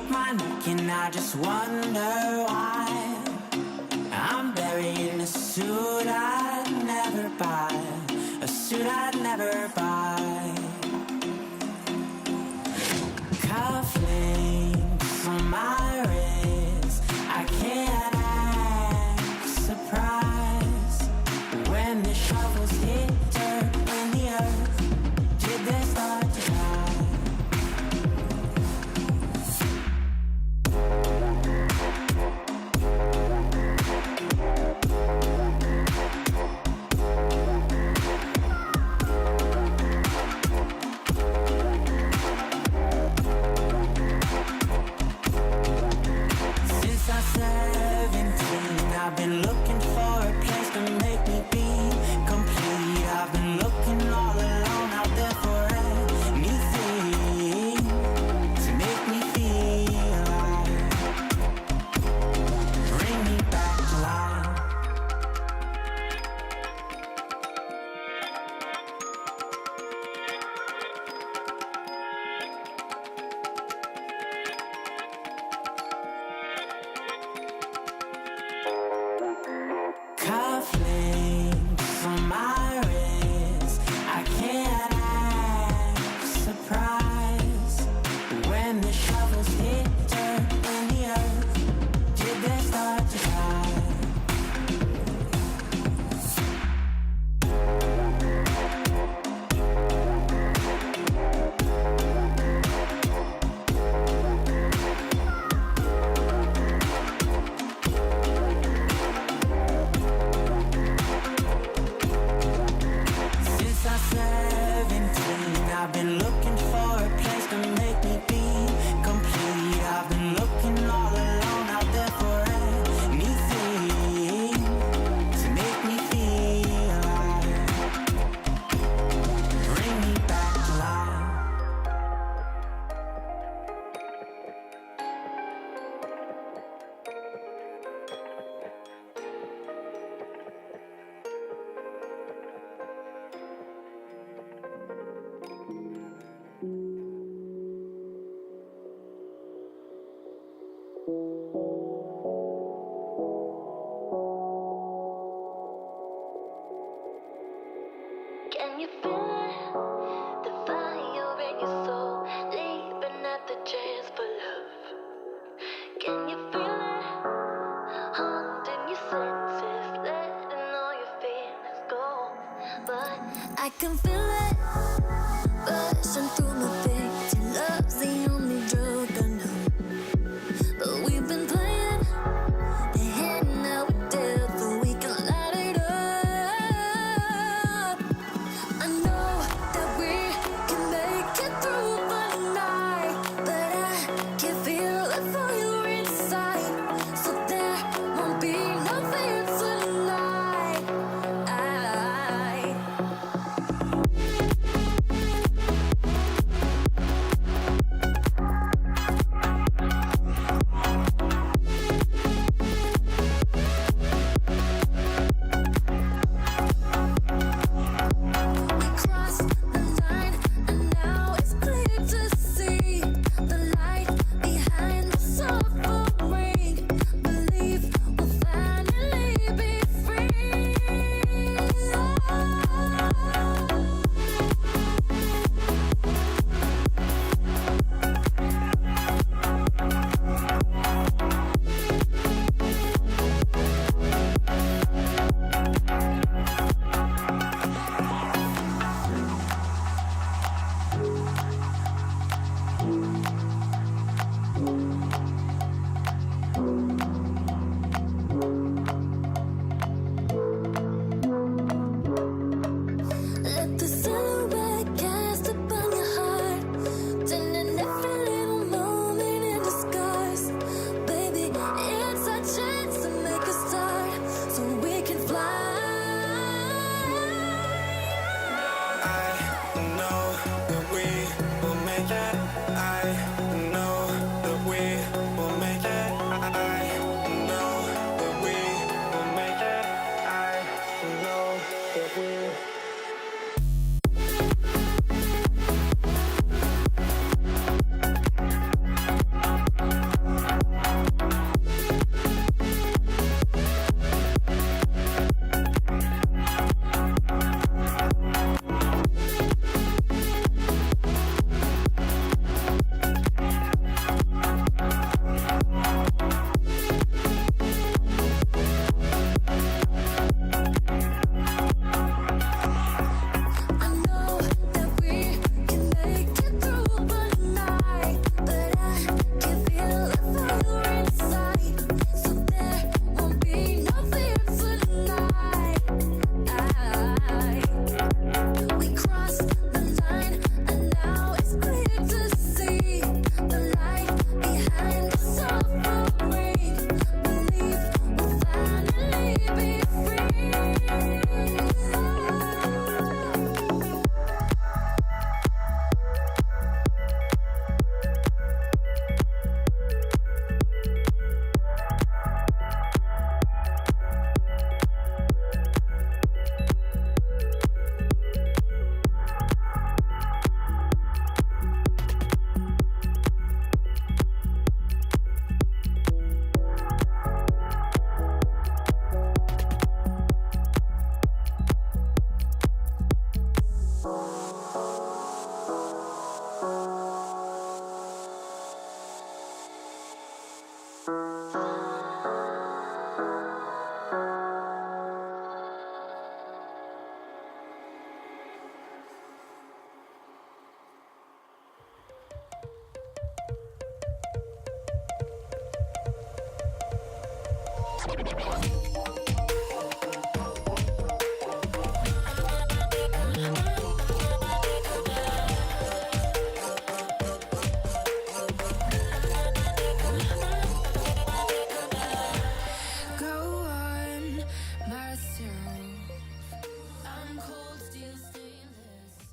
my neck and I just wonder why I'm buried in a suit I'd never buy, a suit I'd never buy. Cufflinks on my wrist, I can't act surprised when the shovels hit dirt in the earth. Did they start to die? Since I'm 17, I've been looking for a place to make me be complete. I've been looking all alone out there for anything to make me feel alive. Bring me back to life. Cufflinks on my wrist, I can't act surprised when the shovels hit dirt in the earth. Did they start to die? Since I'm 17, I've been looking for a place to make me be complete. I've been looking all alone out there for anything to make me feel alive. Bring me back to life. Can you feel it? The fire in your soul, leaping at the chance for love. Can you feel it? Haunting your senses, letting all your feelings go. But I can feel it rushing through my veins. Your love's the only drug I know. But we've been playing the hand now we're devil, we can light it up. I know that we can make it through the night, but I can feel the fire inside, so there won't be no fear tonight. Go on myself. I'm cold steel stainless.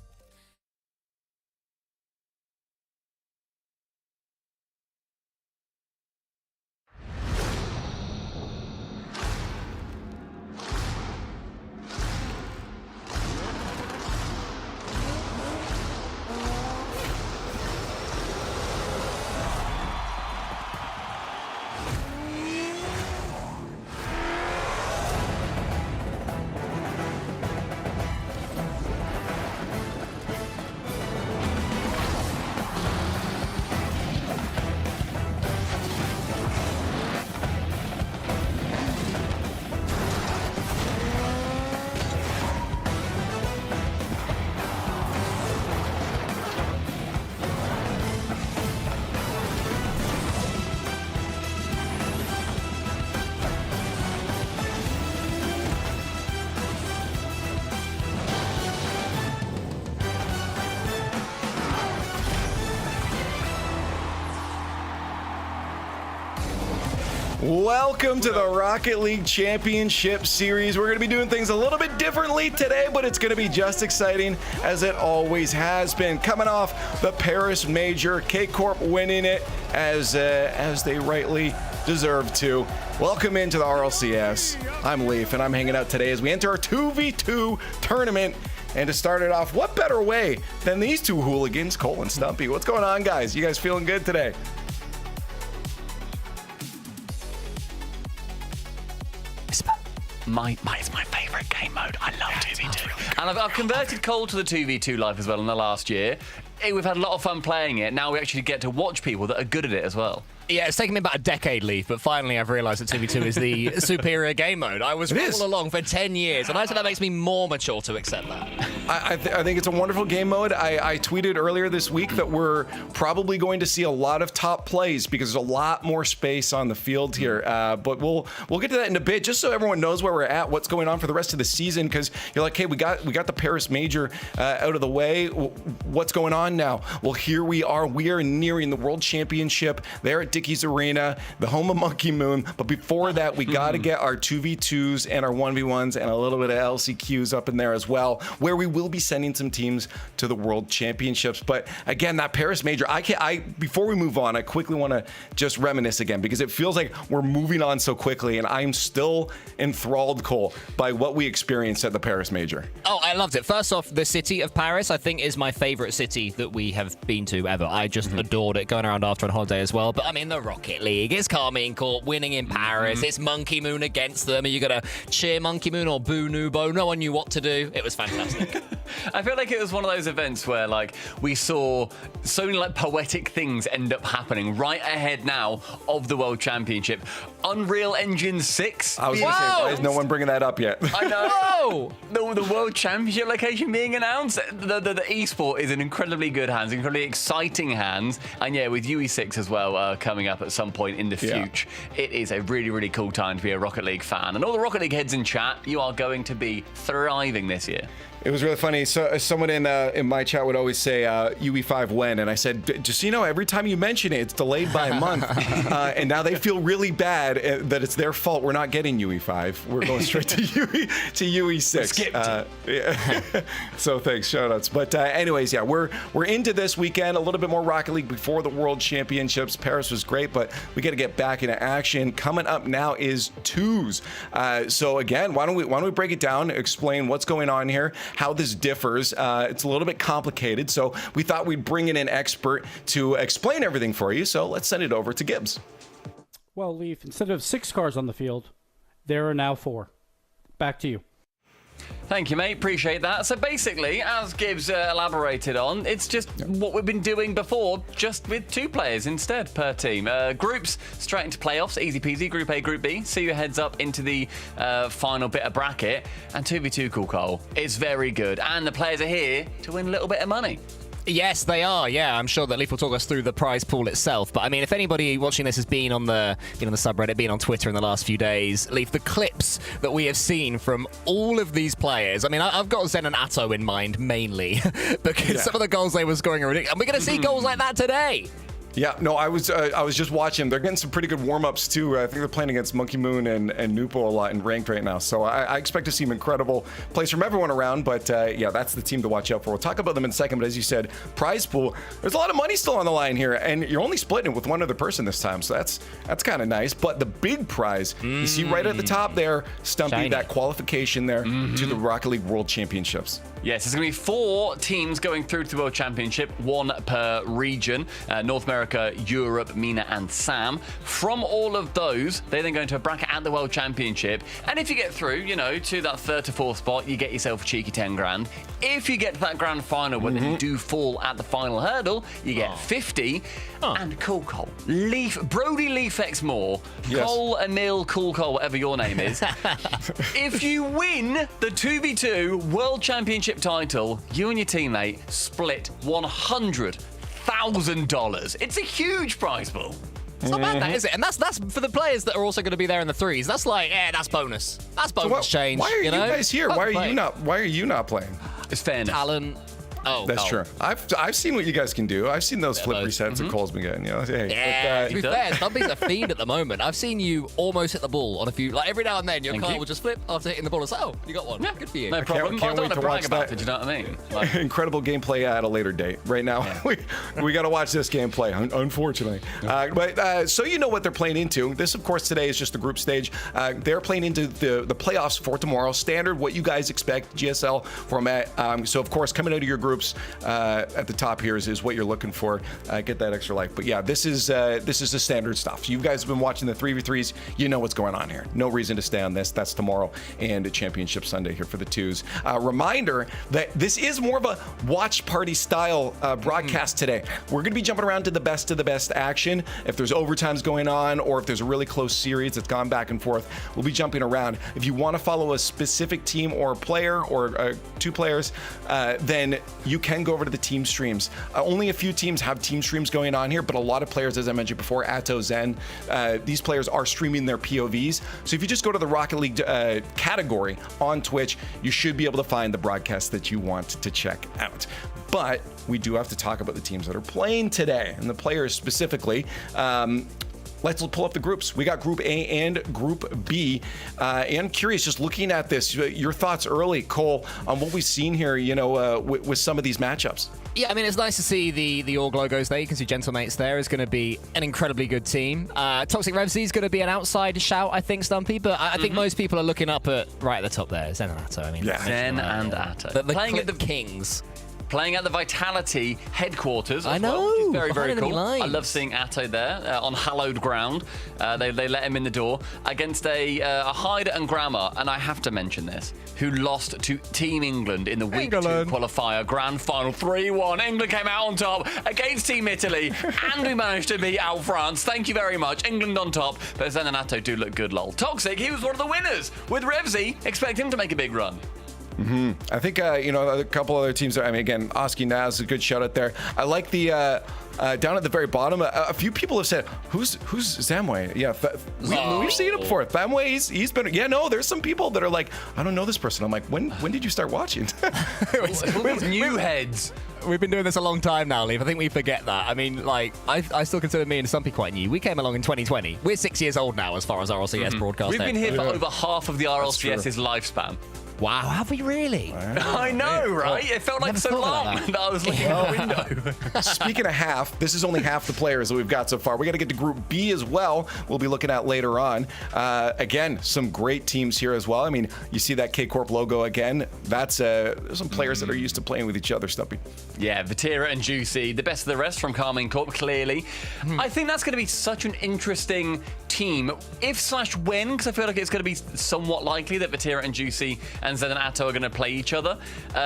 Welcome to the Rocket League Championship Series. We're going to be doing things a little bit differently today, but it's going to be just exciting as it always has been. Coming off the Paris Major, K-Corp winning it as they rightly deserve to. Welcome into the RLCS. I'm Leaf, and I'm hanging out today as we enter our 2v2 tournament. And to start it off, what better way than these two hooligans, Cole and Stumpy? What's going on, guys? You guys feeling good today? It's my favourite game mode. I love 2v2. And I've converted Cole to the 2v2 life as well in the last year. We've had a lot of fun playing it. Now we actually get to watch people that are good at it as well. Yeah, it's taken me about a decade, Leaf, but finally I've realised that 2v2 is the superior game mode. I was all along for 10 years, and I said that makes me more mature to accept that. I think it's a wonderful game mode. I tweeted earlier this week that we're probably going to see a lot of top plays because there's a lot more space on the field here. But we'll get to that in a bit, just so everyone knows where we're at, what's going on for the rest of the season. Because you're like, hey, we got the Paris Major out of the way. What's going on now? Well, here we are. We are nearing the World Championship there at Dickies Arena, the home of Monkey Moon. But before that, we got to get our 2v2s and our 1v1s and a little bit of LCQs up in there as well, where we will be sending some teams to the World Championships. But again, that Paris Major, before we move on, I quickly want to just reminisce again because it feels like we're moving on so quickly, and I'm still enthralled, Cole, by what we experienced at the Paris Major. Oh, I loved it. First off, the city of Paris, I think, is my favorite city that we have been to ever. I just adored it, going around after on holiday as well. But I mean, the Rocket League, it's Carmine Court winning in Paris, it's Monkey Moon against them. Are you going to cheer Monkey Moon or boo Nubo? No one knew what to do. It was fantastic. I feel like it was one of those events where we saw so many poetic things end up happening right ahead now of the World Championship. Unreal Engine 6. I was going to say, why is no one bringing that up yet? I know. The World Championship location being announced. The esport is in incredibly good hands, incredibly exciting hands. And yeah, with UE6 as well coming up at some point in the future, it is a really, really cool time to be a Rocket League fan. And all the Rocket League heads in chat, you are going to be thriving this year. It was really funny. So someone in my chat would always say UE5 when, and I said, just so you know, every time you mention it, it's delayed by a month, and now they feel really bad that it's their fault we're not getting UE5. We're going straight to UE6. Yeah. So thanks, shoutouts. But anyways, yeah, we're into this weekend. A little bit more Rocket League before the World Championships. Paris was great, but we got to get back into action. Coming up now is twos. So again, why don't we break it down, explain what's going on here, how this differs. It's a little bit complicated, so we thought we'd bring in an expert to explain everything for you. So let's send it over to Gibbs. Well, Leaf, instead of 6 cars on the field, there are now 4. Back to you. Thank you, mate. Appreciate that. So basically, as Gibbs elaborated on, it's just what we've been doing before, just with 2 players instead per team. Groups straight into playoffs, easy peasy. Group A, Group B. See your heads up into the final bit of bracket. And 2v2, cool, Cole. It's very good. And the players are here to win a little bit of money. Yes, they are. Yeah, I'm sure that Leaf will talk us through the prize pool itself. But I mean, if anybody watching this has been on the subreddit, been on Twitter in the last few days, Leaf, the clips that we have seen from all of these players. I mean, I've got Zen and Atto in mind mainly because some of the goals they were scoring are ridiculous. And we're going to see goals like that today. Yeah, no, I was just watching. They're getting some pretty good warm-ups, too. I think they're playing against Monkey Moon and Nupo a lot in ranked right now. So I expect to see some incredible plays from everyone around. But, yeah, that's the team to watch out for. We'll talk about them in a second. But as you said, prize pool, there's a lot of money still on the line here. And you're only splitting it with one other person this time. So that's kind of nice. But the big prize, you see right at the top there, Stumpy, Shiny. that qualification there to the Rocket League World Championships. Yes, there's going to be 4 teams going through to the World Championship, 1 per region. North America, Europe, MENA, and SAM. From all of those, they then go into a bracket at the World Championship. And if you get through, to that 3rd to 4th spot, you get yourself a cheeky 10 grand. If you get to that grand final, where you do fall at the final hurdle, you get 50. And Cool Cole, Brody Leaf X Moore, Yes. Cole, Emil, Cool Cole, whatever your name is. If you win the 2v2 World Championship title, you and your teammate split $100,000. It's a huge prize pool. It's not bad, that, is it? And that's for the players that are also going to be there in the threes. That's like, that's bonus. That's bonus change. Why are you know? guys here? Well Why are played. you not playing? It's fairness. Talent. Oh, That's true. I've seen what you guys can do. I've seen those flip those. resets that Cole's been getting. Hey, Yeah, but, to be fair, Stumpy's a fiend at the moment. I've seen you almost hit the ball on a few, like every now and then your Thank car you. will just flip after hitting the ball. It's like, oh, you got one. Good for you. No problem. can't I don't wait want to to brag watch about that. it, do you know what I mean? Like, incredible gameplay at a later date. Right now, we got to watch this gameplay, unfortunately. But so you know what they're playing into. This, of course, today is just the group stage. They're playing into the playoffs for tomorrow. Standard, what you guys expect, GSL format. So, of course, coming out of your groups at the top here is what you're looking for. Get that extra life. But yeah, this is the standard stuff. You guys have been watching the 3v3s. You know what's going on here. No reason to stay on this. That's tomorrow and a Championship Sunday here for the 2s. Reminder that this is more of a watch party style broadcast today. We're going to be jumping around to the best of the best action. If there's overtimes going on or if there's a really close series that's gone back and forth, we'll be jumping around. If you want to follow a specific team or player or 2 players, then you can go over to the team streams. Only a few teams have team streams going on here, but a lot of players, as I mentioned before, Atto, Zen, these players are streaming their POVs. So if you just go to the Rocket League category on Twitch, you should be able to find the broadcast that you want to check out. But we do have to talk about the teams that are playing today and the players specifically. Let's pull up the groups. We got Group A and Group B. And curious, just looking at this, your thoughts early, Cole, on what we've seen here, with some of these matchups. Yeah, I mean, it's nice to see the org logos there. You can see Gentlemates there is going to be an incredibly good team. Toxic Revsy is going to be an outside shout, I think, Stumpy, but I think most people are looking up at right at the top there. Zen and Atto. I mean, Yeah. Zen and Atto. The Playing at the Kings. Playing at the Vitality headquarters. I as well, know, which is very, very behind enemy cool. I lines. love seeing Atto there on hallowed ground. They let him in the door against a Hyder and Grammar, and I have to mention this, who lost to Team England in the Week 2 qualifier grand final 3-1. England came out on top against Team Italy, and we managed to beat out France. Thank you very much. England on top, but Zen and Atto do look good, lol. Toxic, he was one of the winners. With Revsy, expect him to make a big run. I think, a couple other teams. I mean, again, Oski Naz, a good shout out there. I like the down at the very bottom. A few people have said, "Who's Zamway?" Yeah, we've seen him before. Zamway, he's been. Yeah, no, there's some people that are like, I don't know this person. I'm like, when did you start watching? New heads. We've been doing this a long time now, Leaf. I think we forget that. I mean, like, I still consider me and Stumpy quite new. We came along in 2020. We're 6 years old now as far as RLCS broadcast. We've been here for over half of the RLCS's lifespan. Wow, have we really? I know, right? It felt like Never so thought long about that I was looking out the window. Speaking of half, this is only half the players that we've got so far. We got to get to Group B as well. We'll be looking at later on. Again, some great teams here as well. I mean, you see that K-Corp logo again. That's some players that are used to playing with each other, Stumpy. Yeah, Vatira and Juicy, the best of the rest from Carmine Corp, clearly. I think that's going to be such an interesting team, if/when, because I feel like it's going to be somewhat likely that Vatira and Juicy and Zen and Atto are going to play each other.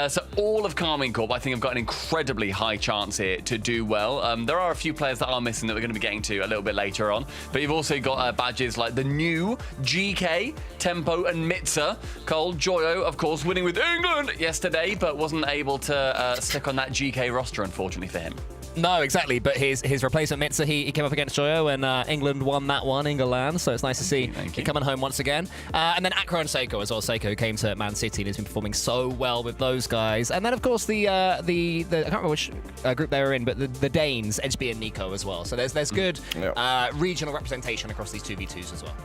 So all of Karmine Corp, I think, have got an incredibly high chance here to do well. There are a few players that are missing that we're going to be getting to a little bit later on, but you've also got badges like the new GK, Tempo, and Mitza. Cole Joyo, of course, winning with England yesterday, but wasn't able to stick on that GK roster, unfortunately for him. No, exactly. But his replacement Mitza, he came up against Joyo, and England won that one, England. So it's nice to see him coming home once again. And then Akro and Seiko as well. Seiko came to Man City and has been performing so well with those guys. And then of course the I can't remember which group they were in, but the Danes, Edgeby and Nico as well. So there's good regional representation across these 2v2s as well.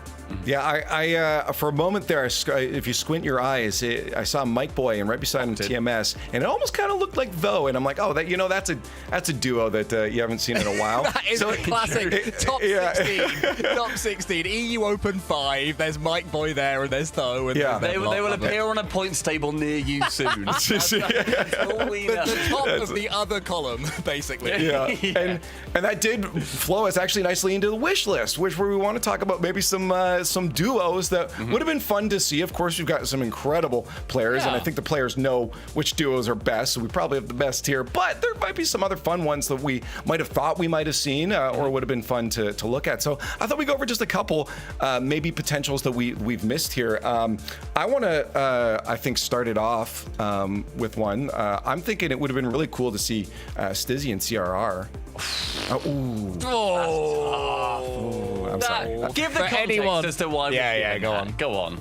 Yeah, I for a moment there, if you squint your eyes, I saw Mike Boy and right beside him TMS, and it almost kind of looked like Though, and I'm like, oh, that's a duo that you haven't seen in a while. That is a classic top 16. Top 16. EU Open 5. There's Mike Boy there, and there's Though. And they will appear on a points table near you soon. That's all we know. The top of the other column, basically. Yeah. And that did flow us actually nicely into the wish list, where we want to talk about maybe some duos that would have been fun to see. Of course, we've got some incredible players, and I think the players know which duos are best, so we probably have the best here. But there might be some other fun ones that we might have thought we might have seen, or would have been fun to look at. So I thought we'd go over just a couple, maybe potentials that we've missed here. I want to, I think, start it off with one. I'm thinking it would have been really cool to see Stizzy and CRR. I'm sorry. Give the context as to why. Yeah, go on. Go on.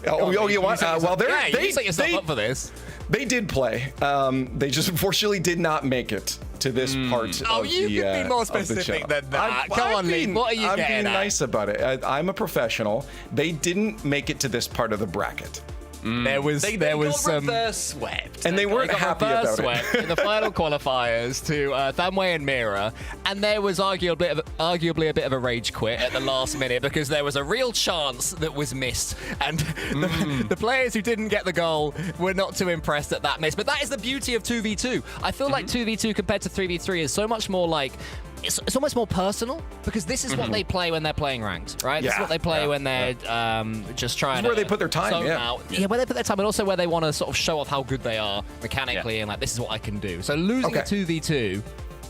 You want? Well, you set yourself up for this. They did play. They just unfortunately did not make it to this part. Oh, you could be more specific than that. Come on, Lee. What are you getting at? I'm being nice about it. I'm a professional. They didn't make it to this part of the bracket. There was some reverse swept, and they weren't happy about it. In the final qualifiers to Thamway and Mira, and there was arguably a bit of a rage quit at the last minute because there was a real chance that was missed, and the players who didn't get the goal were not too impressed at that miss. But that is the beauty of 2v2. I feel like 2v2 compared to 3v3 is so much more like. It's almost more personal because this is what they play when they're playing ranked, right? This is what they play when they're just trying to. Where they put their time, where they put their time, but also where they want to sort of show off how good they are mechanically and like this is what I can do. So losing a 2v2,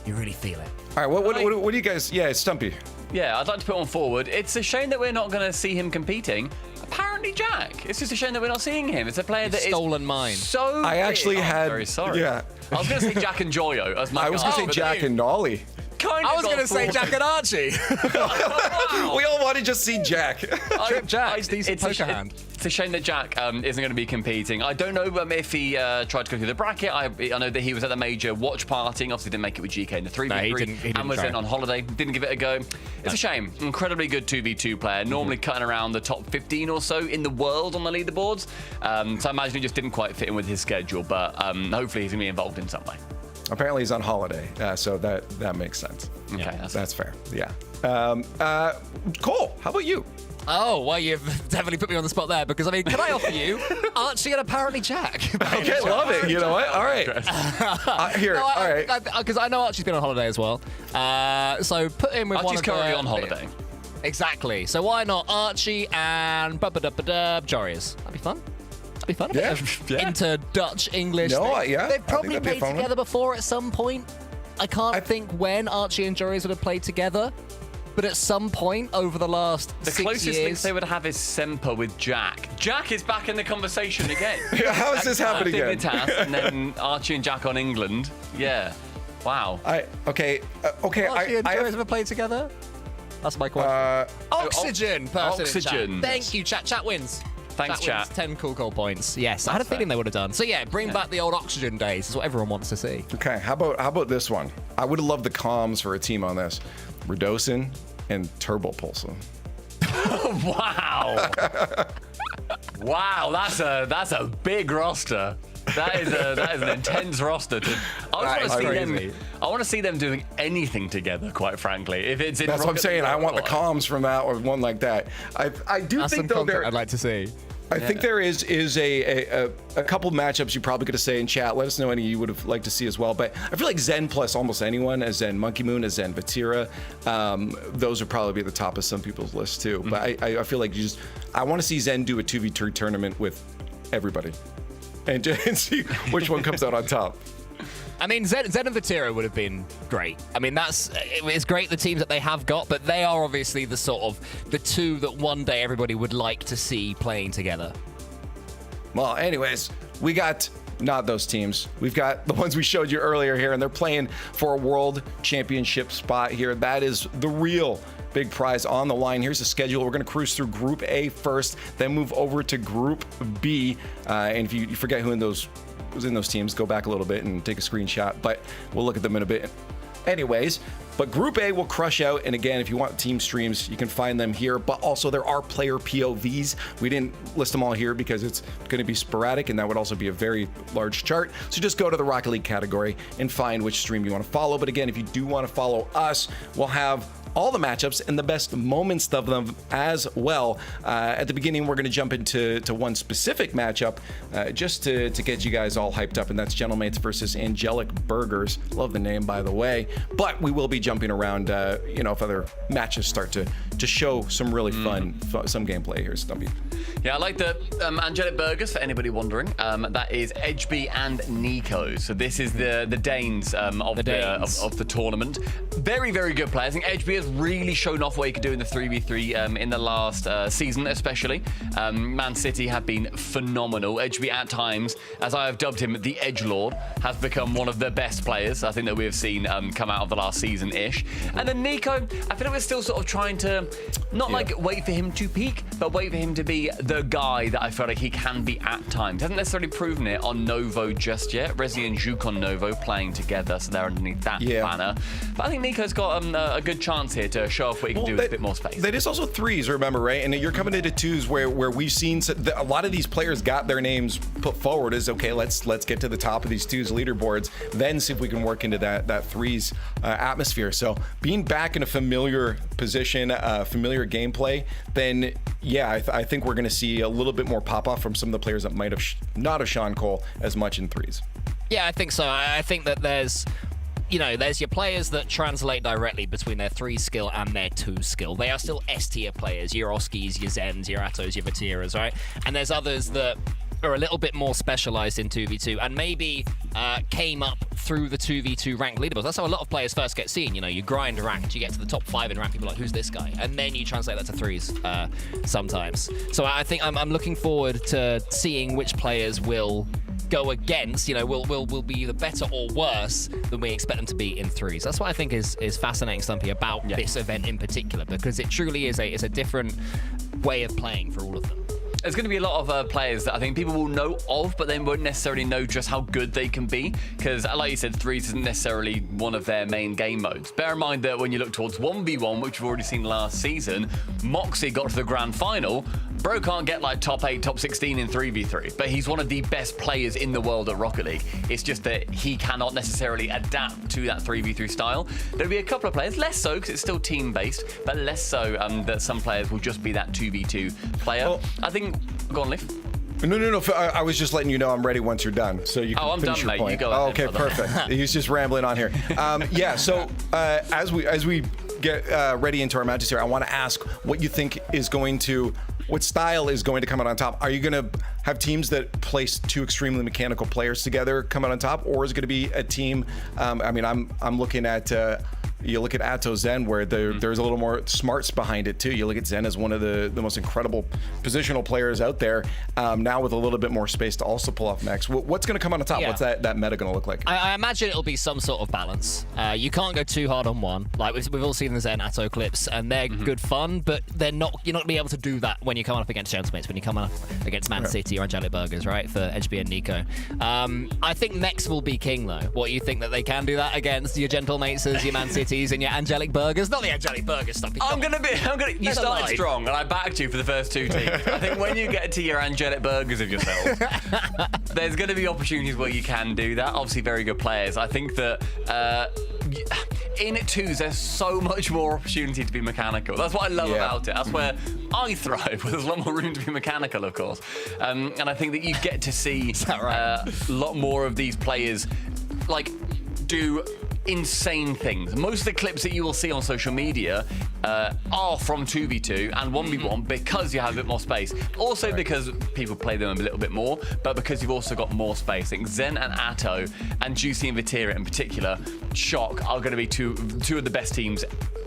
you really feel it. All right, what do you guys? Yeah, Stumpy. Yeah, I'd like to put one forward. It's a shame that we're not going to see him competing. Apparently, Jack. It's just a shame that we're not seeing him. It's a player that stolen mine. So I actually had. Very sorry. Yeah. I was going to say Jack and Joyo as my. I was going to say Jack and Nolly. I was going to say Jack and Archie. We all want to just see Jack. Jack's decent poker hand. It's a shame that Jack isn't going to be competing. I don't know if he tried to go through the bracket. I know that he was at the major watch partying. Obviously didn't make it with GK in the 3v3. No, he didn't and was then on holiday. Didn't give it a go. It's a shame. Incredibly good 2v2 player. Normally cutting around the top 15 or so in the world on the leaderboards. So I imagine he just didn't quite fit in with his schedule. But hopefully he's going to be involved in some way. Apparently he's on holiday, so that makes sense. Okay, that's fair. Yeah. Cole, how about you? Oh, well, you've definitely put me on the spot there because, I mean, can I offer you Archie and apparently Jack? Okay, love it. You know what? All right. All right. Because I know Archie's been on holiday as well. So put him with Archie's currently on holiday. Exactly. So why not Archie and Joris? That'd be fun. Be fun. Inter-Dutch English. They've probably played together before at some point. I can't think when Archie and Joris would have played together, but at some point over the last 6 years. The closest link they would have is Semper with Jack. Jack is back in the conversation again. How is this happening again? And then Archie and Jack on England. Yeah. Wow. Okay. Archie and Joris ever played together? That's my question. Oxygen. Oxygen. Thank you, chat. Chat wins. Thanks, chat. 10 cool points. Yes, I had a feeling they would have done. So yeah, bring back the old Oxygen days is what everyone wants to see. Okay, how about this one? I would have loved the comms for a team on this. Redosin and Turbo Pulsing. Wow. Wow, that's a big roster. That is an intense roster. I want to see them doing anything together, quite frankly. If it's in that's what I'm saying. I want the comms from that or one like that. I do think though I'd like to see. I think there is a couple matchups you probably could have say in chat. Let us know any you would have liked to see as well. But I feel like Zen plus almost anyone, as Zen Monkey Moon, as Zen Vatira, those would probably be at the top of some people's list too. But I feel like I want to see Zen do a 2v3 tournament with everybody and see which one comes out on top. I mean, Zen and Vatira would have been great. I mean, it's great the teams that they have got, but they are obviously the sort of the two that one day everybody would like to see playing together. Well, anyways, we got not those teams. We've got the ones we showed you earlier here, and they're playing for a world championship spot here. That is the real big prize on the line. Here's the schedule. We're going to cruise through Group A first, then move over to Group B. And if you forget who was in those teams, go back a little bit and take a screenshot, but we'll look at them in a bit. Anyways, but Group A will crush out, and again, if you want team streams, you can find them here, but also there are player POVs. We didn't list them all here because it's going to be sporadic, and that would also be a very large chart. So just go to the Rocket League category and find which stream you want to follow. But again, if you do want to follow us, we'll have all the matchups and the best moments of them as well. At the beginning, we're going to jump into one specific matchup just to get you guys all hyped up, and that's Gentlemates versus Angelic Burgers. Love the name, by the way. But we will be jumping around, if other matches start to show some really fun some gameplay here, Stumpy. Yeah, I like the Angelic Burgers, for anybody wondering. That is Edgeby and Nico. So this is the Danes of the tournament. Very, very good players. I think Edgeby has really shown off what he could do in the 3v3 in the last season, especially. Man City have been phenomenal. Edgeby at times, as I have dubbed him, the Edgelord, has become one of the best players I think that we have seen come out of the last season-ish. And then Nico, I feel like we're still sort of trying to not wait for him to peak, but wait for him to be the guy that I feel like he can be at times. Hasn't necessarily proven it on Novo just yet. Resi and Juke on Novo playing together, so they're underneath that banner. But I think Nico's got a good chance here to show off what he can do with a bit more space. That is also threes, remember, right? And you're coming into twos where we've seen a lot of these players got their names put forward as, okay, let's get to the top of these twos leaderboards, then see if we can work into that threes atmosphere. So being back in a familiar position, familiar gameplay, then yeah, I think we're going to see a little bit more pop off from some of the players that might have not have shone Cole as much in threes. Yeah, I think so. I think that there's your players that translate directly between their 3 skill and their 2 skill. They are still S tier players, your Oskis, your Zens, your Attos, your Vatiras, right? And there's others that are a little bit more specialized in 2v2 and maybe came up through the 2v2 rank leaderboards. That's how a lot of players first get seen. You grind ranked, you get to the top 5 in rank, people are like, who's this guy? And then you translate that to threes sometimes. So I think I'm looking forward to seeing which players will go against, will be either better or worse than we expect them to be in threes. That's what I think is fascinating, Stumpy, about this event in particular, because it truly is a different way of playing for all of them. There's going to be a lot of players that I think people will know of, but they won't necessarily know just how good they can be, because like you said, threes isn't necessarily one of their main game modes. Bear in mind that when you look towards 1v1, which we've already seen last season, Moxie got to the grand final. Bro can't get like top 8, top 16 in 3v3, but he's one of the best players in the world at Rocket League. It's just that he cannot necessarily adapt to that 3v3 style. There'll be a couple of players, less so because it's still team-based, but less so that some players will just be that 2v2 player. Well, I think... Go on, Leaf. No. I was just letting you know I'm ready once you're done, so you can finish your point. You go ahead, okay, perfect. He's just rambling on here. So as we get ready into our matches here, I want to ask what you think what style is going to come out on top. Are you going to have teams that place 2 extremely mechanical players together come out on top, or is it going to be a team? I'm looking at. You look at Atto Zen, where there's a little more smarts behind it too. You look at Zen as one of the most incredible positional players out there, now with a little bit more space to also pull off mechs. What's going to come on the top? Yeah. What's that meta going to look like? I imagine it'll be some sort of balance. You can't go too hard on one. Like we've all seen the Zen Atto clips, and they're good fun, but you're not going to be able to do that when you come up against Gentlemates, when you come up against Man City or Angelic Burgers, right? For Edgeby and Nico. I think mechs will be king though. What, you think that they can do that against your Gentlemates, your Man Cities, and your Angelic Burgers? Not the Angelic Burgers stuff. You started strong, and I backed you for the first 2 teams. I think when you get to your Angelic Burgers of yourself, there's going to be opportunities where you can do that. Obviously, very good players. I think that in twos, there's so much more opportunity to be mechanical. That's what I love about it. That's where I thrive, where there's a lot more room to be mechanical, of course. And I think that you get to see a lot more of these players, do insane things. Most of the clips that you will see on social media are from 2v2 and 1v1 because you have a bit more space. Also because people play them a little bit more, but because you've also got more space. I think Zen and Atto and Juicy and Vatira in particular, Shock, are going to be two of the best teams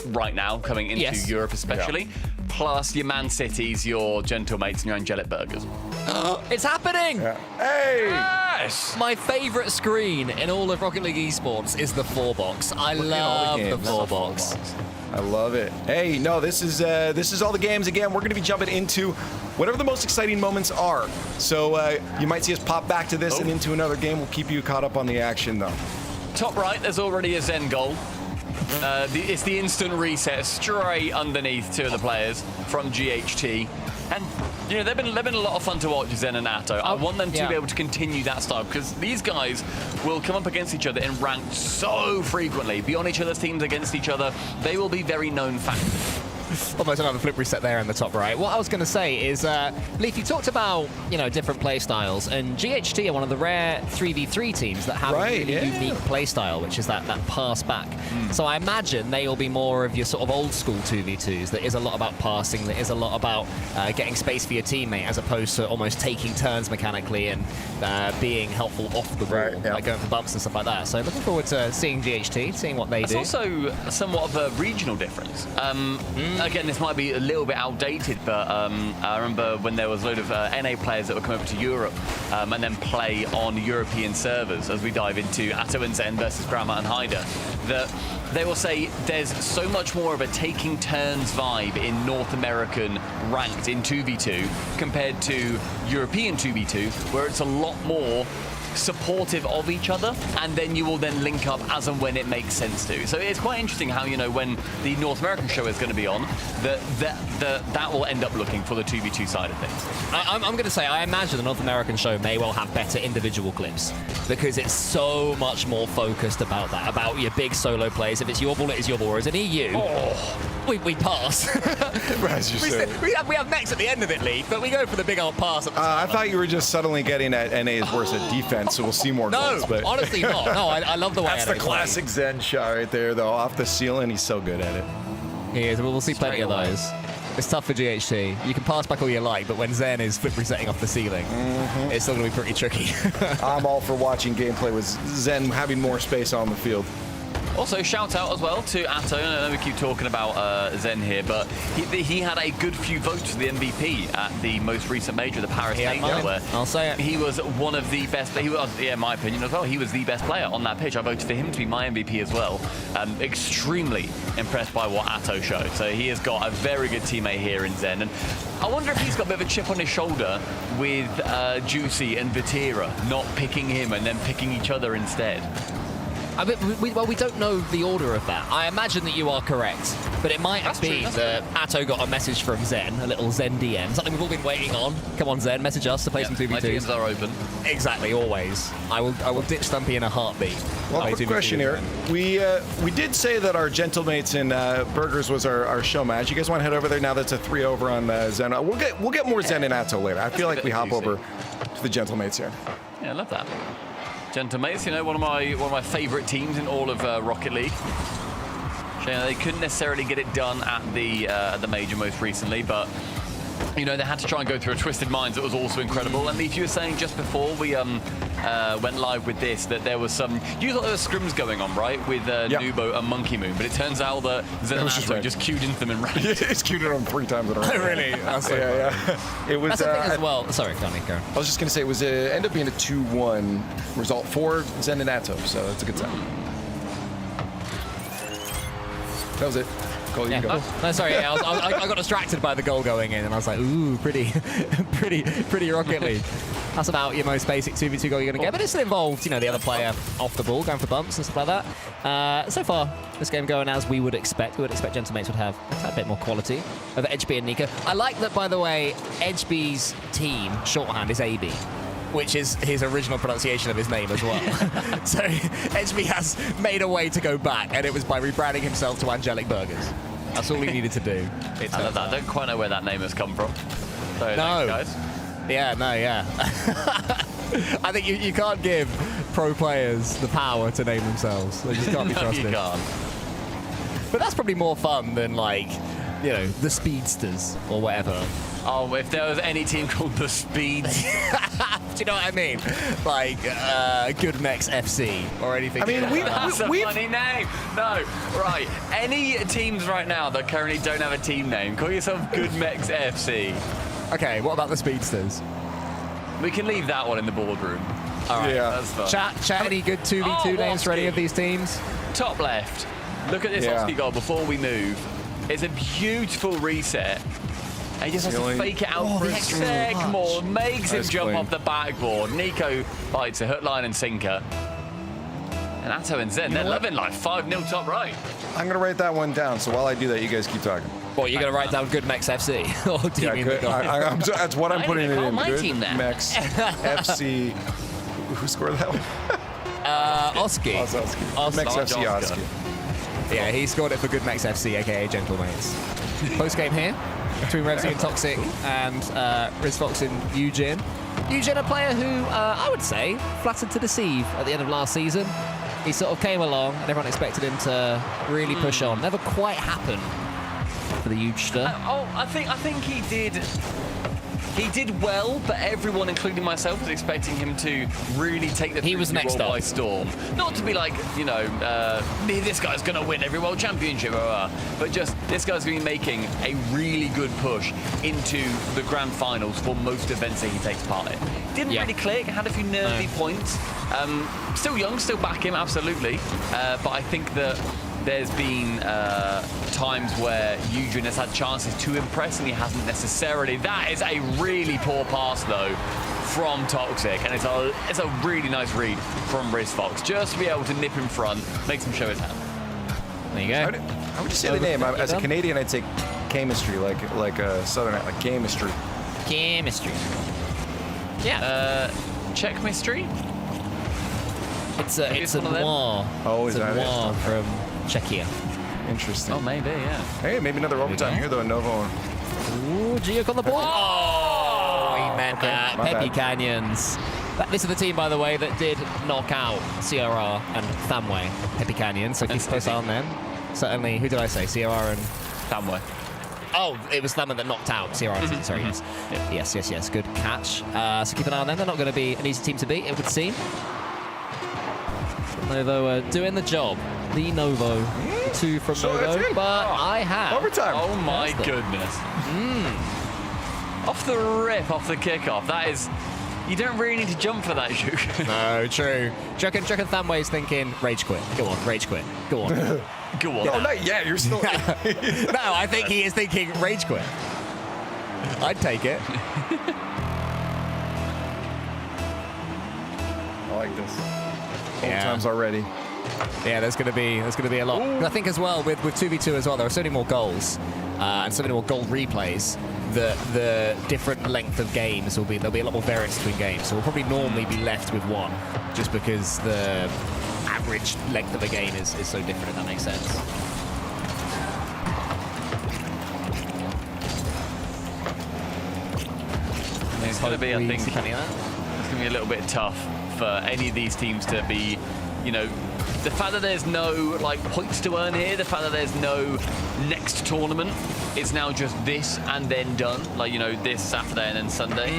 right now coming into Europe especially. Plus your Man Cities, your Gentle Mates and your Angelic Burgers. It's happening! Hey! Yes! My favorite screen in all of Rocket League esports is the 4-box. I love the 4-box. I love it. Hey, no, this is all the games. Again, we're going to be jumping into whatever the most exciting moments are. So you might see us pop back to this and into another game. We'll keep you caught up on the action, though. Top right, there's already a Zen goal. It's the instant reset straight underneath two of the players from GHT. And, you know, they've been a lot of fun to watch, Zen and Atto. I want them to be able to continue that style because these guys will come up against each other in ranked so frequently. Be on each other's teams against each other. They will be very known factors. Almost another flip reset there in the top right. What I was going to say is, Leaf, you talked about, you know, different play styles, and GHT are one of the rare 3v3 teams that have a really unique play style, which is that pass back. So I imagine they will be more of your sort of old school 2v2s. That is a lot about passing, that is a lot about getting space for your teammate, as opposed to almost taking turns mechanically and being helpful off the ball, like going for bumps and stuff like that. So looking forward to seeing GHT, seeing what they do. It's also somewhat of a regional difference. Again, this might be a little bit outdated, but I remember when there was a load of NA players that would come over to Europe and then play on European servers as we dive into Atto and Zen versus Grandma and Hyder, that they will say there's so much more of a taking turns vibe in North American ranked in 2v2 compared to European 2v2, where it's a lot more supportive of each other, and then you will then link up as and when it makes sense to. So it's quite interesting how, you know, when the North American show is going to be on, that will end up looking for the 2v2 side of things. I'm going to say, I imagine the North American show may well have better individual clips because it's so much more focused about that, about your big solo plays. If it's your ball, it is your ball. Whereas in EU, we pass. As you say. We have next at the end of it, Lee, but we go for the big old pass. At the I thought you were just suddenly getting at NA's worse at defense, so we'll see more goals. But honestly not. No, I love the way that's the classic Zen shot right there, though, off the ceiling. He's so good at it. He is. We'll see plenty of those. It's tough for GHT. You can pass back all you like, but when Zen is flip resetting off the ceiling, it's still going to be pretty tricky. I'm all for watching gameplay with Zen having more space on the field. Also, shout out as well to Atto. I know we keep talking about Zen here, but he had a good few votes for the MVP at the most recent major, the Paris Major, where I'll say it. He was one of the best. He was, in my opinion as well, he was the best player on that pitch. I voted for him to be my MVP as well. Extremely impressed by what Atto showed. So he has got a very good teammate here in Zen. And I wonder if he's got a bit of a chip on his shoulder with Juicy and Vatira not picking him and then picking each other instead. I mean, we don't know the order of that. I imagine that you are correct, but it might have been that Atto got a message from Zen, a little Zen DM, something we've all been waiting on. Come on, Zen, message us to play some 2v2s. My DMs are open. Exactly, always. I will ditch Stumpy in a heartbeat. Well, quick question here. We did say that our Gentlemates and Burgers was our show match. You guys want to head over there now? That's a 3 over on Zen. We'll get more Zen and Atto later. I feel like we hop over to the Gentlemates here. Yeah, I love that. Gentlemates, you know, one of my favourite teams in all of Rocket League. You know, they couldn't necessarily get it done at the major most recently, but you know, they had to try and go through a Twisted Minds that was also incredible. And Leaf, you were saying just before we went live with this that there was some, you thought there were scrims going on, right, with Nubo and Monkey Moon, but it turns out that Zen just queued into them in rank. It's queued in them 3 times in a row. Really? It was. That's the thing as well. Sorry, go on. I was just going to say, it was ended up being a 2-1 result for Zen and Atto, so that's a good sign. That was it. Cole, you go. No, sorry, I got distracted by the goal going in, and I was like, ooh, pretty Rocket League. That's about your most basic 2v2 goal you're going to get, but it's still involved, you know, the other player off the ball, going for bumps and stuff like that. So far, this game going as we would expect. We would expect Gentlemates would have a bit more quality over Edgeby and Nico. I like that, by the way, Edgeby's team shorthand is AB, which is his original pronunciation of his name as well. So Edgeby has made a way to go back, and it was by rebranding himself to Angelic Burgers. That's all he needed to do. I love that. I don't quite know where that name has come from. So, no. thanks, guys. Yeah, no, yeah. I think you can't give pro players the power to name themselves. They just can't be No, trusted. you can't. But that's probably more fun than, like, you know, the Speedsters or whatever. Oh, if there was any team called the Speeds. Do you know what I mean? Like, Good Mex FC or anything. I mean, That's a we've funny name. No, right. Any teams right now that currently don't have a team name, call yourself Good Mex FC. Okay, what about the Speedsters? We can leave that one in the boardroom. All right. Yeah. That's fun. Chat any good 2v2 names for any of these teams? Top left. Look at this Yeah. Oski goal before we move. It's a beautiful reset. And he just has to Silly. fake it out for a sec more. Makes him Nice jump clean. off the backboard. Nico bites a hook, line, and sinker. And Atto and Zen, they're loving life. 5-0 top right. I'm gonna write that one down. So while I do that, you guys keep talking. What, you're going to write down Good Mex FC? Or do you Yeah, mean good. the guy? That's what I'm I putting need it to call in. my Good team then. Mex FC. Who scored that one? Oski. Ozowski. Mex Oscar. FC Oski. Yeah, he scored it for Good Mex FC, aka Gentlemates. Post game here between Revsy and Toxic and Rizfox and Eugene. Eugene, a player who I would say flattered to deceive at the end of last season. He sort of came along and everyone expected him to really push on. Never quite happened for the Eugster. I think he did. He did well, but everyone, including myself, was expecting him to really take the He was next world up. by storm. Not to be like, you know, this guy's going to win every world championship, but just this guy's going to be making a really good push into the grand finals for most events that he takes part in. Didn't Yeah. really click, had a few nervy points. Still young, still back him, absolutely. But I think that there's been times where Eugene has had chances to impress and he hasn't necessarily. That is a really poor pass though from Toxic, and it's a really nice read from Rizfox. Just to be able to nip in front, makes him show his hand. There you go. How would you say the name? As a Canadian, I'd say chemistry, like a Southern, like chemistry. Chemistry. Yeah. Check mystery. It's a it's one of them? noir. Oh, it's is a that it? noir from Czechia. Interesting. Oh, maybe, yeah. Hey, maybe another overtime here though. Novo. Ooh, Giok on the ball. Oh, he meant that. my Peppy bad. Canyons. This is the team, by the way, that did knock out CRR and Thamway. Peppy Canyons, so keep a close eye on them. Certainly, who did I say? CRR and... Thamway. Oh, it was Thamway that knocked out CRR. Sorry, yes. Yes. Good catch. So keep an eye on them. They're not going to be an easy team to beat, it would seem. Novo doing the job. The Novo. 2 from So that's Novo. it. But I have... Overtime. Oh my That's the- goodness. Off the rip, off the kickoff. That is... You don't really need to jump for that, Zhuk. No, true. Do you reckon Thamway's thinking, rage quit? Go on, rage quit. Go on. Go on. Oh, not yet. You're still. No, I think he is thinking rage quit. I'd take it. I like this. Yeah. Overtime's already. Yeah, there's going to be a lot. And I think as well with 2v2 as well, there are so many more goals and so many more goal replays that the different length of games there'll be a lot more variance between games. So we'll probably normally be left with one, just because the average length of a game is so different. If that makes sense. It's going to be, I think, Depending on that. it's going to be a little bit tough for any of these teams to be, you know, the fact that there's no like points to earn here, the fact that there's no next tournament, it's now just this and then done. Like, you know, this Saturday and then Sunday.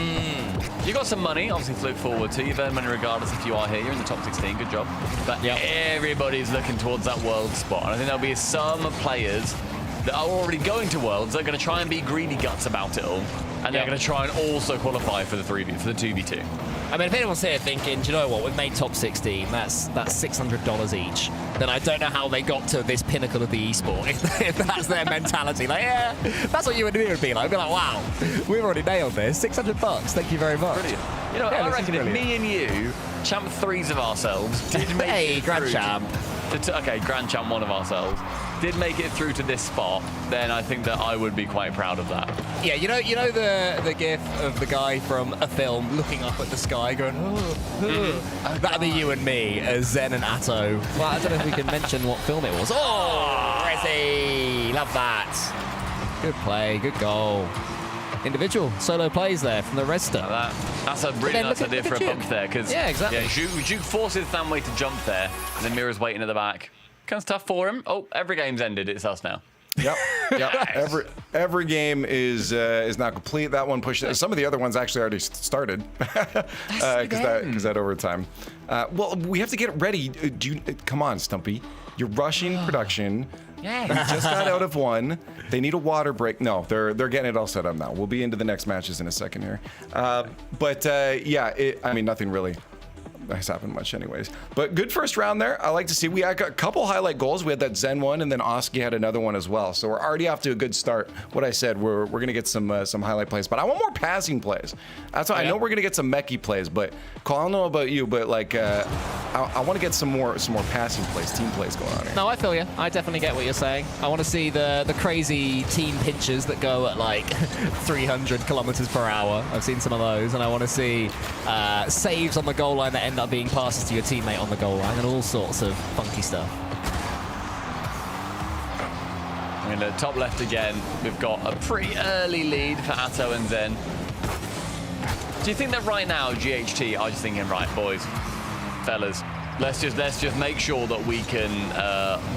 You got some money, obviously, to look forward to. You've earned money regardless if you are here. You're in the top 16. Good job. But Yep. everybody's looking towards that world spot. And I think there'll be some players that are already going to Worlds. They're going to try and be greedy guts about it all. And they're Yep. going to try and also qualify for the 2v2. I mean, if anyone's here thinking, do you know what, we've made top 16, that's $600 each, then I don't know how they got to this pinnacle of the esport, if that's their mentality. Like, yeah, that's what you and me would be like. We'd be like, wow, we've already nailed this. $600, thank you very much. Brilliant. You know, Yeah, I this is reckon if brilliant. me and you, champ 3s of ourselves, did make Hey, it Grand through Champ. Okay, Grand Champ 1 of ourselves, did make it through to this spot, then I think that I would be quite proud of that. Yeah, you know the gif of the guy from a film looking up at the sky going, oh. That'd be you and me as Zen and Atto. Well, I don't know if we can mention what film it was. Oh, Resi! Love that. Good play, good goal. individual solo plays there from the Redster. That's a really nice idea for a bump there, because Yeah, exactly. Juke forces Thanway to jump there, and then Mira's waiting at the back. Kind of tough for him. Oh, every game's ended. It's us now. Yep. Every game is not complete. That one pushed. Some of the other ones actually already started because that overtime. Well, we have to get ready. Come on, Stumpy. You're rushing production. Yeah. We just got out of one. They need a water break. No, they're getting it all set up now. We'll be into the next matches in a second here. Nothing really has happened much anyways. But good first round there. I like to see. We had a couple highlight goals. We had that Zen one, and then Oski had another one as well. So we're already off to a good start. What I said, we're gonna get some highlight plays, but I want more passing plays. That's why I know we're gonna get some mechie plays. But Cole, I don't know about you, but like I want to get some more passing plays, team plays going on here. No, I feel you. I definitely get what you're saying. I want to see the crazy team pinches that go at like 300 kilometers per hour. I've seen some of those, and I want to see saves on the goal line that end up being passes to your teammate on the goal line, and all sorts of funky stuff. In the top left again, we've got a pretty early lead for Atto and Zen. Do you think that right now GHT are just thinking, right, boys, fellas, let's just make sure that we can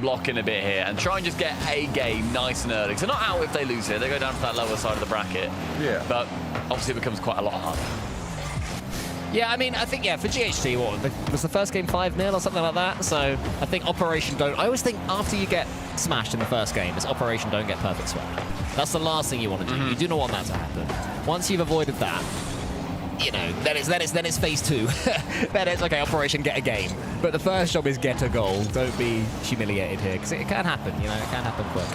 block in a bit here and try and just get a game nice and early. So not out if they lose here, they go down to that lower side of the bracket. Yeah. But obviously it becomes quite a lot harder. Yeah, I mean, I think, for GHT, was the first game 5-0 or something like that? So I think Operation Don't... I always think after you get smashed in the first game, it's Operation Don't Get Perfect Sweat. That's the last thing you want to do. You do not want that to happen. Once you've avoided that, then it's phase 2. Then it's, okay, Operation Get a Game. But the first job is get a goal. Don't be humiliated here, because it can happen, it can happen quick.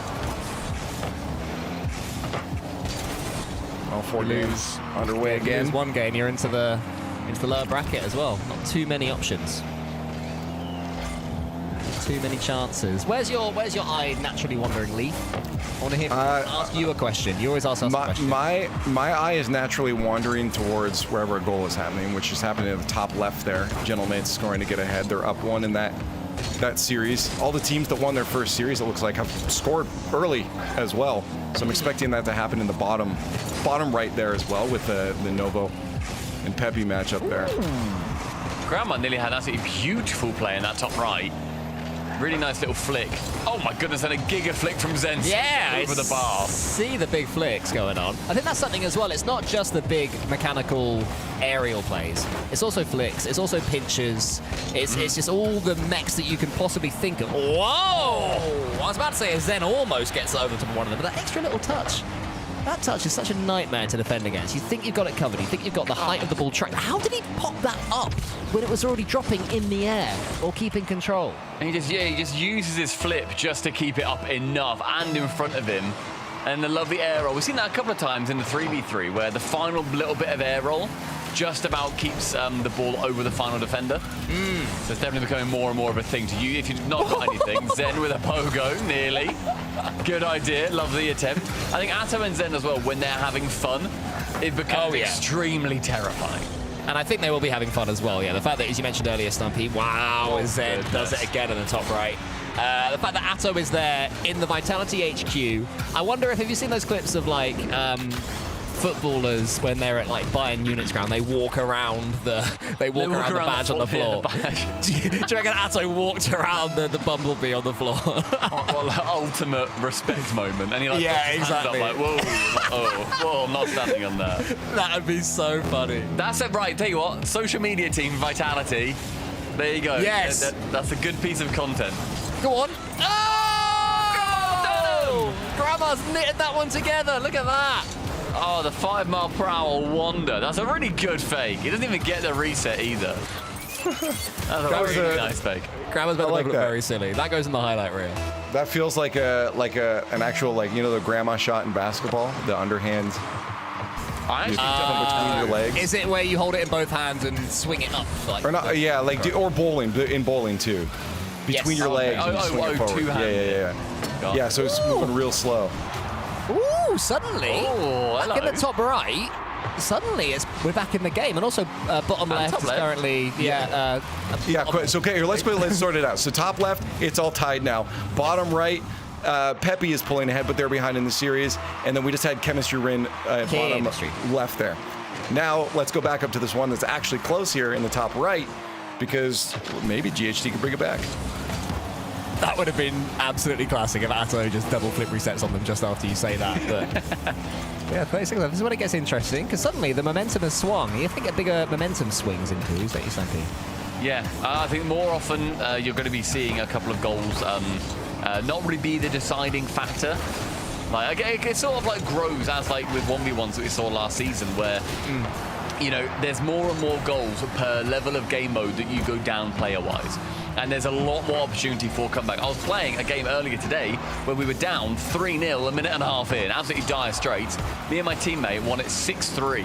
All 4 games underway again. Lose one game, you're into the lower bracket as well. Not too many options. Too many chances. Where's your eye naturally wandering, Lee? I want to ask you a question. You always ask us a question. My eye is naturally wandering towards wherever a goal is happening, which is happening at the top left there. Gentlemate's scoring to get ahead. They're up 1 in that series. All the teams that won their first series, it looks like, have scored early as well. So I'm expecting that to happen in the bottom right there as well, with the Novo and Pepe matchup there. Grandma nearly had absolutely beautiful play in that top right. Really nice little flick. Oh my goodness, and a giga flick from Zen over the bar. See the big flicks going on. I think that's something as well. It's not just the big mechanical aerial plays. It's also flicks. It's also pinches. It's just all the mechs that you can possibly think of. Whoa! I was about to say Zen almost gets over to one of them, but that extra little touch. That touch is such a nightmare to defend against. You think you've got it covered. You think you've got the height of the ball tracked. How did he pop that up when it was already dropping in the air or keeping control? And he just uses his flip just to keep it up enough and in front of him. And the lovely air roll. We've seen that a couple of times in the 3v3 where the final little bit of air roll just about keeps the ball over the final defender. So it's definitely becoming more and more of a thing to you. If you've not got anything, Zen with a pogo, nearly. Good idea, love the attempt. I think Atto and Zen as well, when they're having fun, it becomes extremely terrifying. And I think they will be having fun as well, The fact that, as you mentioned earlier, Stumpy, Zen does it again in the top right. The fact that Atto is there in the Vitality HQ. I wonder if, have you seen those clips of, like, footballers when they're at like Bayern Munich's ground, they walk around the badge on the floor. Do you reckon Atto walked around the bumblebee on the floor? Ultimate respect moment. And he like exactly. Up, like, whoa, I'm not standing on that. That would be so funny. That's it, right? Tell you what, social media team Vitality. There you go. Yes, that's a good piece of content. Go on. Oh! No! Grandma's knitted that one together. Look at that. Oh, the 5 mile per hour wonder. That's a really good fake. He doesn't even get the reset either. That's a really nice fake. Grandma's better look very silly. That goes in the highlight reel. That feels like an actual, like, the grandma shot in basketball, the underhand. Between your legs. Is it where you hold it in both hands and swing it up? Like, or not? Or bowling. In bowling too. Between your legs and swing it forward. Yeah. So it's moving real slow. Ooh, suddenly, back in the top right, suddenly we're back in the game. And also bottom left is currently, so okay, here, let's sort it out. So top left, it's all tied now. Bottom right, Pepe is pulling ahead, but they're behind in the series. And then we just had Chemistry Rin bottom left there. Now let's go back up to this one that's actually close here in the top right, because maybe GHT can bring it back. That would have been absolutely classic if Atto just double flip resets on them just after you say that. But yeah, 36. This is when it gets interesting, because suddenly the momentum has swung. You think a bigger momentum swings into, don't you, Santi? Yeah, I think more often you're going to be seeing a couple of goals not really be the deciding factor. Like, it sort of like grows as like with 1v1s that we saw last season, where you know, there's more and more goals per level of game mode that you go down player-wise. And there's a lot more opportunity for comeback. I was playing a game earlier today where we were down 3-0 a minute and a half in, absolutely dire straits. Me and my teammate won it 6-3.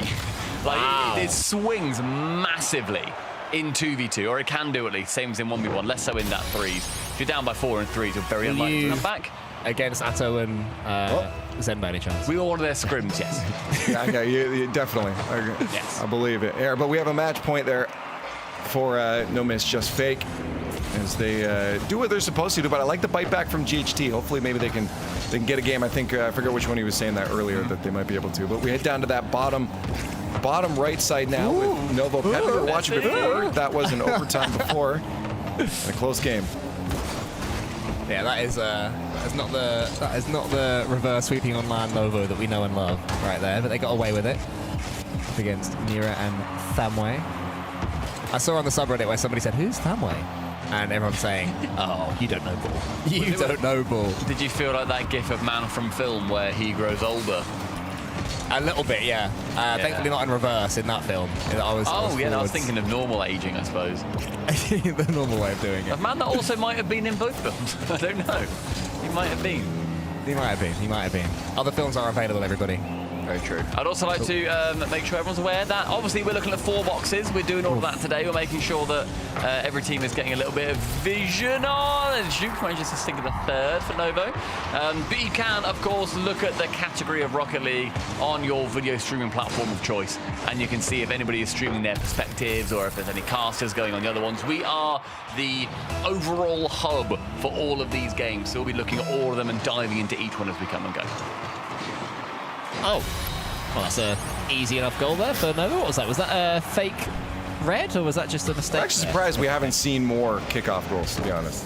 Like, wow. it swings massively in 2v2, or it can do at least, same as in 1v1, less so in that 3s. If you're down by 4 and 3s, you're very unlikely to come back. Against Atto and Zen by any chance? We were one of their scrims, yes. Yeah, you definitely. Yes. I believe it. Yeah, but we have a match point there for No Miss Just Fake, as they do what they're supposed to do. But I like the bite back from GHT. Hopefully, maybe they can get a game. I think I forget which one he was saying that earlier that they might be able to. But we head down to that bottom right side now with Novo Pepe. We were watching before. That was an overtime before. And a close game. Yeah, that is not the reverse sweeping on land Novo that we know and love right there, but they got away with it against Mira and Thamway. I saw on the subreddit where somebody said, "Who's Thamway?" And everyone's saying, "Oh, you don't know ball. You don't know ball." Did you feel like that gif of Man from Film where he grows older? A little bit, yeah. Thankfully not in reverse in that film. I was thinking of normal aging, I suppose. The normal way of doing it. A man that also might have been in both films. I don't know. He might have been. He might have been. Other films are available, everybody. Very true. I'd also like to make sure everyone's aware that obviously we're looking at 4 boxes. We're doing all of that today. We're making sure that every team is getting a little bit of vision on. And Juke manages to stick in the 3rd for Novo. But you can, of course, look at the category of Rocket League on your video streaming platform of choice. And you can see if anybody is streaming their perspectives or if there's any casters going on the other ones. We are the overall hub for all of these games. So we'll be looking at all of them and diving into each one as we come and go. Oh, well, that's an easy enough goal there for Nova. What was that? Was that a fake red, or was that just a mistake? I'm actually surprised we haven't seen more kickoff goals, to be honest.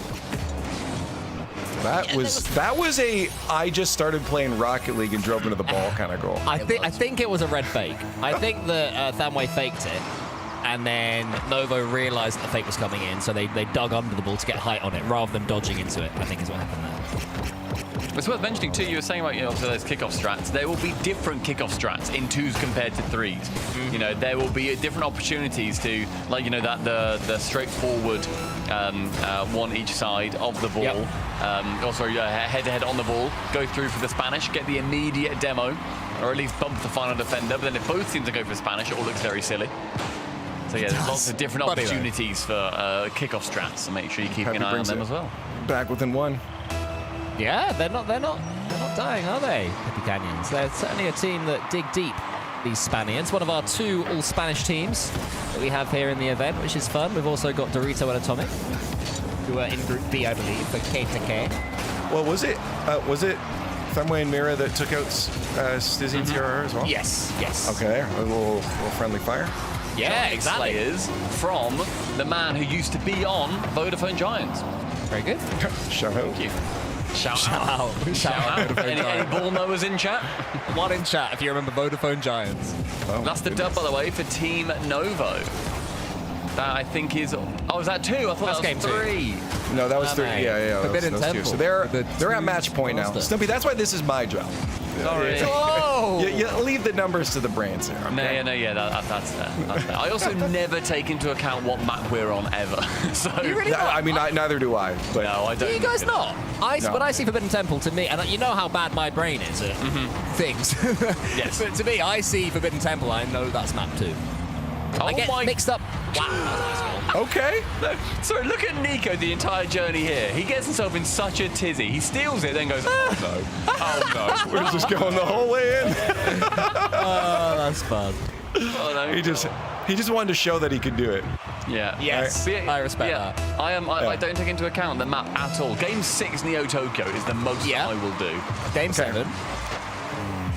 That was a I just started playing Rocket League and drove into the ball kind of goal. I think it was a red fake. I think that Thamway faked it, and then Novo realised that the fake was coming in, so they dug under the ball to get height on it rather than dodging into it, I think is what happened there. It's worth mentioning too, you were saying about, you know, obviously those kickoff strats. There will be different kickoff strats in 2s compared to 3s. You know, there will be different opportunities to, like, you know, that the straightforward one each side of the ball. Yep. Also head-to-head on the ball, go through for the Spanish, get the immediate demo, or at least bump the final defender. But then if both teams are going for Spanish, it all looks very silly. So yeah, there's lots of different opportunities for kickoff strats, so make sure you keep an eye on them as well. Back within 1. Yeah, they're not dying, are they, Pepe Canyons? They're certainly a team that dig deep, these Spaniards. One of our 2 all-Spanish teams that we have here in the event, which is fun. We've also got Dorito and Atomic, who are in Group B, I believe, for K2K. Well, was it Thamway and Mira that took out Stizzy and TRR as well? Yes. Okay, a little friendly fire. Yeah, exactly. Players from the man who used to be on Vodafone Giants. Very good. Shout out. Thank you. Shout out. Any ball knowers in chat? One in chat if you remember Vodafone Giants. Oh, That's the dub, by the way, for Team Novo. That I think is... Oh, is that 2? I thought that was 3. No, that was 3. Yeah. Forbidden those 2. Temple. So they're at match point now. Stumpy, that's why this is my job. Sorry. Oh! You leave the numbers to the brains here. Okay? No, that's fair. I also never take into account what map we're on ever. So You really not? I mean, neither do I. But no, I don't. Do you guys not? No. When I see Forbidden Temple, to me, and you know how bad my brain is at things. Yes. But to me, I see Forbidden Temple, I know that's map 2. I get mixed up. Wow, that was a nice goal. Okay. No, sorry, look at Nico the entire journey here. He gets himself in such a tizzy. He steals it, then goes, oh no. We're just going the whole way in. Oh, that's fun. Oh, no. He just wanted to show that he could do it. Yeah. Yes, But I respect that. I don't take into account the map at all. Game 6 Neo Tokyo is the most Yeah. I will do. Game 7.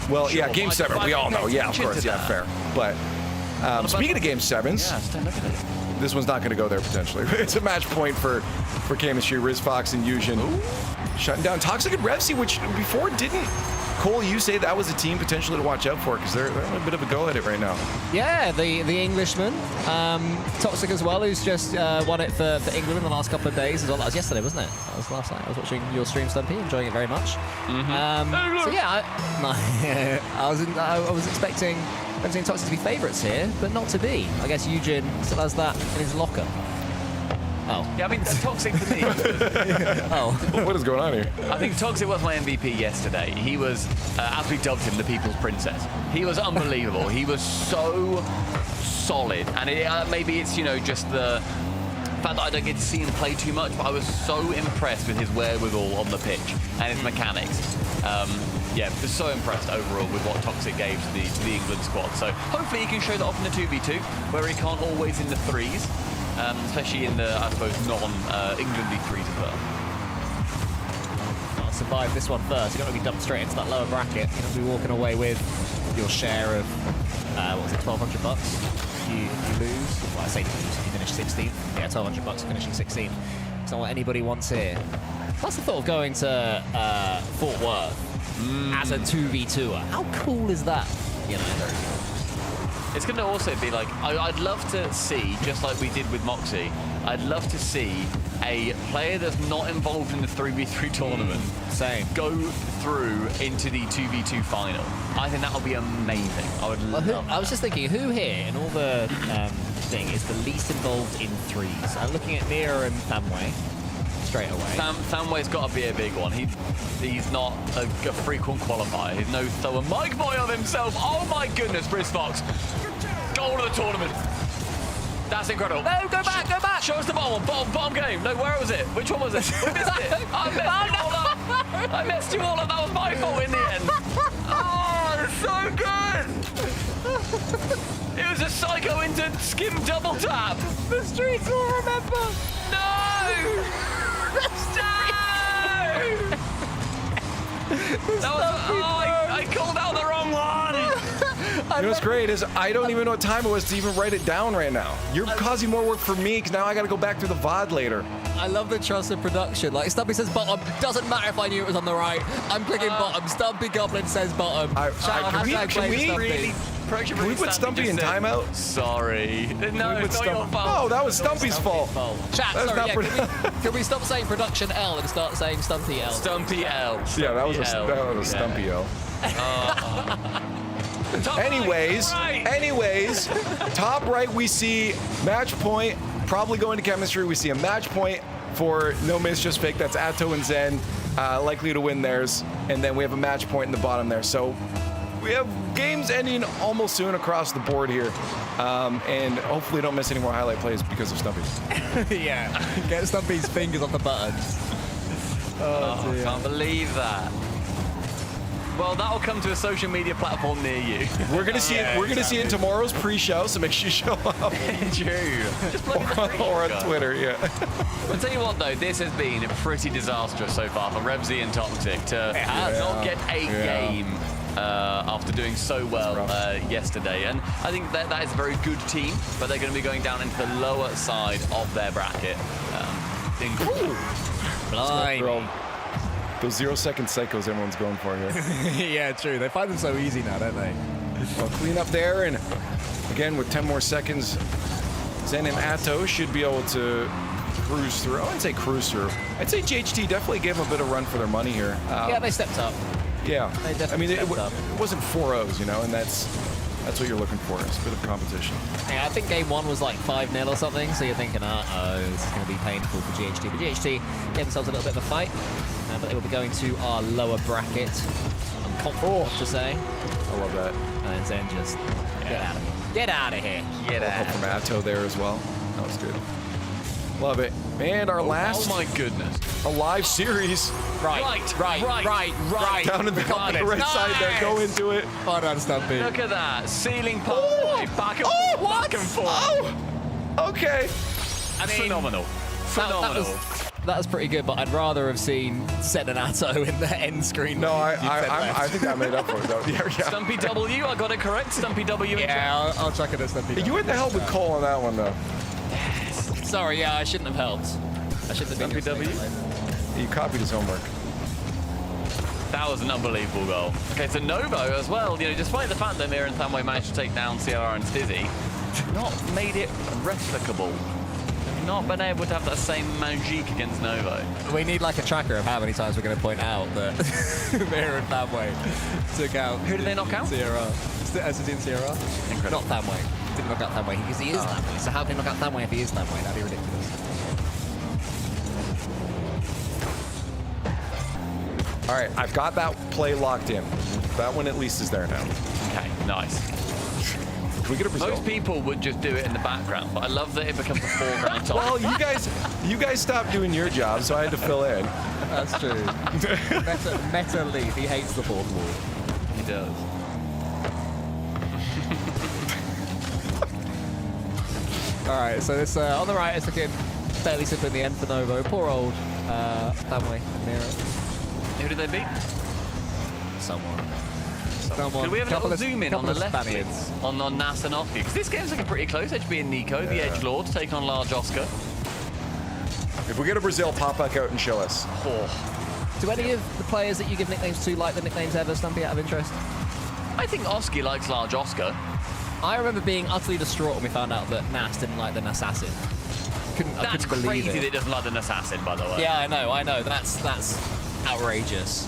Well, yeah, Sure, Game but 7, I we all don't know. pay Yeah, of attention course. to Yeah, that. fair. But speaking of Game 7s, Yeah, just don't look at it. this one's not going to go there potentially. It's a match point for Chemistry, Riz Fox, and Yujin. Shutting down Toxic and Revsy, which before didn't. Cole, you say that was a team potentially to watch out for because they're on a bit of a go at it right now. Yeah, the Englishman, Toxic as well, who's just won it for England in the last couple of days as well. That was yesterday, wasn't it? That was last night. I was watching your stream, Stumpy, enjoying it very much. So yeah, I was expecting Toxic to be favourites here, but not to be. I guess Yujin still has that in his locker. Oh. Yeah, I mean, Toxic for me. Oh. What is going on here? I think Toxic was my MVP yesterday. He was, as we dubbed him, the People's Princess. He was unbelievable. He was so solid. And maybe it's, just the fact that I don't get to see him play too much, but I was so impressed with his wherewithal on the pitch and his mechanics. Just so impressed overall with what Toxic gave to the England squad. So hopefully he can show that off in the 2v2, where he can't always in the threes. Especially in the, I suppose, non-Englandy threes as well. I'll survive this one first. You're not going to be dumped straight into that lower bracket. You're going to be walking away with your share of, what was it, $1,200? You lose. Well, I say lose. You finish 16th. Yeah, $1,200 finishing 16th. It's not what anybody wants here. Plus the thought of going to Fort Worth as a 2v2er. How cool is that? It's going to also be like, I'd love to see, just like we did with Moxie, I'd love to see a player that's not involved in the 3v3 tournament go through into the 2v2 final. I think that would be amazing. I would love that. I was just thinking, who here in all the thing is the least involved in threes? I'm looking at Nia and Thamway straight away. Thamway's got to be a big one. He's not a frequent qualifier. He's no thrower Mike Boy of himself. Oh my goodness, Briz Fox. Goal of the tournament. That's incredible. No, go back, go back. Show us the bottom game. No, where was it? Which one was it? We missed it. I messed you all up. I messed you all up. That was my fault in the end. Oh, it's so good. It was a psycho into skim double tap. The streets will remember. No! I called out the wrong one! You know what's great is I don't even know what time it was to even write it down right now. You're causing more work for me because now I got to go back through the VOD later. I love the trust of production. Like, Stumpy says bottom. Doesn't matter if I knew it was on the right. I'm clicking bottom. Stumpy Goblin says bottom. Can we put Stumpy in timeout? Sorry. No, it's not your fault. Oh, that was Stumpy's fault. Chat, That's sorry, not can we stop saying production L and start saying Stumpy L? Stumpy L. Yeah, that was a Stumpy Stumpy L. Top Anyways, right. top right we see match point, probably going to Chemistry. We see a match point for No Miss Just Fake. That's Atto and Zen, likely to win theirs. And then we have a match point in the bottom there. So we have games ending almost soon across the board here. And hopefully don't miss any more highlight plays because of Stumpy. Yeah, get Stumpy's fingers on the buttons. Oh, I can't believe that. Well, that'll come to a social media platform near you. We're gonna see it. We're gonna see it in tomorrow's pre-show, so make sure you show up. True. Just plug in the pre-show. or on Twitter. Yeah. I'll tell you what, though, this has been pretty disastrous so far for Revsy and Toxic to not get a game after doing so well yesterday. And I think that is a very good team, but they're going to be going down into the lower side of their bracket. Blimey. Those 0-second psychos everyone's going for here. Yeah, true. They find them so easy now, don't they? Well, clean up there, and again with 10 more seconds, Zen and Atto should be able to cruise through. I wouldn't say cruise through. I'd say GHT definitely gave them a bit of run for their money here. Yeah, they stepped up. Yeah, They definitely it stepped up. wasn't 4-0s, and that's what you're looking for. It's a bit of competition. Yeah, I think game one was like 5-0 or something, so you're thinking, this is going to be painful for GHT. But GHT gave themselves a little bit of a fight, but they will be going to our lower bracket. I'm confident to say. I love that. And Zen just get out of here. Get out of here. Get Help out. from Atto there as well. That was good. Love it. And our last Oh my goodness. a live series Right. down in the right side there. Go into it. Well done, Stumpy. Look at that. Ceiling pathway. Back and forth. Back and forth. Oh, okay. I mean, Phenomenal. Phenomenal. That was pretty good, but I'd rather have seen Sedenato in the end screen. No, than you said I left. think I made up for it though. Yeah. Stumpy W, I got it correct. Stumpy W. Yeah, I'll chuck it at Stumpy. You went to help with Cole on that one though. Sorry, yeah, I shouldn't have helped. I shouldn't have been Stumpy W. You copied his homework. That was an unbelievable goal. Okay, so Novo as well, you know, despite the fact that Mir and Thamway managed to take down CRR and Stizzy, not made it replicable. Not been able to have that same magic against Novo. We need like a tracker of how many times we're going to point out that Mir and Thamway took out. Who did they knock out? CRR. As in CRR? Incredible. Not Thamway. Didn't knock out Thamway because he is Thamway. So how can he knock out Thamway if he is Thamway? That'd be ridiculous. All right, I've got that play locked in. That one at least is there now. Okay, nice. Can we get a Brazil? Most people would just do it in the background, but I love that it becomes a foreground topic. Well, you guys stopped doing your job, so I had to fill in. That's true. Meta Leaf. He hates the fourth wall. He does. All right, so this on the right is looking fairly simple in the end for Novo. Poor old Thamway and Mira. Who did they beat? Someone. Could we have a Couple little of- zoom in on couple the of left, Spaniards. please? On Nas and Oki? Because this game's looking pretty close. HB and Nico, the Edgelord, taking on Large Oscar. If we get a Brazil, pop back out and show us. Oh. Do any of the players that you give nicknames to like the nicknames ever, Stumpy, out of interest? I think Oski likes Large Oscar. I remember being utterly distraught when we found out that Nas didn't like the Nassassin. I That's couldn't believe crazy it. that he doesn't like the Assassin, by the way. Yeah, I know. That's outrageous.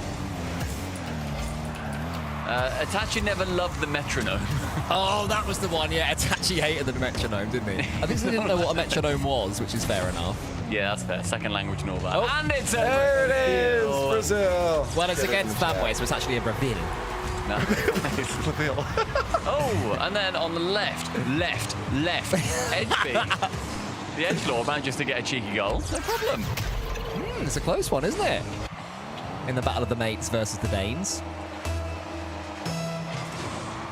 Itachi never loved the metronome. Oh, that was the one. Yeah, Itachi hated the metronome, didn't he? I think he didn't know what a metronome was, which is fair enough. Yeah, that's fair. Second language and all that. Oh. And it's There it is, Brazil. Well, it's against Thamway, so it's actually a Brazil. No. Brazil. Oh, and then on the left, Edgebeam. The Edgelord manages to get a cheeky goal. No problem. It's a close one, isn't it? In the battle of the mates versus the Danes.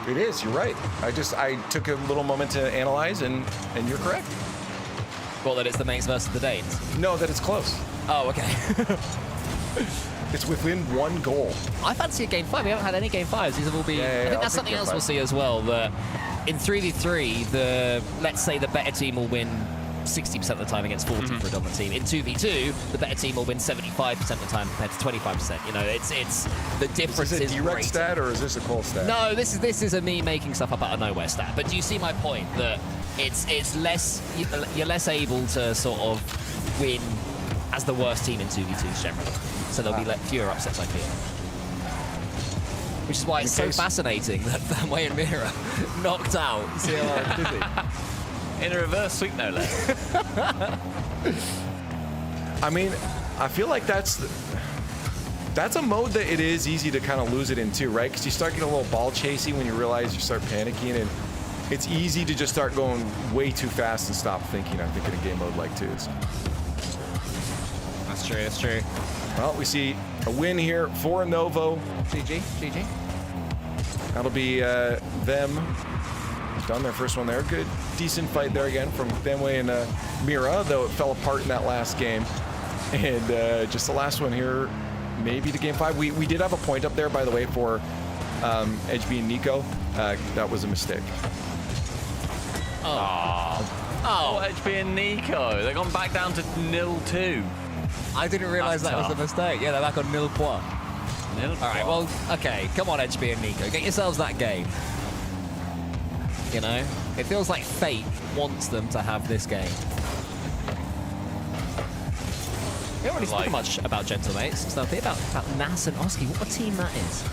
It is. You're right. I took a little moment to analyze, and you're correct. Well, that it's the mates versus the Danes. No, that it's close. Oh, okay. It's within one goal. I fancy a game 5. We haven't had any game 5s. These have all been. Yeah, I think I'll that's take something game else 5. we'll see as well. That in 3v3, let's say the better team will win 60% of the time against 40 for a dominant team. In 2v2, the better team will win 75% of the time compared to 25%. You know, it's the difference Is this a is direct great. stat or is this a Cole stat? No, this is a me making stuff up out of nowhere stat. But do you see my point that it's less you're less able to sort of win as the worst team in 2v2s generally. So there'll be fewer upsets, I feel. Which is why it's so fascinating that Thamway and Mira knocked out CLR and Dizzy. In a reverse sweep, no less. I mean, I feel like that's a mode that it is easy to kind of lose it in too, right? Because you start getting a little ball chasing when you realize you start panicking, and it's easy to just start going way too fast and stop thinking. I think in a game mode like twos. That's true. Well, we see a win here for Novo. GG. That'll be them. Done their first one there. Good, decent fight there again from Thamway and Mira, though it fell apart in that last game. And just the last one here, maybe the game 5. We did have a point up there, by the way, for HB and Nico. That was a mistake. Oh, HB and Nico. They've gone back down to 0-2. I didn't realise That's that was a tough. mistake. Yeah, they're back on 0-1. All 0-1. right, well, okay. Come on, HB and Nico. Get yourselves that game. You know? It feels like fate wants them to have this game. We haven't really spoken much about Gentlemates and stuff. About Nas and Oski. What a team that is.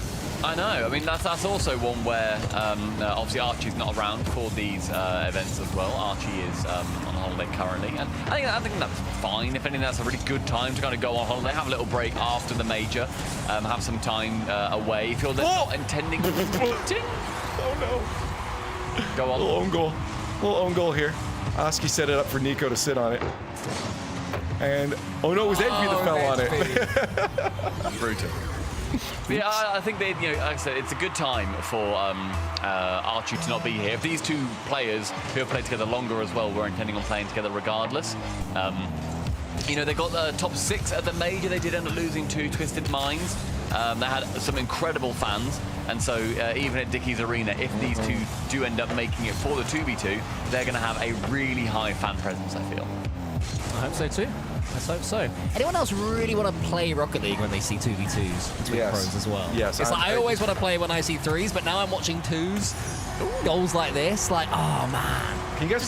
I know. I mean, that's also one where obviously Archie's not around for these events as well. Archie is on holiday currently, and I think that's fine. If anything, that's a really good time to kind of go on holiday, have a little break after the major, have some time away. If you're not intending to Oh no. go on. Little own goal here. Oski set it up for Nico to sit on it. And, oh no, it was Edby that fell on it. Brutal. Yeah, I think they, like I said, it's a good time for Archie to not be here. If these two players who have played together longer as well were intending on playing together regardless. They got the top 6 at the major. They did end up losing to Twisted Minds. They had some incredible fans, and so even at Dickey's Arena, if these two do end up making it for the 2v2, they're going to have a really high fan presence, I feel. I hope so too. Let's hope so. Anyone else really want to play Rocket League when they see 2v2s between pros as well? Yes. It's like I always want to play when I see 3s, but now I'm watching 2s. Goals like this, like, oh man. Can you guys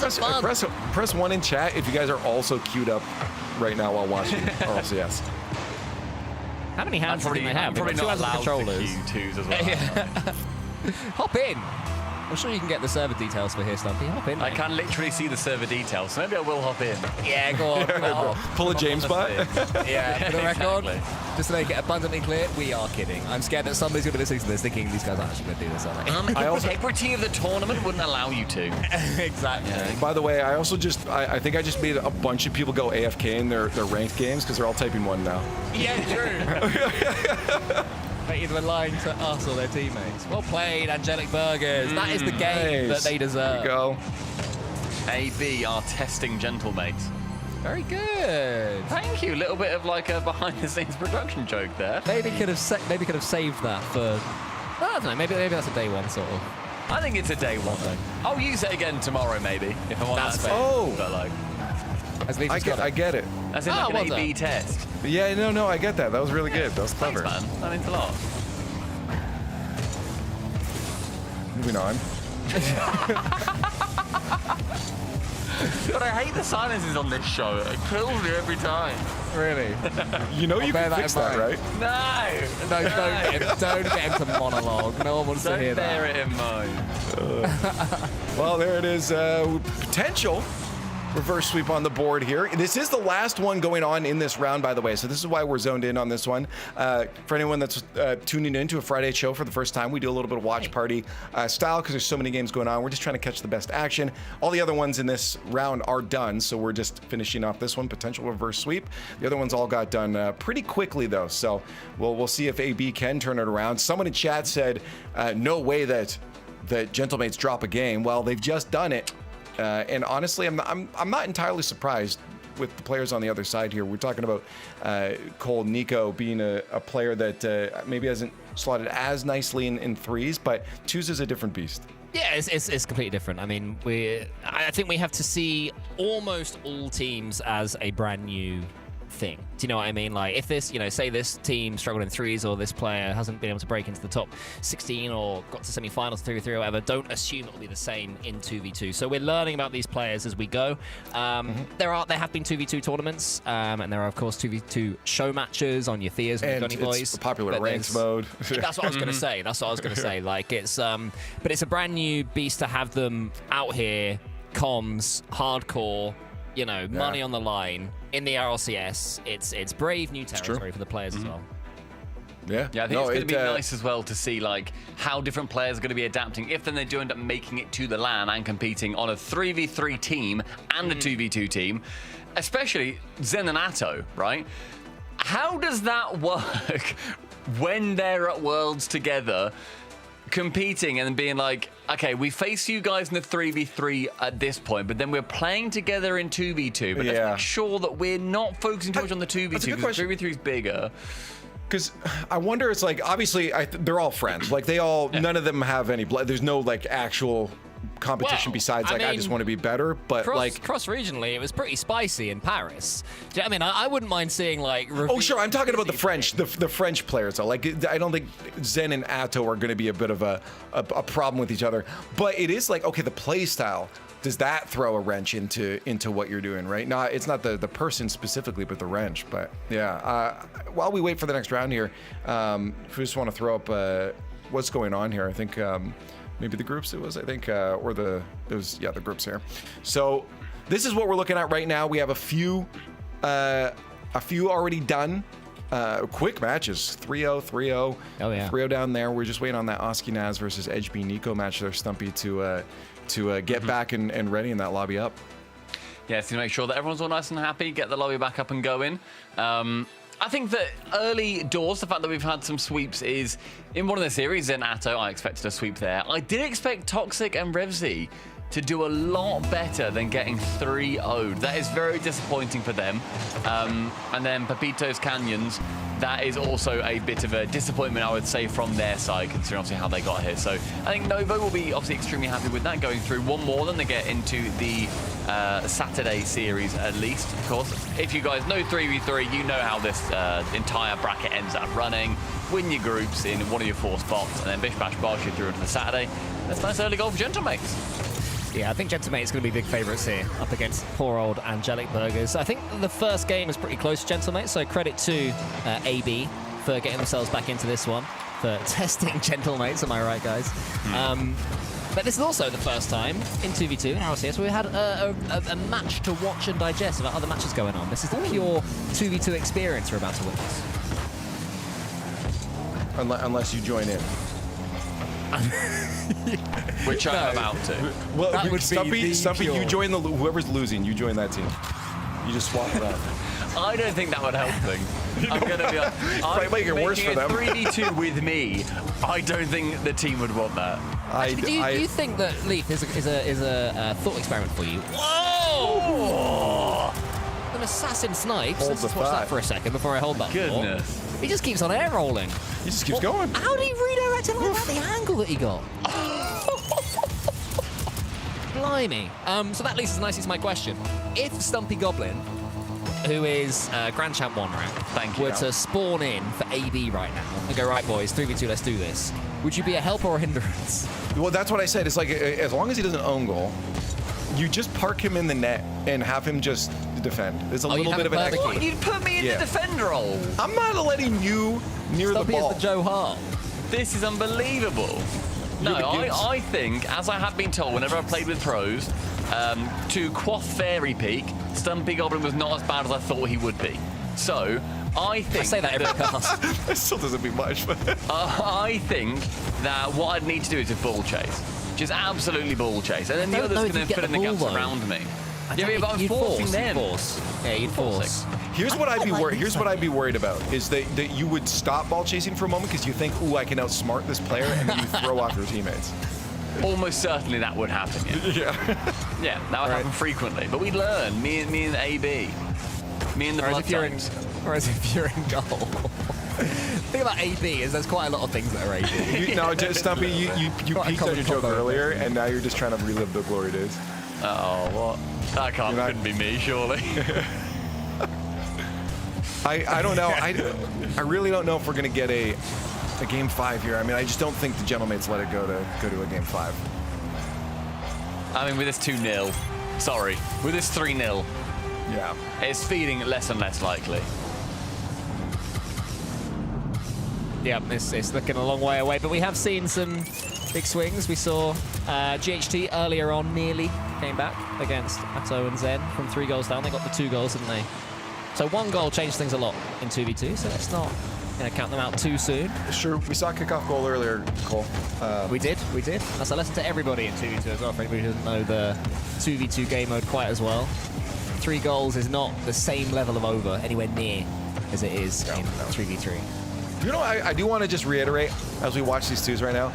press 1 in chat if you guys are also queued up right now while watching RLCS? How many hands do they have? I'm probably They've got 2 not hands allowed with to controllers. queue 2s as well. Hop in. I'm sure you can get the server details for here, Stumpy. Hop in. I mate. can literally see the server details, so maybe I will hop in. Yeah, go on. Go on. Pull a James bot? Yeah, for the record, Exactly. just to make it abundantly clear, we are kidding. I'm scared that somebody's going to be listening to this thinking these guys are actually going to do this, aren't they? I also- Integrity of the tournament wouldn't allow you to. Exactly. By the way, I also I think I just made a bunch of people go AFK in their ranked games because they're all typing 1 now. Yeah, true. They either lying to us or their teammates. Well played, Angelic Burgers. That is the game that they deserve. There you go. AB are testing Gentlemates. Very good. Thank you. A little bit of like a behind-the-scenes production joke there. Maybe could have saved that for. I don't know. Maybe that's a day one sort of. I think it's a day one thing. I'll use it again tomorrow, maybe, if I want That's that. fair. Oh. But like, As Leafy's got I it. get it. as in like an well AB done. test. Yeah, no, I get that. That was really good. That was Thanks, clever. man. That means a lot. Moving on. God, I hate the silences on this show. It kills me every time. Really? You know you bear can that fix in that, mind. right? No. No, don't get him to monologue. No one wants to Don't hear bear that. it in mind. Well, there it is. Potential reverse sweep on the board here. This is the last one going on in this round, by the way, so this is why we're zoned in on this one. For anyone that's tuning in to a Friday show for the first time, we do a little bit of watch party style because there's so many games going on. We're just trying to catch the best action. All the other ones in this round are done, so we're just finishing off this one, potential reverse sweep. The other ones all got done pretty quickly, though, so we'll see if AB can turn it around. Someone in chat said, no way that Gentlemates drop a game. Well, they've just done it. And honestly, I'm not entirely surprised with the players on the other side here. We're talking about Cole Nico being a player that maybe hasn't slotted as nicely in 3s, but 2s is a different beast. Yeah, it's completely different. I mean, I think we have to see almost all teams as a brand new thing. Do you know what I mean? Like, if this, say this team struggled in 3s, or this player hasn't been able to break into the top 16 or got to semi-finals 3v3 or whatever, don't assume it will be the same in 2v2. So we're learning about these players as we go. There have been 2v2 tournaments, and there are of course 2v2 show matches on your Theas and Johnny Boys. It's popular But ranks there's- mode. That's what I was going to say. That's what I was going to say. Like, it's but it's a brand new beast to have them out here, comms, hardcore, money on the line in the RLCS. It's brave new territory for the players as well. Yeah, Yeah, I think it's going to be nice as well to see like how different players are going to be adapting if then they do end up making it to the LAN and competing on a 3v3 team and a 2v2 team, especially Zen and Atto, right? How does that work when they're at Worlds together, competing and being like, okay, we face you guys in the 3v3 at this point, but then we're playing together in 2v2, but let's make sure that we're not focusing too much on the 2v2 because 3v3 is bigger. Because I wonder, it's like, obviously, they're all friends. Like, they all, none of them have any blood. There's no, like, actual competition besides, like, I just want to be better. But, cross-regionally, it was pretty spicy in Paris. Do you know what I mean? I wouldn't mind seeing, like... Oh, sure, I'm talking about the French, the French players, though. Like, I don't think Zen and Atto are going to be a bit of a problem with each other. But it is like, okay, the play style, does that throw a wrench into what you're doing, right? No, it's not the person specifically, but the wrench. But yeah, while we wait for the next round here, if we just want to throw up what's going on here, I think maybe the groups it was, I think, or the groups here. So this is what we're looking at right now. We have a few already done. Quick matches, 3-0, 3-0. Oh, yeah. 3-0 down there. We're just waiting on that Oski Naz versus Edge B Nico match there, Stumpy, to get back and ready in that lobby up. yeah, to make sure that everyone's all nice and happy, get the lobby back up and going. I think that early doors, the fact that we've had some sweeps is, in one of the series, in Atto, I expected a sweep there. I did expect Toxic and Revzy to do a lot better than getting 3-0'd. That is very disappointing for them. And then Pepito's Canyons, that is also a bit of a disappointment, I would say, from their side, considering obviously how they got here. So I think Novo will be obviously extremely happy with that, going through one more than they get into the Saturday series, at least. Of course, if you guys know 3v3, you know how this entire bracket ends up running. Win your groups in one of your 4 spots, and then Bish Bash Bash you through into the Saturday. That's a nice early goal for Gentlemates. Yeah, I think Gentlemate's going to be big favourites here up against poor old Angelic Burgers. I think the first game was pretty close to Gentlemate, so credit to AB for getting themselves back into this one, for testing Gentlemates, am I right, guys? But this is also the first time in 2v2 in RLCS where we had a match to watch and digest about other matches going on. This is the pure 2v2 experience we're about to witness. Unless you join in. Which I'm about to. Well, That would be Stumpy, the you join whoever's losing, you join that team. You just swap it out. I don't think that would help things. I'm going to be honest. Might make it worse for them. 3v2 with me, I don't think the team would want that. Do you think that Leaf is a thought experiment for you? Whoa! An assassin snipes. Hold Let's the just watch thought. that for a second before I hold that. Goodness. thought. He just keeps on air rolling. He just keeps going. How did he redirect it like that? The angle that he got. Blimey. So that leads us nicely to my question. If Stumpy Goblin, who is Grand Champ 1 rank, Thank you. were to spawn in for AB right now and go, right, boys, 3v2, let's do this, would you be a help or a hindrance? Well, that's what I said. It's like, as long as he doesn't own goal, you just park him in the net and have him just defend. There's a Oh, little you'd bit of have an a extra. barbecue. You'd put me in Yeah. the defender role. I'm not letting you near Stumpy the ball. is the Joe Hart. This is unbelievable. No, You're the Gibbs. I think, as I have been told whenever I've played with pros, to quaff Fairy Peak, Stumpy Goblin was not as bad as I thought he would be. So, I think... I say that every cast. That still doesn't mean much, but I think that what I'd need to do is a ball chase. Just absolutely ball chase. And then the don't know others if can you'd then get fill in the the ball, gaps though. around me. I Yeah, think but I'm you'd forcing force, them. You'd force. Yeah, you'd force. here's what I'd be worried. Here's what I'd be worried about is that you would stop ball chasing for a moment because you think, ooh, I can outsmart this player, and then you throw off your teammates. Almost certainly that would happen, yeah. Yeah, that would happen frequently. But we'd learn, me and AB. Me and the Whereas blood if you're in, types. whereas if you're in goal. The thing about AB is there's quite a lot of things that are AB. No, just Stumpy, you Quite a peeked on your joke combo. earlier, and now you're just trying to relive the glory days. Oh, what? That couldn't be me, surely. I don't know. I really don't know if we're gonna get a game 5 here. I mean, I just don't think the Gentlemates let it go to a game 5. I mean, with this 2-0, sorry, with this 3-0, Yeah. it's feeling less and less likely. Yeah, it's looking a long way away, but we have seen some big swings. We saw GHT earlier on nearly came back against Atto and Zen from 3 goals down. They got the 2 goals, didn't they? So 1 goal changed things a lot in 2v2, so let's not count them out too soon. Sure. We saw a kickoff goal earlier, Cole. We did. That's a lesson to everybody in 2v2 as well, for anybody who doesn't know the 2v2 game mode quite as well. 3 goals is not the same level of over anywhere near as it is in 3v3. You know, I do want to just reiterate as we watch these twos right now.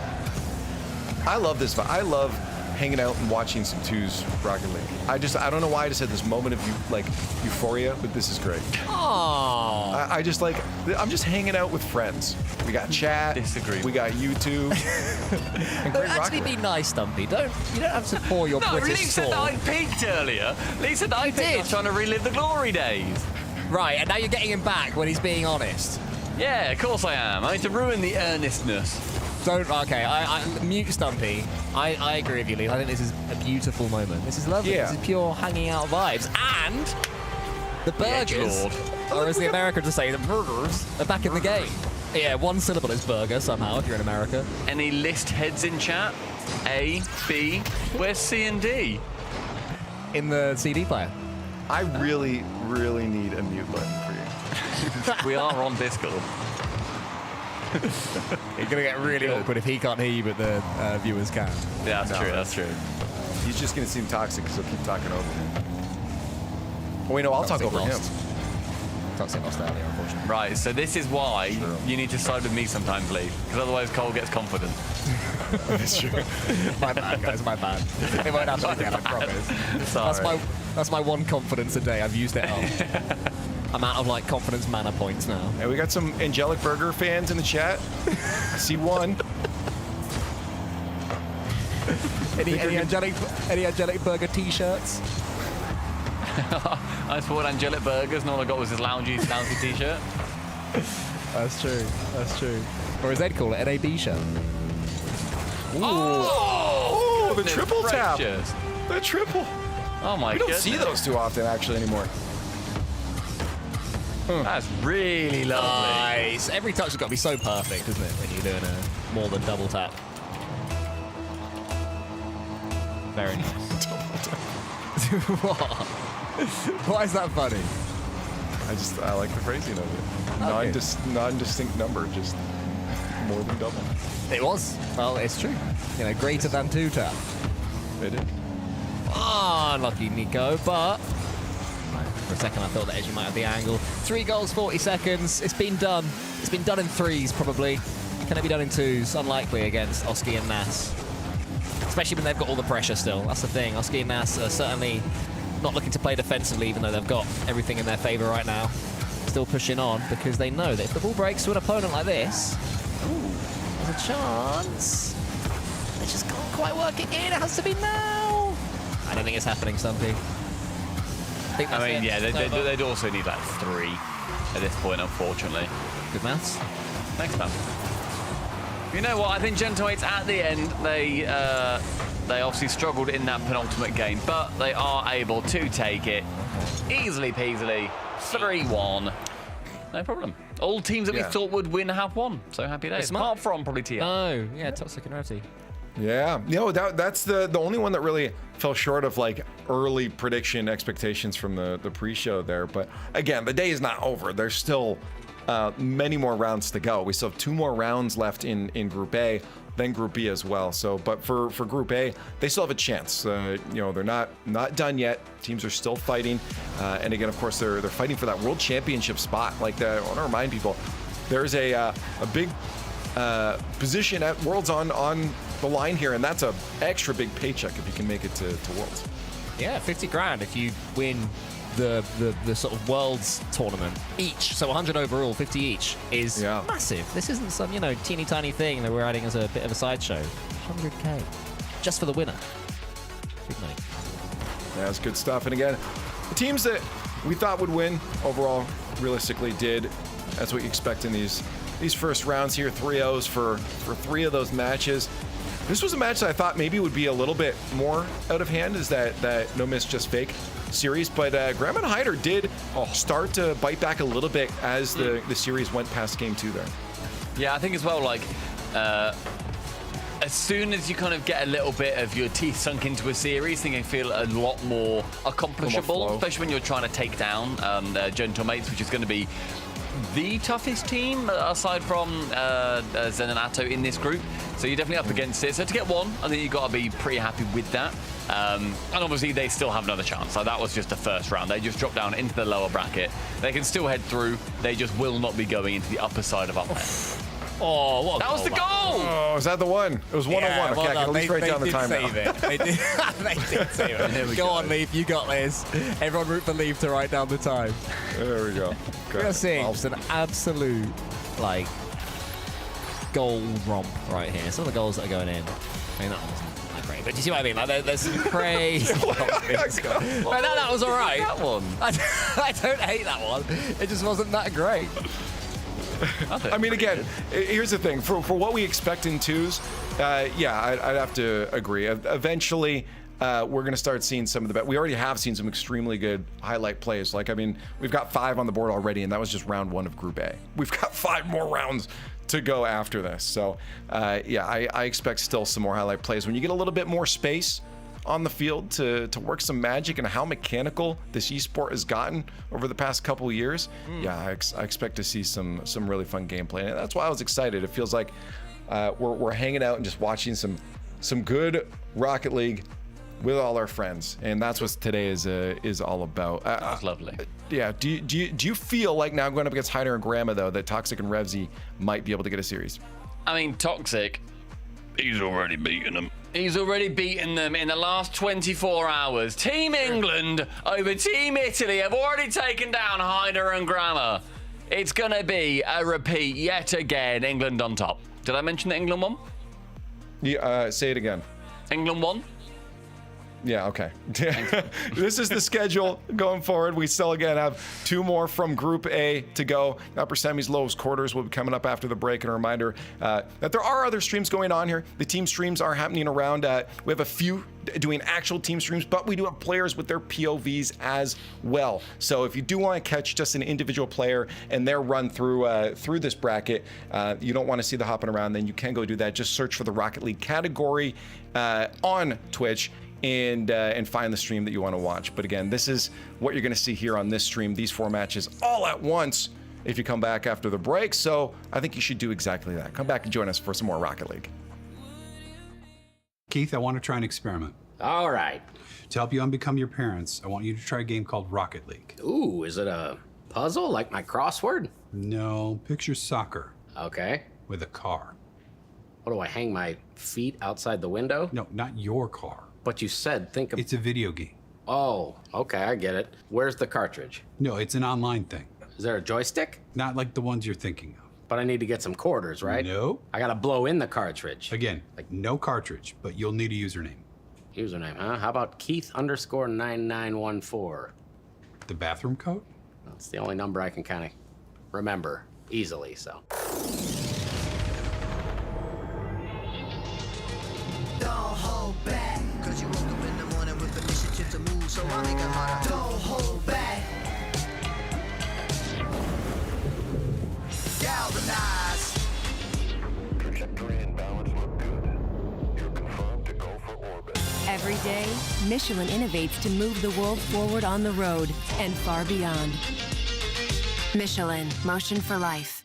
I love this. I love hanging out and watching some twos Rocket League. I don't know why I just had this moment of euphoria, but this is great. Aww. I'm just hanging out with friends. We got chat. Disagree. We got YouTube. And Don't great actually Rocket be League. nice, Stumpy. You don't have to pour your No, Lee British said that soul. I peaked earlier. Lee said that I peaked. I was trying to relive the glory days. Right, and now you're getting him back when he's being honest. Yeah, of course I am. I need to ruin the earnestness. Okay, I mute Stumpy. I agree with you, Lee. I think this is a beautiful moment. This is lovely. Yeah. This is pure hanging out vibes. And the burgers, edgelord. or as the Americans would say, the burgers, are back in the game. Yeah, 1 syllable is burger somehow if you're in America. Any list heads in chat? A, B, where's C and D? In the CD player. I really, really need a mute button for you. We are on Discord. It's going to get really awkward if he can't hear you, but the viewers can. Yeah, that's No, true, that's- that's true. He's just gonna seem toxic because he'll keep talking over me. Wait, no, I'll talk over him. Toxic lost earlier, unfortunately. Right, so this is why you need to side with me sometimes, Lee, because otherwise Cole gets confident. That's true. My bad, guys, my bad. It won't happen again, I promise. Sorry. That's my one confidence a day. I've used it up. I'm out of like confidence mana points now. And we got some Angelic Burger fans in the chat. I see one. Any angelic burger t-shirts? I just bought Angelic Burgers and all I got was this loungy t-shirt. That's true. Or as they'd call it, an AB shirt. Oh, the goodness triple tap. gracious. The triple. Oh my We don't goodness. see those too often, actually, anymore. That's really lovely. Nice. Every touch has got to be so perfect, isn't it, when you're doing a more than double tap? Very nice. What? Why is that funny? I like the phrasing of it. Okay. Non-distinct number, just more than double. It was. Well, it's true. You know, greater than two tap. It is. Ah, unlucky Nico, but for a second I thought that Edgy might have the angle. 3 goals, 40 seconds. It's been done. It's been done in 3s, probably. Can it be done in 2s? Unlikely against Oski and Nas. Especially when they've got all the pressure still. That's the thing. Oski and Nas are certainly not looking to play defensively, even though they've got everything in their favor right now. Still pushing on because they know that if the ball breaks to an opponent like this, there's a chance. They just can't quite work it in. It has to be now. I don't think it's happening, Stumpy. I mean, yeah, they'd also need like 3 at this point, unfortunately. Good maths. Thanks, man. You know what? I think Gentoids at the end, they obviously struggled in that penultimate game, but they are able to take it easily peasily, 3-1. No problem. All teams that we thought would win have won. So happy days. Apart from probably TR. No, yeah, Toxic and Revty. Yeah, that's the only one that really fell short of like early prediction expectations from the pre-show there. But again, the day is not over. There's still many more rounds to go. We still have 2 more rounds left in Group A, then Group B as well. So, but for Group A, they still have a chance. They're not done yet. Teams are still fighting, and again, of course, they're fighting for that world championship spot. Like I want to remind people, there's a big position at Worlds on the line here, and that's a extra big paycheck if you can make it to Worlds. Yeah, 50 grand if you win the sort of Worlds tournament each. So 100 overall, 50 each is massive. This isn't some, teeny tiny thing that we're adding as a bit of a sideshow. 100K just for the winner. Big money. Yeah, that's good stuff. And again, the teams that we thought would win overall realistically did. That's what you expect in these first rounds here. 3-0s for 3 of those matches. This was a match that I thought maybe would be a little bit more out of hand, is that No Miss Just Fake series, but Graham and Hyder did start to bite back a little bit as the series went past game 2 there. Yeah, I think as well, like, as soon as you kind of get a little bit of your teeth sunk into a series, things feel a lot more accomplishable, especially when you're trying to take down their Gentle Mates, which is going to be the toughest team aside from Zen and Atto in this group. So you're definitely up against it. So to get 1, I think you've got to be pretty happy with that. And obviously they still have another chance. Like, that was just the first round. They just dropped down into the lower bracket. They can still head through. They just will not be going into the upper side of up there. Oh, what a That was the goal! Oh, is that the one? It was 1-on-1. Yeah, Okay, I can at least write down the timeout. They did save it. Go on, Leaf. You got this. Everyone root for Leaf to write down the time. There we go. Okay. We're seeing just an absolute, goal romp right here. Some of the goals that are going in. I mean, that wasn't that great. But do you see what I mean? Like, there's some crazy... that was all right. That one. I don't hate that one. It just wasn't that great. I mean, again, here's the thing. For what we expect in 2s, I'd have to agree. Eventually, we're going to start seeing some of the we already have seen some extremely good highlight plays. We've got 5 on the board already, and that was just round 1 of Group A. We've got 5 more rounds to go after this. So, I expect still some more highlight plays. When you get a little bit more space on the field to work some magic, and how mechanical this esport has gotten over the past couple of years, I expect to see some really fun gameplay, and that's why I was excited. It feels like we're hanging out and just watching some good Rocket League with all our friends, and that's what today is all about. That's lovely. Yeah. Do you feel like now going up against Heider and Grandma though that Toxic and Revsy might be able to get a series? I mean, Toxic, he's already beaten them. He's already beaten them in the last 24 hours. Team England over Team Italy have already taken down Heider and Grandma. It's going to be a repeat yet again. England on top. Did I mention that England won? Yeah. Say it again. England won. Yeah, okay. This is the schedule going forward. We still, again, have 2 more from Group A to go. Upper semis, lowest quarters will be coming up after the break. And a reminder that there are other streams going on here. The team streams are happening around. We have a few doing actual team streams, but we do have players with their POVs as well. So if you do want to catch just an individual player and their run through this bracket, you don't want to see the hopping around, then you can go do that. Just search for the Rocket League category on Twitch and find the stream that you want to watch. But again, this is what you're going to see here on this stream, these 4 matches all at once if you come back after the break. So I think you should do exactly that. Come back and join us for some more Rocket League. Keith, I want to try an experiment. All right. To help you unbecome your parents, I want you to try a game called Rocket League. Ooh, is it a puzzle like my crossword? No, picture soccer Okay. with a car. What do I hang my feet outside the window? No, not your car. But you said think of. It's a video game. Oh, okay, I get it. Where's the cartridge? No, it's an online thing. Is there a joystick? Not like the ones you're thinking of. But I need to get some quarters, right? No. I gotta blow in the cartridge. Again, like no cartridge, but you'll need a username. Username, huh? How about Keith_9914? The bathroom code? That's the only number I can kind of remember easily, so. Don't hold back, cause you woke up in the morning with initiative to move, so I make it harder. Don't hold back. Galvanize. Trajectory and balance look good. You're confirmed to go for orbit. Every day, Michelin innovates to move the world forward on the road and far beyond. Michelin, motion for life.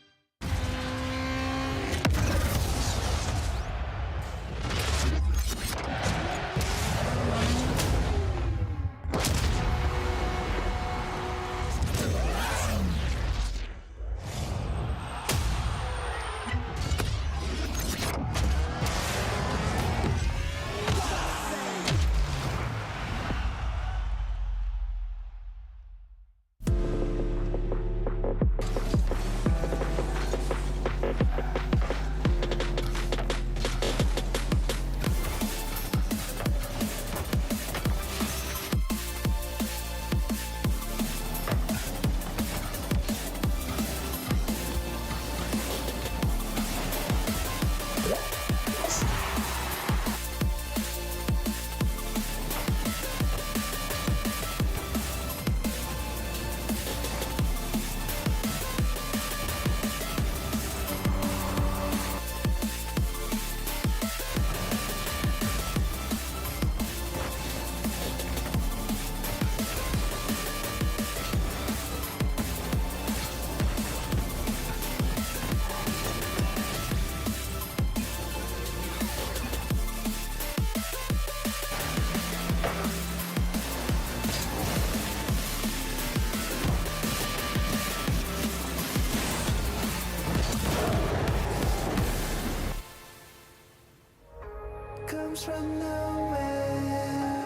Comes from nowhere,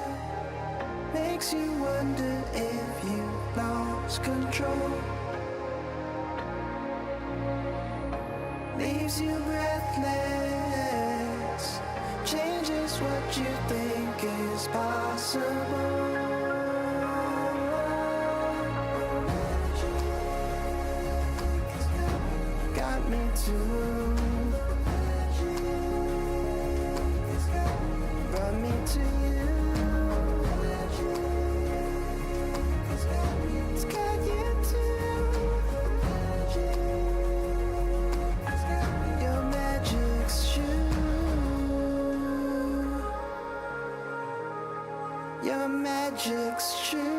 makes you wonder if you lost control, leaves you breathless, changes what you think is possible. Got me to brought me to you. It's got you too. Your magic's true. Your magic's true.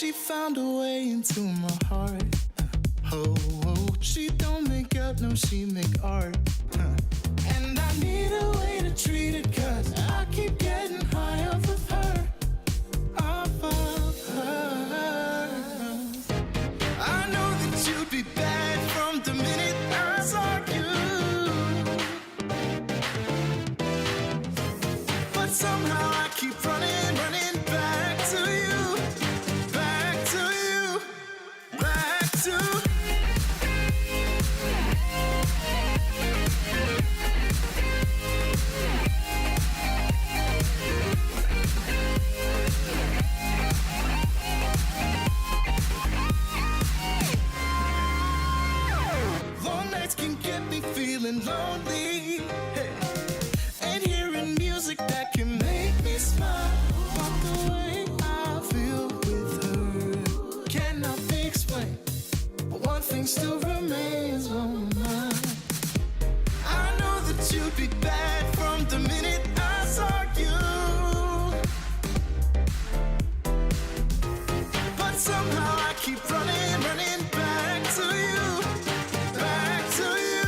she found a way into my heart. Oh, oh, she don't make up, no, she make art. And I need a way to treat it, cause I keep getting high off of her. Off of her. I know that you'd be bad from the minute I saw you. But somehow I keep running back to you. Back to you. Back to long nights can get me feeling lonely. Hey. And hearing music that can make me smile. But the way I feel with her cannot be explained. But one thing still remains on my mind. I know that you'd be bad from the minute I saw you. But somehow I keep running back to you. Back to you.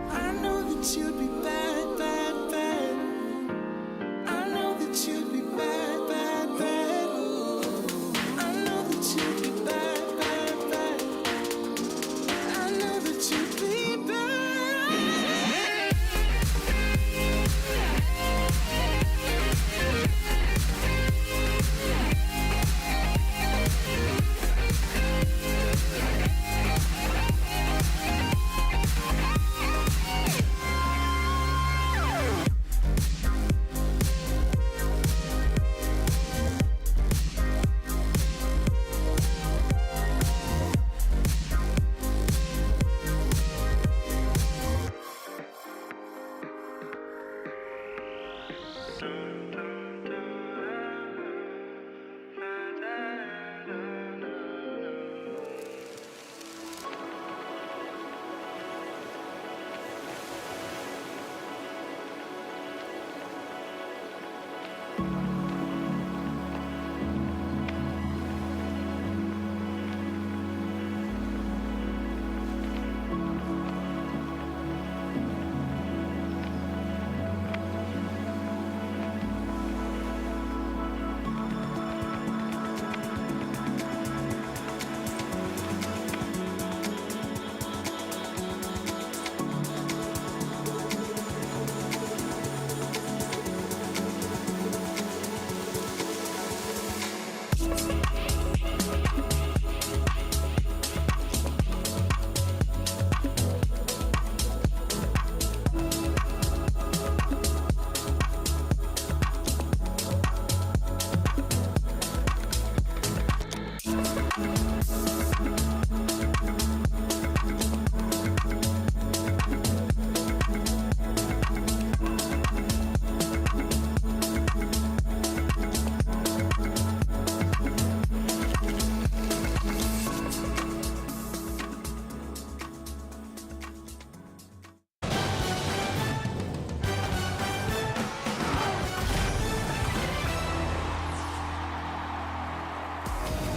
I know that you'd be bad, bad, bad. I know that you'd be bad, bad, bad. I know that you'd be bad, bad, bad. I know that you'd be bad.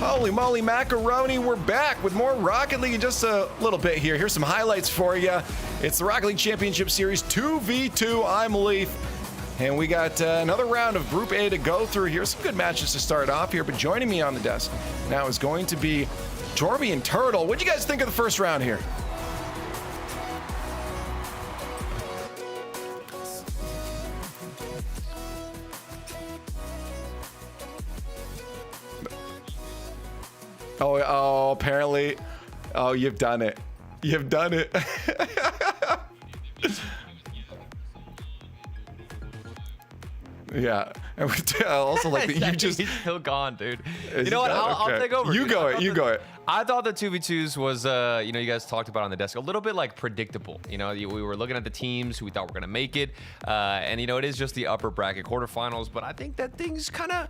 Holy moly macaroni, we're back with more Rocket League in just a little bit here. Here's some highlights for you. It's the Rocket League Championship Series 2v2. I'm Leaf. And we got another round of Group A to go through here. Some good matches to start off here, but joining me on the desk now is going to be Jorby and Turtle. What'd you guys think of the first round here? Oh, apparently. Oh, you've done it. You've done it. Yeah. I also like that you just. He's still gone, dude. Is You know he what? gone? I'll Okay. take over. You dude. go I it. thought You the- go it. I thought the 2v2s was, you guys talked about on the desk, a little bit like predictable. We were looking at the teams who we thought were going to make it. And, it is just the upper bracket quarterfinals. But I think that things kind of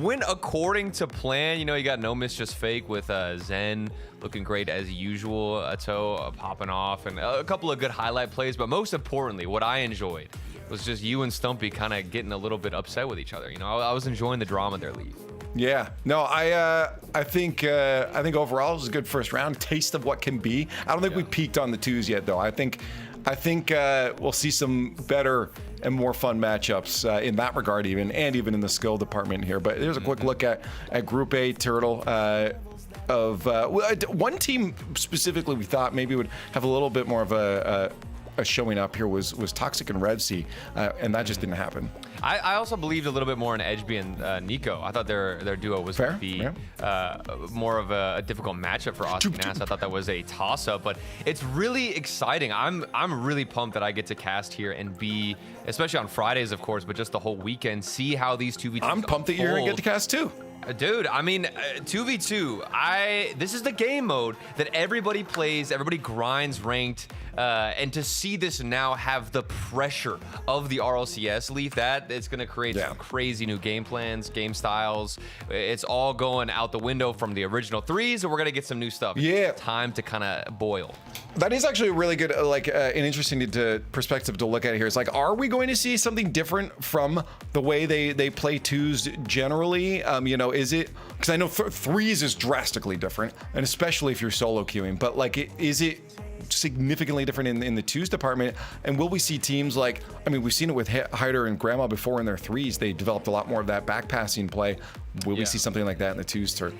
went according to plan. You got No Miss Just Fake with Zen looking great as usual. Ato popping off and a couple of good highlight plays. But most importantly, what I enjoyed was just you and Stumpy kind of getting a little bit upset with each other. I was enjoying the drama there, Leaf. Yeah, no, I think overall it was a good first round, taste of what can be. I don't think we peaked on the twos yet, though. I think we'll see some better and more fun matchups in that regard, even in the skill department here. But here's a quick look at Group A, Turtle. One team specifically we thought maybe would have a little bit more of a showing up here was Toxic and Red Sea, and that just didn't happen. I also believed a little bit more in Edgeby and Nico. I thought their duo was going to be more of a difficult matchup for Austin Nass. I thought that was a toss-up, but it's really exciting. I'm really pumped that I get to cast here and be, especially on Fridays, of course, but just the whole weekend, see how these 2v2s I'm pumped that you're going to get to cast too. Dude, 2v2, this is the game mode that everybody plays, everybody grinds ranked, and to see this now have the pressure of the RLCS Leaf, that it's going to create some crazy new game plans, game styles. It's all going out the window from the original threes, and we're going to get some new stuff. Yeah. It's time to kind of boil. That is actually a really good, an interesting perspective to look at here. It's like, are we going to see something different from the way they play twos generally? Is it, because I know threes is drastically different, and especially if you're solo queuing, but is it significantly different in the twos department? And will we see teams we've seen it with Hyder and Grandma before in their threes, they developed a lot more of that back passing play. Will we see something like that in the twos turn?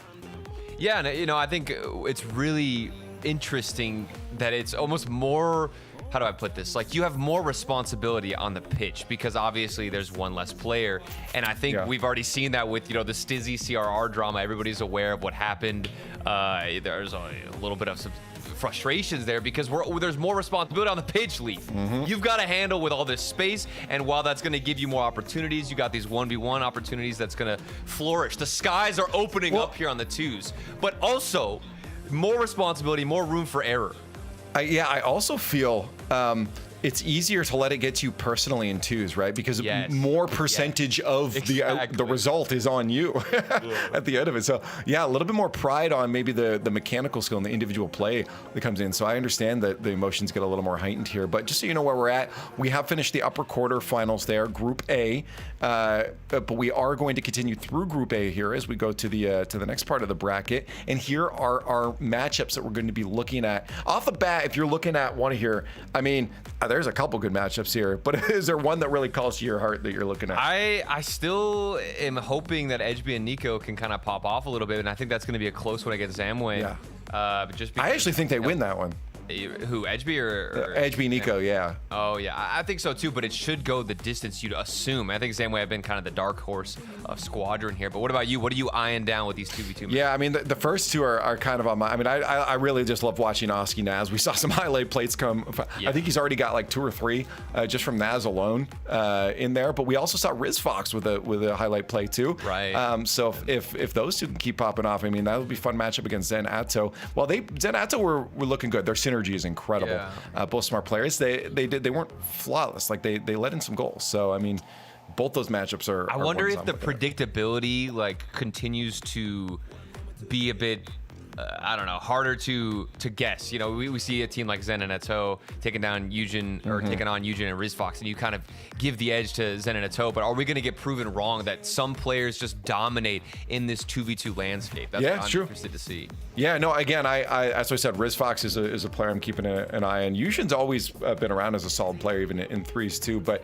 Yeah, and I think it's really interesting that it's almost more, how do I put this? You have more responsibility on the pitch because obviously there's one less player. And I think we've already seen that with, the Stizzy CRR drama. Everybody's aware of what happened. There's a little bit of some frustrations there because there's more responsibility on the pitch, Leaf. You've got to handle with all this space, and while that's going to give you more opportunities, you got these 1v1 opportunities that's going to flourish. The skies are opening up here on the twos, but also more responsibility, more room for error. I also feel it's easier to let it get to you personally in twos, right? Because more percentage of the result is on you at the end of it. So a little bit more pride on maybe the mechanical skill and the individual play that comes in. So I understand that the emotions get a little more heightened here, but just so you know where we're at, we have finished the upper quarter finals there, Group A, but we are going to continue through Group A here as we go to the next part of the bracket. And here are our matchups that we're going to be looking at. Off the bat, if you're looking at one here, there's a couple good matchups here, but is there one that really calls to your heart that you're looking at? I still am hoping that Edgeby and Nico can kind of pop off a little bit, and I think that's going to be a close one against Zamway. Yeah. Just because, I actually think they win that one. Who, Edgeby or Edgeby, Nico, yeah. Oh, yeah. I think so, too, but it should go the distance you'd assume. I think Zamway have been kind of the dark horse of Squadron here, but what about you? What are you eyeing down with these 2v2 matches? Yeah, the first two are kind of on my... I really just love watching Oski Naz. We saw some highlight plates come. I think he's already got 2 or 3 just from Naz alone in there, but we also saw Riz Fox with a highlight play, too. Right. So if those two can keep popping off, that would be a fun matchup against Zen Atto. Well, Zen Atto were looking good. Their synergy is incredible. Yeah. Both smart players. They weren't flawless. They let in some goals. So both those matchups are. I wonder if the predictability continues to be a bit. I don't know, harder to guess. We see a team like Zen and Atto taking down Eugen or taking on Eugen and Riz Fox, and you kind of give the edge to Zen and Atto. But are we going to get proven wrong that some players just dominate in this 2v2 landscape? That's what I'm interested to see. Yeah, no, again, I as I said, Riz Fox is a player I'm keeping an eye on. Eugen's always been around as a solid player, even in threes too. But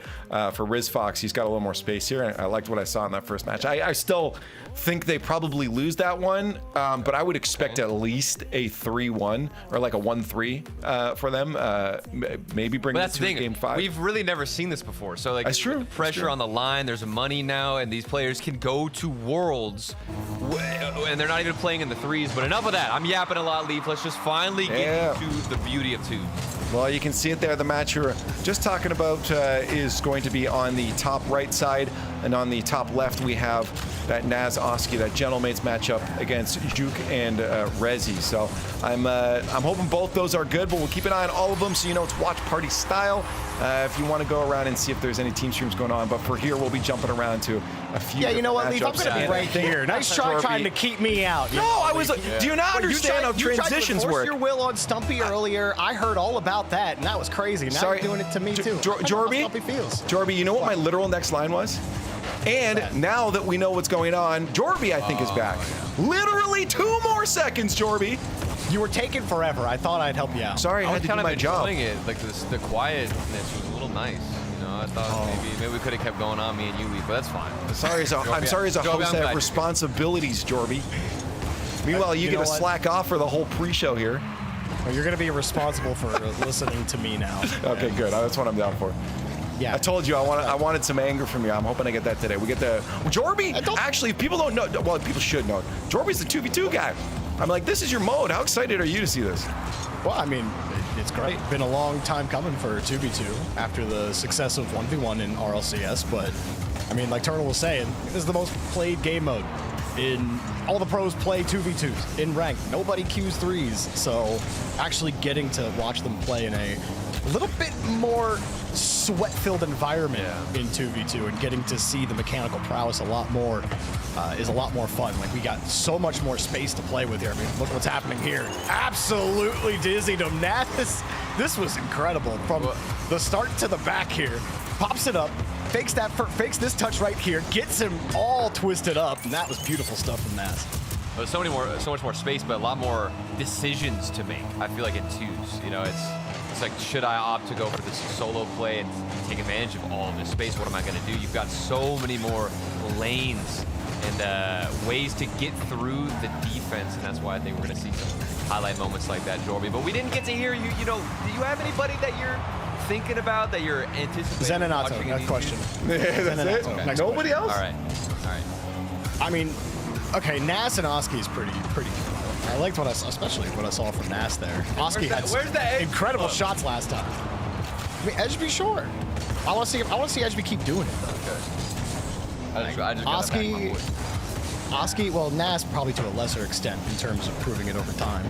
for Riz Fox, he's got a little more space here. I liked what I saw in that first match. I still think they probably lose that one, but I would expect at least a 3-1 or a 1-3 for them. Maybe bring it to game 5. We've really never seen this before. So that's true. The pressure on the line, there's money now, and these players can go to Worlds, and they're not even playing in the threes. But enough of that. I'm yapping a lot, Leaf. Let's just finally get into the beauty of twos. Well, you can see it there. The match you're just talking about is going to be on the top right side And on the top left, we have that Naz Oski, that Gentlemates matchup against Juke and Rezi. So I'm hoping both those are good, but we'll keep an eye on all of them so you know it's watch party style. If you want to go around and see if there's any team streams going on. But for here, we'll be jumping around to a few. Yeah, you know what, Leaf? I'm matchups. going to be right here. Nice try trying to keep me out. No, I was. Do you not understand how transitions you tried to work? enforce your will on Stumpy earlier. I heard all about that, and that was crazy. Now Sorry, you're doing it to me too. Jorby, Stumpy feels. Jorby, you know what my literal next line was? And now that we know what's going on, Jorby, I think, is back. Yeah. Literally 2 more seconds, Jorby. You were taking forever. I thought I'd help you out. Sorry, I had to do my job. It. Like the quietness was a little nice. You know, I thought maybe we could have kept going on, me and you, but that's fine. I'm sorry as a host, I have responsibilities, Jorby. Meanwhile, you get to slack off for the whole pre-show here. Well, you're going to be responsible for listening to me now. Okay, good. That's what I'm down for. Yeah. I told you I wanted some anger from you. I'm hoping I get that today. We get the Jorby. Actually, if people don't know, well, people should know. Jorby's the 2v2 guy. I'm like, this is your mode. How excited are you to see this? Well, I mean, it's great. Been a long time coming for 2v2 after the success of 1v1 in RLCS. But I mean, like Turtle was saying, this is the most played game mode. In all the pros play 2v2s in rank. Nobody queues 3s. So actually getting to watch them play in a little bit more sweat-filled environment in 2v2 and getting to see the mechanical prowess a lot more is a lot more fun. Like, we got so much more space to play with here. I mean, look what's happening here. Absolutely dizzied him. This was incredible. From the start to the back here. Pops it up, fakes this touch right here, gets him all twisted up, and that was beautiful stuff from Naz. There's so much more space, but a lot more decisions to make. I feel like in 2s, you know, it's like, should I opt to go for this solo play and take advantage of all of this space? What am I going to do? You've got so many more lanes and ways to get through the defense, and that's why I think we're going to see some highlight moments like that, Jorby. But we didn't get to hear you. You know, do you have anybody that you're thinking about, that you're anticipating? Zenanato, next question. That's it? Okay. Nobody else? All right. I mean, okay, Nas and Oski is pretty good. I liked especially what I saw from Nas there. Oski had incredible shots last time. I mean, Edgeby, sure. I want to see Edgeby keep doing it though. I just Oski, well, Nas probably to a lesser extent in terms of proving it over time.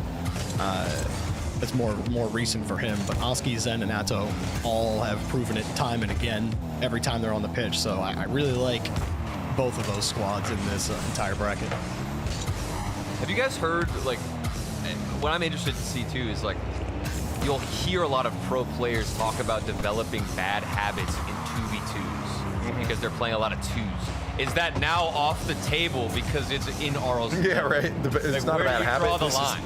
It's more recent for him, but Oski, Zen, and Atto all have proven it time and again every time they're on the pitch. So I really like both of those squads in this entire bracket. Have you guys heard, like, what I'm interested to see too is, like, you'll hear a lot of pro players talk about developing bad habits in 2v2s because they're playing a lot of 2s. Is that now off the table because it's in RLCS? Yeah, right. It's not a bad habit. Draw the line.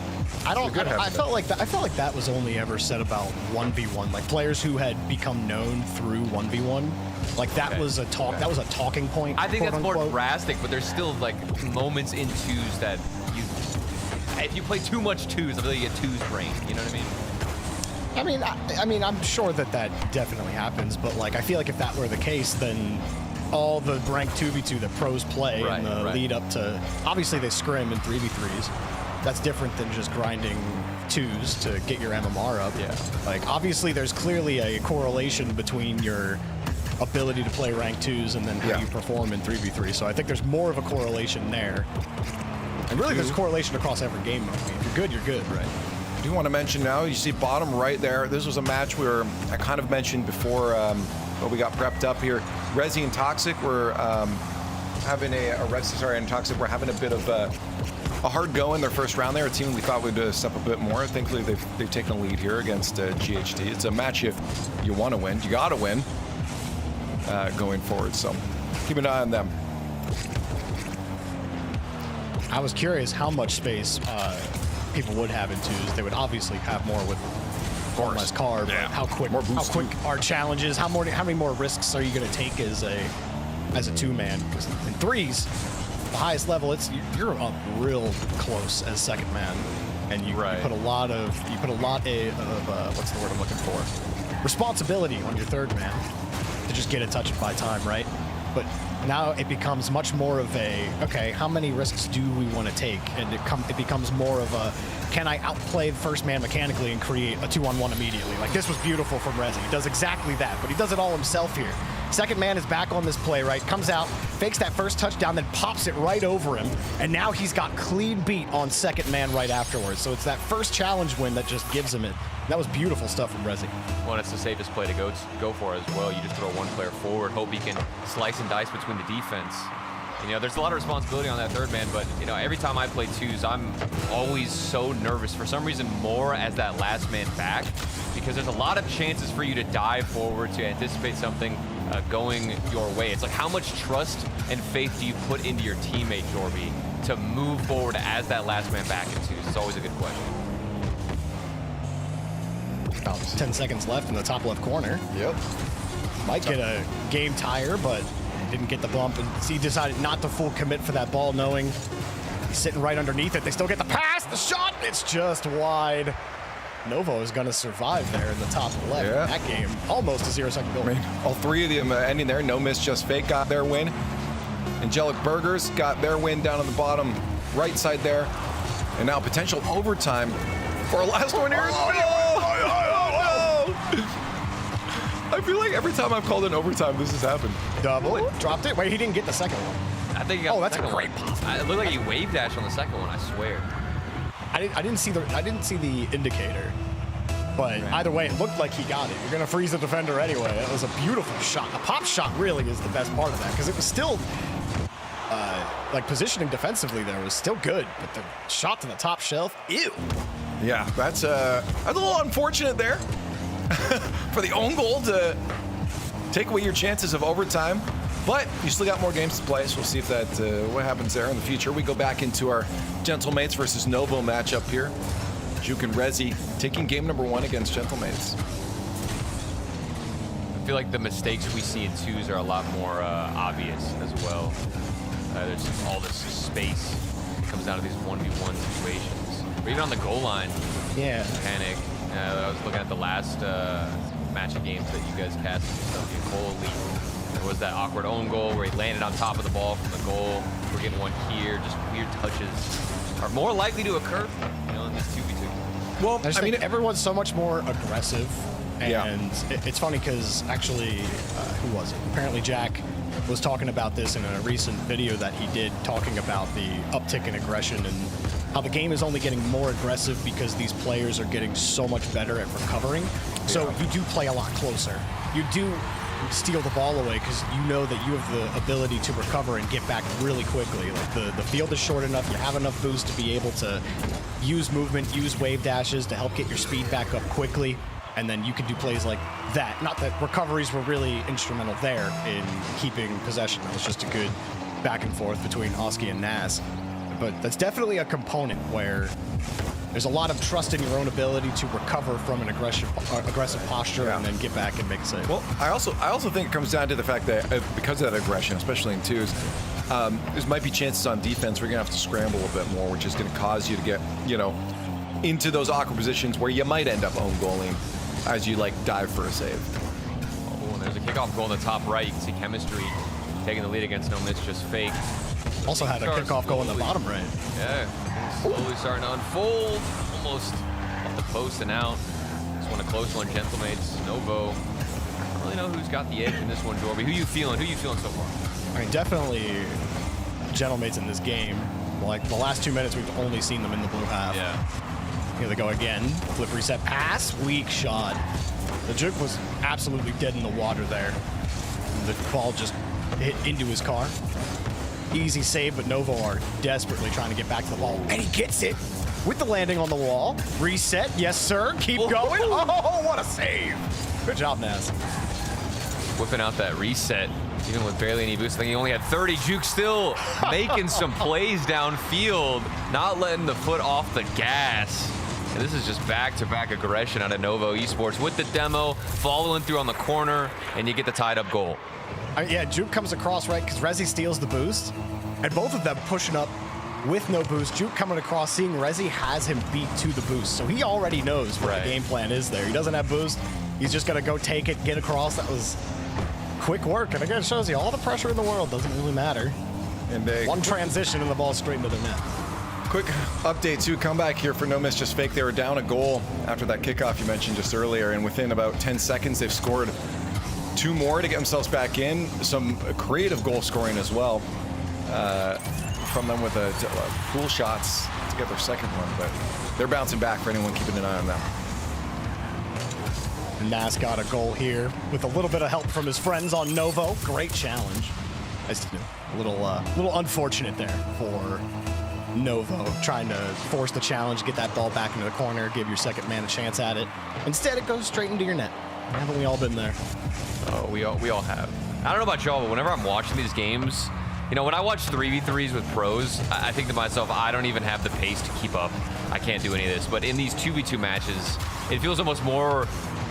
I felt like that was only ever said about 1v1, like players who had become known through 1v1. Like that was a talk. That was a talking point. I think that's unquote. more drastic, but there's still like moments in 2s that if you play too much 2s, I feel like you get 2s brain. You know what I mean? I mean, I'm sure that definitely happens, but like I feel like if that were the case, then all the ranked 2v2 that pros play in the lead up to, obviously they scrim in 3v3s. That's different than just grinding 2s to get your MMR up. Yeah. Like obviously there's clearly a correlation between your ability to play ranked 2s and then how you perform in 3v3. So I think there's more of a correlation there. And really there's a correlation across every game mode. I mean, if you're good, right? I do want to mention now, you see bottom right there, this was a match where I kind of mentioned before when we got prepped up here. Rezi and Toxic were having we're having a bit of a hard go in their first round there. A team we thought would step a bit more. Thankfully, they've taken a lead here against GHT. It's a match if you want to win. You got to win going forward. So keep an eye on them. I was curious how much space people would have in 2s. They would obviously have more with one less car, but how quick are challenges? How many more risks are you going to take as a 2-man? Because in 3s, the highest level, you're up real close as second man, and you put a lot of what's the word I'm looking for? Responsibility on your third man to just get a touch and buy time, right? But now it becomes much more of okay, how many risks do we want to take? And it becomes more of a, can I outplay the first man mechanically and create a 2-on-1 immediately? Like this was beautiful from Rezi. He does exactly that, but he does it all himself here. Second man is back on this play, right? Comes out, fakes that first touchdown, then pops it right over him. And now he's got clean beat on second man right afterwards. So it's that first challenge win that just gives him it. That was beautiful stuff from Rezi. Well, it's the safest play to go for as well. You just throw one player forward, hope he can slice and dice between the defense. You know, there's a lot of responsibility on that third man, but, you know, every time I play twos, I'm always so nervous, for some reason more as that last man back, because there's a lot of chances for you to dive forward, to anticipate something going your way. It's like, how much trust and faith do you put into your teammate, Jorby, to move forward as that last man back in twos? It's always a good question. About 10 seconds left in the top left corner. Yep. Might get a game tire, but didn't get the bump, and he decided not to full commit for that ball, knowing he's sitting right underneath it. They still get the pass, the shot, it's just wide. Novo is going to survive there in the top left. Yeah. That game, almost a 0-second goal. I mean, all three of them ending there. No Miss, Just Fake got their win. Angelic Burgers got their win down on the bottom right side there. And now potential overtime for our last one here. I feel like every time I've called in overtime, this has happened. Double, dropped it. Wait, he didn't get the second one. I think he got that's a second great one. pop. It looked like he wave dashed on the second one, I swear. I didn't see the indicator, but either way, it looked like he got it. You're gonna freeze the defender anyway. It was a beautiful shot. A pop shot really is the best part of that, because it was still like positioning defensively there was still good, but the shot to the top shelf, ew. Yeah, that's a little unfortunate there for the own goal to take away your chances of overtime. But you still got more games to play, so we'll see if that what happens there in the future. We go back into our Gentlemates versus Novo matchup here. Juke and Rezi taking game number 1 against Gentlemates. I feel like the mistakes we see in twos are a lot more obvious as well. There's just all this space. It comes down to these 1v1 situations. Or even on the goal line. Yeah. Panic. I was looking at the last match of games that you guys casted and stuff. Cole Elite. There was that awkward own goal where he landed on top of the ball from the goal. We're getting one here. Just weird touches are more likely to occur, you know, in these 2v2. Well, I mean, everyone's so much more aggressive, and it's funny because actually, who was it? Apparently, Jack was talking about this in a recent video that he did, talking about the uptick in aggression and how the game is only getting more aggressive because these players are getting so much better at recovering. So you do play a lot closer. You do steal the ball away because you know that you have the ability to recover and get back really quickly. Like the field is short enough, you have enough boost to be able to use movement, use wave dashes to help get your speed back up quickly, and then you can do plays like that. Not that recoveries were really instrumental there in keeping possession. It was just a good back and forth between Oski and Nas. But that's definitely a component where there's a lot of trust in your own ability to recover from an aggressive posture and then get back and make a save. Well, I also think it comes down to the fact that because of that aggression, especially in twos, there might be chances on defense where you're gonna have to scramble a bit more, which is gonna cause you to get, you know, into those awkward positions where you might end up own goaling as you like dive for a save. Oh, and there's a kickoff goal in the top right. You can see Chemistry taking the lead against No Miss, Just Fake. Also had a kickoff goal in the bottom right. Yeah, slowly starting to unfold. Almost off the post and out. This one a close one, Gentlemates, Novo. I don't really know who's got the edge in this one, Jorby. Who you feeling? Who you feeling so far? I mean, definitely Gentlemates in this game. Like the last 2 minutes, we've only seen them in the blue half. Yeah. Here they go again. Flip reset pass, weak shot. The juke was absolutely dead in the water there. The ball just hit into his car. Easy save, but Novo are desperately trying to get back to the ball. And he gets it with the landing on the wall. Reset, yes sir, keep going. Oh, what a save. Good job, Naz. Whipping out that reset, even with barely any boost. I think he only had 30. Juke still making some plays downfield, not letting the foot off the gas. And this is just back-to-back aggression out of Novo Esports with the demo, following through on the corner, and you get the tied-up goal. Yeah, Juke comes across right because Rezi steals the boost, and both of them pushing up with no boost. Juke coming across, seeing Rezi has him beat to the boost, so he already knows what the game plan is there. He doesn't have boost. He's just going to go take it, get across. That was quick work, and again, it shows you all the pressure in the world doesn't really matter. And one transition and the ball straight into their net. Quick update too, comeback here for No Miss Just Fake. They were down a goal after that kickoff you mentioned just earlier, and within about 10 seconds they've scored 2 more to get themselves back in. Some creative goal scoring as well from them with cool shots to get their second one, but they're bouncing back for anyone keeping an eye on them. Nas got a goal here with a little bit of help from his friends on Novo. Great challenge. A little unfortunate there for Novo, trying to force the challenge, get that ball back into the corner, give your second man a chance at it. Instead, it goes straight into your net. Haven't we all been there? Oh, we all have. I don't know about y'all, but whenever I'm watching these games, you know, when I watch 3v3s with pros, I think to myself, I don't even have the pace to keep up. I can't do any of this. But in these 2v2 matches, it feels almost more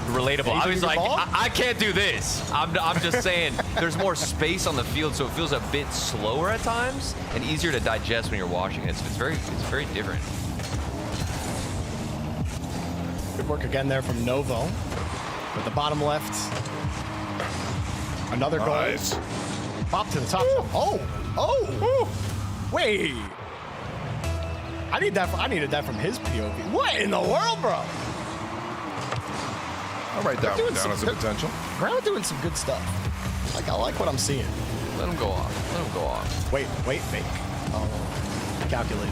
relatable. I was like, I can't do this. I'm just saying, there's more space on the field, so it feels a bit slower at times and easier to digest when you're watching it. It's very different. Good work again there from Novo. With the bottom left. Another goal. Nice. Pop to the top. Oh! Wait. I needed that from his POV. What in the world, bro? I'll write that one down as a potential. Grandma doing some good stuff. Like, I like what I'm seeing. Let him go off. Wait, fake. Oh, calculate.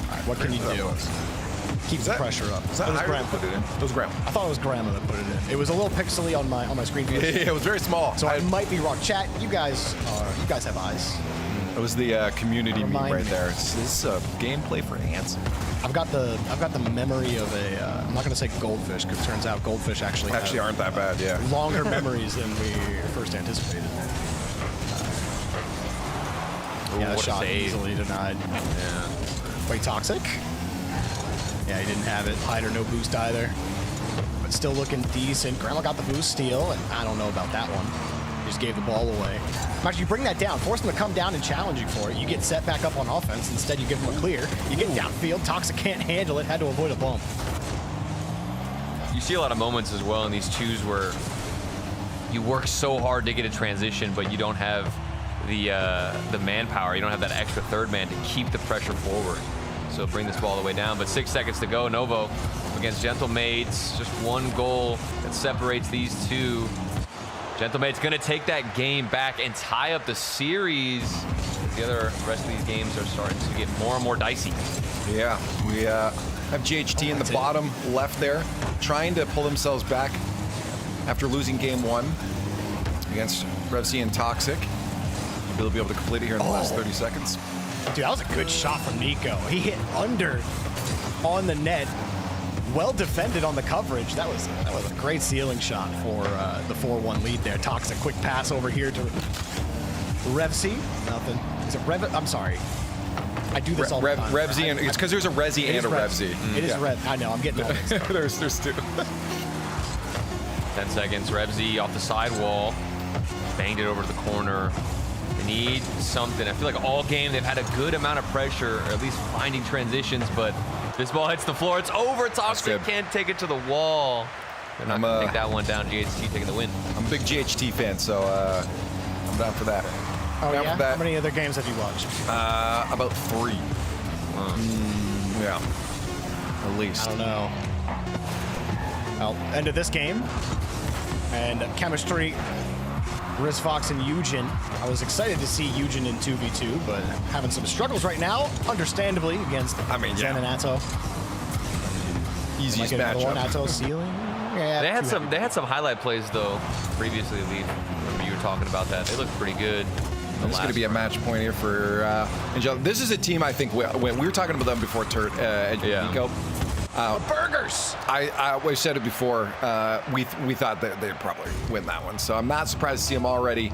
All right, what can you do? Keep the pressure up. Is that Graham put it in? It was Graham. I thought it was Grandma that put it in. It was a little pixely on my screen. Yeah, it was very small. So I might be wrong. Chat, you guys have eyes. It was the community meme right there. This is gameplay for ants. I've got the memory of a. I'm not gonna say goldfish because it turns out goldfish actually aren't that bad. Yeah. Longer memories than we first anticipated. Yeah, that shot easily denied. Yeah. Wait, toxic? Yeah, he didn't have it. Hider, no boost either. But still looking decent. Grandma got the boost steal, and I don't know about that one. Just gave the ball away. Actually, you bring that down, force them to come down and challenge you for it. You get set back up on offense. Instead, you give them a clear. You get downfield. Toxic can't handle it. Had to avoid a bump. You see a lot of moments as well in these twos where you work so hard to get a transition, but you don't have the manpower. You don't have that extra third man to keep the pressure forward. So bring this ball all the way down. But 6 seconds to go. Novo against Gentlemates. Just one goal that separates these two. Gentlemate's going to take that game back and tie up the series. The rest of these games are starting to get more and more dicey. Yeah, we have GHT in the bottom left there, trying to pull themselves back after losing game 1 against RevC and Toxic. They'll be able to complete it here in the last 30 seconds. Dude, that was a good shot from Nico. He hit under on the net. Well defended on the coverage. That was a great ceiling shot for the 4-1 lead there. Toxic quick pass over here to RevC. Nothing. Is it Rev? I'm sorry. I do this all the time. RevC, and it's because there's a Resi and a RevC. It is Rev. I know. I'm getting all this. there's two. 10 seconds. RevC off the sidewall. Banged it over to the corner. They need something. I feel like all game they've had a good amount of pressure, or at least finding transitions, but this ball hits the floor. It's over. Toxic can't take it to the wall. They're not going to take that one down. GHT taking the win. I'm a big GHT fan, so I'm down for that. Oh, yeah? How many other games have you watched? About 3. Yeah. At least. I don't know. Well, end of this game. And chemistry. Riz Fox and Eugen. I was excited to see Eugen in 2v2, but having some struggles right now, understandably, against Zen and Atto. Easiest matchup. Atto ceiling. Yeah, they had some highlight plays though previously. Remember you were talking about that. They looked pretty good. This is going to be a match point here for Angel. This is a team I think when we were talking about them before Nico. Burgers. I said it before. We thought that they'd probably win that one, so I'm not surprised to see them already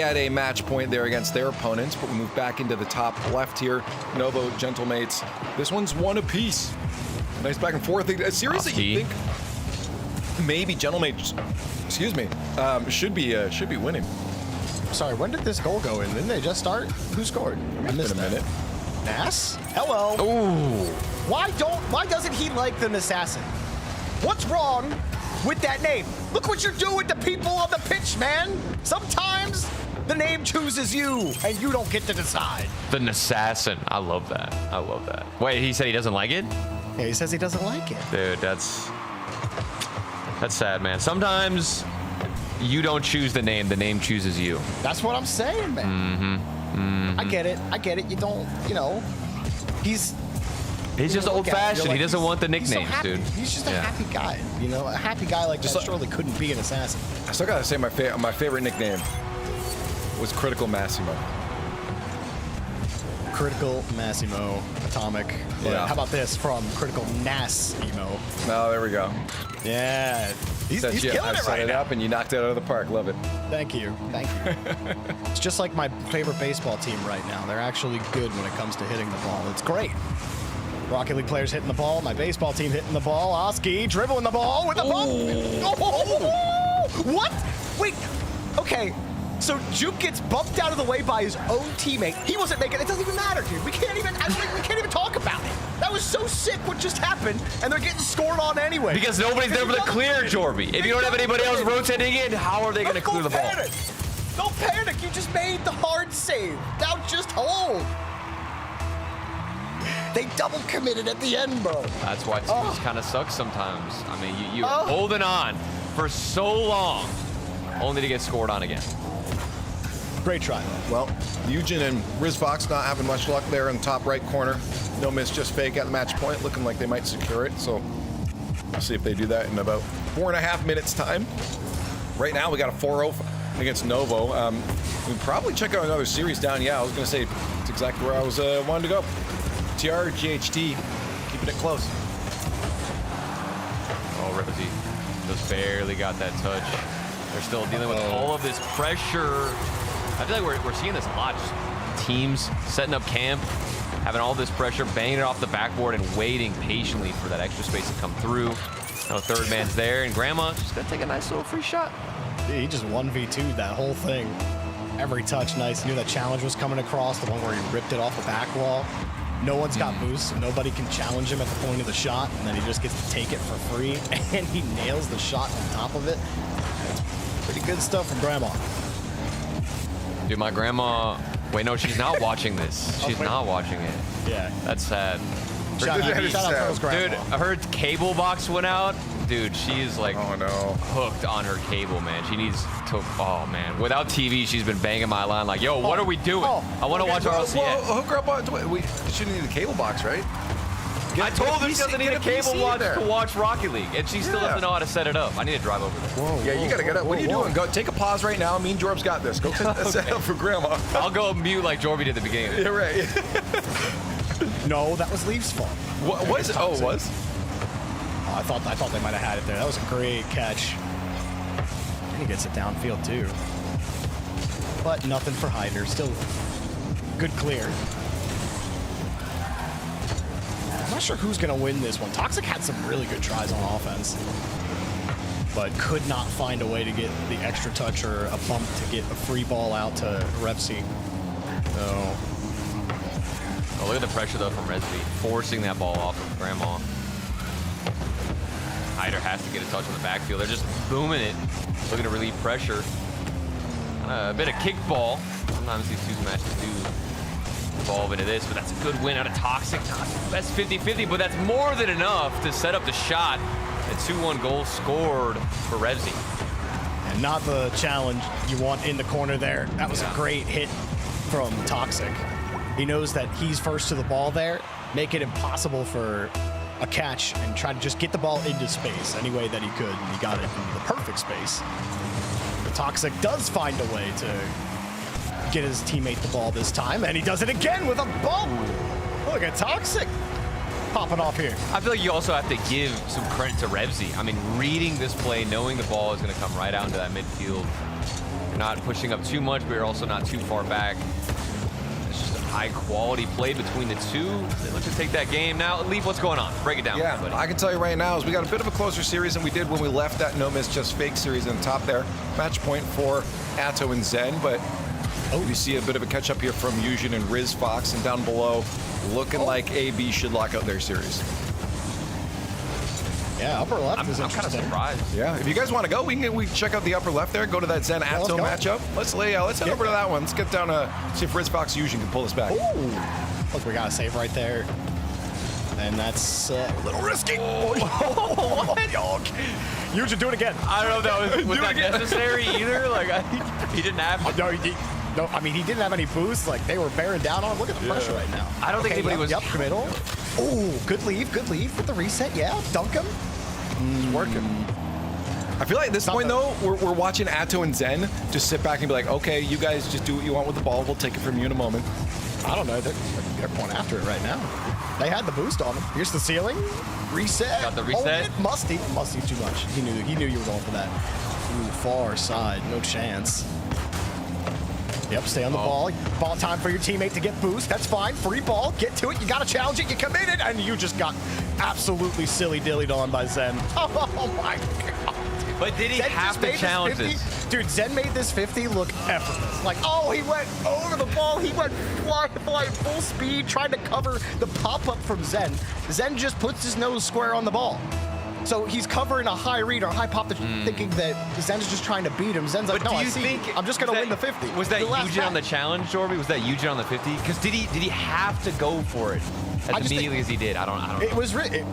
at a match point there against their opponents. But we move back into the top left here. Novo, Gentlemates. This one's one apiece. Nice back and forth. A series that you think maybe Gentlemates, should be winning. Sorry, when did this goal go in? Didn't they just start? Who scored? I missed that. Minute. Nass? Hello. Ooh. Why doesn't he like the assassin? What's wrong with that name? Look what you're doing to people on the pitch, man. Sometimes the name chooses you, and you don't get to decide. The assassin. I love that. Wait, he said he doesn't like it? Yeah, he says he doesn't like it. Dude, that's That's sad, man. Sometimes you don't choose the name chooses you. That's what I'm saying, man. I get it. You don't, he's just old-fashioned. Like, he doesn't want the he's so nicknames, happy. dude. He's just a happy guy. A happy guy like that surely couldn't be an assassin. I still gotta say my favorite nickname was Critical Massimo. Critical Massimo Atomic. Yeah. How about this from Critical Nassimo? Oh, there we go. Yeah. He's killing it set right it now. up and you knocked it out of the park. Love it. Thank you. It's just like my favorite baseball team right now. They're actually good when it comes to hitting the ball. It's great. Rocket League players hitting the ball. My baseball team hitting the ball. Oski dribbling the ball with the bump. Oh, what? Wait. Okay. So Juke gets bumped out of the way by his own teammate. He wasn't making it. It doesn't even matter, dude. We can't even talk about it. That was so sick what just happened, and they're getting scored on anyway. Because nobody's able to clear, Jorby. If you don't have anybody else rotating in, how are they going to clear the ball? Don't panic. You just made the hard save. Now just hold. They double committed at the end, bro. That's why teams kind of suck sometimes. I mean, you're holding on for so long, only to get scored on again. Great try, though. Well, Eugen and Rizvox not having much luck there in the top right corner. No miss, just fake at the match point, looking like they might secure it. So we'll see if they do that in about 4.5 minutes time. Right now, we got a 4-0 against Novo. We probably check out another series down. Yeah, I was going to say it's exactly where I was wanting to go. TR, GHT, keeping it close. Oh, Rosie just barely got that touch. They're still dealing with all of this pressure. I feel like we're seeing this a lot. Just teams setting up camp, having all this pressure, banging it off the backboard and waiting patiently for that extra space to come through. Now third man's there, and Grandma just gonna take a nice little free shot. Yeah, he just 1v2'd that whole thing. Every touch nice. Knew that challenge was coming across, the one where he ripped it off the back wall. No one's got boost, so nobody can challenge him at the point of the shot, and then he just gets to take it for free, and he nails the shot on top of it. It's pretty good stuff from Grandma. Dude, my grandma... Wait, no, she's not watching this. She's not watching it. Yeah. That's sad. Shout out Pearl's grandma. Dude, her cable box went out. Dude, she's like hooked on her cable, man. She needs to... Oh, man. Without TV, she's been banging my line like, yo, what are we doing? I want to watch RLCS. Well, hook her up on... We shouldn't need a cable box, right? I told her she doesn't need a cable watch to watch Rocket League, and she still doesn't know how to set it up. I need to drive over there. Yeah, you gotta get up. What are you doing? Go take a pause right now. Me and Jorb's got this. Go set up for Grandma. I'll go mute like Jorby did at the beginning of it. Yeah, right. No, that was Leaf's fault. What was it? Oh, it was? Oh, I thought they might have had it there. That was a great catch. And he gets it downfield too. But nothing for Hyder. Still good clear. I'm not sure who's going to win this one. Toxic had some really good tries on offense, but could not find a way to get the extra touch or a bump to get a free ball out to Repsy. So. Oh, look at the pressure, though, from Resby, forcing that ball off of Grandma. Hyder has to get a touch on the backfield. They're just booming it, looking to relieve pressure. A bit of kickball. Sometimes these two matches do evolve into this, but that's a good win out of Toxic. That's 50-50, but that's more than enough to set up the shot. A 2-1 goal scored for Revsy. And not the challenge you want in the corner there. That was a great hit from Toxic. He knows that he's first to the ball there, make it impossible for a catch and try to just get the ball into space any way that he could, and he got it into the perfect space. But Toxic does find a way to get his teammate the ball this time, and he does it again with a bump. Look at Toxic popping off here. I feel like you also have to give some credit to Revsy. I mean, reading this play, knowing the ball is going to come right out into that midfield. You're not pushing up too much, but you're also not too far back. It's just a high-quality play between the two. They look to take that game. Now, Leaf, what's going on? Break it down. Yeah, I can tell you right now is we got a bit of a closer series than we did when we left that No Miss Just Fake series in the top there. Match point for Atto and Zen, but you see a bit of a catch-up here from Eugen and Riz Fox, and down below, looking like AB should lock out their series. Yeah, upper left is I'm kind of surprised. Yeah, if you guys want to go, we can check out the upper left there. Go to that Zen Atto matchup. Let's head over to that one. Let's get down to see if Riz Fox Eugen can pull us back. Ooh. Look, we got a save right there. And that's a little risky. What? You should do it again. I don't know if that was that necessary either. Like, he didn't have. No, I mean, he didn't have any boost. Like, they were bearing down on him. Look at the pressure right now. I don't think anybody was. Yep, middle. Oh, good leave with the reset. Yeah, dunk him. It's working. I feel like at this point, though, we're watching Atto and Zen just sit back and be like, okay, you guys just do what you want with the ball. We'll take it from you in a moment. I don't know. They're going after it right now. They had the boost on him. Here's the ceiling. Reset. Got the reset. Oh, Musty too much. He knew you were going for that. Ooh, far side. No chance. Yep, stay on the ball. Ball time for your teammate to get boost. That's fine. Free ball. Get to it. You got to challenge it. You committed. And you just got absolutely silly-dillied on by Zen. Oh, my God. But did he have to challenge this? Dude, Zen made this 50 look effortless. Like, oh, he went over the ball. He went flying full speed, trying to cover the pop-up from Zen. Zen just puts his nose square on the ball. So he's covering a high read or a high pop, thinking that Zen's just trying to beat him. Zen's like, but no, do you I see. think I'm just going to win the 50. Was that Eugen on the challenge, Jorby? Was that Eugen on the 50? Because did he have to go for it as immediately as he did? I don't know.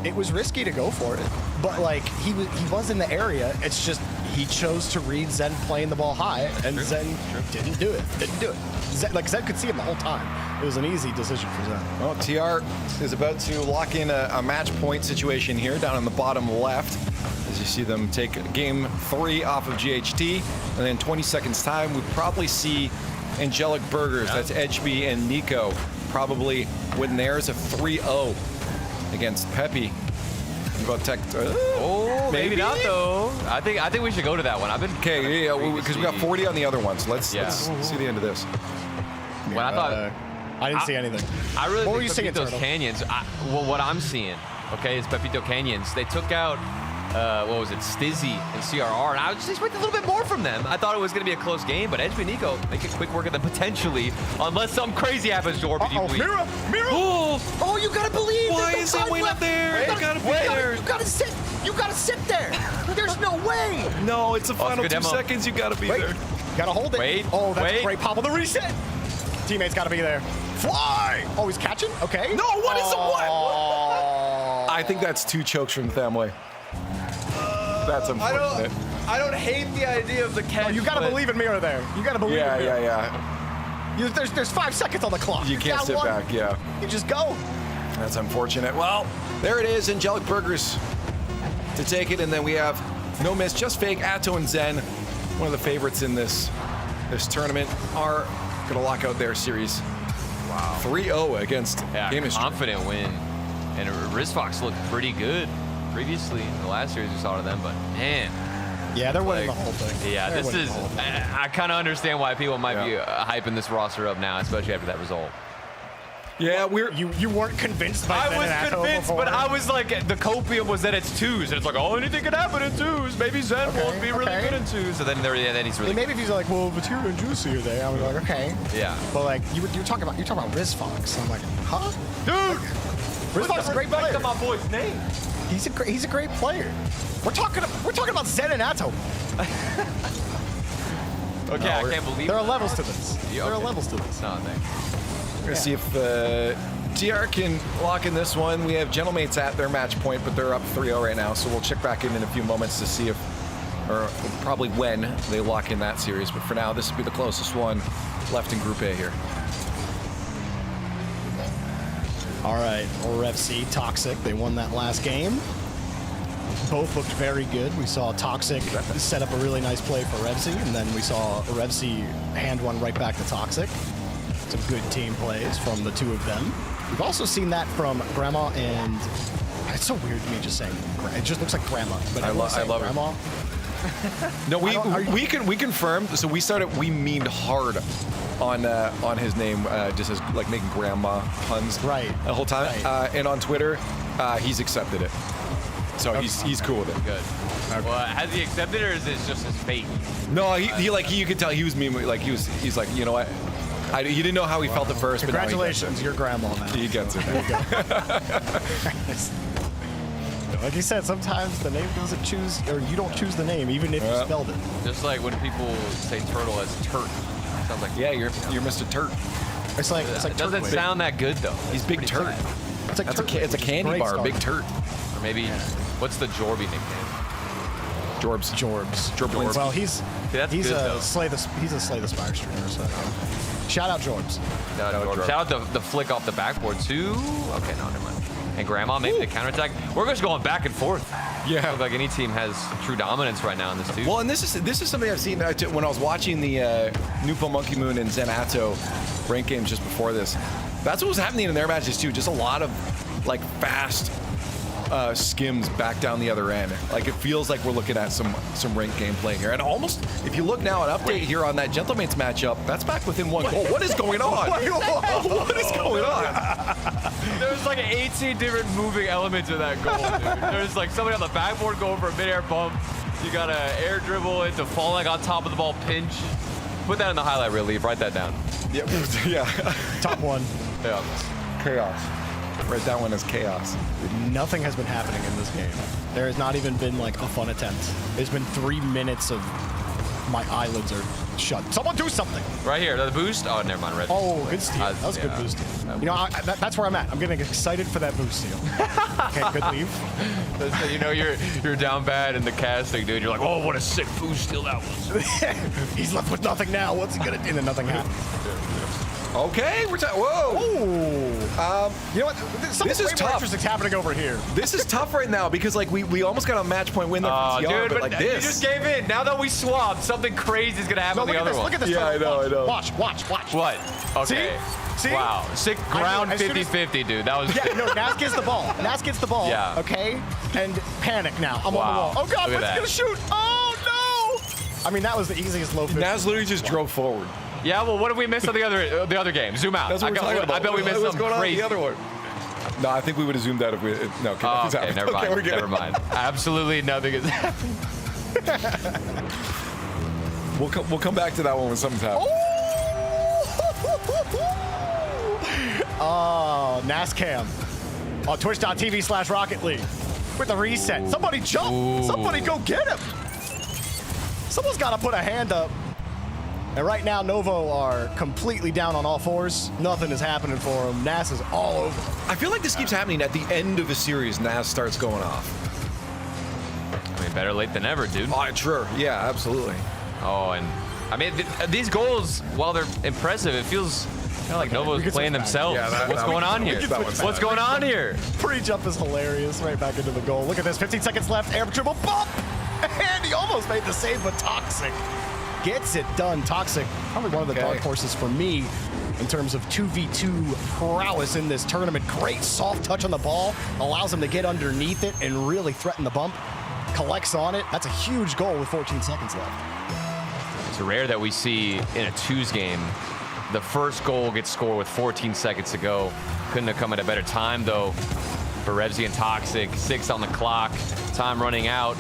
It was risky to go for it, but like he was in the area. It's just he chose to read Zen playing the ball high, and Zen didn't do it. Zen could see him the whole time. It was an easy decision for Zen. Well, TR is about to lock in a match point situation here down on the bottom left. As you see them take game 3 off of GHT, and then 20 seconds time, we probably see Angelic Burgers, that's HB and Nico, probably win theirs a 3-0 against Peppy. About tech. Maybe not though. I think we should go to that one. Because we got 40 on the other ones. Let's see the end of this. When I thought I didn't see anything. I really what think were you seeing, those Canyons. What I'm seeing, okay, is Pepito Canyons. They took out what was it, Stizzy and CRR, and I was just expecting a little bit more from them. I thought it was going to be a close game, but Edge and Nico make a quick work of them potentially, unless something crazy happens, Jorby. Mira! Oh, you gotta believe. Why is he way up there? You gotta be there. You gotta sit. You gotta sit there. There's no way. No, it's the final 2 seconds. You gotta be there. Gotta hold it. Oh, that's a great pop on the reset. Teammates gotta be there. Fly! Oh, he's catching? Okay. No, what is it? What? I think that's 2 chokes from Thamway. That's unfortunate. I don't hate the idea of the catch. Oh, you gotta believe in Mira there. You gotta believe in Mira. Yeah. There's 5 seconds on the clock. You can't sit back, You just go. That's unfortunate. Well, there it is. Angelic Burgers to take it, and then we have No Miss, Just Fake, Atto, and Zen. One of the favorites in this tournament are going to lock out their series. Wow. 3-0 against Game confident win. And Rizfox looked pretty good previously in the last series we saw to them, but man. Yeah, they're winning the whole thing. Yeah, this is. I kind of understand why people might be hyping this roster up now, especially after that result. Yeah, you weren't convinced by I was convinced, but I was like, the copium was that it's 2s, and it's like, oh, anything could happen in 2s. Maybe Zen won't be really good in 2s. So then he's really. Maybe if he's like, well, Batira and Juicy are there, I was like, okay. Yeah. But like, you're talking about Rizfox. I'm like, huh, dude. Rizfox is a great player. My boy's name. He's a great player. We're talking about Zen and Atto. Okay, I can't believe there are levels to this. Yeah, there are levels to this. No, thanks. We're going to see if TR can lock in this one. We have Gentlemates at their match point, but they're up 3-0 right now, so we'll check back in a few moments to see if, or probably when they lock in that series. But for now, this will be the closest one left in Group A here. All right, RFC, Toxic, they won that last game. Both looked very good. We saw Toxic set up a really nice play for Revsy, and then we saw Revsy hand one right back to Toxic. Some good team plays from the 2 of them. We've also seen that from Grandma and... It's so weird to me just saying... It just looks like Grandma. But I love Grandma. No, we confirmed. So we memed hard on his name, just as like making grandma puns the whole time. Right. And on Twitter, he's accepted it. So he's cool with it. Good. Okay. Well, has he accepted it, or is it just his fate? No, you could tell he was memeing, like he's like, you know what? He didn't know how he felt at first. Congratulations, you're grandma now. He gets it. Like you said, sometimes the name doesn't choose, or you don't choose the name, even if you spelled it. Just like when people say turtle as Turt. Sounds like you're Mr. Turt. It's like it doesn't sound that good though. He's Big Turt. It's like turtle, it's a which is candy great bar, starter. big turd. Or maybe, what's the Jorby nickname? Jorbs. Jorbs. Well, he's that's he's good, a though. Slay the Spire streamer. So shout out Jorbs. Shout out the flick off the backboard too. Okay, no, never mind. And Grandma maybe the counterattack. We're just going back and forth. Yeah. Look like any team has true dominance right now in this too. Well, and this is something I've seen when I was watching the Nupo Monkey Moon and Zenato rank games just before this. That's what was happening in their matches too. Just a lot of like fast skims back down the other end. Like it feels like we're looking at some ranked gameplay here. And almost, if you look now, an update here on that Gentlemates matchup, that's back within one goal. What is going on? What is going on? There's like 18 different moving elements of that goal, dude. There's like somebody on the backboard going for a mid-air bump. You got to air dribble into falling on top of the ball pinch. Put that in the highlight reel, Leave. Write that down. Yeah. Top one. Yeah. Chaos. Write that one as chaos. Nothing has been happening in this game. There has not even been like a fun attempt. There's been 3 minutes of my eyelids are shut. Someone do something. Right here, the boost. Oh, never mind. Red. Oh, good steal. That was a good boost. You know, that's where I'm at. I'm getting excited for that boost steal. Okay, good leave. You know, you're down bad in the casting, dude. You're like, oh, what a sick boost steal that was. He's left with nothing now. What's he gonna do? And then nothing happened. Okay, we're whoa. You know what? Something way more interesting's happening over here. This is tough right now because like we almost got a match point win there for TR, dude, but like you this. just gave in. Now that we swapped, something crazy is gonna happen on the other one. Look at this. Yeah, I know. Watch. What? Okay. See? Wow. Sick ground 50-50, dude. That was. Yeah, no, Nas gets the ball. Yeah. Okay? And panic now. I'm Wow. on the wall. Oh, God, Look what's at he going to shoot? Oh, no! I mean, that was the easiest low 50. Nas literally just drove forward. Yeah, well, what did we miss on the other game? Zoom out. That's what we're talking about. I bet we missed What's something going on crazy. in the other one. No, I think we would have zoomed out if we. No, okay, nothing's Okay, happened. never mind. We're good. Never mind. Absolutely nothing is happening. We'll come back to that one when something's happened. Oh, NASCAM on twitch.tv/Rocket League with the reset. Somebody jump. Ooh. Somebody go get him. Someone's got to put a hand up. And right now, Novo are completely down on all fours. Nothing is happening for them. Nas is all over. I feel like this keeps happening at the end of a series. Nas starts going off. I mean, better late than never, dude. Oh, sure. Yeah, absolutely. Oh, and I mean, these goals, while they're impressive, it feels kind of like Novo's playing themselves. Yeah, What's going on here? What's going on here? Pre-jump is hilarious. Right back into the goal. Look at this. 15 seconds left. Air dribble. Bump. And he almost made the save, but Toxic gets it done. Toxic, probably one of the dark horses for me in terms of 2v2 prowess in this tournament. Great soft touch on the ball. Allows him to get underneath it and really threaten the bump. Collects on it. That's a huge goal with 14 seconds left. It's rare that we see in a twos game the first goal gets scored with 14 seconds to go. Couldn't have come at a better time, though, for Revsy and Toxic. 6 on the clock. Time running out.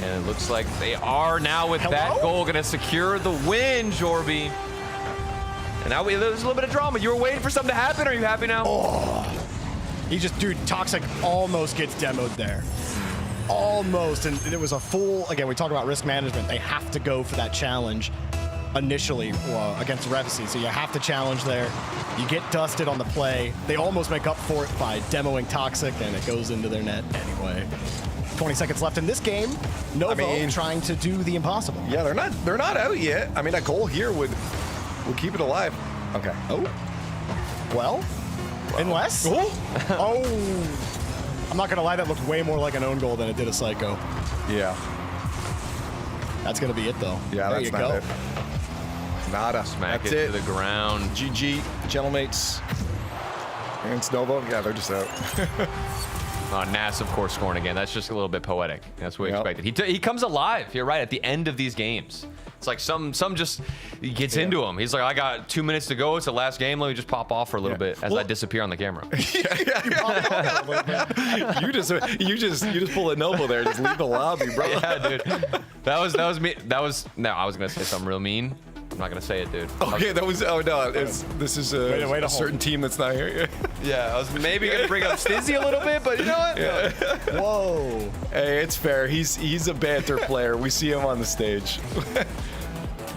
And it looks like they are now with that goal going to secure the win, Jorby. And now there's a little bit of drama. You were waiting for something to happen. Are you happy now? Oh, dude, Toxic almost gets demoed there. Almost. And it was a full, again, we talk about risk management. They have to go for that challenge initially against Revsy. So you have to challenge there. You get dusted on the play. They almost make up for it by demoing Toxic, and it goes into their net anyway. 20 seconds left in this game. Novo trying to do the impossible. Yeah, they're not out yet. I mean, a goal here would keep it alive. Okay. Oh. Well, unless. Oh. I'm not gonna lie, that looked way more like an own goal than it did a psycho. Yeah. That's gonna be it though. Yeah, there that's you not go. it. Nada. Smack that's it to the ground. GG, Gentlemates. Against Novo. Yeah, they're just out. Nas, of course, scoring again. That's just a little bit poetic. That's what we expected. He comes alive. You're right. At the end of these games, it's like some just he gets into him. He's like, I got 2 minutes to go. It's the last game. Let me just pop off for a little bit as I disappear on the camera. You just pull a Novo there. Just leave the lobby, bro. Yeah, dude. That was me. No, I was gonna say something real mean. I'm not gonna say it, dude. Okay, that was. Oh no, this is a certain team that's not here. Yeah, I was maybe gonna bring up Stizzy a little bit, but you know what? Yeah. Whoa. Hey, it's fair. He's a banter player. We see him on the stage.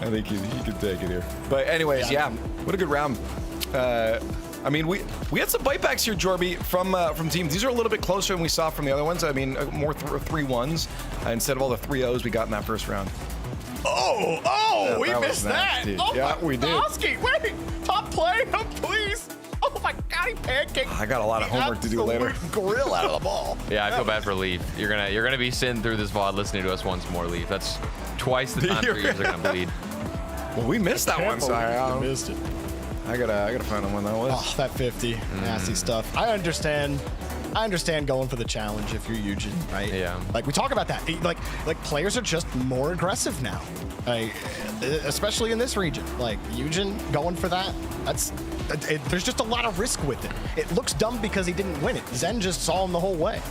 I think he can take it here. But anyways, yeah, what a good round. I mean, we had some bite backs here, Jorby, from teams. These are a little bit closer than we saw from the other ones. I mean, more 3-1s instead of all the 3-0s we got in that first round. Oh, we that was missed that. nasty. Oh, Yeah, my we did. Oski, wait, top play, please. Oh my God, he pancaked. I got a lot of homework to do later. Grill out of the ball. Yeah, I feel bad for Leaf. You're gonna be sitting through this VOD listening to us once more, Leaf. That's twice the time your ears are gonna bleed. Well, we missed that one, so I missed it. I gotta find out when that was. Oh, that 50, nasty stuff. I understand going for the challenge if you're Eugen, right? Yeah. Like we talk about that. Like players are just more aggressive now, like, especially in this region. Like Eugen going for that. There's just a lot of risk with it. It looks dumb because he didn't win it. Zen just saw him the whole way,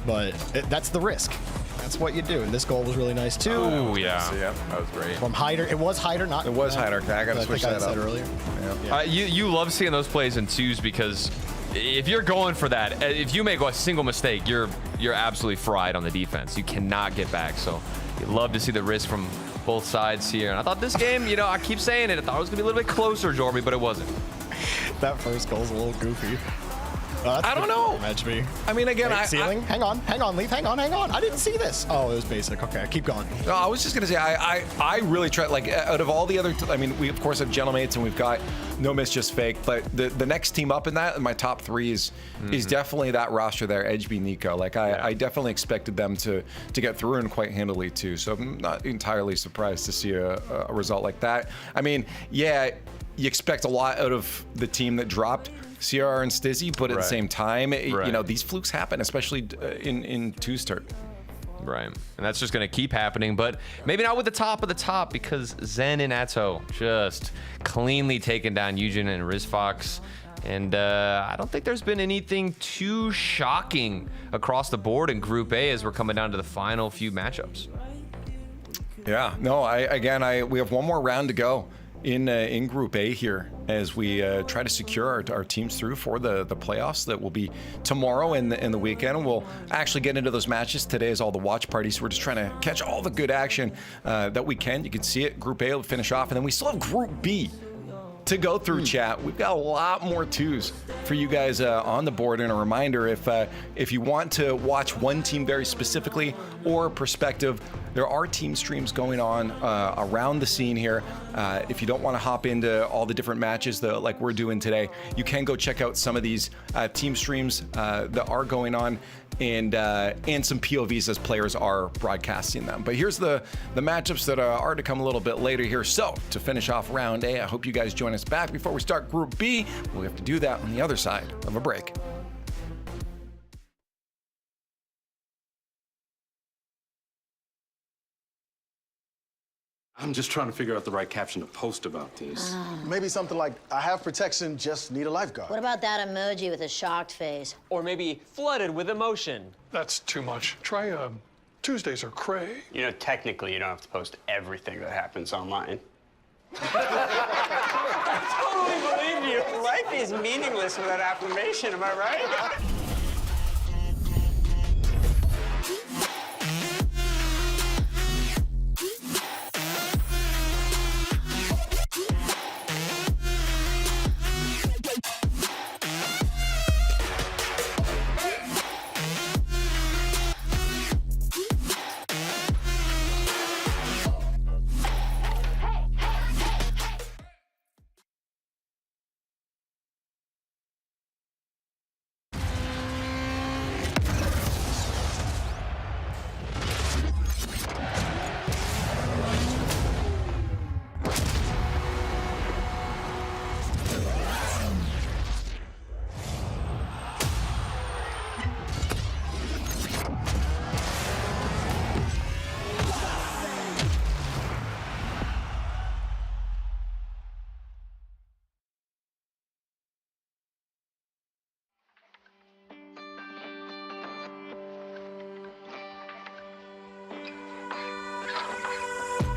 but that's the risk. That's what you do. And this goal was really nice too. Oh yeah, that was great. From Hyder, it was Hyder, not. It was Hyder. I gotta switch that up. I said earlier. Yeah. You love seeing those plays in twos because if you're going for that, if you make a single mistake, you're absolutely fried on the defense. You cannot get back. So you love to see the risk from both sides here. And I thought this game, I keep saying it, I thought it was gonna be a little bit closer, Jorby, but it wasn't. That first goal's a little goofy. I don't know. Match me. I mean, again, ceiling. Hang on, Leaf. Hang on. I didn't see this. Oh, it was basic. Okay, keep going. No, I was just gonna say, I really tried. Like, out of all the other, I mean, we of course have Gentlemates and we've got No Miss Just Fake, but the next team up in that, in my top three is definitely that roster there, Edgeby, Nico. Like, I definitely expected them to get through and quite handily too. So I'm not entirely surprised to see a result like that. I mean, yeah, you expect a lot out of the team that dropped, CRR and Stizzy, but at the same time, these flukes happen, especially in two-start. Right, and that's just going to keep happening, but maybe not with the top of the top because Zen and Atto just cleanly taken down Eugen and Rizfox. And I don't think there's been anything too shocking across the board in Group A as we're coming down to the final few matchups. Yeah, no, we have one more round to go in Group A here as we try to secure our teams through for the playoffs that will be tomorrow and the weekend. We'll actually get into those matches today as all the watch parties. We're just trying to catch all the good action that we can. You can see it. Group A will finish off, and then we still have Group B to go through, chat. We've got a lot more twos for you guys on the board. And a reminder, if you want to watch one team very specifically or perspective, there are team streams going on around the scene here. If you don't want to hop into all the different matches like we're doing today, you can go check out some of these team streams that are going on, and some POVs as players are broadcasting them. But here's the matchups that are to come a little bit later here. So to finish off round A, I hope you guys join us back before we start Group B. We'll have to do that on the other side of a break. I'm just trying to figure out the right caption to post about this. Maybe something like, I have protection, just need a lifeguard. What about that emoji with a shocked face? Or maybe flooded with emotion. That's too much. Try Tuesdays are cray. You know, technically, you don't have to post everything that happens online. I totally believe you. Life is meaningless without affirmation, am I right?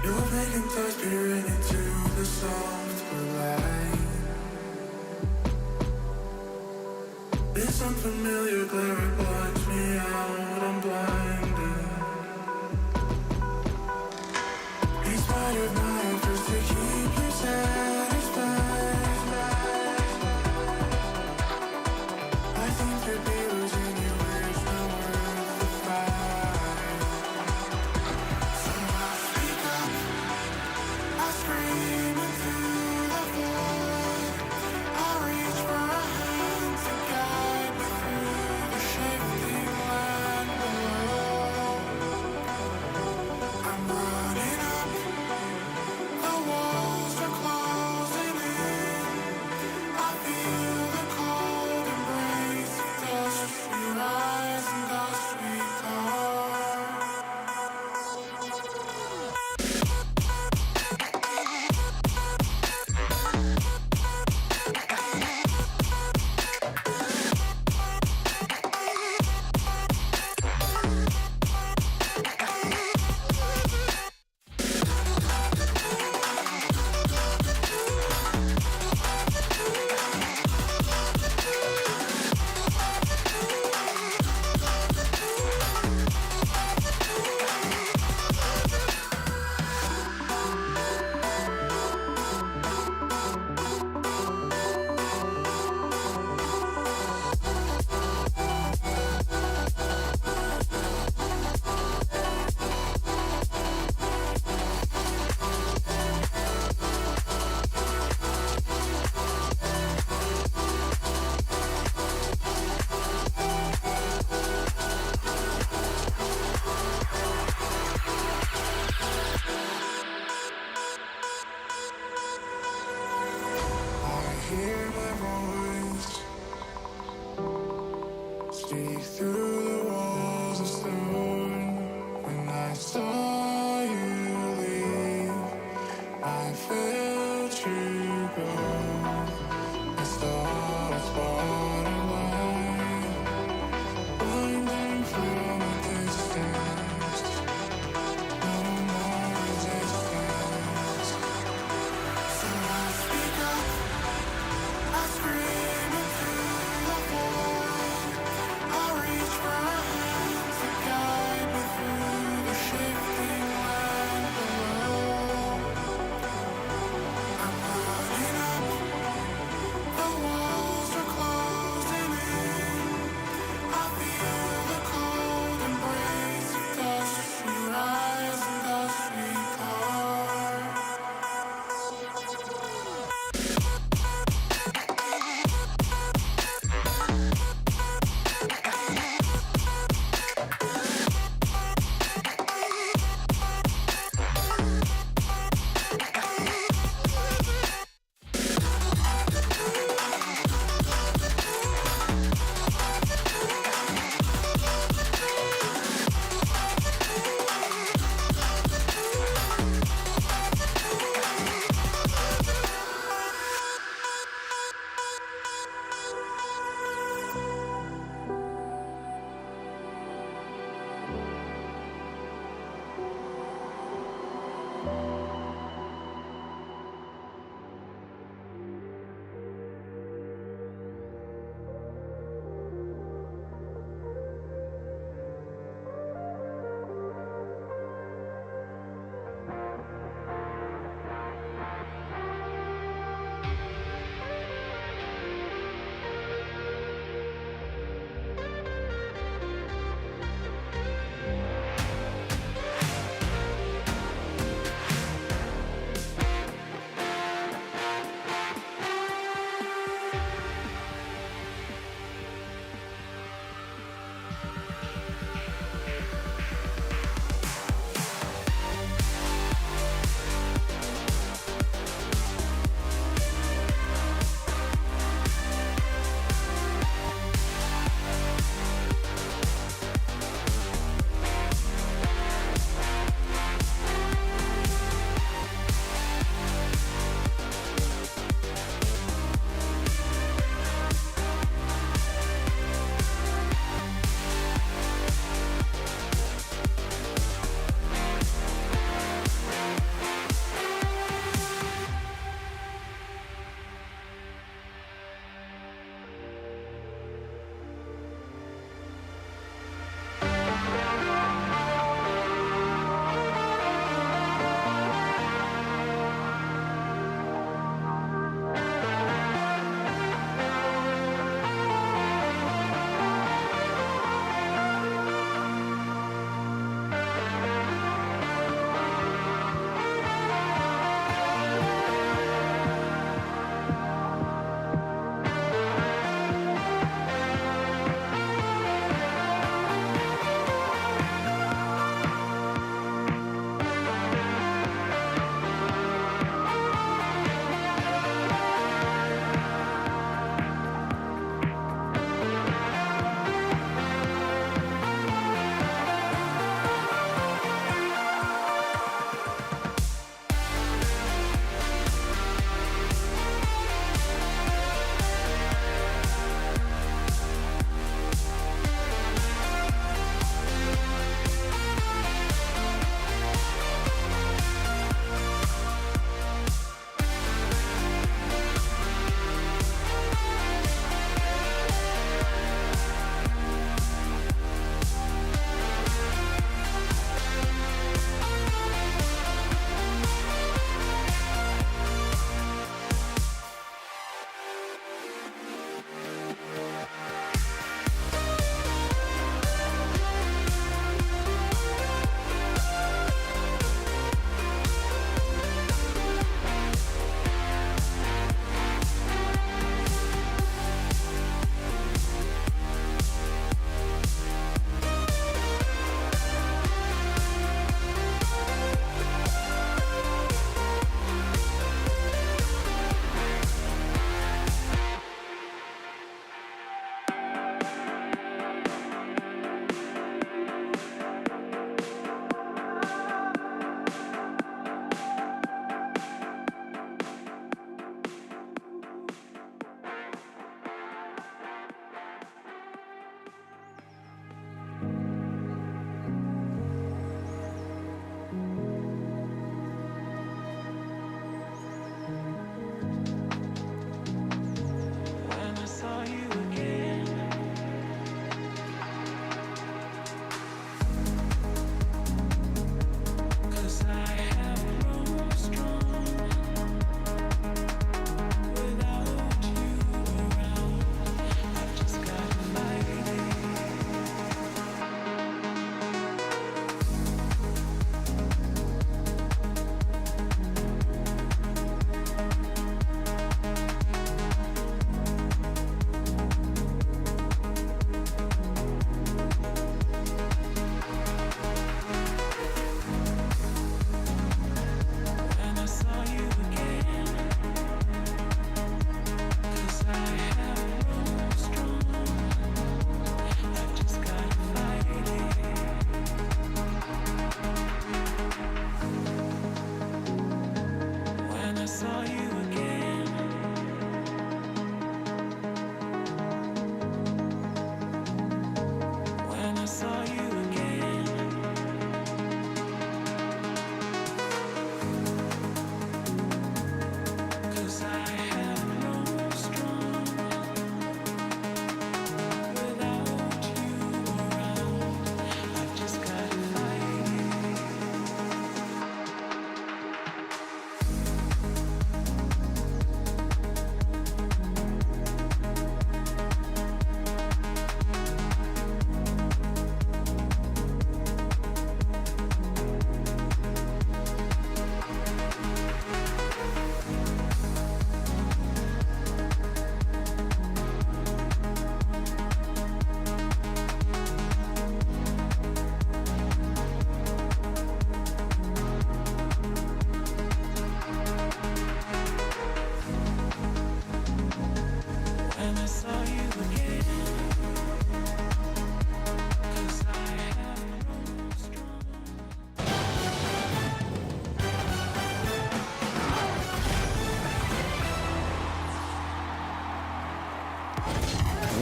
You're making thoughts peering into the soft light. This unfamiliar glare blinds me out, I'm blinded. Inspired my efforts to keep you satisfied. voice. Speak through the walls of stone. When I saw you leave, I felt you go. It's the hardest part of life. Blinding from a distance. No more resistance. So I speak up. I scream into the void. I reach my hand to guide me through the shifting land below. I'm running up. The walls are closing.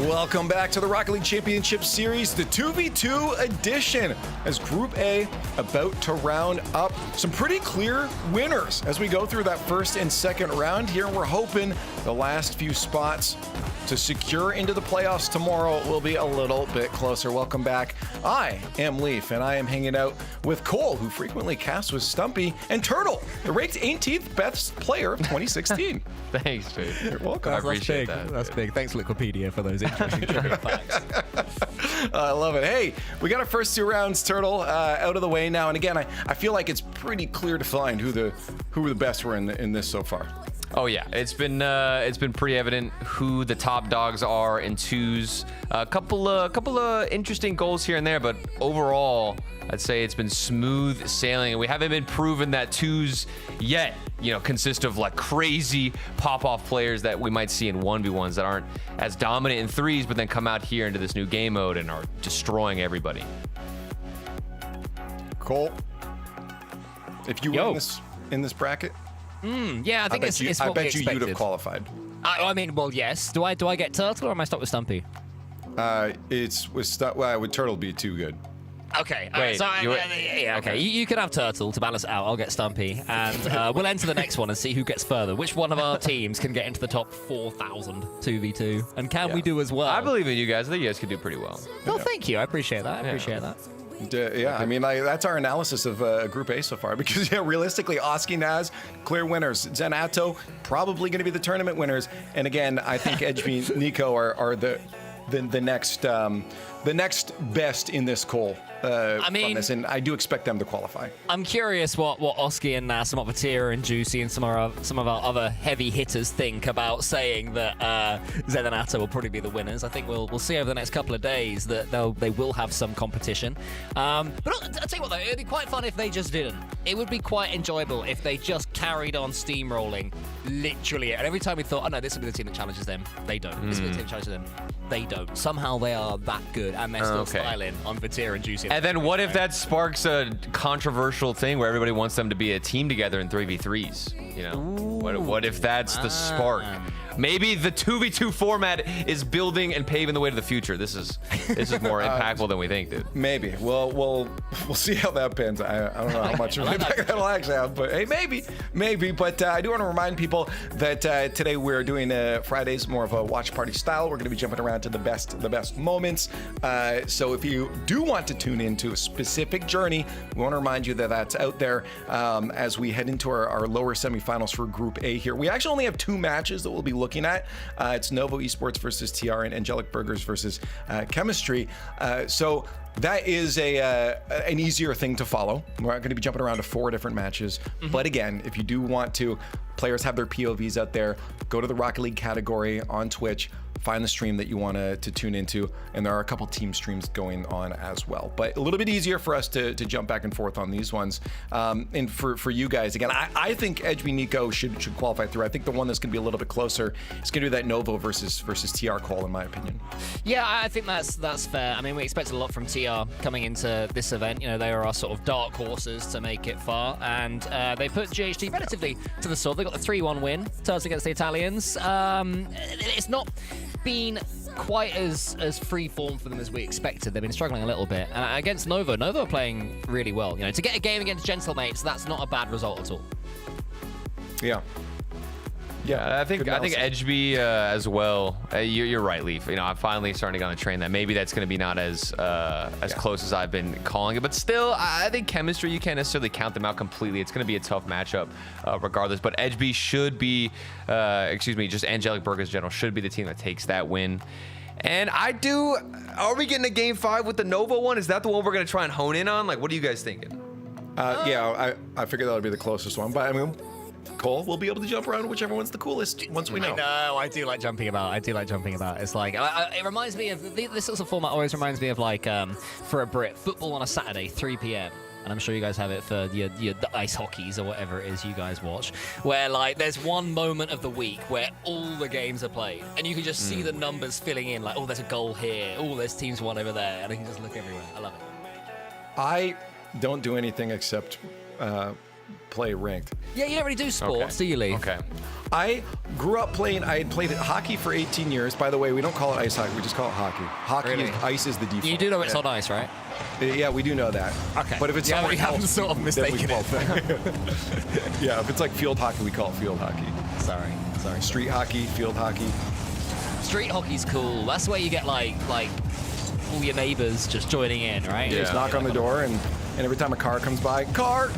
Welcome back to the Rocket League Championship Series, the 2v2 edition, as Group A about to round up some pretty clear winners as we go through that first and second round here. We're hoping the last few spots to secure into the playoffs tomorrow will be a little bit closer. Welcome back. I am Leaf, and I am hanging out with Cole, who frequently casts with Stumpy, and Turtle, the ranked 18th best player of 2016. Thanks, dude. You're welcome. I appreciate big. that. That's big. Thanks, Wikipedia, for those interesting trivia facts. I love it. Hey, we got our first two rounds, Turtle, out of the way now. And again, I feel like it's pretty clear to find who the best were in this so far. Oh yeah, it's been pretty evident who the top dogs are in twos. A couple of interesting goals here and there, but overall, I'd say it's been smooth sailing, and we haven't been proven that twos yet, consist of like crazy pop-off players that we might see in 1v1s that aren't as dominant in threes, but then come out here into this new game mode and are destroying everybody. Cole, if you were in this bracket, Yeah, I think it's what I we bet you'd expected. have qualified. I mean, well, yes. Do I get Turtle or am I stuck with Stumpy? It's would Turtle be too good? Okay. Wait, okay. You can have Turtle to balance it out. I'll get Stumpy, and we'll enter the next one and see who gets further. Which one of our teams can get into the top 4,000 2v2, and can we do as well? I believe in you guys. I think you guys could do pretty well. Well, thank you. I appreciate that. I appreciate that. Yeah, I mean, that's our analysis of Group A so far. Because realistically, Oski, Naz, clear winners. Zenato probably going to be the tournament winners. And again, I think Edgeby, Nico are the next best in this, Cole. From this, and I do expect them to qualify. I'm curious what Oski and some of Vatira and Juicy and some of our other heavy hitters think about saying that Zed and Atto will probably be the winners. I think we'll see over the next couple of days that they will have some competition. But I'll tell you what though, it'd be quite fun if they just didn't. It would be quite enjoyable if they just carried on steamrolling, literally. And every time we thought, oh no, this will be the team that challenges them, they don't. This will be the team that challenges them, they don't. Somehow they are that good, and they're still styling on Vatira and Juicy. And then what if that sparks a controversial thing where everybody wants them to be a team together in 3v3s? What if that's the spark? Maybe the 2v2 format is building and paving the way to the future. This is more impactful than we think, dude. Maybe. We'll see how that pans. I don't know how much of an impact that'll actually have, but hey, maybe. But I do want to remind people that today we're doing Fridays more of a watch party style. We're going to be jumping around to the best moments. So if you do want to tune into a specific journey, we want to remind you that that's out there as we head into our lower semifinals for Group A here. We actually only have two matches that we'll be looking at. It's Novo Esports versus TR and Angelic Burgers versus Chemistry. So that is an easier thing to follow. We're not going to be jumping around to 4 different matches. But again, if you do want to, players have their POVs out there, go to the Rocket League category on Twitch, find the stream that you want to tune into, and there are a couple team streams going on as well. But a little bit easier for us to jump back and forth on these ones. And for you guys, again, I think Edgeby Nico should qualify through. I think the one that's going to be a little bit closer is going to be that Novo versus TR call, in my opinion. Yeah, I think that's fair. I mean, we expected a lot from TR coming into this event. They are our sort of dark horses to make it far, and they put GHT relatively to the sword. They got the 3-1 win, turns against the Italians. It's not been quite as free form for them as we expected. They've been struggling a little bit. And against Novo are playing really well. To get a game against Gentlemates, that's not a bad result at all. Yeah. Yeah, I think Edgeby as well. You're right, Leaf. I'm finally starting to get on the train that maybe that's going to be not as close as I've been calling it, but still, I think Chemistry, you can't necessarily count them out completely. It's going to be a tough matchup regardless. But Edgeby should be, just Angelic Burgers in general should be the team that takes that win. And are we getting a game 5 with the Novo one? Is that the one we're going to try and hone in on? Like, what are you guys thinking? Yeah, I figured that would be the closest one, but I mean, Cole, we'll be able to jump around whichever one's the coolest once we know. I know, I do like jumping about. It's like, it reminds me of, this sort of format always reminds me of like, for a Brit, football on a Saturday, 3 p.m. And I'm sure you guys have it for your ice hockeys or whatever it is you guys watch, where like there's one moment of the week where all the games are played, and you can just see the numbers filling in, like, oh, there's a goal here, oh, there's teams won over there, and you can just look everywhere. I love it. I don't do anything except play ranked. Yeah, you don't really do sports, do you, Lee? Okay. I grew up playing. I had played hockey for 18 years. By the way, we don't call it ice hockey. We just call it hockey. Hockey Really? is ice is the default. You do know it's on ice, right? Yeah, we do know that. Okay. But if it's Yeah, somewhere we haven't else, sort of then we mistaken call yeah, if it's like field hockey, we call it field hockey. Sorry. Street hockey, field hockey. Street hockey's cool. That's where you get like all your neighbors just joining in, right? You just knock on the door, and every time a car comes by, pause.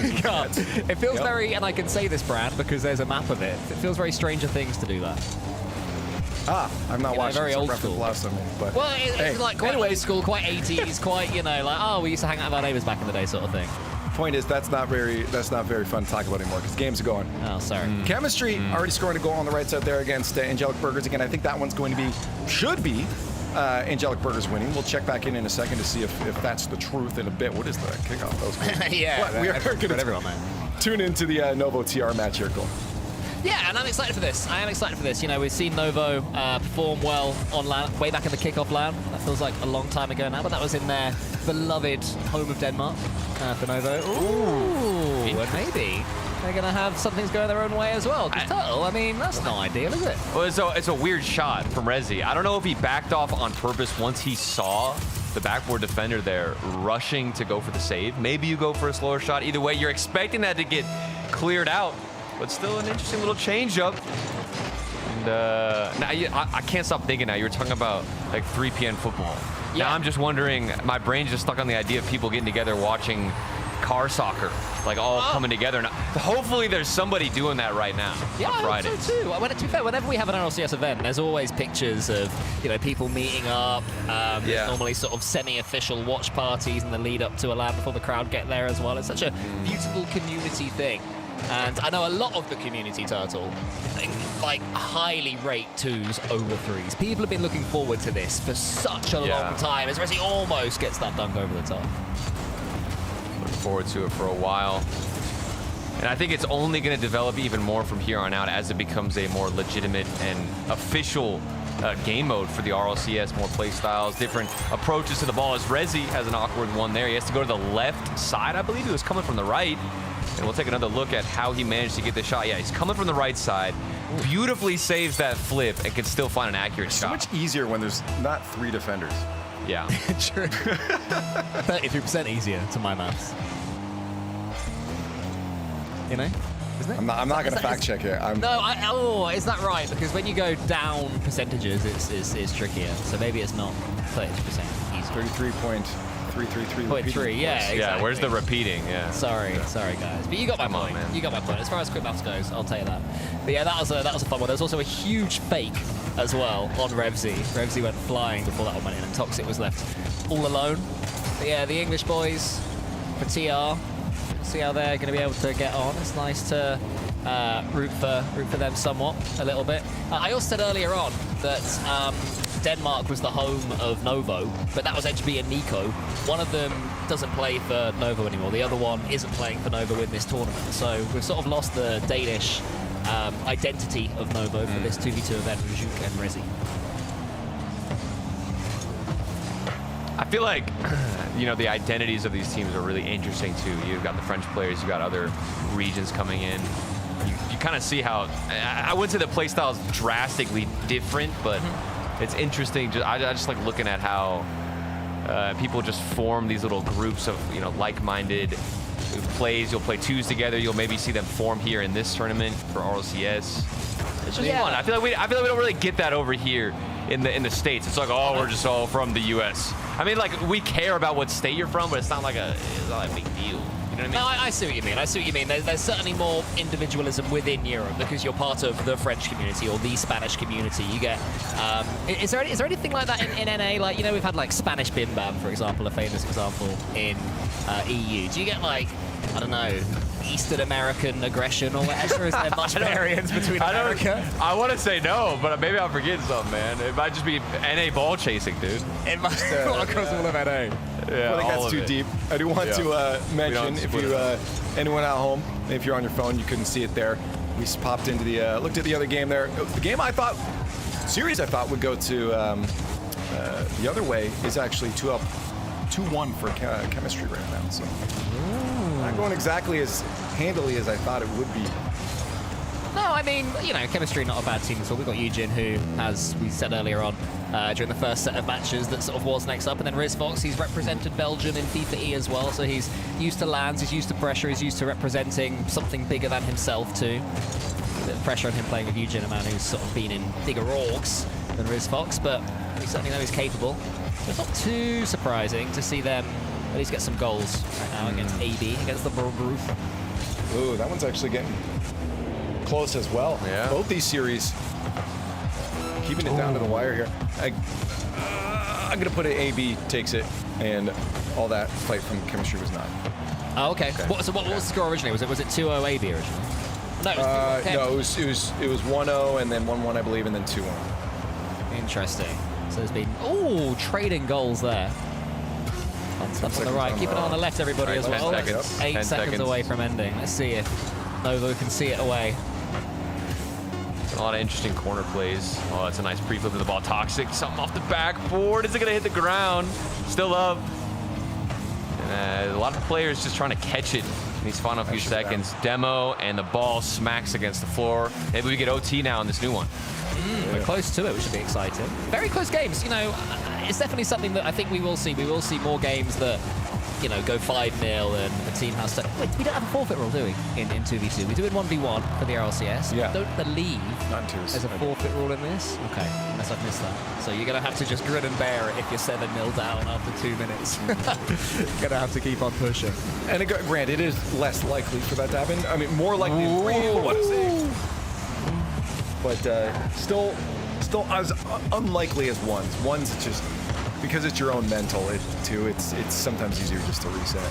It feels very, and I can say this, Brad, because there's a map of it. It feels very Stranger Things to do that. I'm not watching. Very so old reference school. last time, but Well, it's like quite old school, quite 80s, quite, like, oh, we used to hang out with our neighbors back in the day sort of thing. Point is, that's not very fun to talk about anymore because games are going. Oh, sorry. Chemistry already scoring a goal on the right side there against Angelic Burgers. Again, I think that one's going to be, should be, Angelic Burgers winning. We'll check back in a second to see if that's the truth in a bit. What is the kickoff? That was cool. Yeah, But we are going to everyone, man. tune into the Novo TR match here, Cole. Yeah, and I'm excited for this. I am excited for this. We've seen Novo perform well on land, way back in the kickoff land. That feels like a long time ago now, but that was in their beloved home of Denmark for Novo. Ooh, and maybe they're going to have some things going their own way as well. Because Turtle, I mean, that's not ideal, is it? Well, it's a weird shot from Rezi. I don't know if he backed off on purpose once he saw the backboard defender there rushing to go for the save. Maybe you go for a slower shot. Either way, you're expecting that to get cleared out. But still an interesting little change-up. And now I can't stop thinking now. You were talking about like 3 p.m. football. Yeah. Now I'm just wondering, my brain's just stuck on the idea of people getting together watching car soccer, like all coming together. Now, hopefully there's somebody doing that right now on Friday. I hope so too. To be fair, whenever we have an RLCS event, there's always pictures of people meeting up. There's normally sort of semi-official watch parties in the lead up to a LAN before the crowd get there as well. It's such a beautiful community thing. And I know a lot of the community, Turtle, like highly rate 2s over 3s. People have been looking forward to this for such a long time. As Rezi almost gets that dunk over the top. Looking forward to it for a while. And I think it's only going to develop even more from here on out as it becomes a more legitimate and official game mode for the RLCS, more play styles, different approaches to the ball. As Rezi has an awkward one there. He has to go to the left side. I believe he was coming from the right. And we'll take another look at how he managed to get the shot. Yeah, he's coming from the right side. Beautifully saves that flip and can still find an accurate shot. So much easier when there's not 3 defenders. Yeah. True. 33% easier to my maths. Isn't it? I'm not going to fact check it. Is that right? Because when you go down percentages, it's trickier. So maybe it's not 30% easier. 33.333. Yeah, exactly. Yeah, where's the repeating? Yeah. Sorry, guys. But you got my point. man. You got my point. As far as quick maths goes, I'll tell you that. But yeah, that was a fun one. There's also a huge fake as well on Revzy. Revzy went flying before that one went in, and Toxic was left all alone. But yeah, the English boys for TR. See how they're going to be able to get on. It's nice to root for them somewhat, a little bit. I also said earlier on that Denmark was the home of Novo, but that was HB and Nico. One of them doesn't play for Novo anymore. The other one isn't playing for Novo in this tournament. So we've sort of lost the Danish identity of Novo for this 2v2 event with Juk and Rezi. I feel like, the identities of these teams are really interesting too. You've got the French players, you've got other regions coming in. You kind of see how, I wouldn't say the play style is drastically different, but it's interesting. I just like looking at how people just form these little groups of, like-minded plays. You'll play 2s together. You'll maybe see them form here in this tournament for RLCS. It's just fun. I feel like we don't really get that over here in the States. It's like, we're just all from the US. I mean, like, we care about what state you're from, but it's not a big deal. You know what I mean? No, I see what you mean. There's certainly more individualism within Europe because you're part of the French community or the Spanish community. You get. Is there anything like that in NA? Like, we've had like Spanish Bim Bam, for example, a famous example in EU. Do you get like, I don't know, Eastern American aggression or whatever? Is there much variance between America? I want to say no, but maybe I'm forgetting something, man. It might just be NA ball chasing, dude. It must across all of NA. Yeah, I think that's too deep. I do want to mention, if you anyone at home, if you're on your phone, you couldn't see it there. We popped into looked at the other game there. The game I thought would go to the other way is actually 2-1 for chemistry right now. So Not going exactly as handily as I thought it would be. No, I mean, you know, chemistry not a bad team as well. We've got Eugen, who, as we said earlier on, during the first set of matches, that sort of was next up. And then Riz Fox, he's represented Belgium in FIFA E as well, so he's used to lands, he's used to pressure, he's used to representing something bigger than himself too. A bit of pressure on him playing with Eugen, a man who's sort of been in bigger orgs than Riz Fox, but we certainly know he's capable. So it's not too surprising to see them at least get some goals right now against AB, against the Group. Ooh, that one's actually getting close as well. Yeah. Both these series keeping it down to the wire here. I'm gonna put it AB takes it, and all that fight from chemistry was not. Oh, okay. So what was the score originally? Was it 2-0 AB originally? No, it was 3-1. No, it was 1-0 and then 1-1, I believe, and then 2-1. Interesting. So there's been trading goals there. Fun stuff on the right. Keep an eye on the left, everybody, as well. 10 seconds. 8 10 seconds away from ending. Let's see if Novo can see it away. A lot of interesting corner plays. Oh, that's a nice pre-flip of the ball. Toxic, something off the backboard. Is it gonna hit the ground? Still up. And, a lot of players just trying to catch it in these final few seconds. Demo, and the ball smacks against the floor. Maybe we get OT now in this new one. We're close to it, which should be exciting. Very close games. You know, it's definitely something that I think we will see. We will see more games that, you know, go 5-0 and a team has to... Wait, we don't have a forfeit rule, do we, in 2v2? We do in 1v1 for the RLCS. Yeah. I don't believe Not in twos. there's a forfeit rule in this. Okay, unless I've missed that. So you're going to have to just grin and bear it if you're 7-0 down after 2 minutes. You're going to have to keep on pushing. And granted, it is less likely for that to happen. I mean, more likely than 3. What a save. But still as unlikely as ones. Ones, it's just... Because it's your own mental, it's sometimes easier just to reset.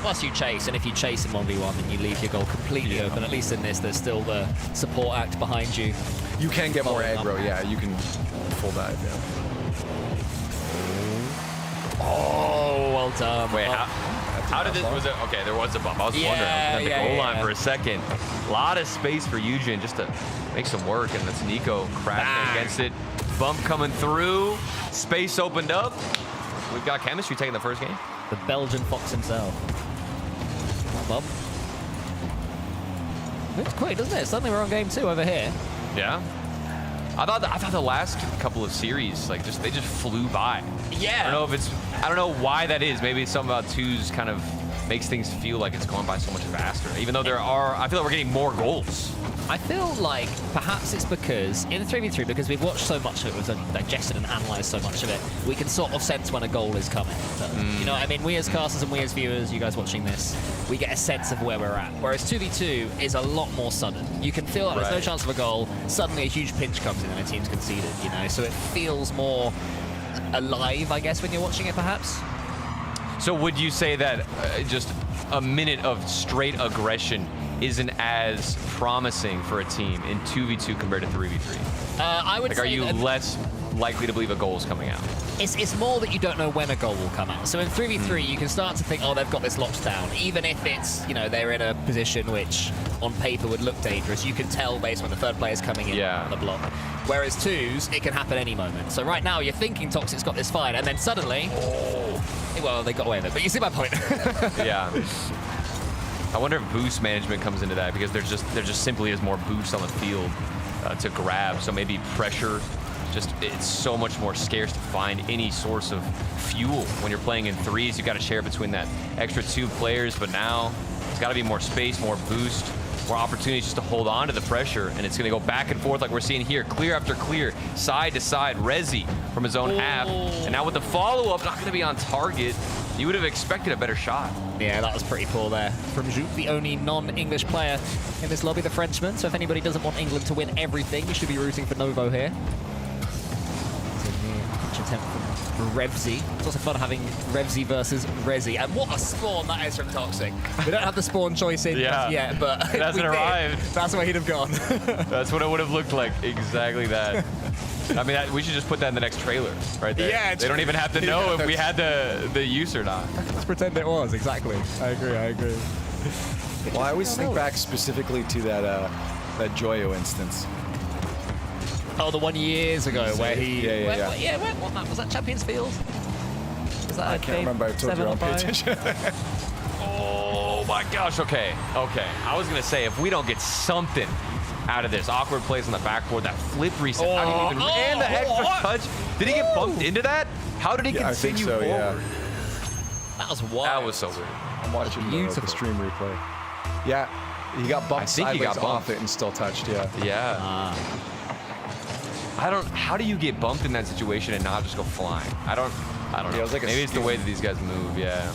Plus you chase, and if you chase in 1v1, then you leave your goal completely open. At least in this, there's still the support act behind you. You can get more aggro, yeah. You can full dive, yeah. Oh, well done. Wait, how did it? Was it okay? There was a bump. I was wondering. At the goal line for a second. A lot of space for Eugen just to make some work, and that's Nico crashing against it. Bump coming through. Space opened up. We've got chemistry taking the first game. The Belgian Fox himself. Bump. Moves quick, doesn't it? Suddenly we're on game 2 over here. Yeah. I thought the last couple of series, like they just flew by. Yeah. I don't know why that is. Maybe it's something about 2s kind of makes things feel like it's going by so much faster. Even though I feel like we're getting more goals. I feel like perhaps it's because in 3v3, because we've watched so much of it, we've digested and analysed so much of it, we can sort of sense when a goal is coming. You know what I mean? We as casters and we as viewers, you guys watching this, we get a sense of where we're at. Whereas 2v2 is a lot more sudden. You can feel like there's no chance of a goal, suddenly a huge pinch comes in and a team's conceded, you know? So it feels more alive, I guess, when you're watching it, perhaps. So would you say that just a minute of straight aggression isn't as promising for a team in 2v2 compared to 3v3? I would say... Are you less likely to believe a goal is coming out? It's more that you don't know when a goal will come out. So in 3v3, you can start to think, oh, they've got this locked down. Even if it's, you know, they're in a position which on paper would look dangerous, you can tell based when the third player's coming in on the block. Whereas 2s, it can happen any moment. So right now, you're thinking Toxic's got this fine, and then suddenly... Well, they got away with it, but you see my point. Yeah. I wonder if boost management comes into that, because there just simply is more boost on the field to grab. So maybe pressure, it's so much more scarce to find any source of fuel when you're playing in 3s. You've got to share between that extra 2 players, but now it's got to be more space, more boost, more opportunities just to hold on to the pressure, and it's going to go back and forth like we're seeing here, clear after clear, side to side. Rezi from his own half, and now with the follow-up not going to be on target, you would have expected a better shot. Yeah, that was pretty poor there from Jouk, the only non-English player in this lobby, the Frenchman. So if anybody doesn't want England to win everything, you should be rooting for Novo here. Attempt from Revzi. It's also fun having Revzi versus Rezi. And what a spawn that is from Toxic. We don't have the spawn choice in just yet, but it hasn't arrived. That's where he'd have gone. That's what it would have looked like. Exactly that. I mean, we should just put that in the next trailer right there. Yeah, they don't even have to know if we had the use or not. Let's pretend it was. Exactly. I agree. Well, I always think back specifically to that Joyo instance. Oh, the 1 years ago where he... Yeah. What map was that? Champions Field? Was that I can't remember. I told you on pay attention. Oh, Oh my gosh, okay. I was gonna say, if we don't get something out of this, awkward plays on the backboard, that flip reset, and the extra touch. Did he get bumped into that? How did he continue I think so, forward? yeah. That was wild. That was so weird. I'm watching the stream replay. Yeah, he got bumped sideways off it and still touched, Yeah. How do you get bumped in that situation and not just go flying? I don't know. it was like Maybe it's the way that these guys move, yeah.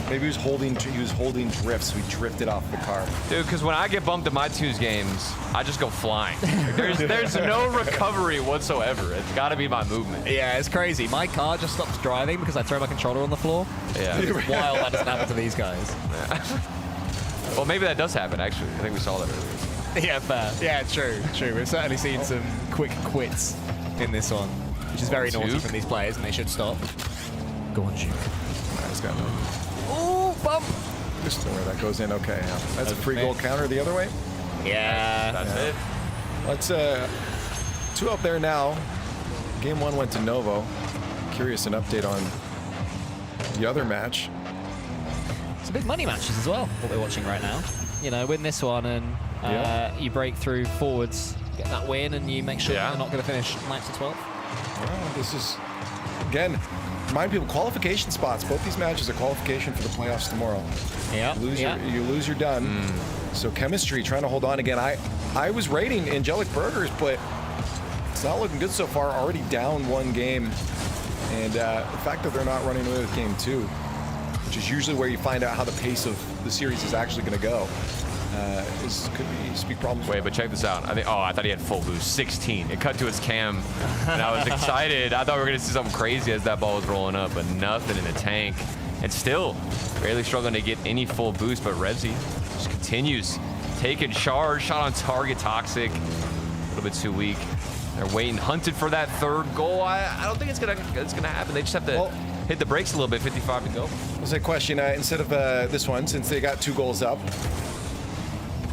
Maybe he was holding drift, so he drifted off the car. Dude, because when I get bumped in my twos games, I just go flying. There's no recovery whatsoever. It's got to be my movement. Yeah, it's crazy. My car just stops driving because I throw my controller on the floor. Yeah. It's wild that doesn't happen to these guys. Well, maybe that does happen, actually. I think we saw that earlier. Yeah, fair. Yeah, true. We've certainly seen some quick quits in this one, which is very naughty from these players, and they should stop. Go on, Juke. Nice guy. Ooh, bump. Just the way that goes in. Okay, yeah. That's a free goal counter the other way. Yeah. That's it. Let's 2 up there now. Game 1 went to Novo. Curious an update on the other match. Some big money matches as well, what we're watching right now. You know, win this one and you break through forwards, get that win, and you make sure that you're not going to finish 9th to 12th. Well, this is, again, remind people, qualification spots. Both these matches are qualification for the playoffs tomorrow. Yeah. You lose, you're done. So chemistry, trying to hold on again. I was rating Angelic Burgers, but it's not looking good so far. Already down 1 game. And the fact that they're not running away with game 2, which is usually where you find out how the pace of the series is actually going to go, could be problems. Wait, but check this out. I thought he had full boost, 16. It cut to his cam, and I was excited. I thought we were going to see something crazy as that ball was rolling up, but nothing in the tank. And still, really struggling to get any full boost, but Revsy just continues taking charge. Shot on target, toxic. A little bit too weak. They're waiting, hunted for that 3rd goal. I don't think it's gonna happen. They just have to hit the brakes a little bit. 55 to go. There's a question. Instead of this one, since they got 2 goals up,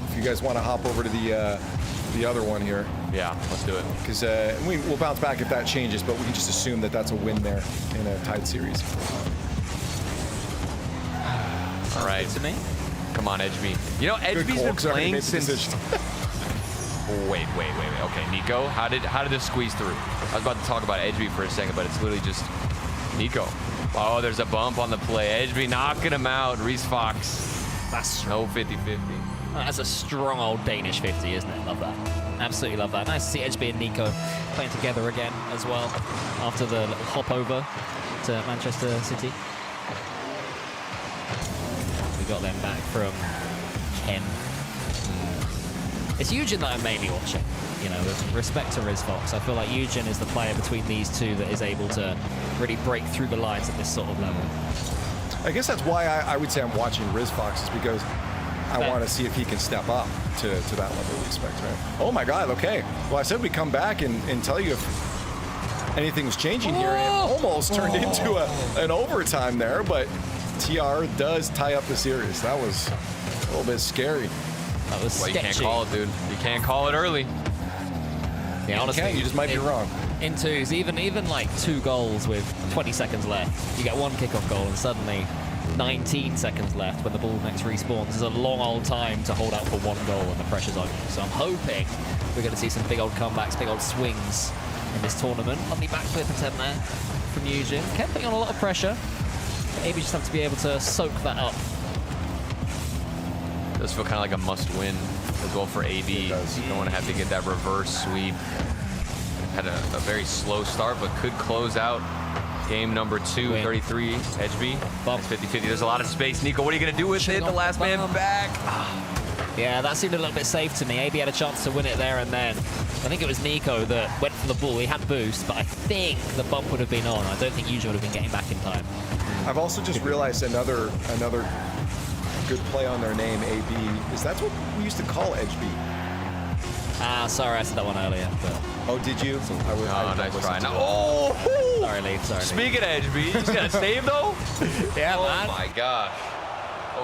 if you guys want to hop over to the other one here. Yeah, let's do it. Because we'll bounce back if that changes, but we can just assume that that's a win there in a tied series. All right. To me. Come on, Edgeby. You know, Edgeby's been playing since. Wait. Okay, Nico, how did this squeeze through? I was about to talk about Edgeby for a second, but it's literally just Nico. Oh, there's a bump on the play. Edgeby knocking him out. Reese Fox. That's no 50-50. That's a strong old Danish 50, isn't it? Love that. Absolutely love that. Nice to see Edgeby and Nico playing together again as well after the little hop over to Manchester City. We got them back from Ken. It's Eugen that I'm mainly watching, you know, with respect to Riz Fox. I feel like Eugen is the player between these two that is able to really break through the lines at this sort of level. I guess that's why I would say I'm watching Riz Fox, is because I want to see if he can step up to that level we expect, right? Oh my God, okay. Well, I said we'd come back and tell you if anything was changing here. It almost turned into an overtime there, but TR does tie up the series. That was a little bit scary. That was sketchy. You can't call it, dude. You can't call it early. Yeah, honestly, you just might be wrong. In twos, even like 2 goals with 20 seconds left, you get 1 kickoff goal and suddenly 19 seconds left when the ball next respawns. Is a long old time to hold out for 1 goal when the pressure's on you. So I'm hoping we're going to see some big old comebacks, big old swings in this tournament. Lovely backflip attempt there from Eugen. Kept putting on a lot of pressure. Maybe just have to be able to soak that up. Does feel kind of like a must-win as well for AB. You don't want to have to get that reverse sweep. Had a very slow start, but could close out game number 2, 33, Edgeby. It's 50-50. There's a lot of space. Nico, what are you going to do with it? The last man back. Yeah, that seemed a little bit safe to me. AB had a chance to win it there and then. I think it was Nico that went for the ball. He had boost, but I think the bump would have been on. I don't think Eugen would have been getting back in time. I've also just realized another good play on their name, AB, is that's what we used to call Edgeby. Sorry, I said that one earlier. But oh, did you? I nice try. Now, sorry, Lee. Sorry. Speaking of Edgeby, you just got a save though? Yeah, oh man. My gosh.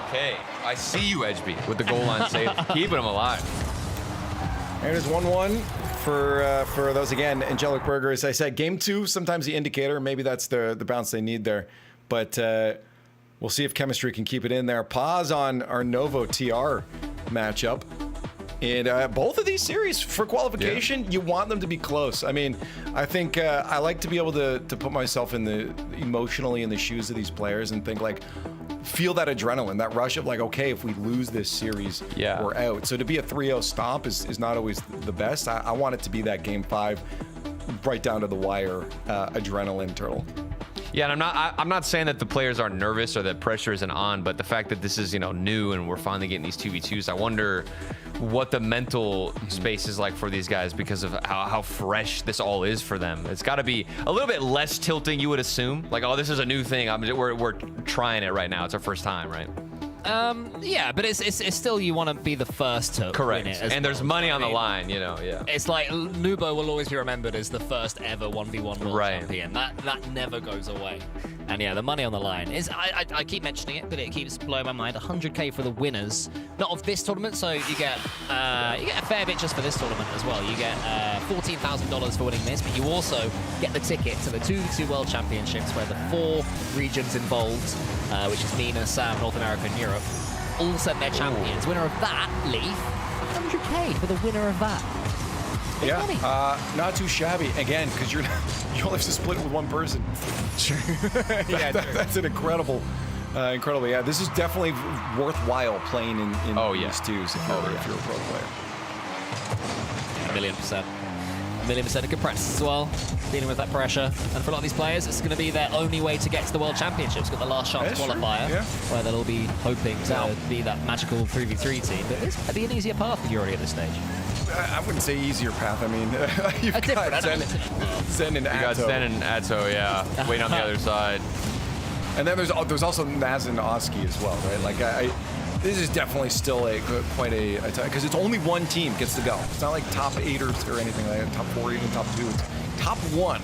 Okay, I see you, Edgeby, with the goal line save, keeping him alive. And it's 1-1 for those again. Angelic Burger, as I said, game 2, sometimes the indicator. Maybe that's the bounce they need there, but. we'll see if chemistry can keep it in there. Pause on our Novo TR matchup. And both of these series for qualification, you want them to be close. I mean, I think I like to be able to put myself emotionally in the shoes of these players and think like, feel that adrenaline, that rush of like, okay, if we lose this series, we're out. So to be a 3-0 stomp is not always the best. I want it to be that game 5, right down to the wire adrenaline, Turtle. Yeah, and I'm not saying that the players are nervous or that pressure isn't on, but the fact that this is, new and we're finally getting these 2v2s, I wonder what the mental space is like for these guys because of how fresh this all is for them. It's got to be a little bit less tilting, you would assume. Like, oh, this is a new thing. We're trying it right now. It's our first time, right? Yeah, but it's still, you want to be the first to win it. And there's money on the line, It's like Nubo will always be remembered as the first ever 1v1 world champion. That never goes away. And yeah, the money on the line is, I keep mentioning it, but it keeps blowing my mind. 100k for the winners, not of this tournament, so you get a fair bit just for this tournament as well. You get $14,000 for winning this, but you also get the ticket to the 2v2 World Championships, where the 4 regions involved, which is MENA, SAM, North America, and Europe, all send their champions. Winner of that, Leaf, 100k for the winner of that. Big money. Not too shabby. Again, because you only have to split it with one person. True. That's an incredible. Yeah, this is definitely worthwhile playing in these twos if you're a pro player. 1,000,000%. 1,000,000% compressed as well, dealing with that pressure. And for a lot of these players, it's going to be their only way to get to the World Championships. Got the last chance qualifier, where they'll all be hoping to be that magical 3v3 team. But this might be an easier path if you're already at this stage. I wouldn't say easier path. I mean, you've got Zen and Atto. You got Zen and Atto, waiting on the other side. And then there's also Naz and Oski as well, right? Like this is definitely still quite a because it's only one team gets to go. It's not like top 8 or anything like that, top 4, even top 2. It's top 1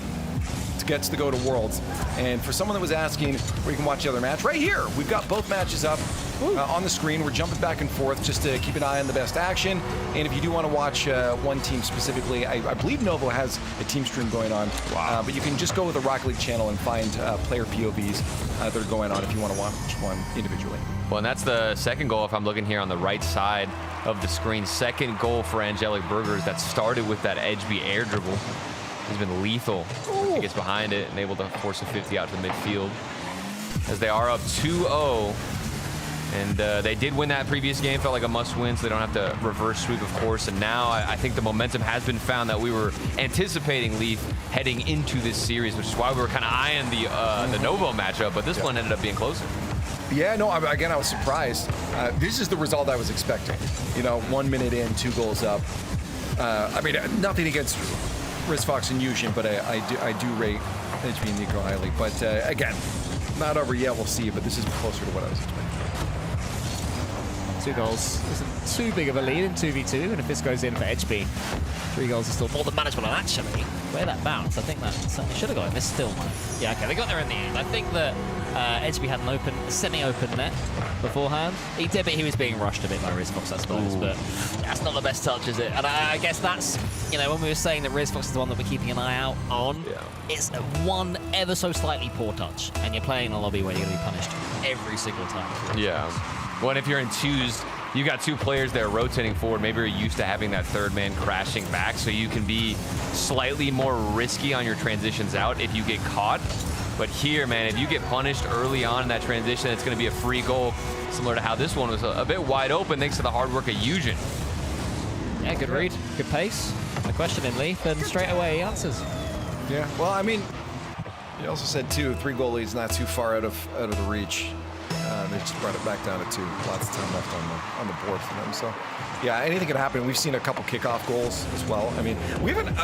gets to go to Worlds. And for someone that was asking where you can watch the other match, right here, we've got both matches up on the screen. We're jumping back and forth just to keep an eye on the best action. And if you do want to watch one team specifically, I believe Novo has a team stream going on. Wow. But you can just go with the Rocket League channel and find player POVs that are going on if you want to watch one individually. Well, and that's the second goal if I'm looking here on the right side of the screen. Second goal for Angelic Burgers that started with that edge B air dribble. He's been lethal. He gets behind it and able to force a 50 out to the midfield. As they are up 2-0. And they did win that previous game. Felt like a must-win, so they don't have to reverse sweep, of course. And now I think the momentum has been found that we were anticipating Leaf heading into this series, which is why we were kind of eyeing the Novo matchup. But this one ended up being closer. Yeah, no, again, I was surprised. This is the result I was expecting. 1 minute in, 2 goals up. I mean, nothing against RizFox and Yushin, but I do rate HB and Nico highly. But again, not over yet. We'll see. But this is closer to what I was expecting. 2 goals isn't too big of a lead in 2v2, and if this goes in for HB, 3 goals is still more than manageable. And actually, where that bounced, I think that certainly should have gone. This still might. Yeah, okay, they got there in the end. I think that HB had an semi-open net beforehand. He did, but he was being rushed a bit by RizFox, I suppose. But that's not the best touch, is it? And I guess that's, when we were saying that RizFox is the one that we're keeping an eye out on, it's one ever so slightly poor touch, and you're playing in a lobby where you're going to be punished every single time. Yeah. Well, if you're in twos, you got 2 players that are rotating forward. Maybe you're used to having that third man crashing back, so you can be slightly more risky on your transitions out if you get caught. But here, man, if you get punished early on in that transition, it's going to be a free goal, similar to how this one was a bit wide open thanks to the hard work of Yujin. Yeah, good read, good pace. A question in Leaf, and straight away he answers. Yeah, well, I mean, you also said 3 goalies not too far out of the reach. They just brought it back down to 2. Lots of time left on the board for them. So, yeah, anything can happen. We've seen a couple kickoff goals as well. I mean, we haven't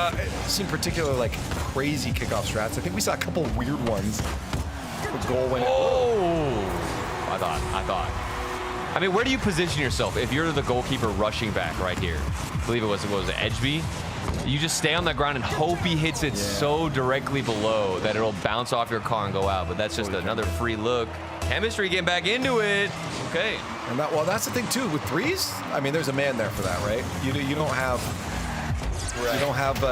seen particular crazy kickoff strats. I think we saw a couple weird ones. The goal went. Oh, I thought. I mean, where do you position yourself if you're the goalkeeper rushing back right here? I believe it was edge B. You just stay on the ground and hope he hits it so directly below that it'll bounce off your car and go out. But that's just another free look. Chemistry getting back into it. Okay. And that's the thing too with threes. I mean, there's a man there for that, right? You don't have You don't have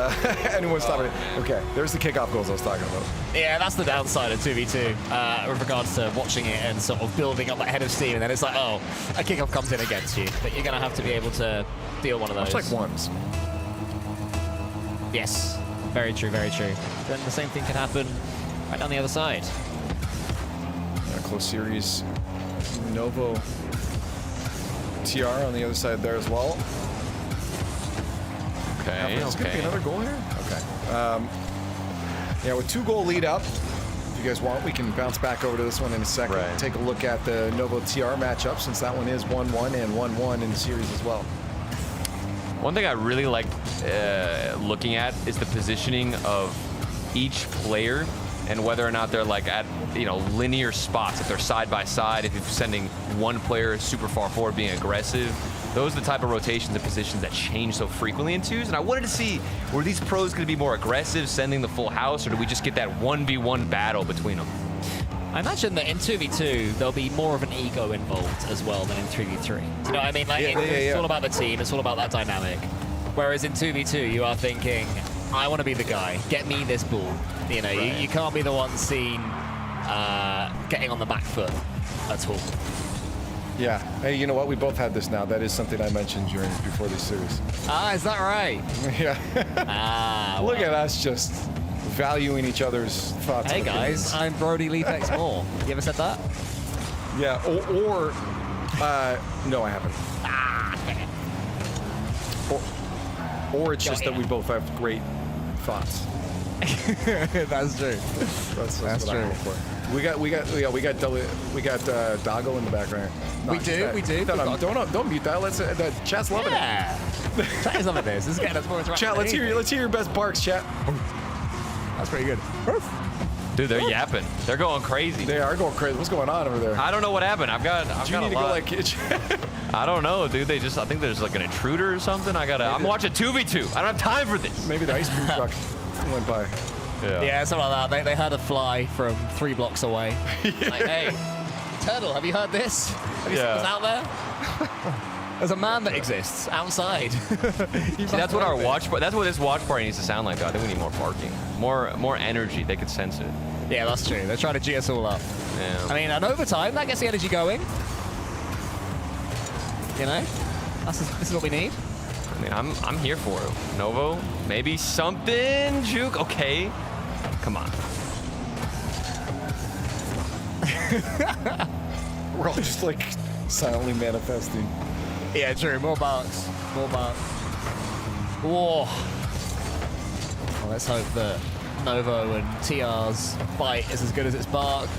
anyone stopping it. Okay, there's the kickoff goals I was talking about. Yeah, that's the downside of 2v2 with regards to watching it and sort of building up that head of steam, and then it's like, oh, a kickoff comes in against you, but you're going to have to be able to deal one of those. Much like ones. Yes, very true, very true. Then the same thing can happen right on the other side. Yeah, close series. Novo TR on the other side there as well. Okay, It's going to be another goal here? Okay. Yeah, with 2-goal lead up, if you guys want, we can bounce back over to this one in a second. Right. Take a look at the Novo TR matchup, since that one is 1-1 and 1-1 in the series as well. One thing I really like looking at is the positioning of each player and whether or not they're like at linear spots. If they're side by side, if you're sending one player super far forward being aggressive. Those are the type of rotations and positions that change so frequently in twos. And I wanted to see, were these pros going to be more aggressive, sending the full house, or do we just get that 1v1 battle between them? I imagine that in 2v2, there'll be more of an ego involved as well than in 3v3. Do you know what I mean? Like, it's all about the team. It's all about that dynamic. Whereas in 2v2, you are thinking, I want to be the guy. Get me this ball. You know, Right. you can't be the one seen getting on the back foot at all. Yeah. Hey, you know what? We both had this now. That is something I mentioned before this series. Ah, is that right? Yeah. Look at us just valuing each other's thoughts. Hey and guys, opinions. I'm Brody Leaf X Moore. You ever said that? Yeah. No, I haven't. Or it's just that we both have great thoughts. That's true. That's That's what I'm true. going for. We got Doggo in the background. We do. Don't mute that. Let's chat's loving Yeah. Chat is loving this. This is getting us more it. interactive. Chat, let's hear your best barks, chat. That's pretty good. Dude, they're yapping. They're going crazy. They are going crazy. What's going on over there? I don't know what happened. I've got Do you a need to go lot. like I don't know, dude. I think there's like an intruder or something. I'm watching 2v2. I don't have time for this. Maybe the ice cream truck went by. Yeah, something like that. They heard a fly from 3 blocks away. Like, hey, Turtle, have you heard this? Have you seen this out there? There's a man that exists outside. See, that's what That's what this watch party needs to sound like. Though. I think we need more barking, more energy. They could sense it. Yeah, that's true. They're trying to G us all up. Yeah. I mean, and over time, that gets the energy going. You know, this is what we need. I mean, I'm here for it. Novo, maybe something. Juke, okay. Come on. We're all just like silently manifesting. Yeah, true. More barks. More barks. Whoa. Well, let's hope that Novo and TR's bite is as good as its bark.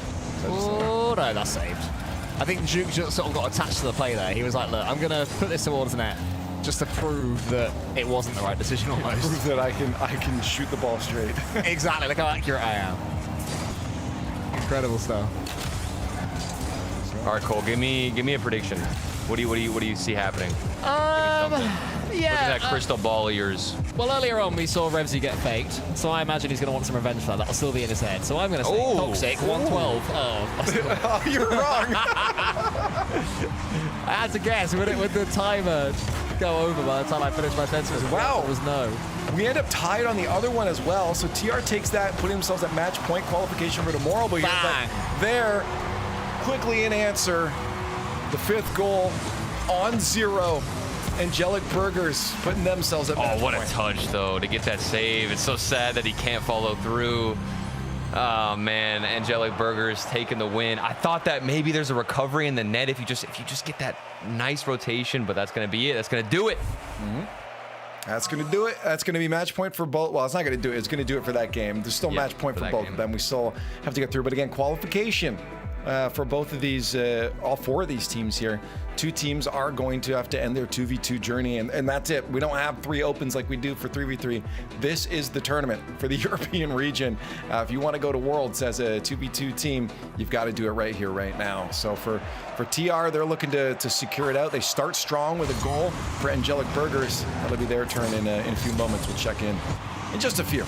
Oh, no, that's saved. I think Juke just sort of got attached to the play there. He was like, look, I'm going to put this towards net just to prove that it wasn't the right decision almost. Prove that I can shoot the ball straight. Exactly. Look how accurate I am. Incredible stuff. All right, Cole. Give me a prediction. What do you see happening? Look at that crystal ball of yours. Well, earlier on we saw Revsy get faked, so I imagine he's going to want some revenge for that. That'll still be in his head. So I'm going to say Toxic 112. Oh, you're wrong. I had to guess. Would the timer go over by the time I finished my sentence? Wow. It was no. We end up tied on the other one as well. So TR takes that, putting themselves at match point qualification for tomorrow. But there, quickly in answer, the 5th goal on 0. Angelic Burgers putting themselves at match Oh, what point. a touch, though, to get that save. It's so sad that he can't follow through. Oh, man, Angelic Burgers taking the win. I thought that maybe there's a recovery in the net if you just get that nice rotation, but that's going to be it. That's going to do it. Mm-hmm. That's going to do it. That's going to be match point for both. Well, it's not going to do it. It's going to do it for that game. There's still match point for both of them. We still have to get through. But again, qualification for both of these, all 4 of these teams here. 2 teams are going to have to end their 2v2 journey, and that's it. We don't have 3 opens like we do for 3v3. This is the tournament for the European region. If you want to go to Worlds as a 2v2 team, you've got to do it right here, right now. So for TR, they're looking to secure it out. They start strong with a goal for Angelic Burgers. That'll be their turn in a few moments. We'll check in just a few.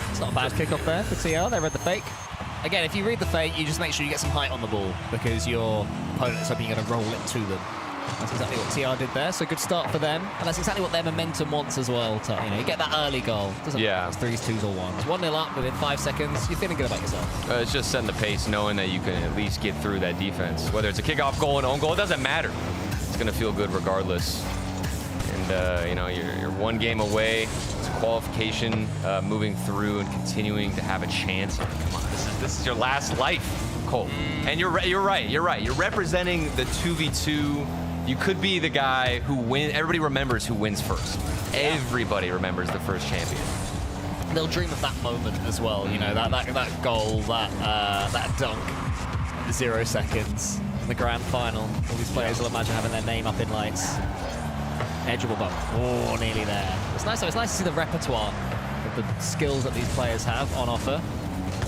It's not a bad kickoff there for TR. They read the fake. Again, if you read the fake, you just make sure you get some height on the ball because your opponent's hoping you're going to roll it to them. That's exactly what TR did there, so good start for them. And that's exactly what their momentum wants as well. You get that early goal. Doesn't matter if it's 3s, 2s, or 1s. 1-0 up within 5 seconds, you're feeling good about yourself. It's just setting the pace, knowing that you can at least get through that defense. Whether it's a kickoff goal, an own goal, it doesn't matter. It's going to feel good regardless. And, you're one game away. It's qualification, moving through and continuing to have a chance. Come on, this is your last life, Cole. And you're right. You're representing the 2v2. You could be the guy who wins. Everybody remembers who wins first. Everybody remembers the first champion. They'll dream of that moment as well. That goal, that dunk, 0 seconds, the grand final. All these players will imagine having their name up in lights. Edgeable bump. Oh, nearly there. It's nice to see the repertoire of the skills that these players have on offer.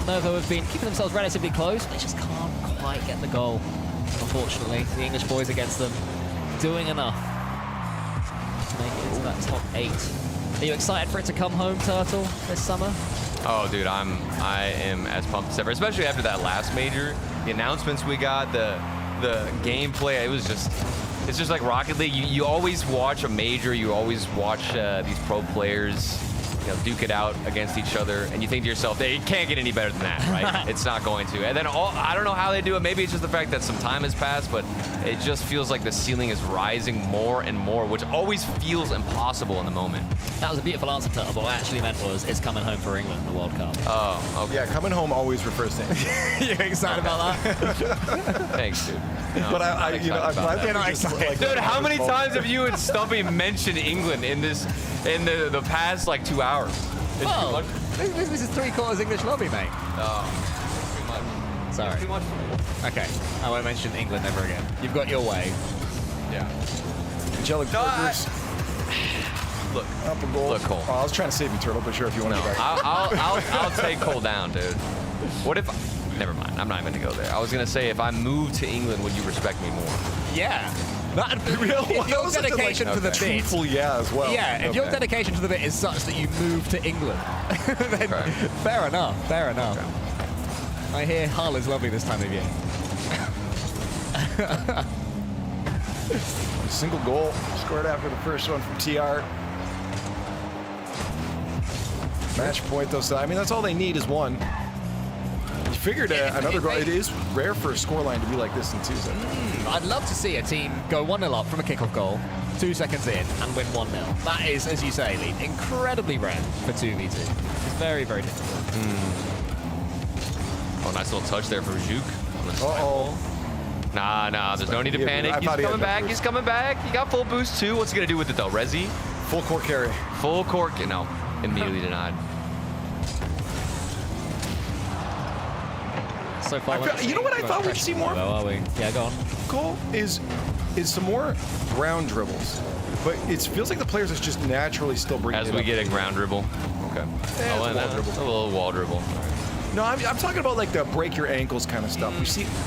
Novo have been keeping themselves relatively close, but they just can't quite get the goal. Unfortunately, the English boys against them doing enough to make it into that top 8. Are you excited for it to come home, Turtle, this summer? Oh, dude, I am as pumped as ever, especially after that last major. The announcements we got, the gameplay, it's just like Rocket League. You always watch a major, you always watch these pro players duke it out against each other, and you think to yourself, they can't get any better than that, right? It's not going to. And then I don't know how they do it. Maybe it's just the fact that some time has passed, but it just feels like the ceiling is rising more and more, which always feels impossible in the moment. That was a beautiful answer, Turtle, but what I actually meant was it's coming home for England, the World Cup. Oh, okay. Yeah, coming home always refers to England. You're excited about that? Thanks, dude. No, but I'm glad that dude, how many times have you and Stumpy mentioned England in the past 2 hours? Well, this is 3/4 English lobby, mate. Oh, too much. Sorry. Too much for me. Okay, I won't mention England ever again. You've got your way. Yeah. Angelic Burgers. Look, up a goal. Look, Cole. Oh, I was trying to save you, Turtle, but sure, if you want to go back. I'll take Cole down, dude. What if? Never mind. I'm not even gonna go there. I was gonna say, if I moved to England, would you respect me more? Yeah. If your dedication to the bit, truthful, as well. Yeah, if your dedication to the bit is such that you move to England, then fair enough. Okay. I hear Hull is lovely this time of year. Single goal scored after the first one from TR. Match point though, so I mean that's all they need is one. You figured another goal. It is rare for a scoreline to be like this in 2 seconds. I'd love to see a team go 1-0 up from a kickoff goal, 2 seconds in, and win 1-0. That is, as you say, Lee, incredibly rare for 2v2. It's very, very difficult. Oh, nice little touch there for Juk. Uh-oh. Nah, there's no need to panic. He's coming back. He's coming back. He got full boost too. What's he gonna do with it though? Resi? Full court carry. Full court. No, immediately denied. So far, you know what I thought we'd see more? Are we? Yeah, go on. Goal is some more ground dribbles, but it feels like the players are just naturally still bringing. As we get a ground dribble. Okay. Yeah, a little wall dribble. No, I'm talking about like the break your ankles kind of stuff.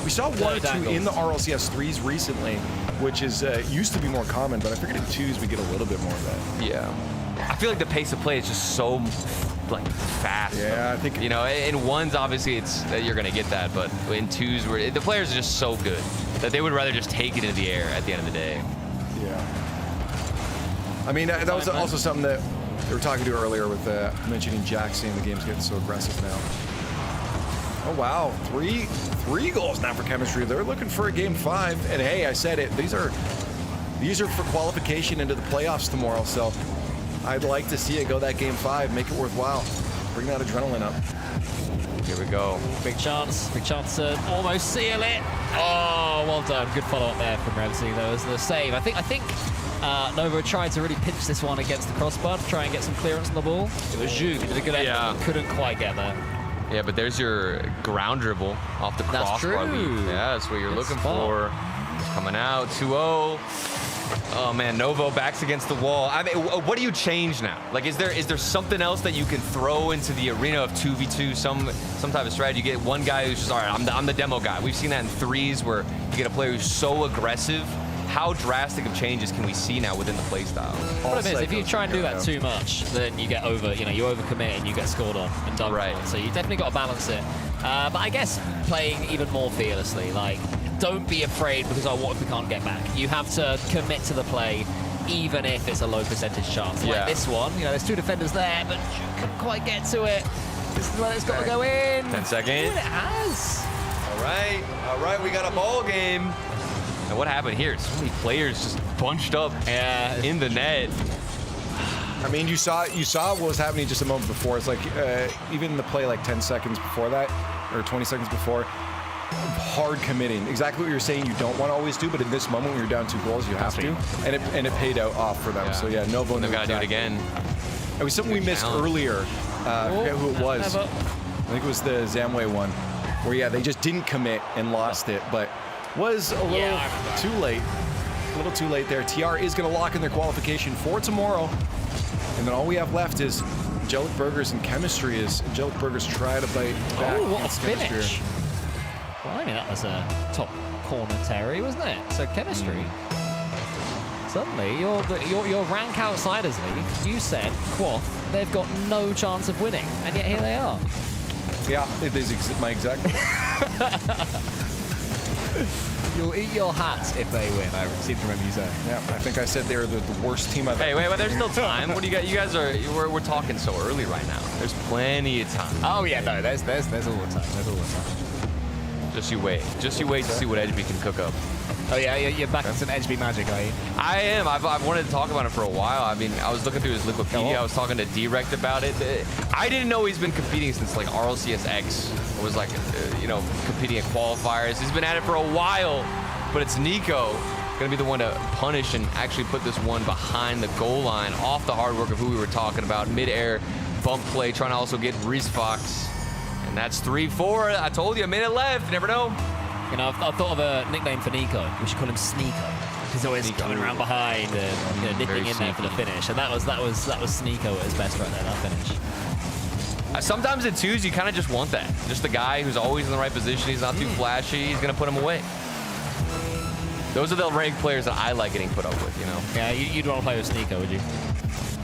We saw 1 or 2 in the RLCS 3s recently, which is used to be more common, but I figured in 2s we get a little bit more of that. Yeah. I feel like the pace of play is just so fast. Yeah, I think in 1s obviously you're gonna get that, but in 2s where the players are just so good that they would rather just take it into the air at the end of the day. Yeah. I mean that was also something that they were talking to earlier with mentioning Jack saying the game's getting so aggressive now. Oh wow, three goals now for Chemistry. They're looking for a game 5, and hey, I said it. These are for qualification into the playoffs tomorrow. So I'd like to see it go that game 5, make it worthwhile, bring that adrenaline up. Here we go. Big chance to almost seal it. Oh, well done. Good follow up there from Revsy. There was the save. I think Novo tried to really pinch this one against the crossbar to try and get some clearance on the ball. It was Zhu who did a good effort, couldn't quite get there. Yeah, but there's your ground dribble off the crossbar. Yeah, that's what you're looking for. Coming out, 2-0. Oh man, Novo backs against the wall. I mean, what do you change now? Like, is there something else that you can throw into the arena of 2v2? Some type of strategy. You get one guy who's just, all right, I'm the demo guy. We've seen that in 3s where you get a player who's so aggressive. How drastic of changes can we see now within the playstyle? What it is, if you try and do that too much, then you get you overcommit and you get scored on and done on. So you definitely got to balance it. But I guess playing even more fearlessly, like don't be afraid because, oh, what if we can't get back? You have to commit to the play, even if it's a low percentage chance. Like this one, you know, there's 2 defenders there, but you couldn't quite get to it. This is where it's got to go in. 10 seconds. Ooh, it has. All right, we got a ball game. And what happened here? So many players just bunched up in the net. I mean, you saw what was happening just a moment before. It's like even the play like 10 seconds before that, or 20 seconds before, hard committing. Exactly what you're saying you don't want to always do, but in this moment when you're down 2 goals, you have to. And it paid off for them. Yeah. So yeah, Novo. They've got to do it again. It was something we missed earlier. I forget who it was. I think it was the Zamway one, where they just didn't commit and lost it, but was a little too late. A little too late there. TR is going to lock in their qualification for tomorrow. And then all we have left is Angelic Burgers and Chemistry as Angelic Burgers try to bite back. Oh, what a against finish. Chemistry. Well, I mean, that was a top corner Terry, wasn't it? So Chemistry. Suddenly, your rank outsiders league, you said, Quaff, they've got no chance of winning. And yet here they are. Yeah, it is my exact. You'll eat your hat if they win, I seem to remember you saying. Yeah, I think I said they're the worst team I've Hey, wait, there's still time. What do you got? You guys we're talking so early right now. There's plenty of time. Oh yeah, no, there's all the time. There's all the time. Just you wait to see what Edgeby can cook up. Oh yeah, you're back in some Edgeby magic, are you? I am. I've wanted to talk about it for a while. I mean, I was looking through his Wikipedia. I was talking to Direct about it. I didn't know he's been competing since like RLCS X. It was like, competing at qualifiers. He's been at it for a while, but it's Nico going to be the one to punish and actually put this one behind the goal line off the hard work of who we were talking about. Mid-air bump play, trying to also get Reese Fox. And that's 3-4. I told you, a minute left. You never know. You know, I've thought of a nickname for Nico. We should call him Sneeko. He's always coming around behind and nipping in there for the finish. And that was Sneeko at his best right there, that finish. Sometimes in twos, you kind of just want that. Just the guy who's always in the right position. He's not too flashy. He's going to put him away. Those are the ranked players that I like getting put up with, you know? Yeah, you'd want to play with Sneeko, would you?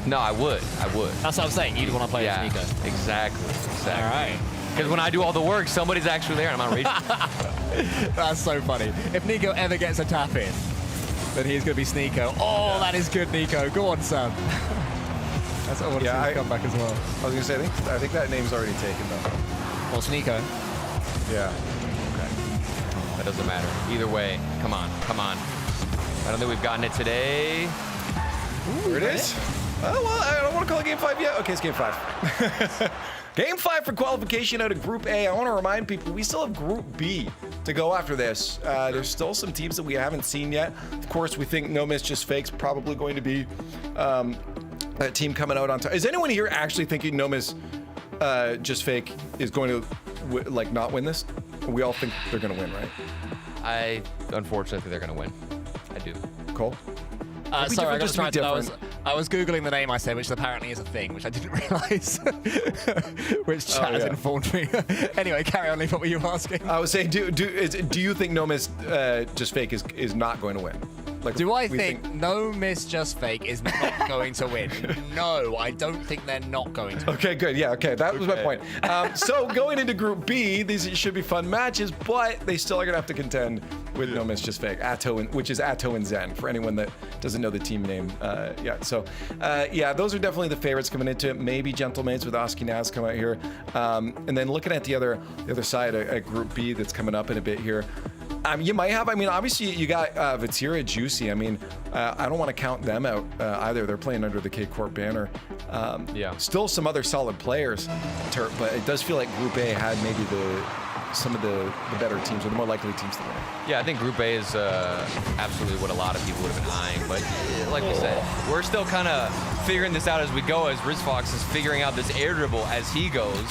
No, I would. That's what I'm saying. You'd want to play with Sneeko. Exactly. All right. Because when I do all the work, somebody's actually there and I'm outrageous. That's so funny. If Nico ever gets a tap in, then he's going to be Sneeko. Oh, that is good, Nico. Go on, Sam. That's what I want to see him come back as well. I was going to say, I think that name's already taken, though. Well, Sneeko. Yeah. Okay. That doesn't matter. Either way, come on. I don't think we've gotten it today. Ooh, there it is. Oh, well, I don't want to call it Game 5 yet. Okay, it's Game 5. Game 5 for qualification out of Group A. I want to remind people, we still have Group B to go after this. There's still some teams that we haven't seen yet. Of course, we think No Miss Just Fake's probably going to be that team coming out on top. Is anyone here actually thinking No Miss Just Fake is going to not win this? We all think they're going to win, right? Unfortunately, they're going to win. I do. Cole? Sorry, I got distracted. I was Googling the name I said, which apparently is a thing, which I didn't realize, which chat has informed me. Anyway, carry on, Lee. What were you asking? I was saying, do you think No Miss Just Fake is not going to win? Like, do I think No Miss Just Fake is not going to win? No, I don't think they're not going to win. Okay, good. Yeah, okay. That was my point. So going into Group B, these should be fun matches, but they still are going to have to contend with No Miss Just Fake, which is Atto and Zen, for anyone that doesn't know the team name. Those are definitely the favorites coming into it. Maybe Gentlemaids with Oski Naz come out here. And then looking at the other side, at Group B that's coming up in a bit here. You might have, obviously you got Vatira Juicy. I don't want to count them out either. They're playing under the K-Corp banner. Still some other solid players, but it does feel like Group A had maybe some of the better teams or the more likely teams to win. Yeah, I think Group A is absolutely what a lot of people would have been eyeing. But like we said, we're still kind of figuring this out as we go, as Riz Fox is figuring out this air dribble as he goes.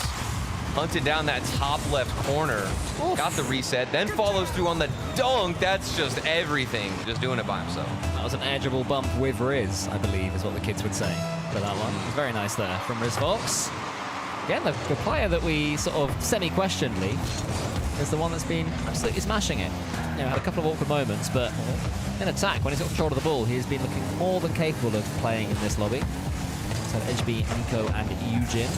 Hunted down that top left corner. Oof. Got the reset, then follows through on the dunk. That's just everything, just doing it by himself. That was an edgeable bump with Riz, I believe, is what the kids would say for that one. It was very nice there from Riz Fox. Again, the player that we sort of semi-questioned, Lee, is the one that's been absolutely smashing it. Had a couple of awkward moments, but in attack, when he's got control of the ball, he's been looking more than capable of playing in this lobby. So Edgeby, Nico, and Eugen.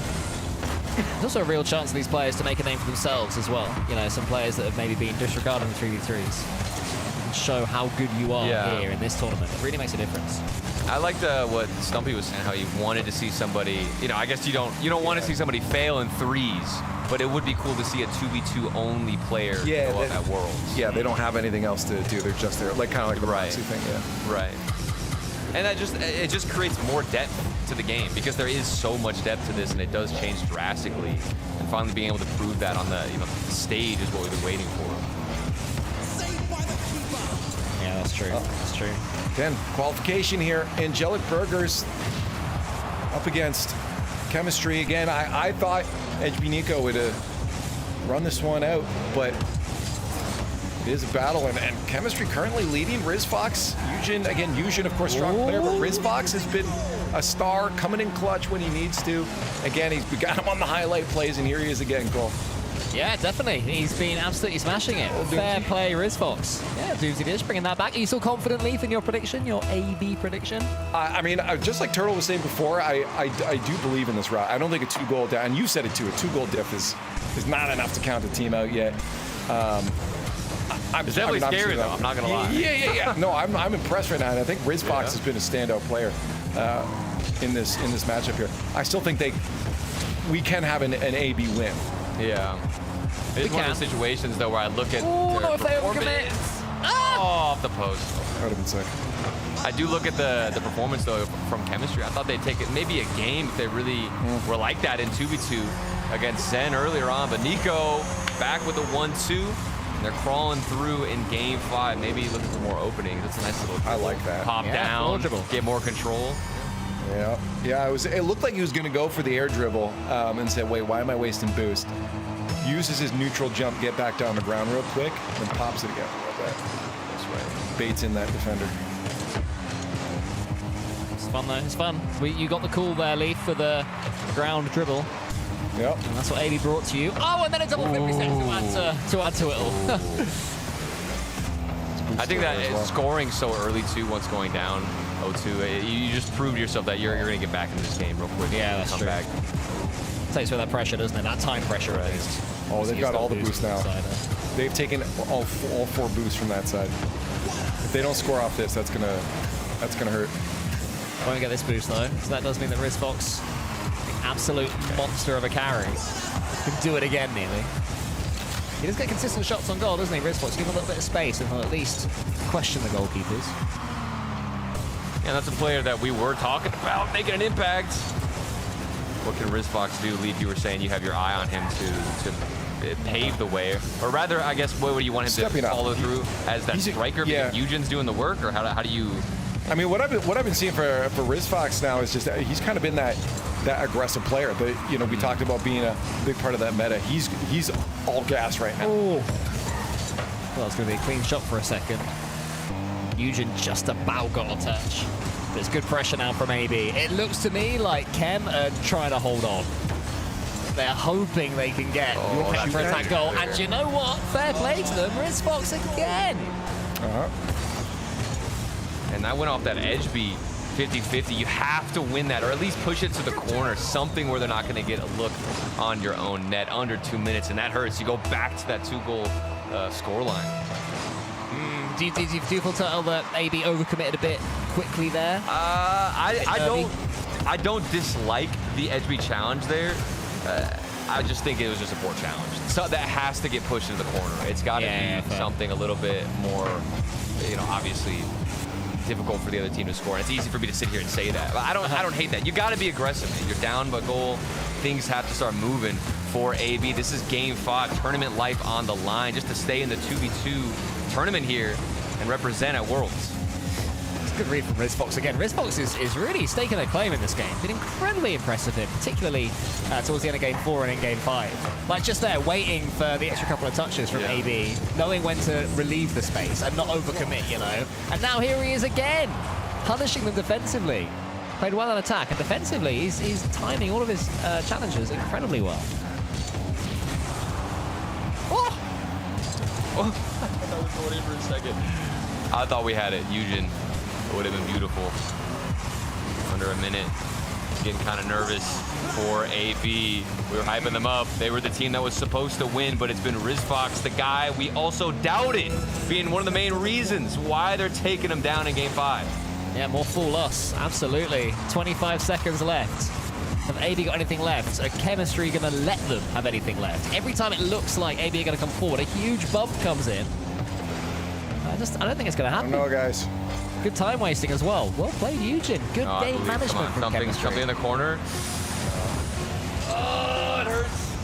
There's also a real chance for these players to make a name for themselves as well. You know, some players that have maybe been disregarded in 3v3s. And show how good you are here in this tournament. It really makes a difference. I liked what Stumpy was saying, how he wanted to see somebody, you know, I guess you don't want to see somebody fail in threes, but it would be cool to see a 2v2 only player go up at Worlds. Yeah, they don't have anything else to do. They're just there, like kind of like the Roxy thing. Yeah. Right. And it just creates more depth to the game because there is so much depth to this, and it does change drastically. And finally being able to prove that on the the stage is what we've been waiting for. Yeah, that's true. That's true. Again, qualification here. Angelic Burgers up against Chemistry. Again, I thought HB Nico would run this one out, but it is a battle, and Chemistry currently leading. RizFox, Eugen, of course, strong player, but RizFox has been a star, coming in clutch when he needs to. Again, we got him on the highlight plays, and here he is again, Cole. Yeah, definitely. He's been absolutely smashing it. Fair play, RizFox. Yeah, Doomsy Dish bringing that back. Are you still confident, Leaf, in your prediction, your AB prediction? I mean, just like Turtle was saying before, I do believe in this route. I don't think a 2-goal down, and you said it too, a 2-goal diff is not enough to count a team out yet. It's definitely scary, though. I'm not going to lie. Yeah. No, I'm impressed right now, and I think RizFox has been a standout player in this matchup here. I still think we can have an AB win. Yeah. It's one of those situations, though, where I look at their performance. Off the post. That would have been sick. I do look at the performance, though, from Chemistry. I thought they'd take it maybe a game if they really were like that in 2v2 against Zen earlier on. But Nico back with a 1-2. And they're crawling through in game 5, maybe looking for more openings. It's a nice little I like that. Pop down, get more control. Yeah. It looked like he was going to go for the air dribble and said, wait, why am I wasting boost? Uses his neutral jump, get back down the ground real quick, and pops it again. That's right. Baits in that defender. It's fun, though. It's fun. You got the call there, Leaf, for the ground dribble. Yep. And that's what AB brought to you. Oh, and then a double flip reset to add to it all. I think that scoring so early, too, once going down 0-2, you just proved to yourself that you're going to get back in this game real quick. Yeah, that's true. Back. Takes away that pressure, doesn't it? That time pressure, at least. Oh, they've got all the boosts now. They've taken all 4 boosts from that side. If they don't score off this, that's gonna hurt. Won't get this boost, though. So that does mean that RizFox, absolute monster of a carry, can do it again nearly. He does get consistent shots on goal, doesn't he, RizFox? Give him a little bit of space and he'll at least question the goalkeepers. Yeah, that's a player that we were talking about making an impact. What can RizFox do? Leaf, you were saying you have your eye on him to pave the way. Or rather, I guess, what would you want him to follow through as that striker? Because Eugen's doing the work, or how do you... I mean, what I've been seeing for RizFox now is just that he's kind of been that aggressive player. We talked about being a big part of that meta. He's all gas right now. Well, it's going to be a clean shot for a second. Eugen just about got a touch. There's good pressure now from AB. It looks to me like Chem are trying to hold on. They're hoping they can get that for attack goal. And you know what? Fair play to them. RizFox again. And that went off that edge beat, 50-50. You have to win that, or at least push it to the corner, something where they're not going to get a look on your own net under 2 minutes, and that hurts. You go back to that 2-goal scoreline. Do you feel Turtle that AB overcommitted a bit quickly there? I don't dislike the edge beat challenge there. I just think it was just a poor challenge. So that has to get pushed into the corner. It's got to be something a little bit more, obviously difficult for the other team to score. And it's easy for me to sit here and say that. But I don't hate that. You got to be aggressive, man. You're down by goal. Things have to start moving for AB. This is game 5, tournament life on the line, just to stay in the 2v2 tournament here and represent at Worlds. It's a good read from RizFox again. RizFox is really staking a claim in this game. Been incredibly impressive here, particularly towards the end of game 4 and in game 5. Like just there, waiting for the extra couple of touches from AB, knowing when to relieve the space and not overcommit, And now here he is again, punishing them defensively. Played well on attack, and defensively, he's timing all of his challenges incredibly well. I thought we were going in for a second. I thought we had it. Eugen. It would have been beautiful. Under a minute. getting kind of nervous for AB. We were hyping them up. They were the team that was supposed to win, but it's been Rizfox, the guy we also doubted, being one of the main reasons why they're taking him down in Game 5. Yeah, more fool us. Absolutely. 25 seconds left. Have AB got anything left? Are Chemistry going to let them have anything left? Every time it looks like AB are going to come forward, a huge bump comes in. I don't think it's going to happen. No, guys. Good time wasting as well. Well played, Eugen. Good game management from Chemistry. Jumping in the corner. Oh, it hurts.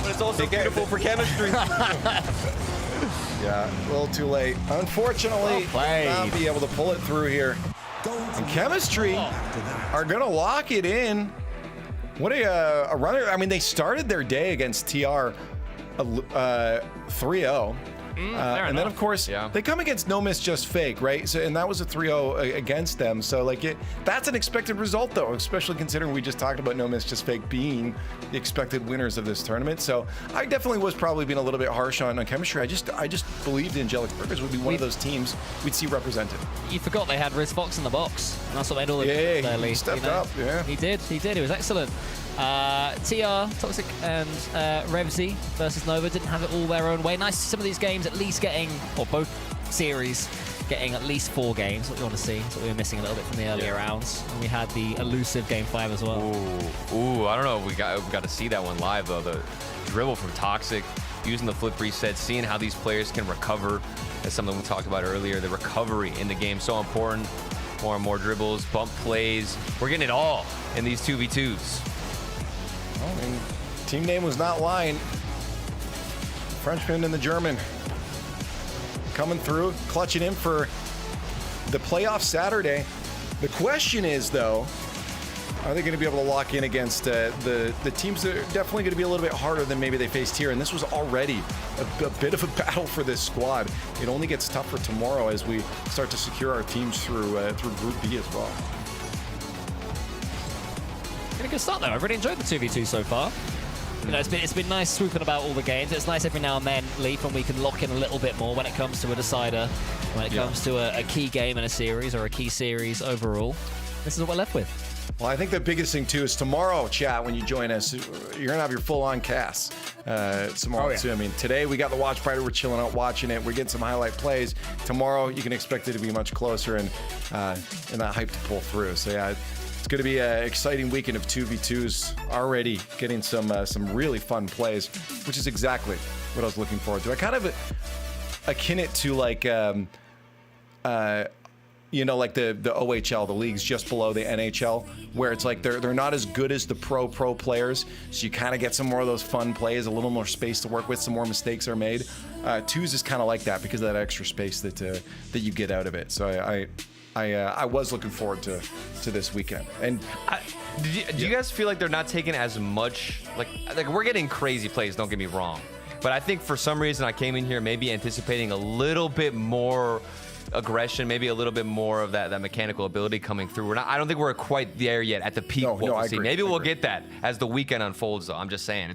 But it's also beautiful for Chemistry. Yeah, a little too late. Unfortunately, not be able to pull it through here. And Chemistry are going to lock it in. What a runner. I mean, they started their day against TR 3-0. And then, of course, they come against No Miss Just Fake, right? So, and that was a 3-0 against them. So, like, that's an expected result, though, especially considering we just talked about No Miss Just Fake being the expected winners of this tournament. So, I definitely was probably being a little bit harsh on Chemistry. I just believed Angelic Burgers would be one of those teams we'd see represented. You forgot they had Rizfox in the box, and that's what made all the difference. He stepped up. Yeah, he did. It was excellent. TR, Toxic, and Revzy versus Nova didn't have it all their own way. Nice to see some of these games at least getting, or both series, getting at least 4 games. What you want to see. That's what we were missing a little bit from the earlier rounds. And we had the elusive Game 5 as well. Ooh, I don't know. We got to see that one live, though. The dribble from Toxic, using the flip reset, seeing how these players can recover. That's something we talked about earlier. The recovery in the game, so important. More and more dribbles, bump plays. We're getting it all in these 2v2s. I mean, team name was not lying. Frenchman and the German coming through, clutching in for the playoff Saturday. The question is, though, are they going to be able to lock in against the teams that are definitely going to be a little bit harder than maybe they faced here? And this was already a bit of a battle for this squad. It only gets tougher tomorrow as we start to secure our teams through Group B as well. A good start though. I've really enjoyed the 2v2 so far. You know, it's been nice swooping about all the games. It's nice every now and then, Leaf, when we can lock in a little bit more when it comes to a decider, when it comes to a key game in a series or a key series overall. This is what we're left with. Well, I think the biggest thing too is tomorrow, chat, when you join us, you're gonna have your full-on cast tomorrow too. I mean, today we got the watch party, we're chilling out watching it, we're getting some highlight plays. Tomorrow you can expect it to be much closer and that hype to pull through. So yeah. It's going to be an exciting weekend of 2v2s, already getting some really fun plays, which is exactly what I was looking forward to. I kind of akin it to like, like the OHL, the leagues just below the NHL, where it's like they're not as good as the pro players, so you kind of get some more of those fun plays, a little more space to work with, some more mistakes are made. Twos is kind of like that because of that extra space that you get out of it. So I was looking forward to this weekend. And do you guys feel like they're not taking as much, like we're getting crazy plays, don't get me wrong, but I think for some reason I came in here maybe anticipating a little bit more aggression, maybe a little bit more of that mechanical ability coming through. I don't think we're quite there yet at the peak of what we'll see. Maybe we'll get that as the weekend unfolds, though. I'm just saying,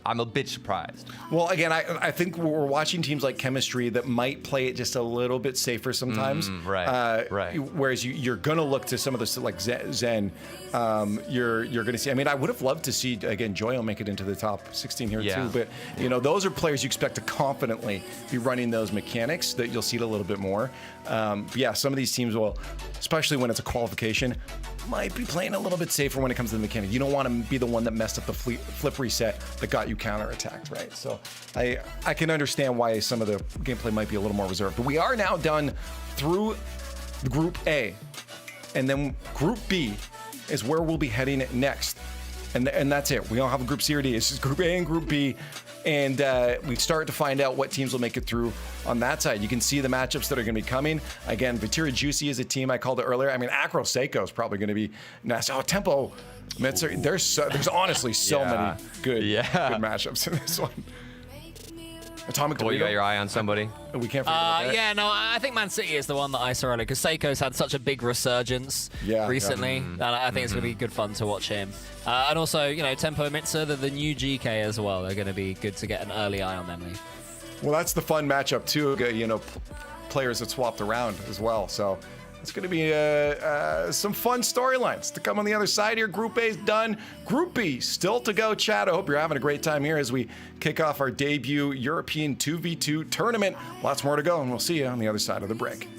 I'm a bit surprised. Well, again, I think we're watching teams like Chemistry that might play it just a little bit safer sometimes. Right. Whereas you're going to look to some of the, like Zen, you're going to see. I mean, I would have loved to see, again, Joyo make it into the top 16 here too. But, those are players you expect to confidently be running those mechanics that you'll see it a little bit more. Some of these teams will, especially when it's a qualification, might be playing a little bit safer when it comes to the mechanic. You don't want to be the one that messed up the flip reset that got you counterattacked, right? So I can understand why some of the gameplay might be a little more reserved. But we are now done through Group A, and then Group B is where we'll be heading next. And that's it. We don't have a Group C or D. It's just Group A and Group B. And we start to find out what teams will make it through on that side. You can see the matchups that are going to be coming. Again, Vatira Juicy is a team I called it earlier. I mean, Acro Seiko is probably going to be nice. Oh, Tempo Metzer. There's honestly so many good matchups in this one. Atomic Boy, you got your eye on somebody. We can't forget about that. I think Man City is the one that I saw earlier because Seiko's had such a big resurgence recently. And I think it's going to be good fun to watch him. And also, Tempo Mitsa, the new GK as well. They're going to be good to get an early eye on them. Well, that's the fun matchup too. Players that swapped around as well. So It's going to be some fun storylines to come on the other side here. Group A is done. Group B still to go, Chad. I hope you're having a great time here as we kick off our debut European 2v2 tournament. Lots more to go, and we'll see you on the other side of the break.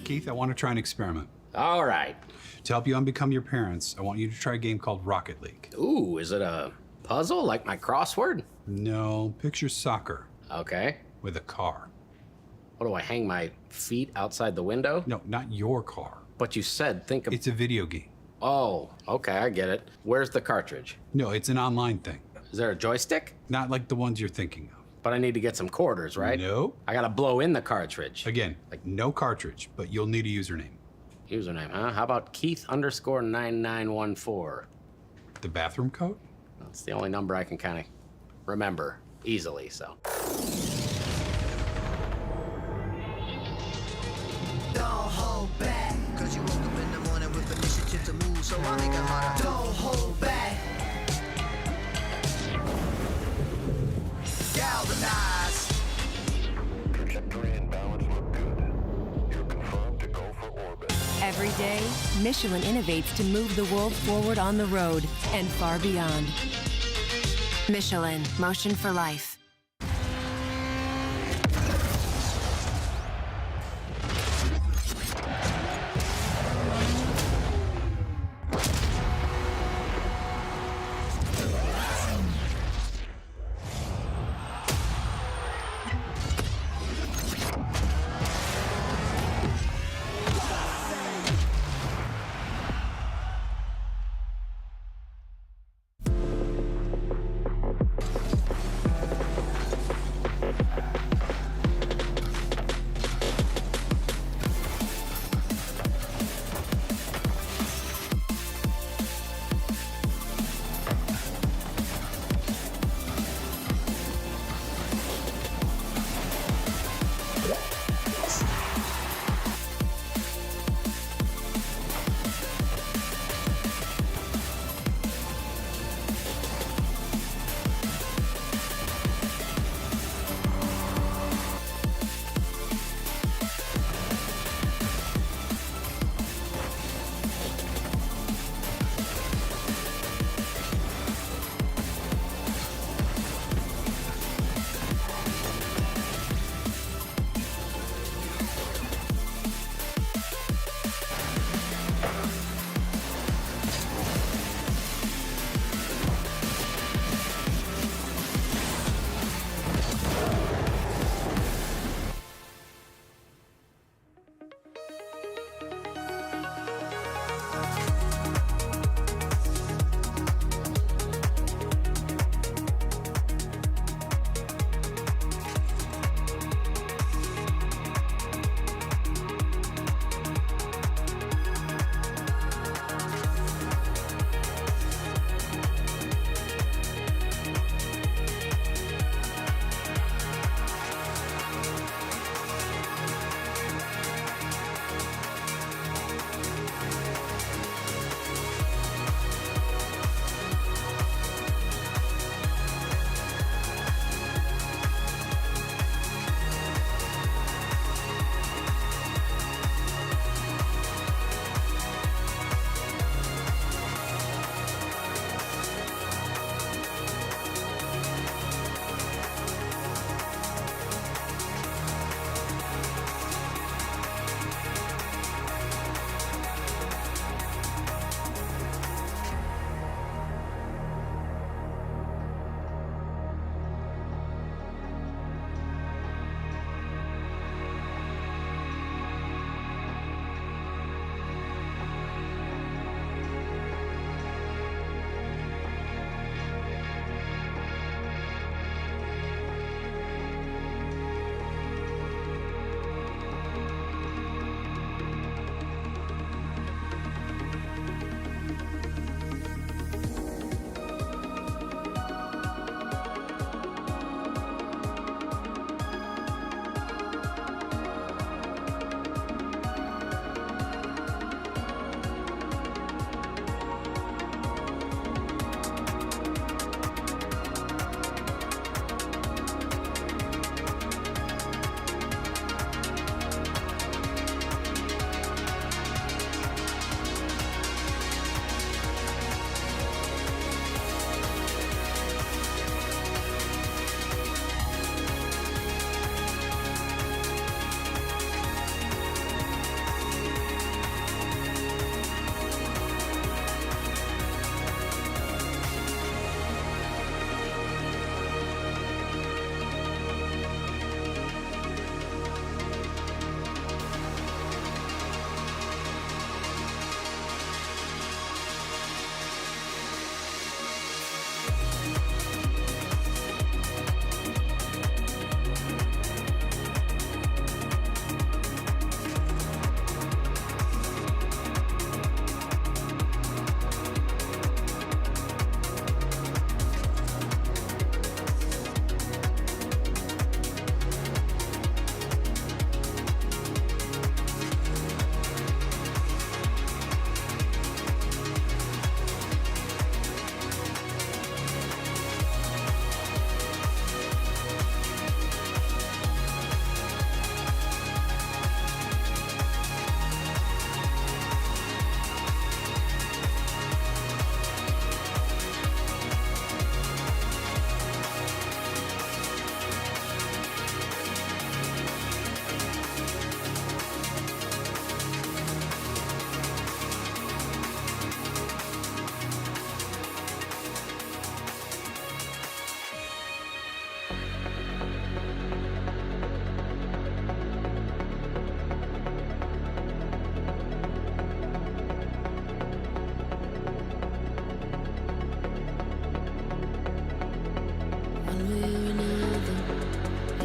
Keith, I want to try an experiment. All right. To help you unbecome your parents, I want you to try a game called Rocket League. Ooh, is it a puzzle like my crossword? No, picture soccer. Okay. With a car. What do I hang my feet outside the window? No, not your car. But you said think of... It's a video game. Oh, okay, I get it. Where's the cartridge? No, it's an online thing. Is there a joystick? Not like the ones you're thinking of. But I need to get some quarters, right? No. I gotta blow in the cartridge. Again, like no cartridge, but you'll need a username. Username, huh? How about Keith_9914? The bathroom code? That's the only number I can kind of remember easily, so. Don't hold back, cause you woke up in the morning with initiative to move, so I make it harder. Don't hold back. Galvanize. Trajectory and balance look good. You're confirmed to go for orbit. Every day, Michelin innovates to move the world forward on the road and far beyond. Michelin, motion for life.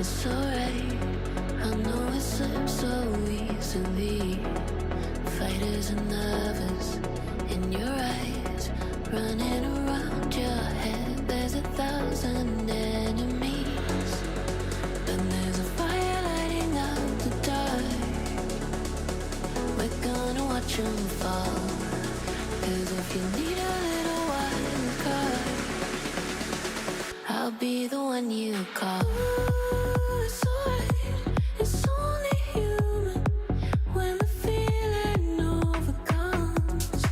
it's alright. I know it slips so easily. Fighters and lovers in your eyes, running around your head. There's 1,000 enemies, but there's a fire lighting up the dark. We're gonna watch them fall. 'Cause if you need a little wild card, I'll be the one you call. It's alright, it's only human when the feeling overcomes,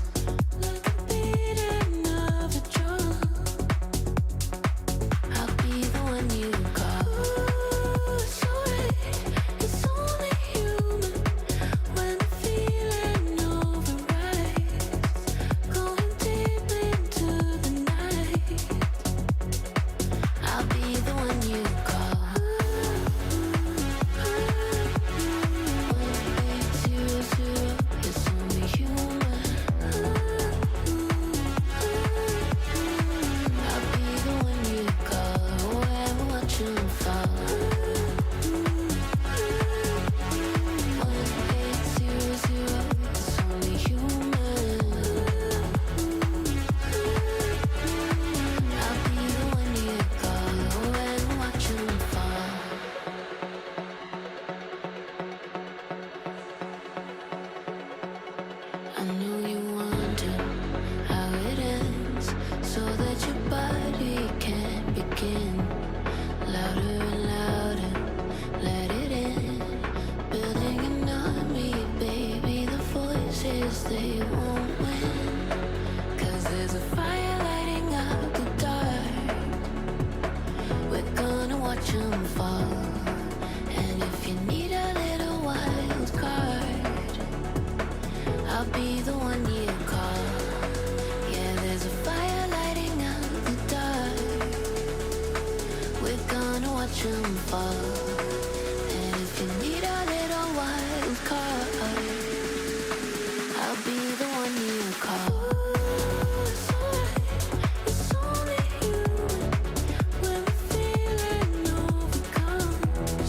like a beating of a drum. I'll be the one you call. It's alright, it's only human when the feeling overrides, going deep into the night. I'll be the one you call. 1800, it's only human. I'll be the one you call when we watch 'em fall. 1800, it's only human. I'll be the one you call when we watch 'em fall. I know you wonder how it ends, so that your body can begin. Louder and louder, let it in. Building an army, baby, the voices, they won't win. 'Cause there's a fire lighting up the dark. We're gonna watch 'em fall. And if you need a little wild card, I'll be the one you call. Yeah, there's a fire lighting up the dark. We're gonna watch 'em fall. And if you need a little wild card, I'll be the one you call. It's alright, it's only human when the feeling overcomes,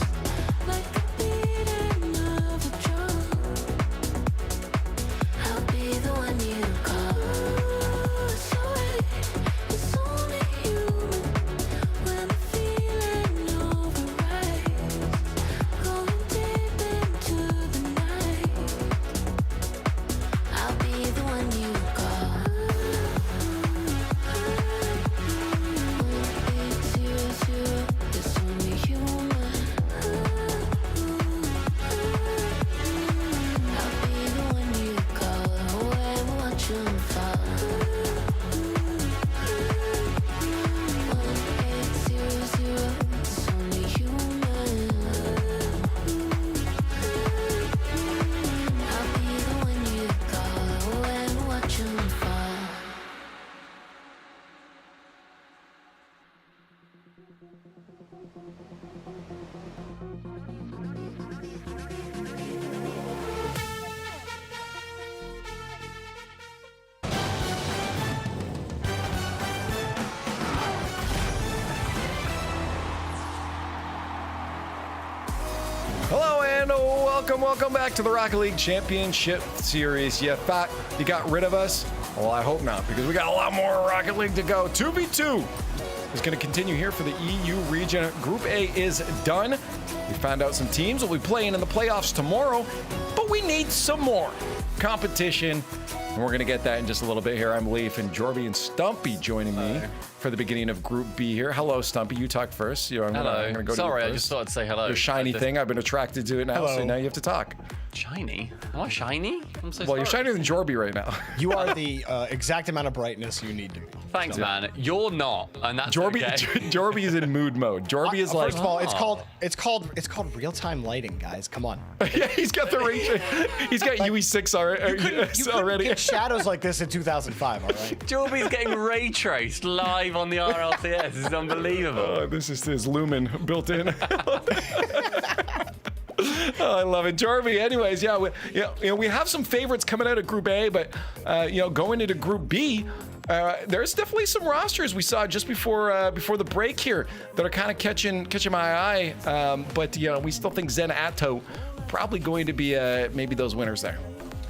like a beating of a drum. I'll be the one you call. It's alright, it's only human when the feeling overrides, going deep into the night. I'll be the one you call. 1800, it's only human. I'll be the one you call when we watch 'em fall. 1800, it's only human. I'll be the one you call when we watch 'em fall. Hello and welcome back to the Rocket League Championship Series. You thought you got rid of us? Well, I hope not, because we got a lot more Rocket League to go. 2v2 is going to continue here for the EU region. Group A is done. We found out some teams will be playing in the playoffs tomorrow, but we need some more competition. And we're going to get that in just a little bit here. I'm Leaf and Jorby and Stumpy joining me for the beginning of Group B here. Hello, Stumpy. You talk first. I'm Hello. gonna go Sorry, to I you just first. thought I'd say hello. Your shiny thing. I've been attracted to it now, Hello. so now you have to talk. Shiny? Am I shiny? I'm so Well, you're sorry. shinier than Jorby right now. You are the exact amount of brightness you need to be. Thanks, man. You're not, and that's Jorby, okay. Jorby is in mood mode. Jorby is like, First of all, it's called real-time lighting, guys. Come on. yeah, he's got the ray. He's got UE6 already. Get shadows like this in 2005, all right? Jorby's getting ray traced live on the RLCS. This is unbelievable. Oh, this is his lumen built in. Oh, I love it, Jorby. Anyways, yeah, we have some favorites coming out of Group A, but going into Group B, there's definitely some rosters we saw just before the break here that are kind of catching my eye. But we still think Zen Atto probably going to be maybe those winners there.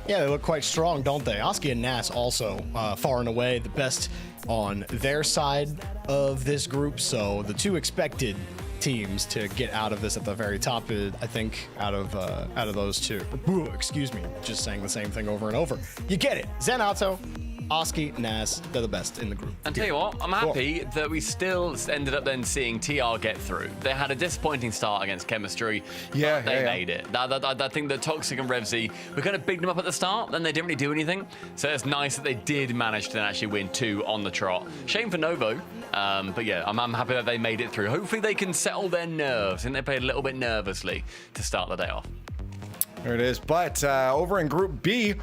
Yeah, they look quite strong, don't they? Oski and Nas also far and away the best on their side of this group. So the two expected teams to get out of this at the very top, I think, out of those two. Excuse me, just saying the same thing over and over. You get it. Zen Atto, Oski, Nas, they're the best in the group. And tell you what, I'm happy that we still ended up then seeing TR get through. They had a disappointing start against Chemistry. Yeah, they made it. I think that Toxic and Revsy, we kind of bigged them up at the start, then they didn't really do anything. So it's nice that they did manage to then actually win 2 on the trot. Shame for Novo. But yeah, I'm happy that they made it through. Hopefully they can settle their nerves. I think they played a little bit nervously to start the day off. There it is. But over in Group B,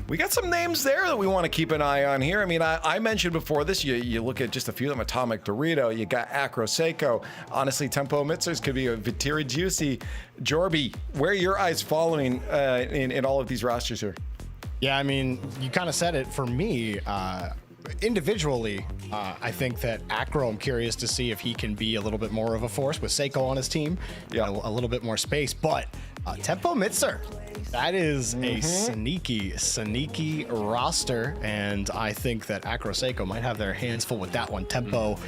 we got some names there that we want to keep an eye on here. I mean, I mentioned before this, you look at just a few of them, Atomic Dorito, you got Acro Seiko. Honestly, Tempo Mitzers could be a Vitira Juicy. Jorby, where are your eyes following in all of these rosters here? Yeah, I mean, you kind of said it for me. Individually, I think that Acro, I'm curious to see if he can be a little bit more of a force with Seiko on his team. Yeah, a little bit more space. But Tempo Mitzer, that is a sneaky roster, and I think that Acro Seiko might have their hands full with that one. Tempo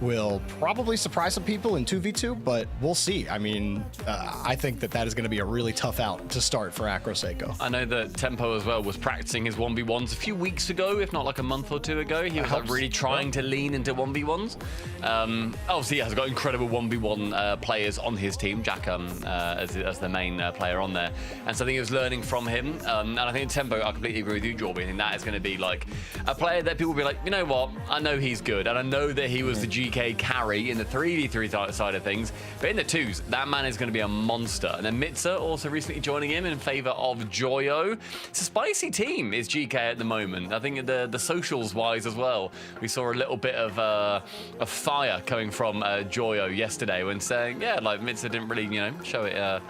will probably surprise some people in 2v2, but we'll see. I mean, I think that is going to be a really tough out to start for Acro Seiko. I know that Tempo as well was practicing his 1v1s a few weeks ago, if not like a month or 2 ago. He was like really trying to lean into 1v1s. Obviously, he has got incredible 1v1 players on his team, Jack as the main player on there. And so I think he was learning from him. And I think Tempo, I completely agree with you, Jorby. I think that is going to be like a player that people will be like, you know what, I know he's good. And I know that he was the GK carry in the 3v3 side of things, but in the 2s, that man is going to be a monster. And then Mitzer also recently joining him in favor of Joyo. It's a spicy team, is GK at the moment. I think the socials wise as well, we saw a little bit of fire coming from Joyo yesterday when saying, yeah, like Mitzer didn't really, show it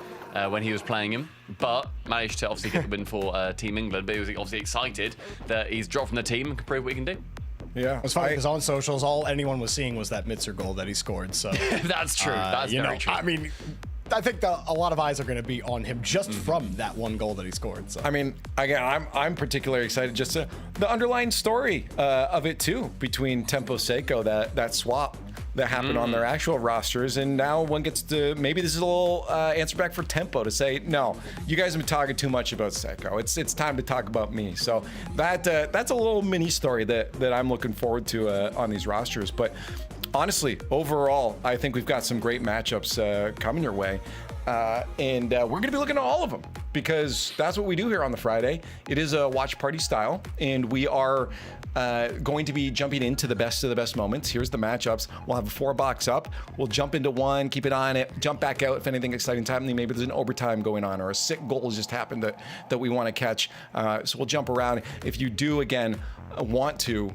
when he was playing him, but managed to obviously get the win for Team England. But he was obviously excited that he's dropped from the team and can prove what he can do. Yeah, it's funny because on socials, all anyone was seeing was that Mitzer goal that he scored. So that's true. That's very true. I mean, I think a lot of eyes are going to be on him just from that one goal that he scored. So I mean, again, I'm particularly excited just to the underlying story of it too between Tempo Seiko, that swap that happened on their actual rosters, and now one gets to, maybe this is a little answer back for Tempo to say, no, you guys have been talking too much about Seiko. It's time to talk about me. So that's a little mini story that I'm looking forward to on these rosters. But honestly, overall, I think we've got some great matchups coming your way. And we're going to be looking at all of them because that's what we do here on the Friday. It is a watch party style, and we are going to be jumping into the best of the best moments. Here's the matchups. We'll have a 4-box up. We'll jump into one, keep an eye on it, jump back out if anything exciting happening. Maybe there's an overtime going on or a sick goal just happened that we want to catch. So we'll jump around. If you do, again, want to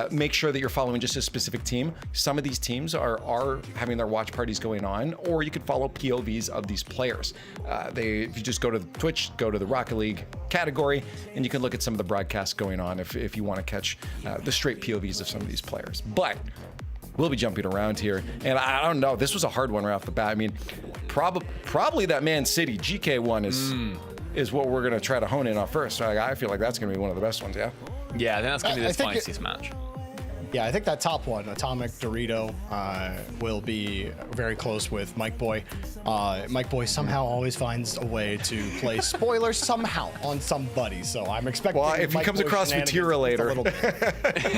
make sure that you're following just a specific team. Some of these teams are having their watch parties going on, or you could follow POVs of these players. If you just go to Twitch, go to the Rocket League category, and you can look at some of the broadcasts going on if you want to catch the straight POVs of some of these players. But we'll be jumping around here, and I don't know. This was a hard one right off the bat. I mean, probably that Man City GK one is what we're gonna try to hone in on first. I feel like that's gonna be one of the best ones. Yeah. Yeah, I think that's going to be the spiciest match. Yeah, I think that top one, Atomic Dorito, will be very close with Mike Boy. Mike Boy somehow always finds a way to play spoiler somehow on somebody, so I'm expecting. Well, if he comes across Vitira later,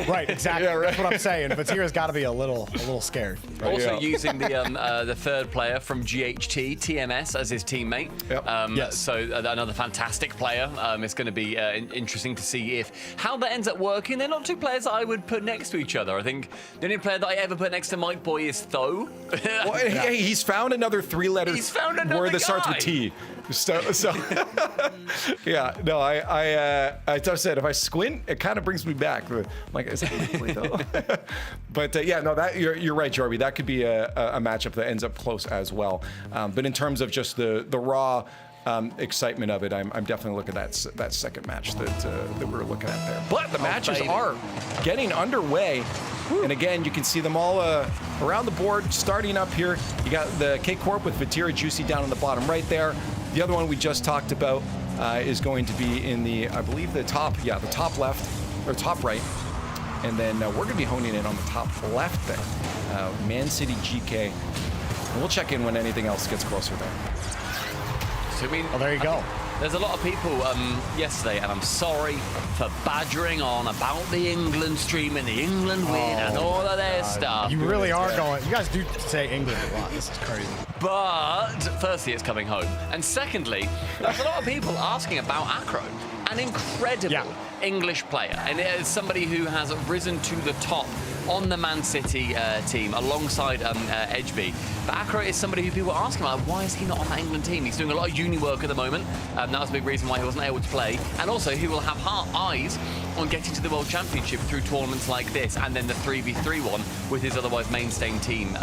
right? Exactly. Yeah, right. That's what I'm saying. Vitira's got to be a little scared. Right? Also using the third player from GHT, TMS, as his teammate. Yep. Yes. So another fantastic player. It's going to be interesting to see how that ends up working. They're not two players that I would put next to each other. I think the only player that I ever put next to Mike Boy is Tho. Well, hey, he's found another 3-letter word that starts with T. So yeah, no, I just said if I squint, it kind of brings me back. I'm like, is that really though? But yeah, no, that you're right, Jorby. That could be a matchup that ends up close as well. But in terms of just the raw excitement of it, I'm definitely looking at that second match that we're looking at there. But the matches are getting underway. And again, you can see them all around the board starting up here. You got the K-Corp with Vatira Juicy down in the bottom right there. The other one we just talked about is going to be in the, I believe, the top left, or top right. And then we're going to be honing in on the top left there. Man City GK. And we'll check in when anything else gets closer there. So, I mean, there you go. There's a lot of people yesterday, and I'm sorry for badgering on about the England stream and the England win and all of their stuff. You really are going. You guys do say England a lot. This is crazy. But firstly, it's coming home. And secondly, there's a lot of people asking about Acro, an incredible English player. And it is somebody who has risen to the top on the Man City team alongside Edgeby. But Acro is somebody who people are asking about, why is he not on that England team? He's doing a lot of uni work at the moment. That was a big reason why he wasn't able to play. And also, he will have eyes on getting to the World Championship through tournaments like this, and then the 3v3 one with his otherwise mainstaying team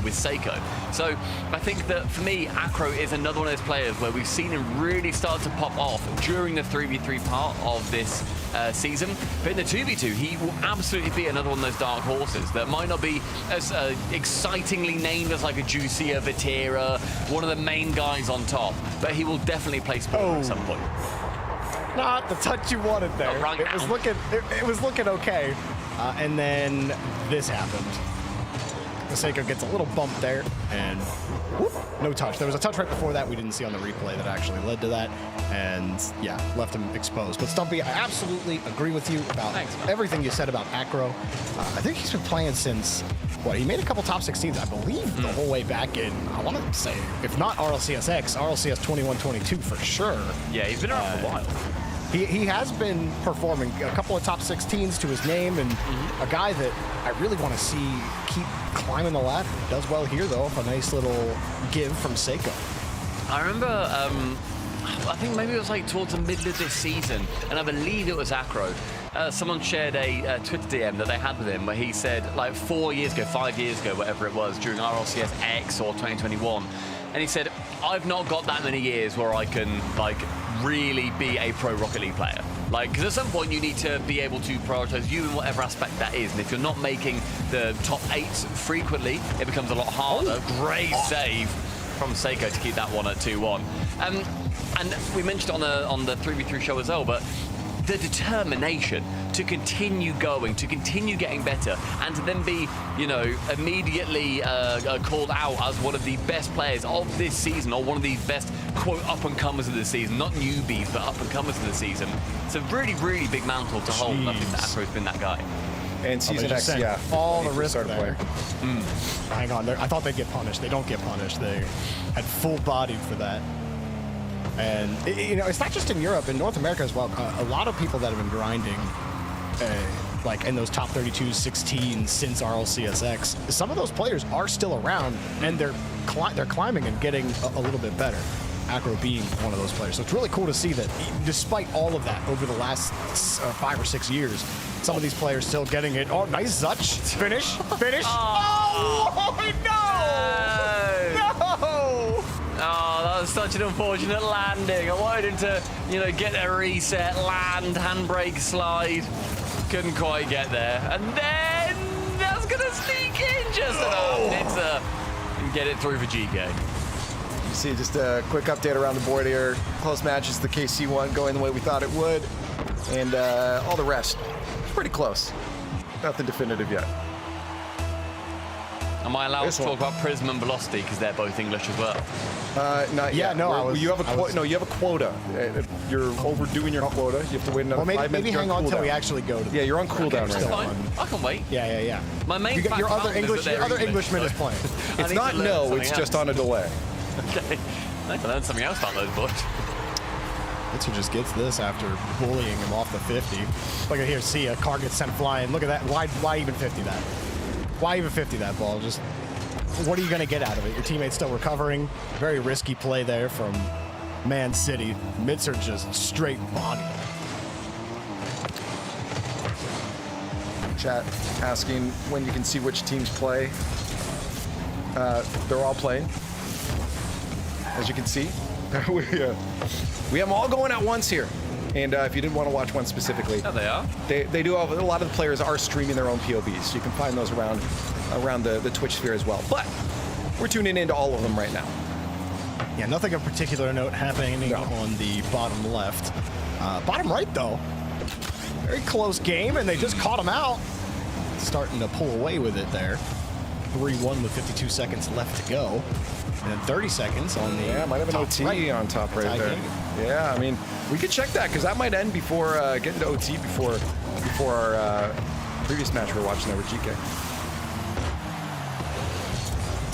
with Seiko. So I think that for me, Acro is another one of those players where we've seen him really start to pop off during the 3v3 part of this season. But in the 2v2, he will absolutely be another one of those dark horses that might not be as excitingly named as like a Juicy, a Vatira, one of the main guys on top, but he will definitely play sport at some point. Not the touch you wanted there. Right it was looking okay, and then this happened. Seiko gets a little bump there, and whoop, no touch. There was a touch right before that we didn't see on the replay that actually led to that, and yeah, left him exposed. But Stumpy, I absolutely agree with you about everything you said about Acro. I think he's been playing since, what, he made a couple top 16s, I believe, the whole way back in, I want to say, if not RLCS, RLCS 21-22 for sure. Yeah, he's been around for a while. He has been performing a couple of top 16s to his name, and a guy that I really want to see keep climbing the ladder. Does well here, though, a nice little give from Seiko. I remember, I think maybe it was like towards the middle of this season, and I believe it was Acro. Someone shared a Twitter DM that they had with him where he said, like 5 years ago, whatever it was, during RLCS X or 2021, and he said, I've not got that many years where I can, like, really be a pro Rocket League player. Like, because at some point you need to be able to prioritize you in whatever aspect that is. And if you're not making the top 8s frequently, it becomes a lot harder. Great save from Seiko to keep that one at 2-1. And we mentioned on the 3v3 show as well, but the determination to continue going, to continue getting better, and to then be, you know, immediately called out as one of the best players of this season, or one of the best, quote, up-and-comers of the season. Not newbies, but up-and-comers of the season. It's a really, really big mantle to hold, and I think that Acro's been that guy. And Season X, yeah. All the risk there. Hang on, I thought they'd get punished. They don't get punished. They had full-bodied for that. And, you know, it's not just in Europe, in North America as well. A lot of people that have been grinding, like in those top 32s, 16s since RLCSX, some of those players are still around, and they're climbing and getting a little bit better. Acro being one of those players. So it's really cool to see that despite all of that over the last 5 or 6 years, some of these players still getting it. Oh, nice Zutch. Finish. Oh, no! No! Oh, that was such an unfortunate landing. I wanted him to, you know, get a reset, land, handbrake, slide. Couldn't quite get there. And then that's going to sneak in just enough. And get it through for GK. You see just a quick update around the board here. Close matches, the KC one going the way we thought it would. And all the rest, pretty close. Nothing definitive yet. Am I allowed to talk about Prism and Velocity because they're both English as well? Not yet. No, you have a quota. You're overdoing your quota. You have to wait another 5 minutes. Maybe hang on until we actually go to. Yeah, you're on cooldown right now. Fine. I can wait. Yeah. My main your other Englishman is playing. It's not no. It's just on a delay. Okay. I can learn something else about those boys. It's who just gets this after bullying him off the 50. Look at here. See a car gets sent flying. Look at that. Why even 50 that? Why even 50 that ball? Just what are you going to get out of it? Your teammate's still recovering. Very risky play there from Man City. Mitzer just straight body. Chat asking when you can see which teams play. They're all playing, as you can see. We have them all going at once here. And if you didn't want to watch one specifically, they are. They do have, a lot of the players are streaming their own POVs. You can find those around the Twitch sphere as well. But we're tuning into all of them right now. Yeah, nothing of particular note happening on the bottom left. Bottom right, though, very close game, and they just caught him out. Starting to pull away with it there. 3-1 with 52 seconds left to go. And then 30 seconds on the might have an OT right. on top right there. Yeah, I mean, we could check that because that might end before getting to OT before our previous match we were watching there with GK.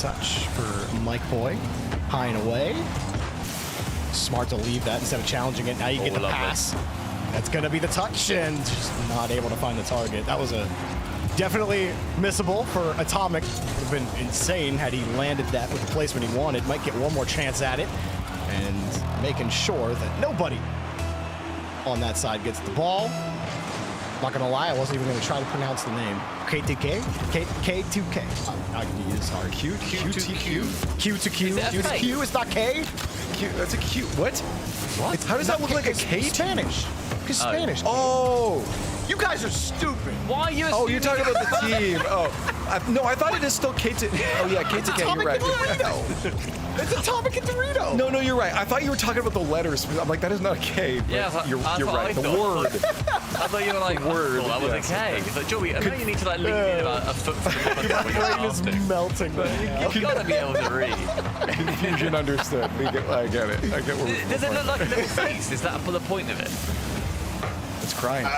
Touch for Mike Boy. High and away. Smart to leave that instead of challenging it. Now you get the pass. That's going to be the touch, and just not able to find the target. That was a definitely missable for Atomic. Would have been insane had he landed that with the placement he wanted. Might get one more chance at it, and making sure that nobody on that side gets the ball. Not gonna lie, I wasn't even gonna try to pronounce the name. K2K? K2K. I can use hard. Q to Q. Q to Q. Q to Q. It's not K. Q. That's a Q. What? What? How does that look like a K? Spanish. Because Spanish. Oh. You guys are stupid. Why are you? Oh, you're talking about the team. Oh, no, I thought it is still K to. Oh yeah, K to K. You're right. It's Atomic and Dorito. No, you're right. I thought you were talking about the letters. I'm like, that is not a K. Yeah, you're right. The word. I thought you were like, word. That was a K. It's like, Joey, I know you need to like link in about a foot. Your brain is melting right now. You've got to be able to read. Confusion understood. I get it. I get where we're Does it look like a little face? Is that for the point of it? It's crying.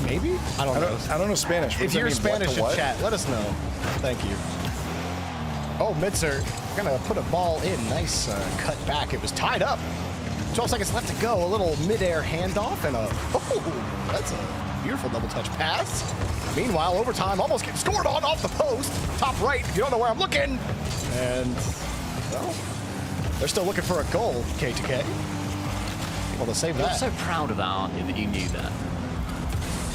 Maybe? I don't know. I don't know Spanish. If you're Spanish in chat, let us know. Thank you. Oh, Mitzer gonna put a ball in. Nice cut back. It was tied up. 12 seconds left to go. A little mid-air handoff and that's a beautiful double touch pass. Meanwhile, overtime almost gets scored on off the post. Top right, if you don't know where I'm looking. And, well, they're still looking for a goal, K2K. Able to save that. You're so proud of that, aren't you, that you knew that?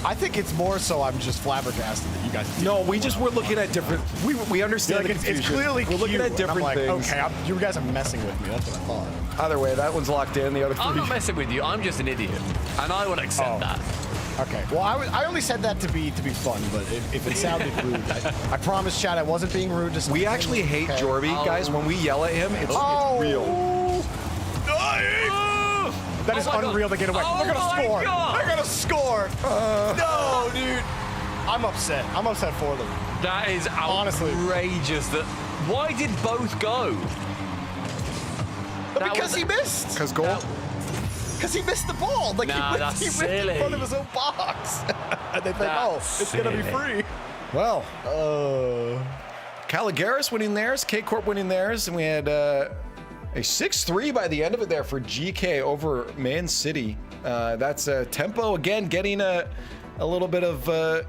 I think it's more so I'm just flabbergasted that you guys didn't. No, we just were looking at different. We understand the confusion. It's clearly we're looking at different things. Okay, you guys are messing with me. That's what I thought. Either way, that one's locked in. The other three. I'm not messing with you. I'm just an idiot, and I would accept that. Okay. Well, I only said that to be fun, but if it sounded rude, I promise, Chad, I wasn't being rude. Just we actually hate Jorby, guys. When we yell at him, it's real. That is unreal to get away. They're gonna score. They're gonna score. No, dude. I'm upset. I'm upset for them. That is outrageous. That why did both go? Because he missed. Because goal. Because he missed the ball. Like he went in front of his own box. And they think, it's gonna be free. Well, Caligaris winning theirs, K-Corp winning theirs, and we had a 6-3 by the end of it there for GK over Man City. That's Tempo again getting a little bit of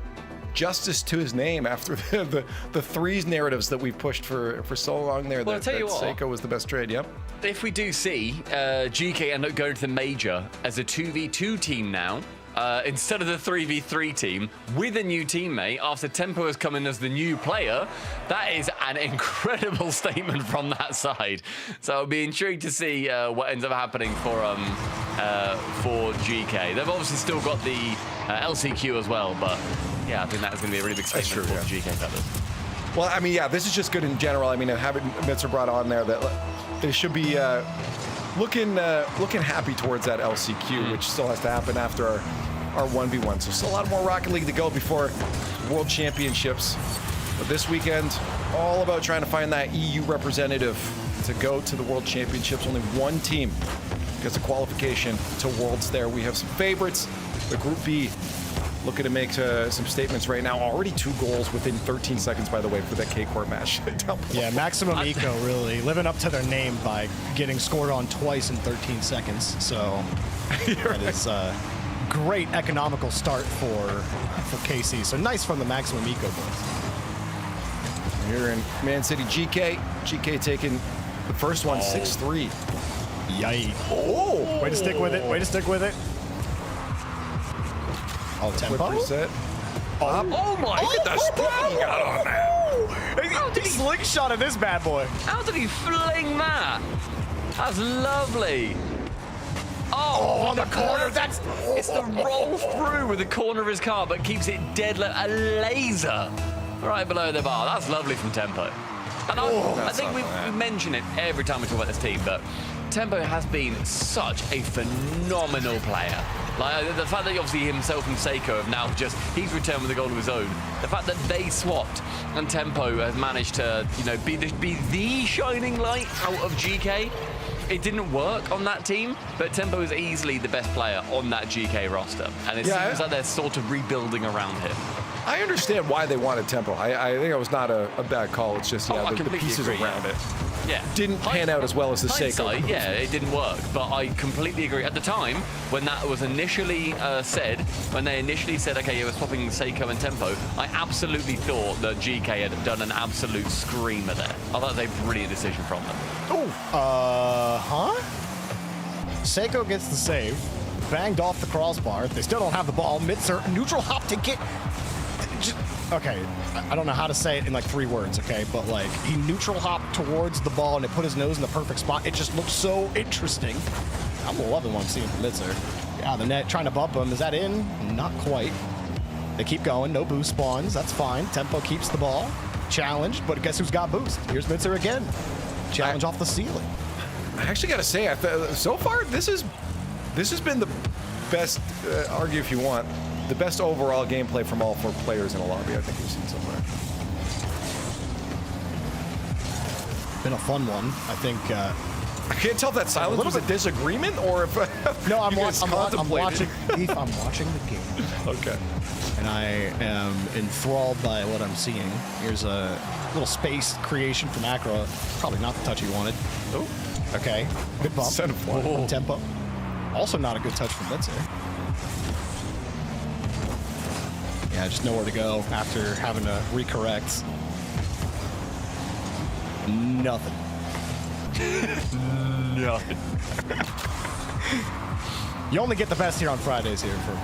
justice to his name after the threes narratives that we've pushed for so long there. Well, I'll tell you what, Seiko was the best trade. Yep. If we do see GK end up going to the major as a 2v2 team now, instead of the 3v3 team with a new teammate after Tempo has come in as the new player, that is an incredible statement from that side. So I'll be intrigued to see what ends up happening for GK. They've obviously still got the LCQ as well, but yeah, I think that's going to be a really big statement for the GK fellas. Well, I mean, yeah, this is just good in general. I mean, having Mitzer brought on there, that they should be looking happy towards that LCQ, which still has to happen after our 1v1. So still a lot more Rocket League to go before World Championships. But this weekend, all about trying to find that EU representative to go to the World Championships. Only one team gets a qualification to Worlds there. We have some favorites. The Group B looking to make some statements right now. Already 2 goals within 13 seconds, by the way, for that K-Corp match. Yeah, Maximum Eco really living up to their name by getting scored on twice in 13 seconds. So that is a great economical start for KC. So nice from the Maximum Eco boys. Here in Man City, GK taking the first one, 6-3. Yikes. Oh! Way to stick with it. Way to stick with it. Oh, Tempo? Oh my! Look at the speed he got on that. He slingshotted this bad boy. How did he fling that? That's lovely. Oh, on the corner. It's the roll through with the corner of his car, but keeps it dead a laser right below the bar. That's lovely from Tempo. And I think we mention it every time we talk about this team, but Tempo has been such a phenomenal player. Like the fact that obviously himself and Seiko have now he's returned with a goal of his own. The fact that they swapped and Tempo has managed to, be the shining light out of GK. It didn't work on that team, but Tempo is easily the best player on that GK roster. And it seems like they're sort of rebuilding around him. I understand why they wanted Tempo. I think it was not a bad call. It's just, the pieces around it. Yeah. Didn't pan out as well as the Seiko. Yeah, it didn't work, but I completely agree. At the time, when that was initially said, when they initially said, okay, you were swapping Seiko and Tempo, I absolutely thought that GK had done an absolute screamer there. I thought it was a brilliant decision from them. Seiko gets the save, banged off the crossbar. They still don't have the ball. Mitzer, neutral hop to get... Okay, I don't know how to say it in like 3 words, okay? But like, he neutral hopped towards the ball and it put his nose in the perfect spot. It just looks so interesting. I'm loving what I'm seeing from Mitzer. Yeah, the net trying to bump him. Is that in? Not quite. They keep going. No boost spawns. That's fine. Tempo keeps the ball. Challenged, but guess who's got boost? Here's Mitzer again. Challenge off the ceiling. I actually got to say, so far, this has been the best, argue if you want, the best overall gameplay from all 4 players in a lobby I think we've seen so far. Been a fun one. I think... I can't tell if that silence was a disagreement or if... No, I'm watching Leaf, I'm watching the game. Okay. And I am enthralled by what I'm seeing. Here's a little space creation from Acro. Probably not the touch he wanted. Oh. Okay. Good bump. From Tempo. Also not a good touch from Mitzer. Yeah, just nowhere to go after having to recorrect. Nothing. Nothing. You only get the best here on Fridays here for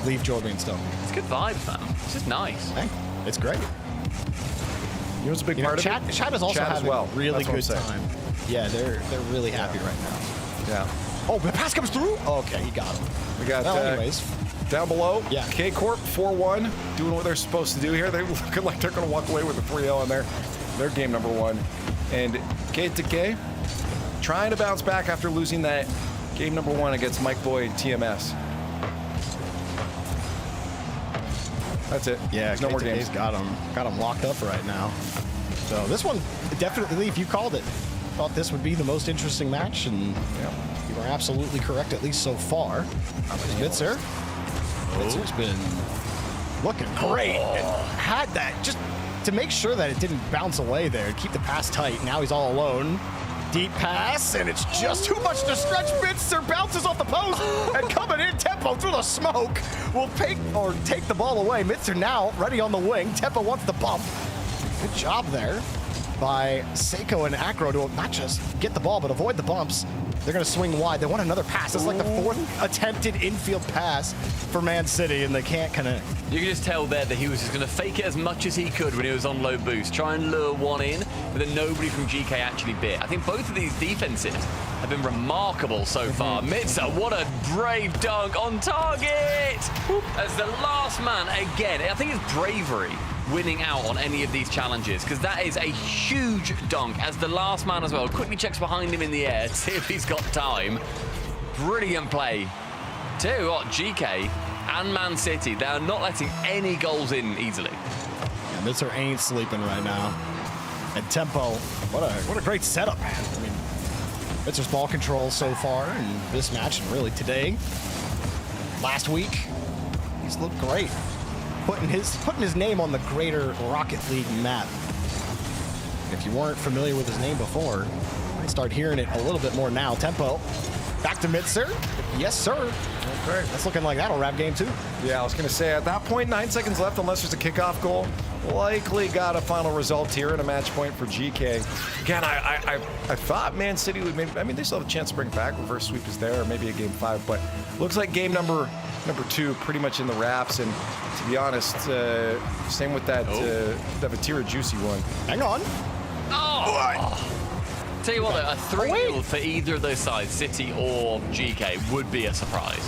Leaf, Jordan, and stuff. It's good vibes, man. It's just nice. Hey, it's great. You know what's a big part of it? Chat is also having a really good time. Yeah, they're really happy right now. Yeah. Oh, the pass comes through? Okay, he got him. We got, anyways. Down below, yeah. K-Corp 4-1, doing what they're supposed to do here. They're looking like they're going to walk away with a 3-0 on their game number 1. And K2K trying to bounce back after losing that game number 1 against Mike Boyd TMS. That's it. Yeah, there's no more games. Got him locked up right now. So this one, definitely, if you called it, thought this would be the most interesting match, and you were absolutely correct, at least so far. Mitzer. Mitzer's been looking great and had that just to make sure that it didn't bounce away there, keep the pass tight. Now he's all alone. Deep pass, and it's just too much to stretch. Mitzer bounces off the post and coming in. Tempo through the smoke will take the ball away. Mitzer now ready on the wing. Tempo wants the bump. Good job there by Seiko and Acro to not just get the ball, but avoid the bumps. They're going to swing wide. They want another pass. It's like the 4th attempted infield pass for Man City, and they can't connect. You can just tell there that he was just going to fake it as much as he could when he was on low boost. Try and lure one in, but then nobody from GK actually bit. I think both of these defenses have been remarkable so far. Mitzer, what a brave dunk on target! As the last man again. I think it's bravery winning out on any of these challenges, because that is a huge dunk as the last man as well. Quickly checks behind him in the air to see if he's got time. Brilliant play. Tell you what, GK and Man City, they are not letting any goals in easily. Yeah, Mitzer ain't sleeping right now. And Tempo, what a great setup, man. I mean, Mitzer's ball control so far in this match, and really today, last week, he's looked great. Putting his name on the greater Rocket League map. If you weren't familiar with his name before, you might start hearing it a little bit more now. Tempo, back to Mitzer. Yes, sir. Okay. That's looking like that'll wrap game 2. Yeah, I was going to say, at that point, 9 seconds left, unless there's a kickoff goal. Likely got a final result here and a match point for GK. Again, I thought Man City would maybe, I mean, they still have a chance to bring it back. Reverse sweep is there, or maybe a game 5, but looks like game number 2 pretty much in the wraps. And to be honest, same with that Vatira Juicy one. Hang on. Oh! Tell you what, though, a 3-0 for either of those sides, City or GK, would be a surprise.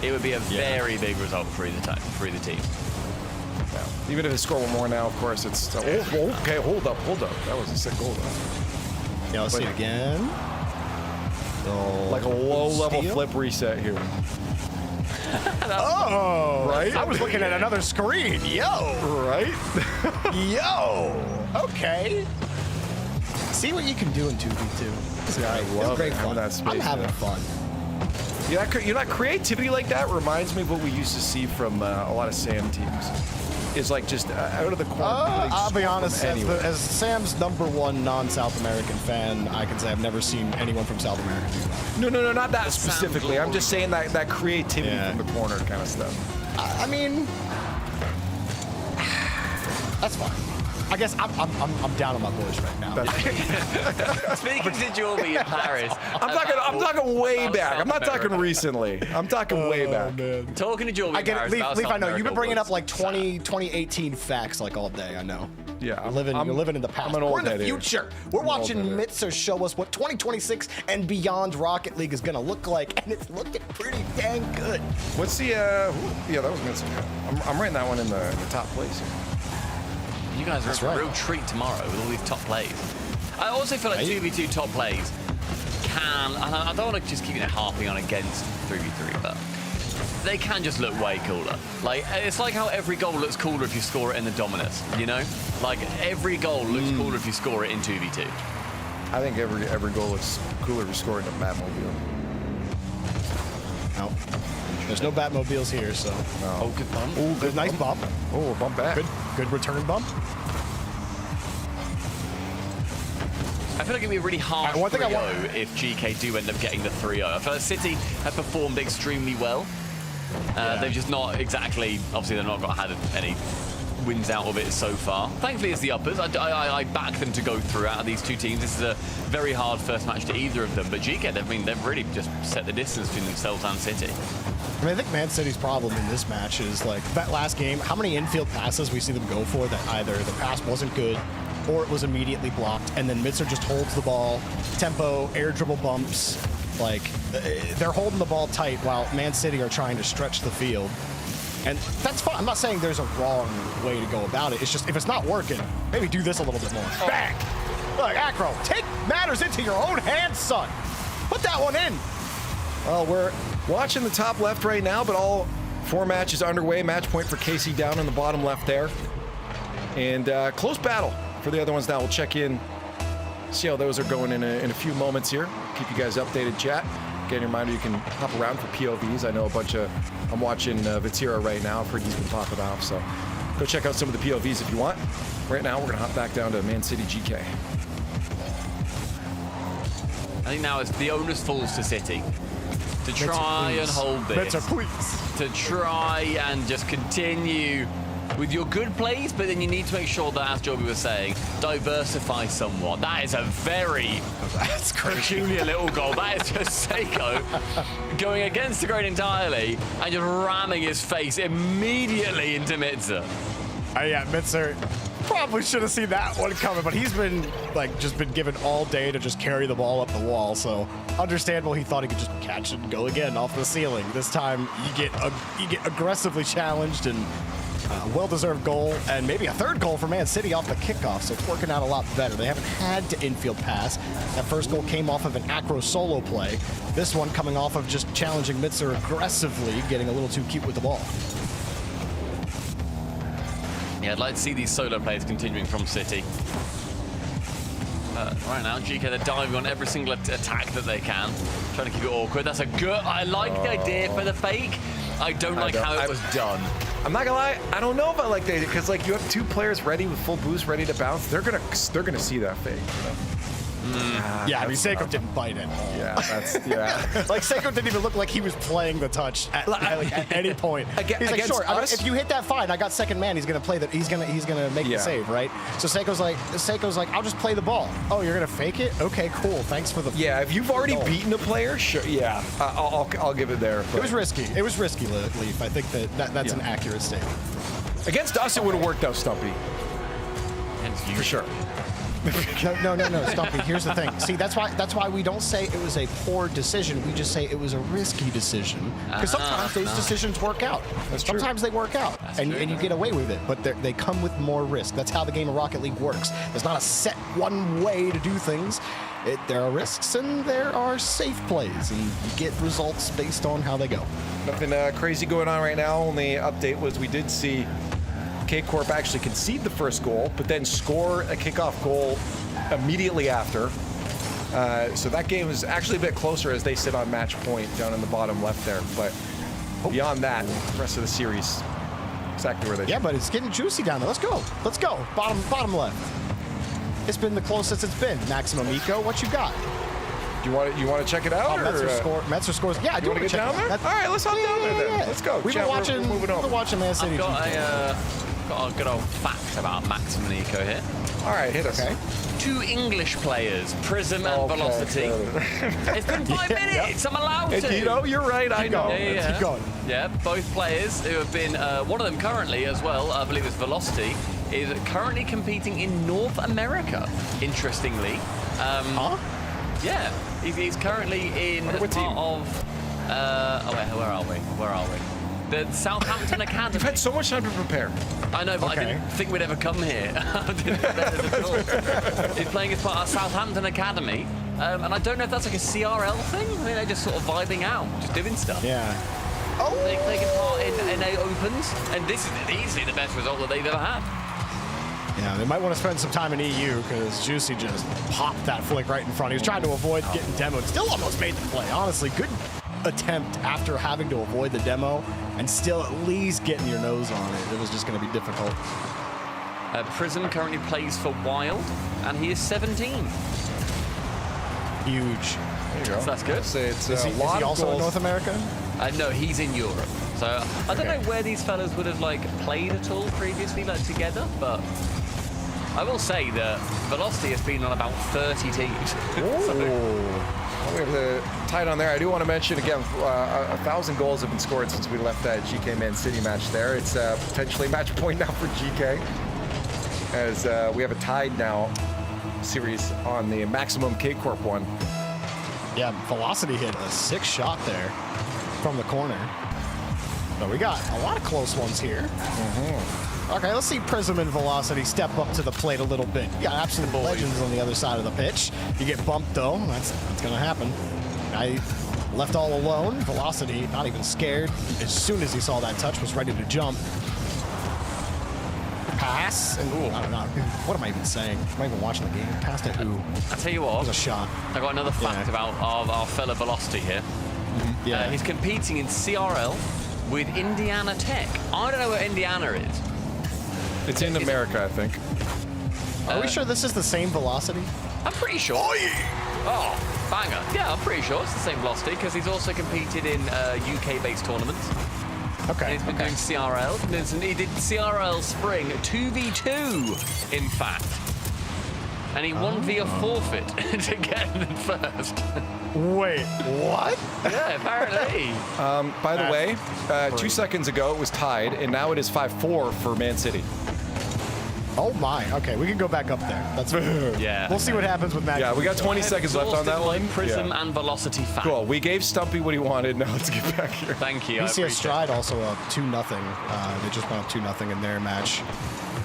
It would be a very big result for either team. Yeah. Even if they score one more now, of course, it's... okay, hold up. That was a sick goal, though. Yeah, let's see it again. Like a low-level flip reset here. Oh! Right? I was looking at another screen. Yo! Right? Yo! Okay. See what you can do in 2v2. It's Yeah, great. I love It's great it, having fun. that space, I'm having yeah. fun. You know, creativity like that reminds me of what we used to see from a lot of SAM teams. Is like just out of the corner. I'll be honest, as Sam's #1 non-South American fan, I can say I've never seen anyone from South America do that. No, not that specifically. I'm just saying that creativity from the corner kind of stuff. I mean, that's fine. I guess I'm down on my boys right now. Speaking to Jorby in Paris. I'm talking way back. I'm not talking recently. I'm talking way back. Man. Talking to Jorby I in get Paris. it. Leaf, I know. You've been bringing up like 2018 facts like all day. I know. Yeah. You're living in the past. I'm an old We're in the head here. future. We're watching Mitzer show us what 2026 and beyond Rocket League is going to look like, and it's looking pretty dang good. What's the, yeah, that was Mitzer. I'm writing that one in the top place here. You guys are a real treat tomorrow with all these top plays. I also feel like 2v2 top plays can, and I don't want to just keep harping on against 3v3, but they can just look way cooler. Like, it's like how every goal looks cooler if you score it in the Dominus, you know? Like, every goal looks cooler if you score it in 2v2. I think every goal looks cooler if you score it in a Batmobile. No. There's no Batmobiles here, so. No. Oh, good bump. Oh, good, nice bump. Oh, bump back. Good return bump. I feel like it'd be a really hard one thing 3-0 if GK do end up getting the 3-0. I feel like City have performed extremely well. They've just not exactly, obviously they've not had any wins out of it so far. Thankfully it's the uppers. I back them to go through out of these two teams. This is a very hard first match to either of them, but GK, they've really just set the distance between themselves and City. I mean, I think Man City's problem in this match is like that last game, how many infield passes we see them go for that either the pass wasn't good or it was immediately blocked, and then Mitzer just holds the ball, tempo, air dribble bumps, like they're holding the ball tight while Man City are trying to stretch the field. And that's fine. I'm not saying there's a wrong way to go about it. It's just if it's not working, maybe do this a little bit more. Bang! Look, Acro, take matters into your own hands, son. Put that one in. Well, we're watching the top left right now, but all 4 matches underway. Match point for KC down in the bottom left there. And close battle for the other ones now. We'll check in, see how those are going in a few moments here. Keep you guys updated, chat. Again, a reminder, you can hop around for POVs. I know I'm watching Vitira right now. I've heard he's been popping off, so go check out some of the POVs if you want. Right now, we're going to hop back down to Man City GK. I think now it's the onus falls to City to try and hold this. To try and just continue with your good plays, but then you need to make sure that, as Joby was saying, diversify somewhat. That is a very peculiar little goal. That is just Seiko going against the grain entirely and just ramming his face immediately into Mitzer. Yeah, Mitzer probably should have seen that one coming, but he's been just been given all day to just carry the ball up the wall. So understandable, he thought he could just catch it and go again off the ceiling. This time you get aggressively challenged, and well-deserved goal, and maybe a third goal for Man City off the kickoff, so it's working out a lot better. They haven't had to infield pass. That first goal came off of an Acro solo play. This one coming off of just challenging Mitzer aggressively, getting a little too cute with the ball. Yeah, I'd like to see these solo plays continuing from City. Right now, GK, they're diving on every single attack that they can, trying to keep it awkward. That's a good... I like the idea for the fake. I don't like how it was done. I'm not gonna lie, I don't know if I like that, because like you have 2 players ready with full boost, ready to bounce. They're gonna see that fake. You know? Yeah, I mean, Seiko didn't bite at all. Yeah, that's Like Seiko didn't even look like he was playing the touch at any point. He's like, sure, if you hit that, fine. I got second man. He's gonna play that. He's gonna make the save, right? So Seiko's like, I'll just play the ball. Oh, you're gonna fake it? Okay, cool. Thanks for the. Yeah, if you've already beaten a player, sure. Yeah, I'll give it there. It was risky. It was risky, Leaf. I think that's an accurate statement. Against us, it would have worked out, Stumpy. For sure. No, Stumpy. Here's the thing. See, that's why we don't say it was a poor decision. We just say it was a risky decision. Because sometimes those decisions work out. Sometimes they work out, and you get away with it. But they come with more risk. That's how the game of Rocket League works. There's not a set one way to do things. There are risks and there are safe plays, and you get results based on how they go. Nothing crazy going on right now. Only update was we did see K-Corp actually concede the first goal, but then score a kickoff goal immediately after. So that game is actually a bit closer as they sit on match point down in the bottom left there. But beyond that, the rest of the series, exactly where they Yeah, but it's getting juicy down there. Let's go. Bottom left. It's been the closest it's been. Maximum Eco, what you got? You want to check it out? Metzer scores. Yeah, I do want to get down there? All right, let's hop down there then. Let's go. We've been watching Man City. I've got a good old fact about Maximum Eco here. All right, hit us. Okay. 2 English players, Prism and Velocity. It's been 5 minutes. I'm allowed to. You're right. I know. Yeah. Keep going. Yeah, both players who have been, one of them currently as well, I believe it's Velocity, is currently competing in North America, interestingly. Yeah, he's currently in part of, where are we? The Southampton Academy. You've had so much time to prepare. I know, but I didn't think we'd ever come here. I didn't prepare this at all. He's playing as part of Southampton Academy, and I don't know if that's like a CRL thing. I mean, they're just sort of vibing out, just doing stuff. Yeah. They're taking part in NA Opens, and this is easily the best result that they've ever had. Yeah, they might want to spend some time in EU because Juicy just popped that flick right in front. He was trying to avoid getting demoed. Still almost made the play. Honestly, good attempt after having to avoid the demo and still at least getting your nose on it. It was just going to be difficult. Prism currently plays for Wild, and he is 17. Huge. There you go. So that's good. So it's is he also in North America? No, he's in Europe. So I don't know where these fellas would have played at all previously, together, but I will say that Velocity has been on about 30 teams. We have the tied on there. I do want to mention again, 1,000 goals have been scored since we left that GK Man City match there. It's potentially match point now for GK, as we have a tied now series on the Maximum K-Corp one. Yeah, Velocity hit a 6 shot there from the corner. So we got a lot of close ones here. Okay, let's see Prism and Velocity step up to the plate a little bit. You got absolute legends on the other side of the pitch. You get bumped though, that's gonna happen. I left all alone. Velocity, not even scared. As soon as he saw that touch, was ready to jump. Pass, and I don't know. What am I even saying? Am I even watching the game? Pass to who? I'll tell you what. It was a shot. I got another fact about our fella Velocity here. Yeah. He's competing in CRL with Indiana Tech. I don't know where Indiana is. It's in America, I think. Are we sure this is the same Velocity? I'm pretty sure. Oh, banger. Yeah, I'm pretty sure it's the same Velocity because he's also competed in UK-based tournaments. Okay. And he's been doing CRL. He did CRL Spring 2v2, in fact. And he won via forfeit to get in first. Wait, what? Yeah, apparently. By the way, 2 seconds ago it was tied, and now it is 5-4 for Man City. Oh my. Okay, we can go back up there. That's yeah. We'll see what happens with Max. Yeah, we got 20 seconds left on that one. Prism and Velocity fact. Cool. We gave Stumpy what he wanted. Now let's get back here. Thank you. BCS Stride also up 2-0. They just went up 2-0 in their match.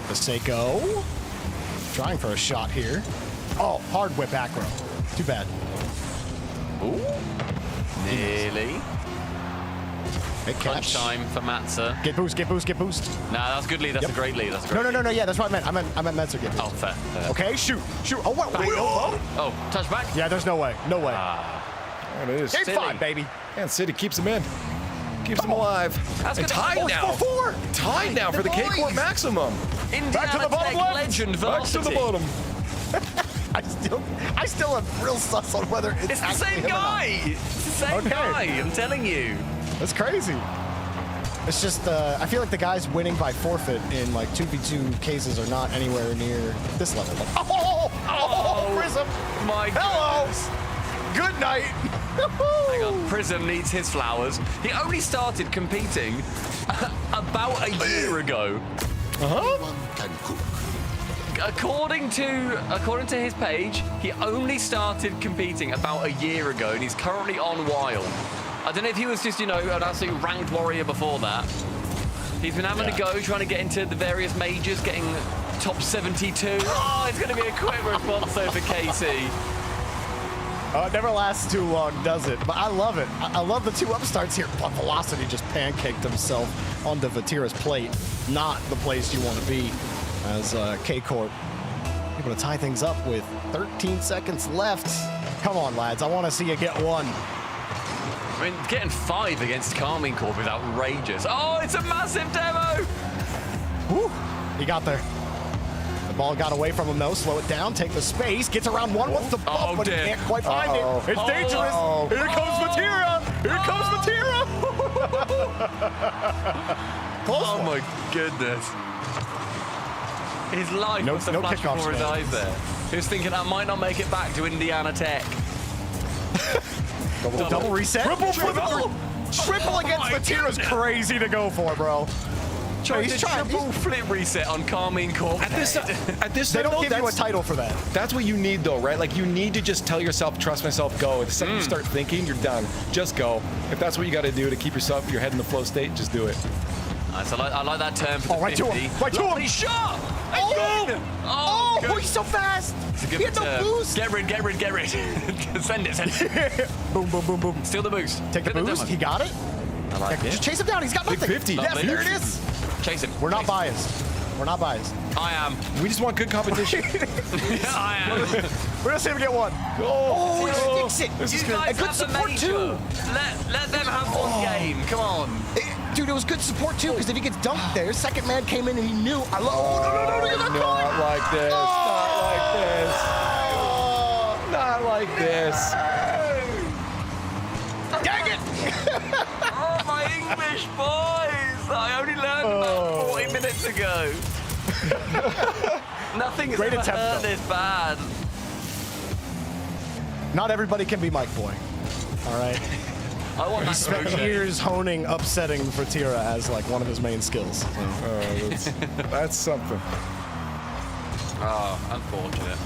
The Seiko trying for a shot here. Oh, hard whip back row. Too bad. Ooh. Nearly. Big catch. Punch time for Matza. Get boost, get boost, get boost. Nah, that's a good lead. That's a great lead. That's a great No. Yeah, that's what I meant. I meant Metzer get boost. Oh, fair. Okay, shoot. Oh, wait. Oh, touchback? Yeah, there's no way. No way. There it is. Game 5, baby. And City keeps him in. Keeps him alive. That's and good. tied now. 4-4. Tied now for the K-Corp Maximum. Indiana Back to the bottom Tech left. legend Velocity. Back to the bottom. I still am real sus on whether It's the same guy. It's the same guy. I'm telling you. That's crazy. It's just, I feel like the guys winning by forfeit in 2v2 cases are not anywhere near this level. Prism. My goodness. Good night. Hang on, Prism needs his flowers. He only started competing about a year ago. Uh-huh. according to his page, he only started competing about a year ago, and he's currently on Wild. I don't know if he was just, an absolute ranked warrior before that. He's been having a go, trying to get into the various majors, getting top 72. Oh, it's going to be a quick response though for KC. Oh, it never lasts too long, does it? But I love it. I love the 2 upstarts here. But Velocity just pancaked himself onto Vatira's plate. Not the place you want to be as K-Corp able to tie things up with 13 seconds left. Come on, lads. I want to see you get one. I mean, getting 5 against Carmine Corp is outrageous. Oh, it's a massive demo! Woo! He got there. The ball got away from him, though. Slow it down, take the space, gets around one, wants the bump, but he can't quite find it. It's dangerous. Here comes Vatira. Here comes Vatira. Oh, my goodness. His life was a flash before his eyes there. He was thinking, I might not make it back to Indiana Tech. Double reset. Triple against Vatira's crazy to go for, bro. He's trying triple flip reset on Carmine Corp. At this they don't though, give you a title for that. That's what you need, though, right? Like, you need to just tell yourself, trust myself, go. The second you start thinking, you're done. Just go. If that's what you got to do to keep your head in the flow state, just do it. Nice. I like that term for the right 50. to him. Right to him. He's shot. Oh, he's so fast. He had no boost. Get rid. Send it. Boom, boom, boom, boom. Steal the boost. Take the boost. He got it. I like it. Just chase him down. He's got nothing. Big 50. Yes, there it is. Chase him. We're not biased. We're not biased. I am. We just want good competition. I am. We're gonna see him get one. Oh, he sticks it. You guys good have support the too. Let them have one game. Come on. Dude, it was good support too, because if he gets dumped there, second man came in and he knew. No, Not like this. Not like this. Dang it! Oh, my English boys! I only learned about 40 minutes ago. Nothing's Great ever attempt, hurt though. this bad. Not everybody can be Mike Boy. All right. I want He that spent crochet. years honing upsetting Vatira as like one of his main skills. That's something. Oh, unfortunate.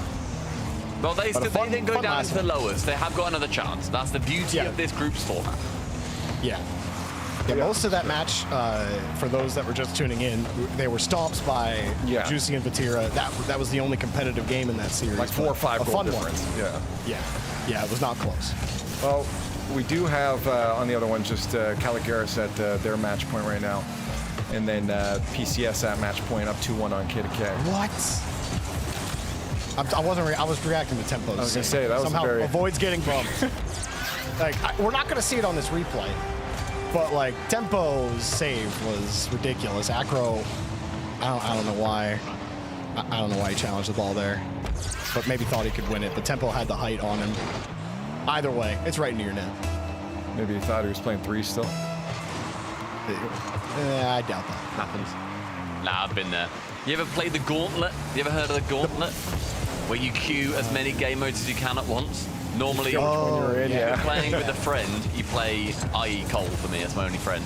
Well, they But a didn't go fun down last to the one. lowest. They have got another chance. That's the beauty of this group's format. Yeah. Most of that match, for those that were just tuning in, they were stomps by Juicy and Vatira. That was the only competitive game in that series. Like 4 or 5 a goal fun difference. one. Yeah, it was not close. Well, we do have on the other one just Caligaris at their match point right now. And then PCS at match point up 2-1 on KDK. What? I was reacting to Tempo's. I was going to say, that was somehow very... avoids getting bumped. We're not going to see it on this replay. But like Tempo's save was ridiculous. Acro, I don't know why. I don't know why he challenged the ball there, but maybe thought he could win it. But Tempo had the height on him. Either way, it's right into your net. Maybe he thought he was playing 3 still. I doubt that happens. Nah, I've been there. You ever played the Gauntlet? You ever heard of the Gauntlet? Where you queue as many game modes as you can at once? Normally, if you're playing with a friend, you play, i.e. Cole for me, that's my only friend.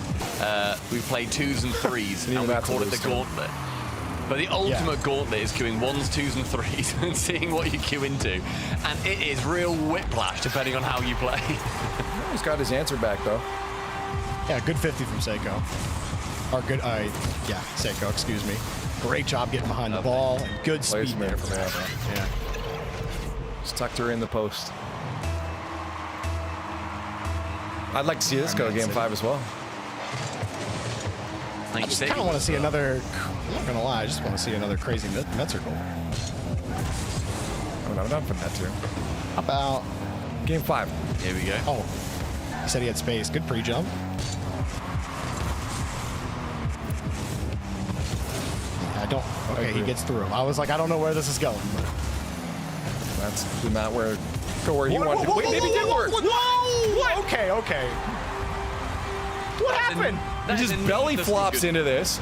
We play 2s and 3s, and we call it the Gauntlet. But the ultimate gauntlet is queuing 1s, 2s, and 3s and seeing what you queue into. And it is real whiplash depending on how you play. He's got his answer back, though. Yeah, good 50 from Seiko. Or good, Seiko, excuse me. Great job getting behind the ball and good speed there from him. Yeah. Just tucked her in the post. I'd like to see this go game 5 as well. I just kind of want to see another, I'm not going to lie, I just want to see another crazy Metzer goal. I'm not for that too. How about game 5? Here we go. Oh, he said he had space. Good pre-jump. Okay, he gets through. I was like, I don't know where this is going. That's not where he wanted to. Wait, maybe it did work. Whoa! Okay. What happened? He just belly flops into this,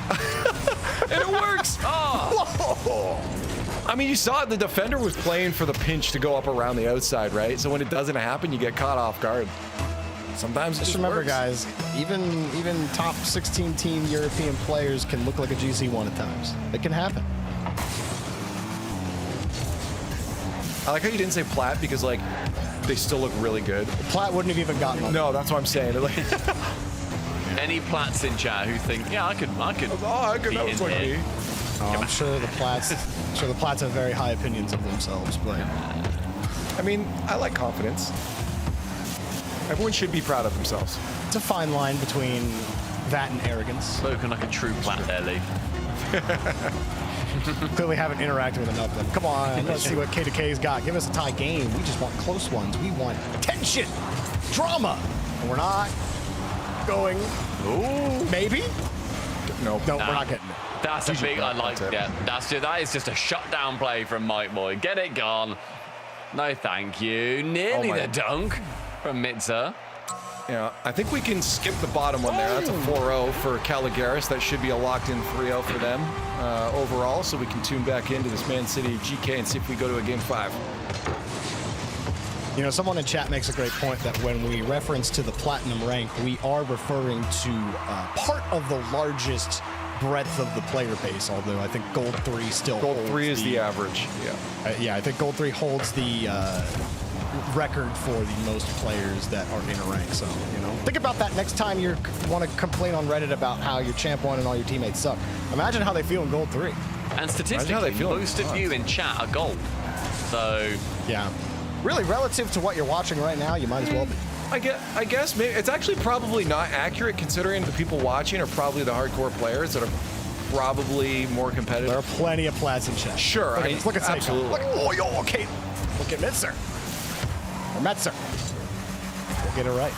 and it works. Oh! I mean, you saw it. The defender was playing for the pinch to go up around the outside, right? So when it doesn't happen, you get caught off guard. Sometimes just remember, guys, even top 16 team European players can look like a GC1 at times. It can happen. I like how you didn't say plat because like they still look really good. Plat wouldn't have even gotten them. No, that's what I'm saying. Like, Any plats in chat who think, yeah, I could be that in was like here. me. Oh, I'm sure the Plats have very high opinions of themselves, but I mean, I like confidence. Everyone should be proud of themselves. it's a fine line between that and arrogance. Spoken like a true plat there, Lee. Clearly haven't interacted with enough of them. Come on, let's see what K2K's got. Give us a tie game. We just want close ones. We want tension, drama. And we're not going. Ooh, maybe? Nope. No, we're not getting it. That's a big, I like that. That is just a shutdown play from Mike Boy. Get it gone. No, thank you. Nearly the dunk from Mitza. Yeah, I think we can skip the bottom one there. That's a 4-0 for Caligaris. That should be a locked-in 3-0 for them overall, so we can tune back into this Man City GK and see if we go to a Game 5. You know, someone in chat makes a great point that when we reference to the platinum rank, we are referring to part of the largest breadth of the player base, although I think Gold 3 still Gold holds 3 is the average, yeah, I think Gold 3 holds the record for the most players that are in a rank, so, you know. Think about that next time you want to complain on Reddit about how your champ 1 and all your teammates suck. Imagine how they feel in Gold 3. And statistically, most of you in chat are gold. So, yeah. Really, relative to what you're watching right now, you might as well be. I guess maybe it's actually probably not accurate considering the people watching are probably the hardcore players that are probably more competitive. There are plenty of plats in chat. Sure, look at Seiko. absolutely. Okay. Look at Metzer. Or Metzer. We'll get it right.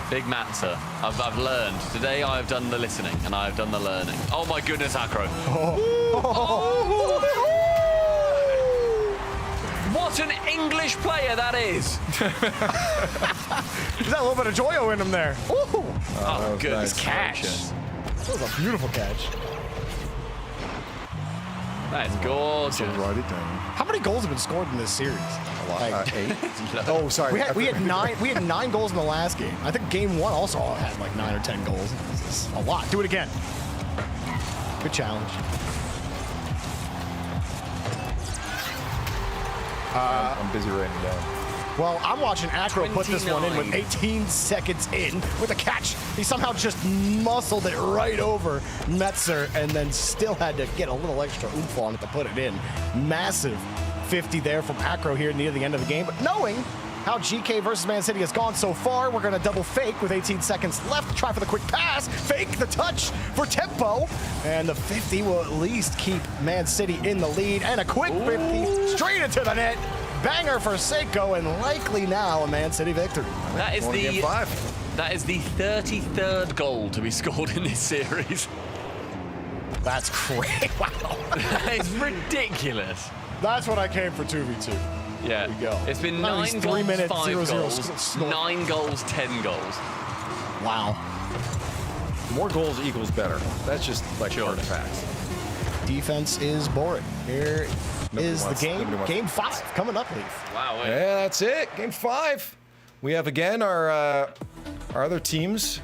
Big Matzer. I've learned. Today I have done the listening and I have done the learning. Oh my goodness, Acro. What an English player that is. He's got a little bit of Joyo in him there. Oh, goodness, nice catch. That was a beautiful catch. That is gorgeous. Write it down. How many goals have been scored in this series? A lot. Like, 8. Oh, sorry. We had 9 goals in the last game. I think game 1 also had like 9 or 10 goals. This is a lot. Do it again. Good challenge. I'm busy writing down. Well, I'm watching Acro put this one in with 29. 18 seconds in with a catch. He somehow just muscled it right over Metzer and then still had to get a little extra oomph on it to put it in. Massive 50 there from Acro here near the end of the game. But knowing how GK versus Man City has gone so far, we're going to double fake with 18 seconds left. Try for the quick pass. Fake the touch for tempo. And the 50 will at least keep Man City in the lead. And a quick 50 straight into the net. Banger for Seiko, and likely now a Man City victory. That is Game 5. That is the 33rd goal to be scored in this series. That's great. Wow. That is ridiculous. That's what I came for 2v2. Yeah. There we go. It's been Now 9 these goals, 3 minute 5 0-0 goals, score. 9 goals, 10 goals. Wow. More goals equals better. That's just like hard facts. Defense is boring. Here is the game. Game 5 coming up, Leaf. Wow. Wait. Yeah, that's it. Game 5. We have again our other teams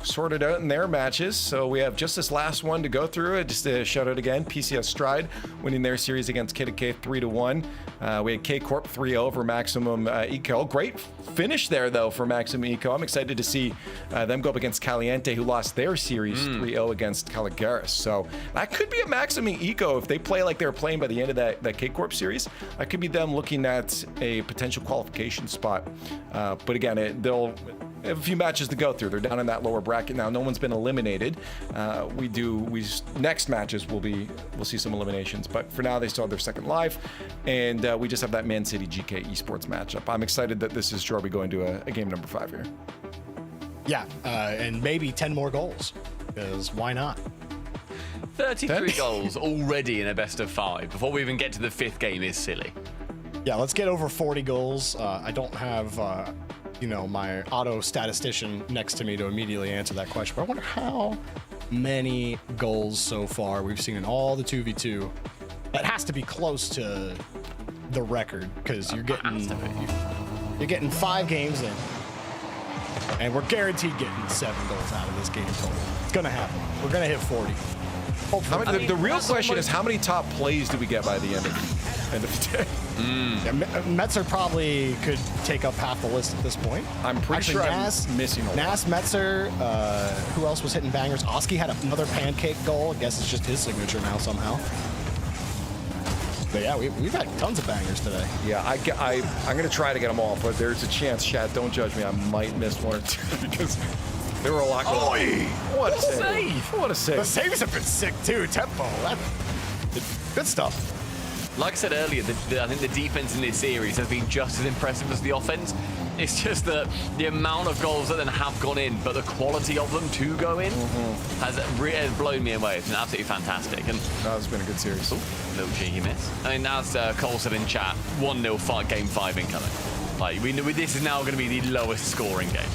sorted out in their matches. So we have just this last one to go through. Just to shout out again, PCS Stride winning their series against K2K 3-1. We had K Corp 3-0 over Maximum Eco. Great finish there though for Maximum Eco. I'm excited to see them go up against Caliente, who lost their series 3-0 against Caligaris. So that could be a Maximum Eco if they play like they were playing by the end of that K Corp series. That could be them looking at a potential qualification spot. But again, they'll have a few matches to go through. They're down in that lower bracket now. No one's been eliminated. Next matches we'll see some eliminations, but for now they still have their second live, and we just have that Man City GK esports matchup. I'm excited that this is Jorby going to a game number 5 here. Yeah, and maybe 10 more goals, because why not? 33 goals already in a best of 5 before we even get to the 5th game is silly. Yeah, let's get over 40 goals. I don't have my auto statistician next to me to immediately answer that question, but I wonder how many goals so far we've seen in all the 2v2. That has to be close to the record, because you're getting 5 games in, and we're guaranteed getting 7 goals out of this game total. It's gonna happen. We're gonna hit 40. The real question is how many top plays do we get by the end of the day? Yeah, Metzer probably could take up half the list at this point. I'm pretty Actually, sure Nas, I'm missing a lot. Nas, Metzer, who else was hitting bangers? Oski had another pancake goal. I guess it's just his signature now somehow. But yeah, we've had tons of bangers today. Yeah, I'm going to try to get them all, but there's a chance, chat, don't judge me, I might miss one or two because there were a lot going on. What a save. What a save. The saves have been sick too. Tempo. Good stuff. Like I said earlier, I think the defense in this series has been just as impressive as the offense. It's just that the amount of goals that then have gone in, but the quality of them to go in has blown me away. It's been absolutely fantastic. And it's been a good series. Little cheeky miss. I mean, as Cole said in chat, 1-0 game 5 incoming. Like, we know this is now going to be the lowest scoring game.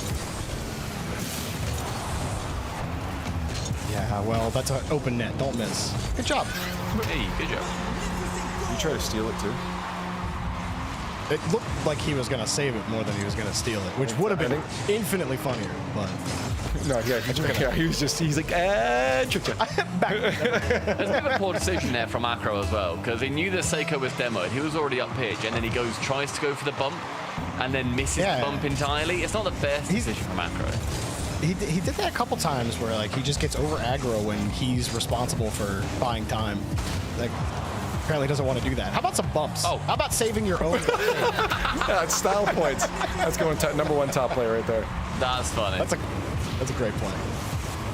Yeah, well, that's an open net. Don't miss. Good job. Hey, good job. You try to steal it too? It looked like he was going to save it more than he was going to steal it, which would have been infinitely funnier, but... No, yeah, he's like, tricked you. There's a bit of a poor decision there from Acro as well, because he knew that Seiko was demoed. He was already up pitch, and then he tries to go for the bump, and then misses the bump entirely. It's not the best decision from Acro. He did that a couple times where like he just gets over aggro when he's responsible for buying time. Like apparently doesn't want to do that. How about some bumps? Oh, how about saving your own? Yeah, it's style points. That's going number one top play right there. That's funny. That's a great play.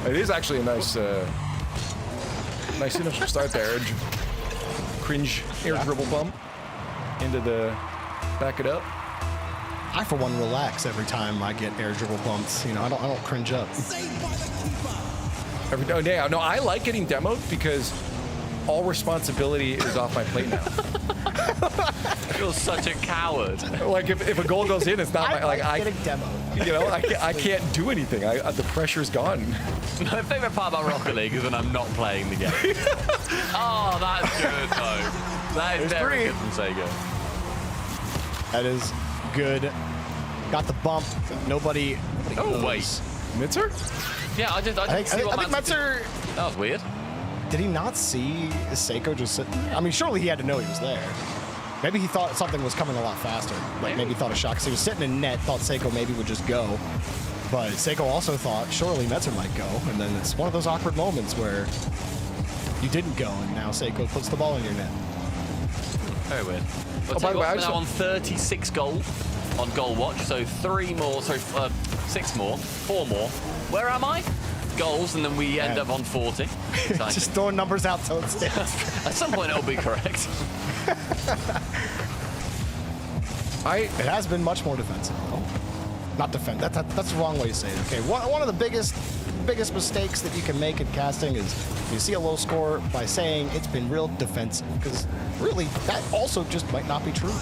It is actually a nice initial start there. Cringe air dribble bump into the back it up. I, for one, relax every time I get air dribble bumps. You know, I don't cringe up. No, I like getting demoed because all responsibility is off my plate now. You're such a coward. Like if a goal goes in, it's not my like getting demoed. You know, I can't do anything. The pressure's gone. My favorite part about Rocket League is when I'm not playing the game. Oh, that's good though. That is very good from Sega. That is good. Got the bump. Nobody. Oh wait, Metzer? Yeah, I didn't see what Metzer. That was weird. Did he not see Seiko just sitting there? I mean, surely he had to know he was there. Maybe he thought something was coming a lot faster. Like maybe he thought a shot because he was sitting in net. Thought Seiko maybe would just go, but Seiko also thought surely Metzer might go. And then it's one of those awkward moments where you didn't go, and now Seiko puts the ball in your net. Very weird. Well, by the way, I'm now on 36 goals on Goal Watch, so 4 more. Where am I? Goals, and then we end up on 40. Just throwing numbers out till it sticks. At some point, it'll be correct. It has been much more defensive, though. Not defend. That's the wrong way to say it. Okay, one of the biggest mistakes that you can make in casting is you see a low score by saying it's been real defensive, because really that also just might not be true.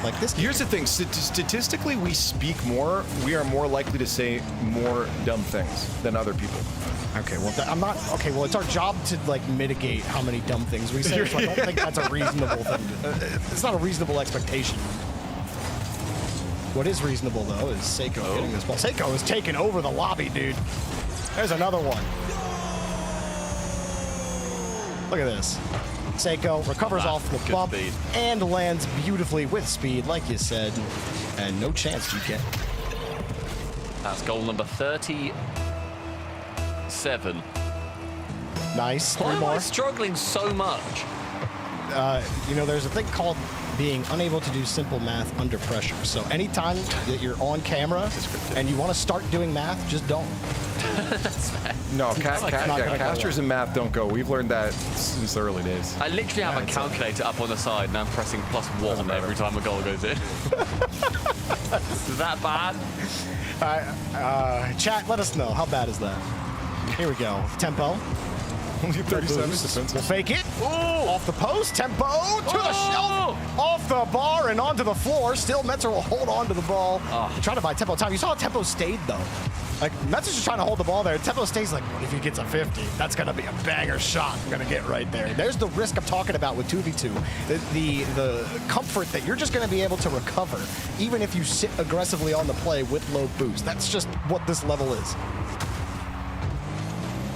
Like this. Here's the thing: statistically, we speak more. We are more likely to say more dumb things than other people. Okay, well, I'm not. Okay, well, it's our job to like mitigate how many dumb things we say. So I don't think that's a reasonable thing. It's not a reasonable expectation. What is reasonable though is Seiko getting this ball. Seiko is taking over the lobby, dude. There's another one. Look at this. Seiko recovers off the bump and lands beautifully with speed, like you said, and no chance GK. That's goal number 37. Nice. Why am I struggling so much? You know, there's a thing called being unable to do simple math under pressure. So anytime that you're on camera and you want to start doing math, just don't. No, casters and math don't go. We've learned that since the early days. I literally have a calculator up on the side and I'm pressing +1 every time a goal goes in. Is that bad? Chat, let us know. How bad is that? Here we go. Tempo. Only 37 defensive. We'll fake it. Ooh. Off the post. Tempo to the shelf. Off the bar and onto the floor. Still, Metzer will hold on to the ball. Trying to buy Tempo time. You saw how Tempo stayed, though. Like, Metzer's just trying to hold the ball there. Tempo stays like, what if he gets a 50? That's going to be a banger shot. I'm going to get right there. There's the risk I'm talking about with 2v2. The comfort that you're just going to be able to recover, even if you sit aggressively on the play with low boost. That's just what this level is.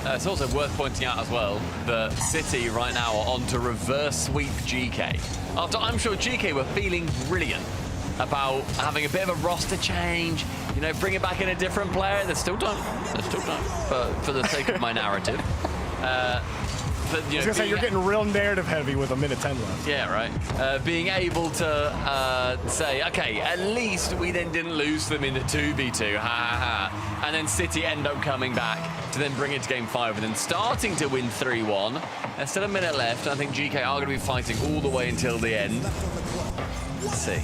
It's also worth pointing out as well that City right now are on to reverse sweep GK. After I'm sure GK were feeling brilliant about having a bit of a roster change, you know, bringing back in a different player. There's still time. There's still time for the sake of my narrative. But, you I was gonna say, you're getting real narrative heavy with a minute 10 left. Yeah, right. Being able to say, okay, at least we then didn't lose them in the 2v2, ha ha ha. And then City end up coming back to then bring it to game 5 and then starting to win 3-1. There's still a minute left. I think GK are going to be fighting all the way until the end. Let's see.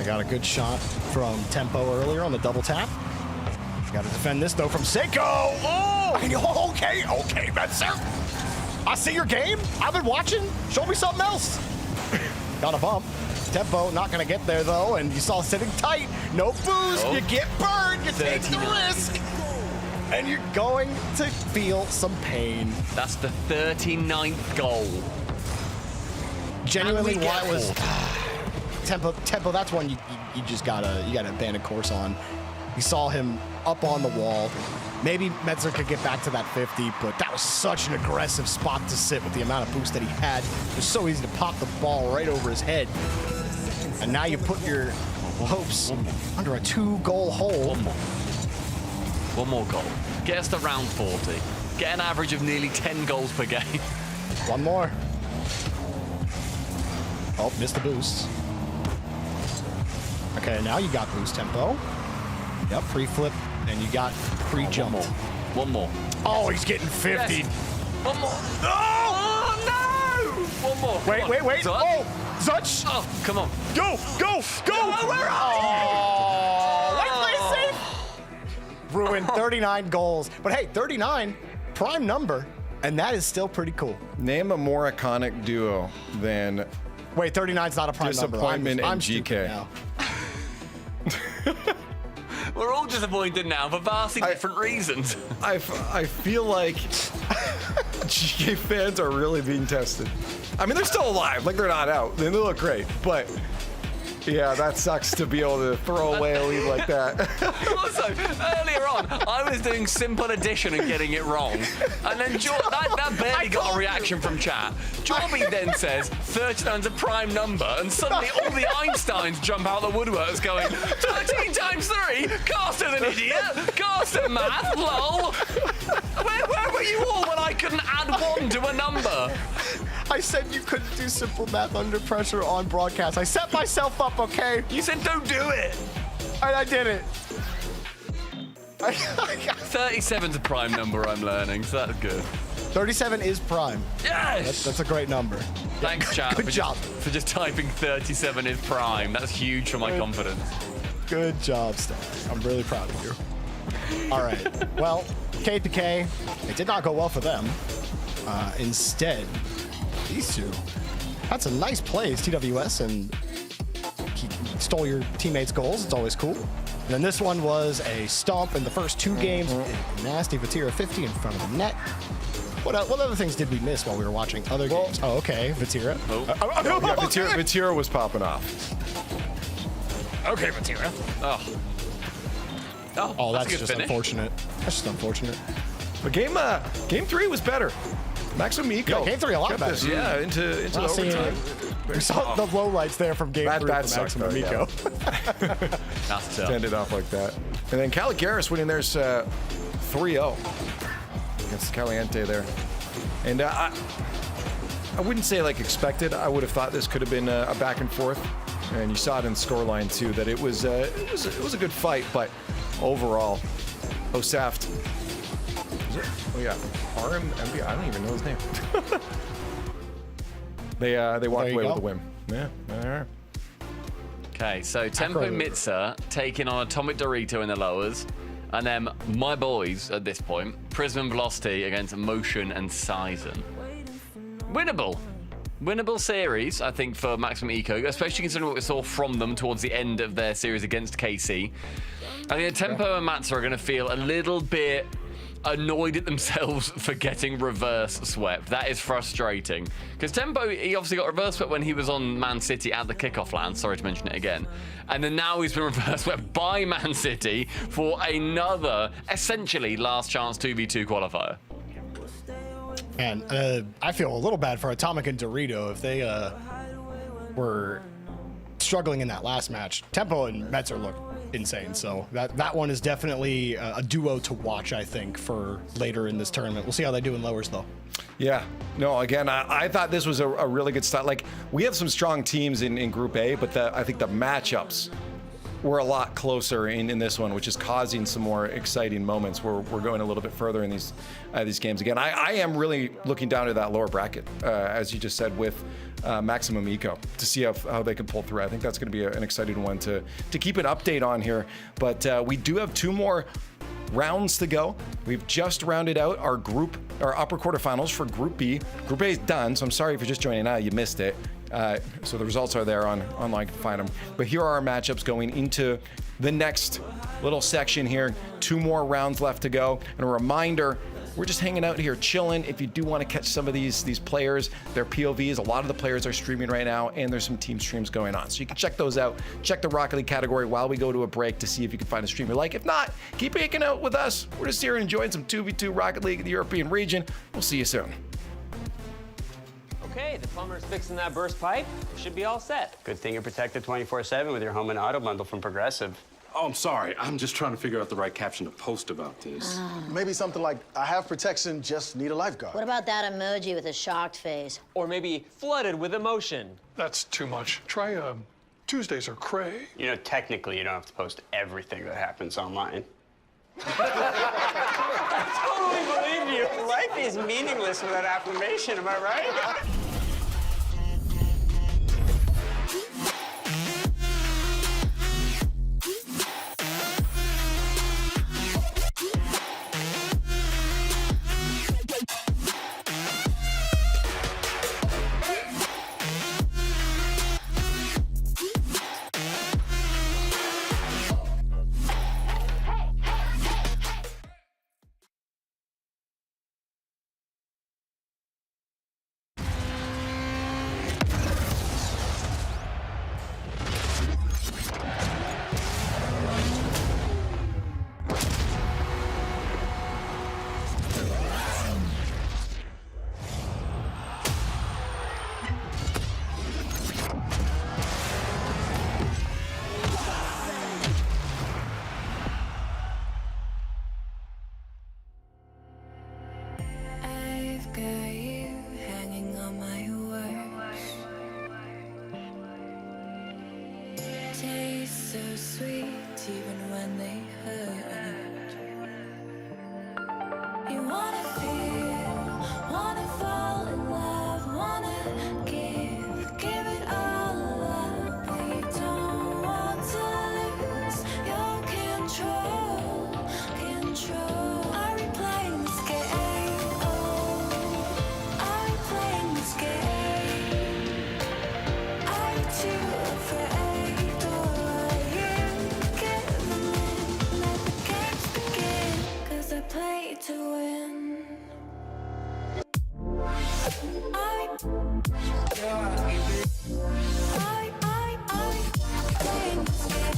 I got a good shot from Tempo earlier on the double tap. Got to defend this, though, from Seiko. Oh! Okay, Metzer. I see your game. I've been watching. Show me something else. Got a bump. Tempo not going to get there, though, and you saw sitting tight. No boost. Oh. You get burned. You take the risk. And you're going to feel some pain. That's the 39th goal. Genuinely, why was Tempo? That's one you just gotta abandon course on. You saw him up on the wall. Maybe Metzer could get back to that 50, but that was such an aggressive spot to sit with the amount of boost that he had. It was so easy to pop the ball right over his head. And now you put your hopes under a 2-goal hole. One more goal. Get us to round 40. Get an average of nearly 10 goals per game. One more. Oh, missed the boost. Okay, now you got boost tempo. Yep, pre-flip, and you got pre-jump. One more. Oh, he's getting 50. Yes. One more. Oh, no! One more. Wait. Zutch. Oh, Zutch. Oh, come on. Go! No, where are Let's play safe. Ruined 39 goals. But hey, 39, prime number, and that is still pretty cool. Name a more iconic duo than Wait, 39's not a prime number. Disappointment I'm and GK. now. We're all disappointed now for vastly different reasons. I feel like GK fans are really being tested. I mean, they're still alive. Like, they're not out. They look great. But, yeah, that sucks to be able to throw away a lead like that. Also, earlier on, I was doing simple addition and getting it wrong. And then that barely got a reaction from chat. Jorby then says 39's a prime number, and suddenly all the Einsteins jump out the woodworks going, 13 times 3? Carster's an idiot. Carster math, lol. Where were you all when I couldn't add 1 to a number? I said you couldn't do simple math under pressure on broadcast. I set myself up, okay? You said don't do it. And I did it. 37's a prime number, I'm learning, so that's good. 37 is prime. Yes! That's a great number. Thanks, chat. Good job. For just typing 37 is prime. That's huge for my confidence. Good job, Steph. I'm really proud of you. All right. Well, KPK, it did not go well for them. Instead, these two had some nice plays, TWS, and he stole your teammates' goals. It's always cool. And then this one was a stomp in the first 2 games. Nasty Vatira 50 in front of the net. What other things did we miss while we were watching other games? Oh, okay, Vatira. Yeah, Vatira was popping off. Okay, Vatira. Oh, that's just unfortunate. That's just unfortunate. But game 3 was better. Maximum Eco. Yeah, game 3 a lot better. This, yeah, into the overtime. We saw the lowlights there from game 3 That from sucked, Maximum Eco. That's To end it off like that. And then Caligaris winning theirs 3-0 against Caliente there. And I wouldn't say like expected. I would have thought this could have been a back and forth. And you saw it in the scoreline too that it was a good fight, but overall, Osaft. Oh yeah, RMMB. I don't even know his name. They walked away with a win. Yeah. All right. Okay, so Tempo Mitsa taking on Atomic Dorito in the lowers. And then my boys at this point, Prism and Velocity against Motion and Sizen. Winnable series, I think, for Maximum Eco, especially considering what we saw from them towards the end of their series against KC. I think Tempo and Matza are going to feel a little bit annoyed at themselves for getting reverse swept. That is frustrating. Because Tempo, he obviously got reverse swept when he was on Man City at the kickoff land. Sorry to mention it again. And then now he's been reverse swept by Man City for another, essentially, last chance 2v2 qualifier. And I feel a little bad for Atomic and Dorito if they were struggling in that last match. Tempo and Metzer look insane, so that one is definitely a duo to watch, I think, for later in this tournament. We'll see how they do in lowers, though. Yeah, no, again, I thought this was a really good start. Like, we have some strong teams in Group A, but I think the matchups were a lot closer in this one, which is causing some more exciting moments. We're going a little bit further in these games. Again, I am really looking down to that lower bracket, as you just said, with Maximum Eco, to see how they can pull through. I think that's going to be an exciting one to keep an update on here. But we do have 2 more rounds to go. We've just rounded out our upper quarterfinals for Group B. Group A is done, so I'm sorry if you're just joining now, you missed it. So the results are there online, you can find them. But here are our matchups going into the next little section here. 2 more rounds left to go. And a reminder, we're just hanging out here, chilling. If you do want to catch some of these players, their POVs, a lot of the players are streaming right now, and there's some team streams going on. So you can check those out. Check the Rocket League category while we go to a break to see if you can find a stream you like. If not, keep hanging out with us. We're just here enjoying some 2v2 Rocket League in the European region. We'll see you soon. Okay, the plumber's fixing that burst pipe. Should be all set. Good thing you're protected 24/7 with your home and auto bundle from Progressive. Oh, I'm sorry. I'm just trying to figure out the right caption to post about this. Maybe something like, I have protection, just need a lifeguard. What about that emoji with a shocked face? Or maybe flooded with emotion. That's too much. Try Tuesdays are cray. You know, technically, you don't have to post everything that happens online. I totally believe you. Life is meaningless without affirmation, am I right? I've got you hanging on my words. Taste so sweet even when they hurt. You wanna feel, wanna fall in love, wanna give it all up, but you don't want to lose your control. Are we playing this game? Are we playing this game? Are you too afraid, or are you giving in? Let the games begin, 'cause I play to win. Are we playing this game?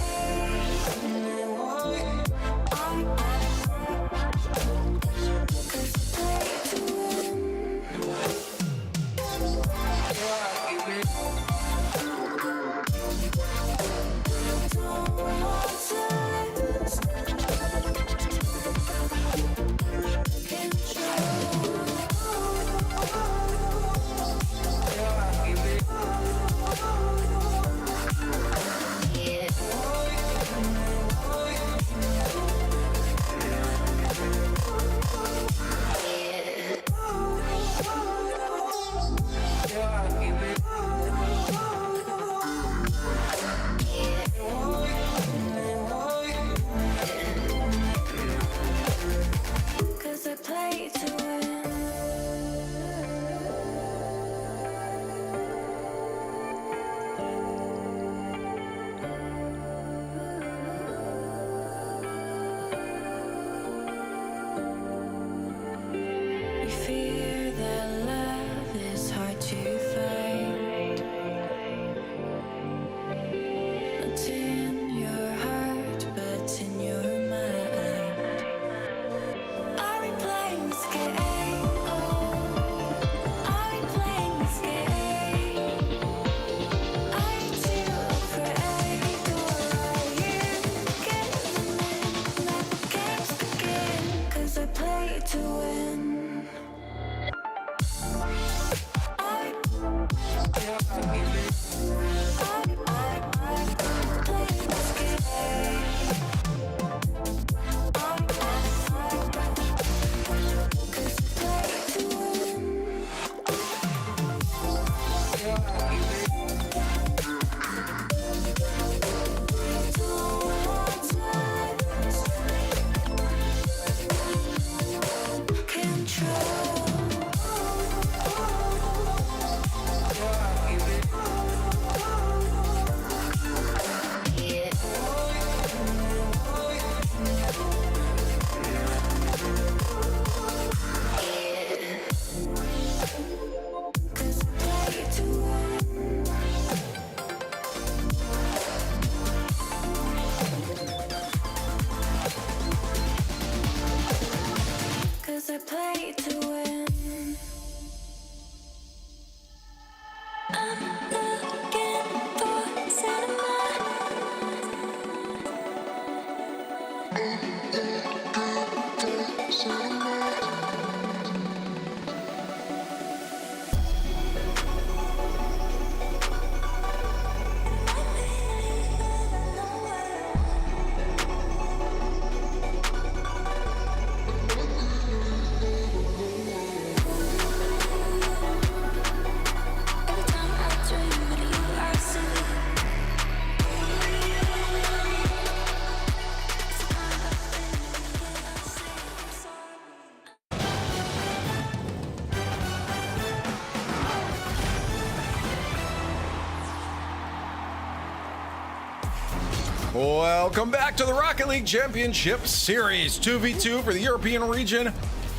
Welcome back to the Rocket League Championship Series. 2v2 for the European region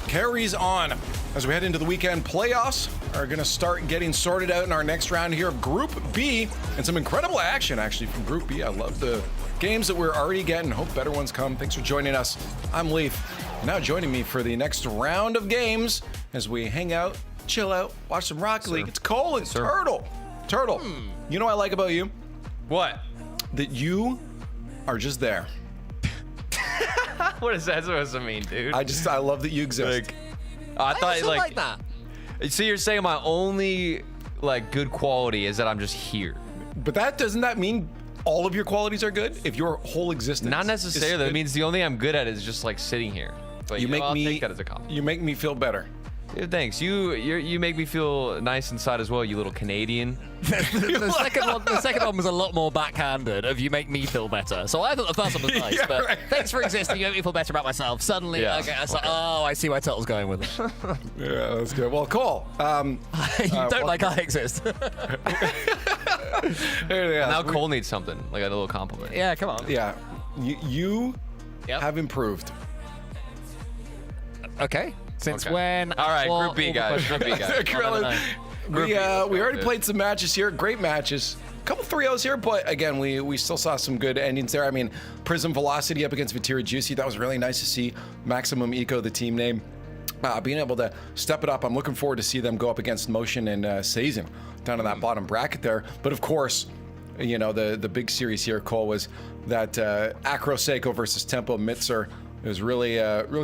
carries on as we head into the weekend. Playoffs are going to start getting sorted out in our next round here of Group B, and some incredible action actually from Group B. I love the games that we're already getting. Hope better ones come. Thanks for joining us. I'm Leaf. Now joining me for the next round of games as we hang out, chill out, watch some Rocket League. It's Cole and Turtle. Turtle, you know what I like about you? What? That you are just there. What is that supposed to mean, dude? I love that you exist. I thought also like that. So you're saying my only good quality is that I'm just here. But doesn't that mean all of your qualities are good? If your whole existence Not necessarily. That means the only thing I'm good at is just sitting here. But I'll take that as a compliment. You make me feel better. Dude, thanks. You make me feel nice inside as well, you little Canadian. the second one was a lot more backhanded of you make me feel better. So I thought the first one was nice, but thanks for existing. You make me feel better about myself. Suddenly, I was like, oh, I see where Turtle's going with it. Yeah, that's good. Well, Cole. You don't like I exist. Now Cole needs something, like a little compliment. Yeah, come on. Yeah, you have improved. Okay. Since when? All right, Group B guys. Group B guys. We already played some matches here. Great matches. A couple 3-0s here, but again, we still saw some good endings there. I mean, Prism Velocity up against Vatira Juicy. That was really nice to see. Maximum Eco, the team name, being able to step it up. I'm looking forward to see them go up against Motion and Sazin down in that bottom bracket there. But of course, you know, the big series here, Cole, was that Acro Seiko versus Tempo Mitzer. It was really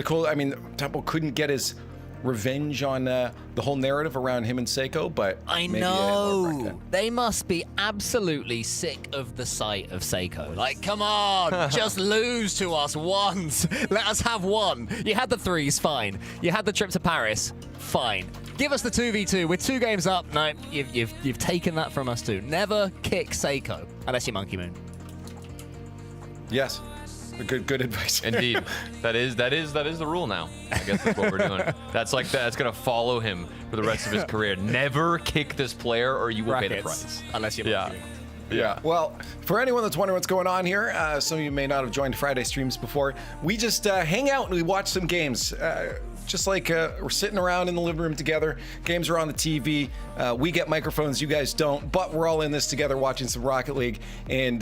cool. I mean, Tempo couldn't get his revenge on the whole narrative around him and Seiko, but I know they must be absolutely sick of the sight of Seiko. Like, come on, just lose to us once. Let us have one. You had the threes, fine. You had the trip to Paris, fine. Give us the 2v2. We're 2 games up. No, you've taken that from us too. Never kick Seiko unless you Monkey Moon. Yes. Good advice. Indeed, that is the rule now. I guess that's what we're doing. That's gonna follow him for the rest of his career. Never kick this player, or you will pay the price. Unless you. Yeah. Well, for anyone that's wondering what's going on here, some of you may not have joined Friday streams before. We just hang out and we watch some games. Just like we're sitting around in the living room together. Games are on the TV. We get microphones, you guys don't, but we're all in this together watching some Rocket League, and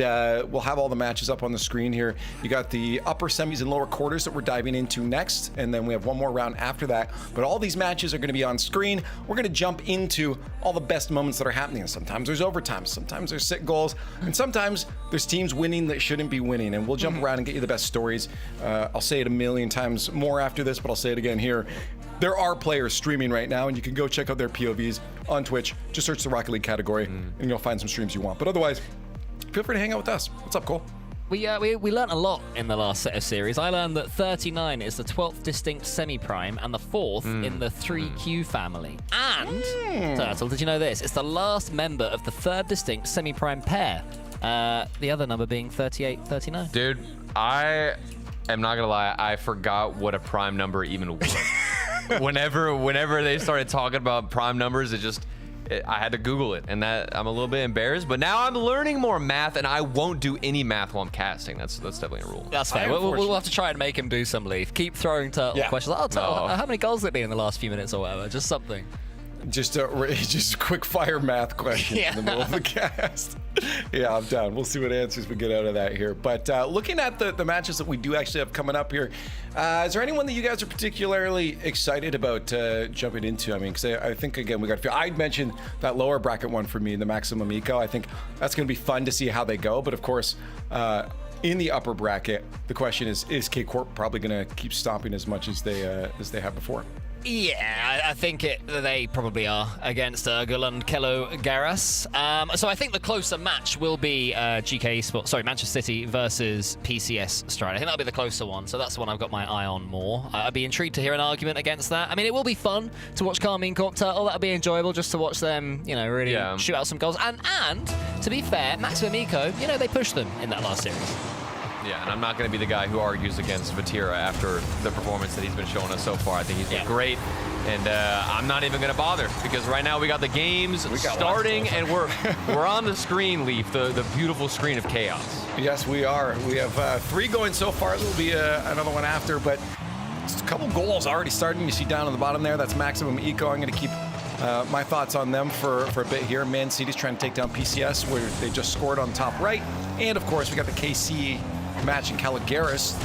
we'll have all the matches up on the screen here. You got the upper semis and lower quarters that we're diving into next, and then we have one more round after that. But all these matches are going to be on screen. We're going to jump into all the best moments that are happening. Sometimes there's overtime, sometimes there's sick goals, and sometimes there's teams winning that shouldn't be winning, and we'll jump around and get you the best stories. I'll say it a million times more after this, but I'll say it again here. There are players streaming right now, and you can go check out their POVs on Twitch. Just search the Rocket League category, and you'll find some streams you want. But otherwise, feel free to hang out with us. What's up, Cole? We learned a lot in the last set of series. I learned that 39 is the 12th distinct semi-prime and the 4th in the 3Q family. And, Turtle, did you know this? It's the last member of the 3rd distinct semi-prime pair. The other number being 38, 39. Dude, I am not gonna lie, I forgot what a prime number even was. whenever they started talking about prime numbers, I had to Google it, and that I'm a little bit embarrassed. But now I'm learning more math, and I won't do any math while I'm casting. That's definitely a rule. That's fair. We'll have to try and make him do some, Leaf. Keep throwing Turtle questions. Oh, Turtle, how many goals did it be in the last few minutes or whatever? Just something. Just quick fire math questions in the middle of the cast. Yeah, I'm down. We'll see what answers we get out of that here. But looking at the matches that we do actually have coming up here, is there anyone that you guys are particularly excited about jumping into? I mean, because I think, again, we got I'd mentioned that lower bracket one for me, the Maximum Eco. I think that's going to be fun to see how they go. But of course, in the upper bracket, the question is K Corp probably going to keep stomping as much as they have before? Yeah, I think they probably are against Ergul and Kelo Garas. So I think the closer match will be Manchester City versus PCS Stride. I think that'll be the closer one, so that's the one I've got my eye on more. I'd be intrigued to hear an argument against that. I mean, it will be fun to watch Carmine Corp Turtle. That'll be enjoyable just to watch them, really shoot out some goals. And to be fair, Maximum Eco, they pushed them in that last series. Yeah, and I'm not going to be the guy who argues against Vatira after the performance that he's been showing us so far. I think he's been great, and I'm not even going to bother because right now we got the games starting, and we're on the screen, Leaf, the beautiful screen of chaos. Yes, we are. We have 3 going so far. There'll be another one after, but just a couple goals already starting. You see down on the bottom there, that's Maximum Eco. I'm going to keep my thoughts on them for a bit here. Man City's trying to take down PCS, where they just scored on top right. And, of course, we got the KC match in Caligaris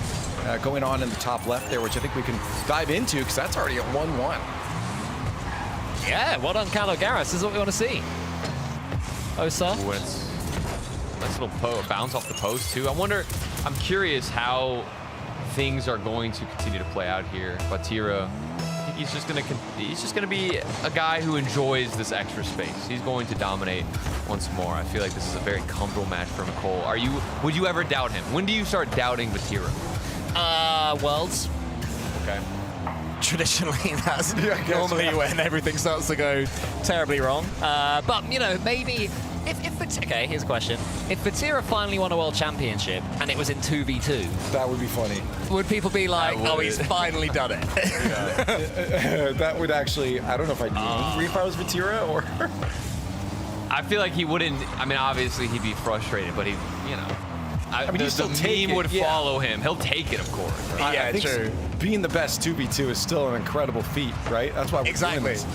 going on in the top left there, which I think we can dive into because that's already a 1-1. Yeah, well done, Caligaris. This is what we want to see. Osa. Ooh, nice little bounce off the post, too. I'm curious how things are going to continue to play out here. Vatira, I think he's just gonna be a guy who enjoys this extra space. He's going to dominate once more. I feel like this is a very comfortable match for Nicole. Would you ever doubt him? When do you start doubting Vatira? Worlds. Okay. Traditionally, that's normally when everything starts to go terribly wrong. But, you know, maybe... Okay, here's a question. If Vatira finally won a world championship and it was in 2v2... That would be funny. Would people be like, oh, he's finally done it? That would actually... I don't know if I'd be angry if I was Vatira, or... I feel like he wouldn't... I mean, obviously, he'd be frustrated, but he, you know... I mean, he's still the meme would follow him. He'll take it, of course. Right? I think true. Being the best 2v2 is still an incredible feat, right? That's why we're doing this.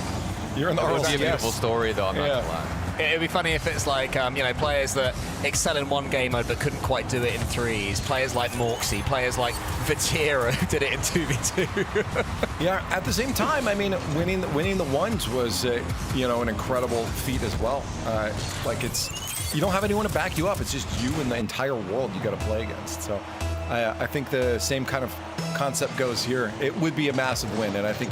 You're in the RLCS. It would be a beautiful story, though. I'm not gonna lie. It'd be funny if it's like, you know, players that excel in one game mode but couldn't quite do it in 3s. Players like Morksy, players like Vatira who did it in 2v2. Yeah, at the same time, I mean, winning the ones was, you know, an incredible feat as well. Like, you don't have anyone to back you up. It's just you and the entire world you got to play against. So I think the same kind of concept goes here. It would be a massive win, and I think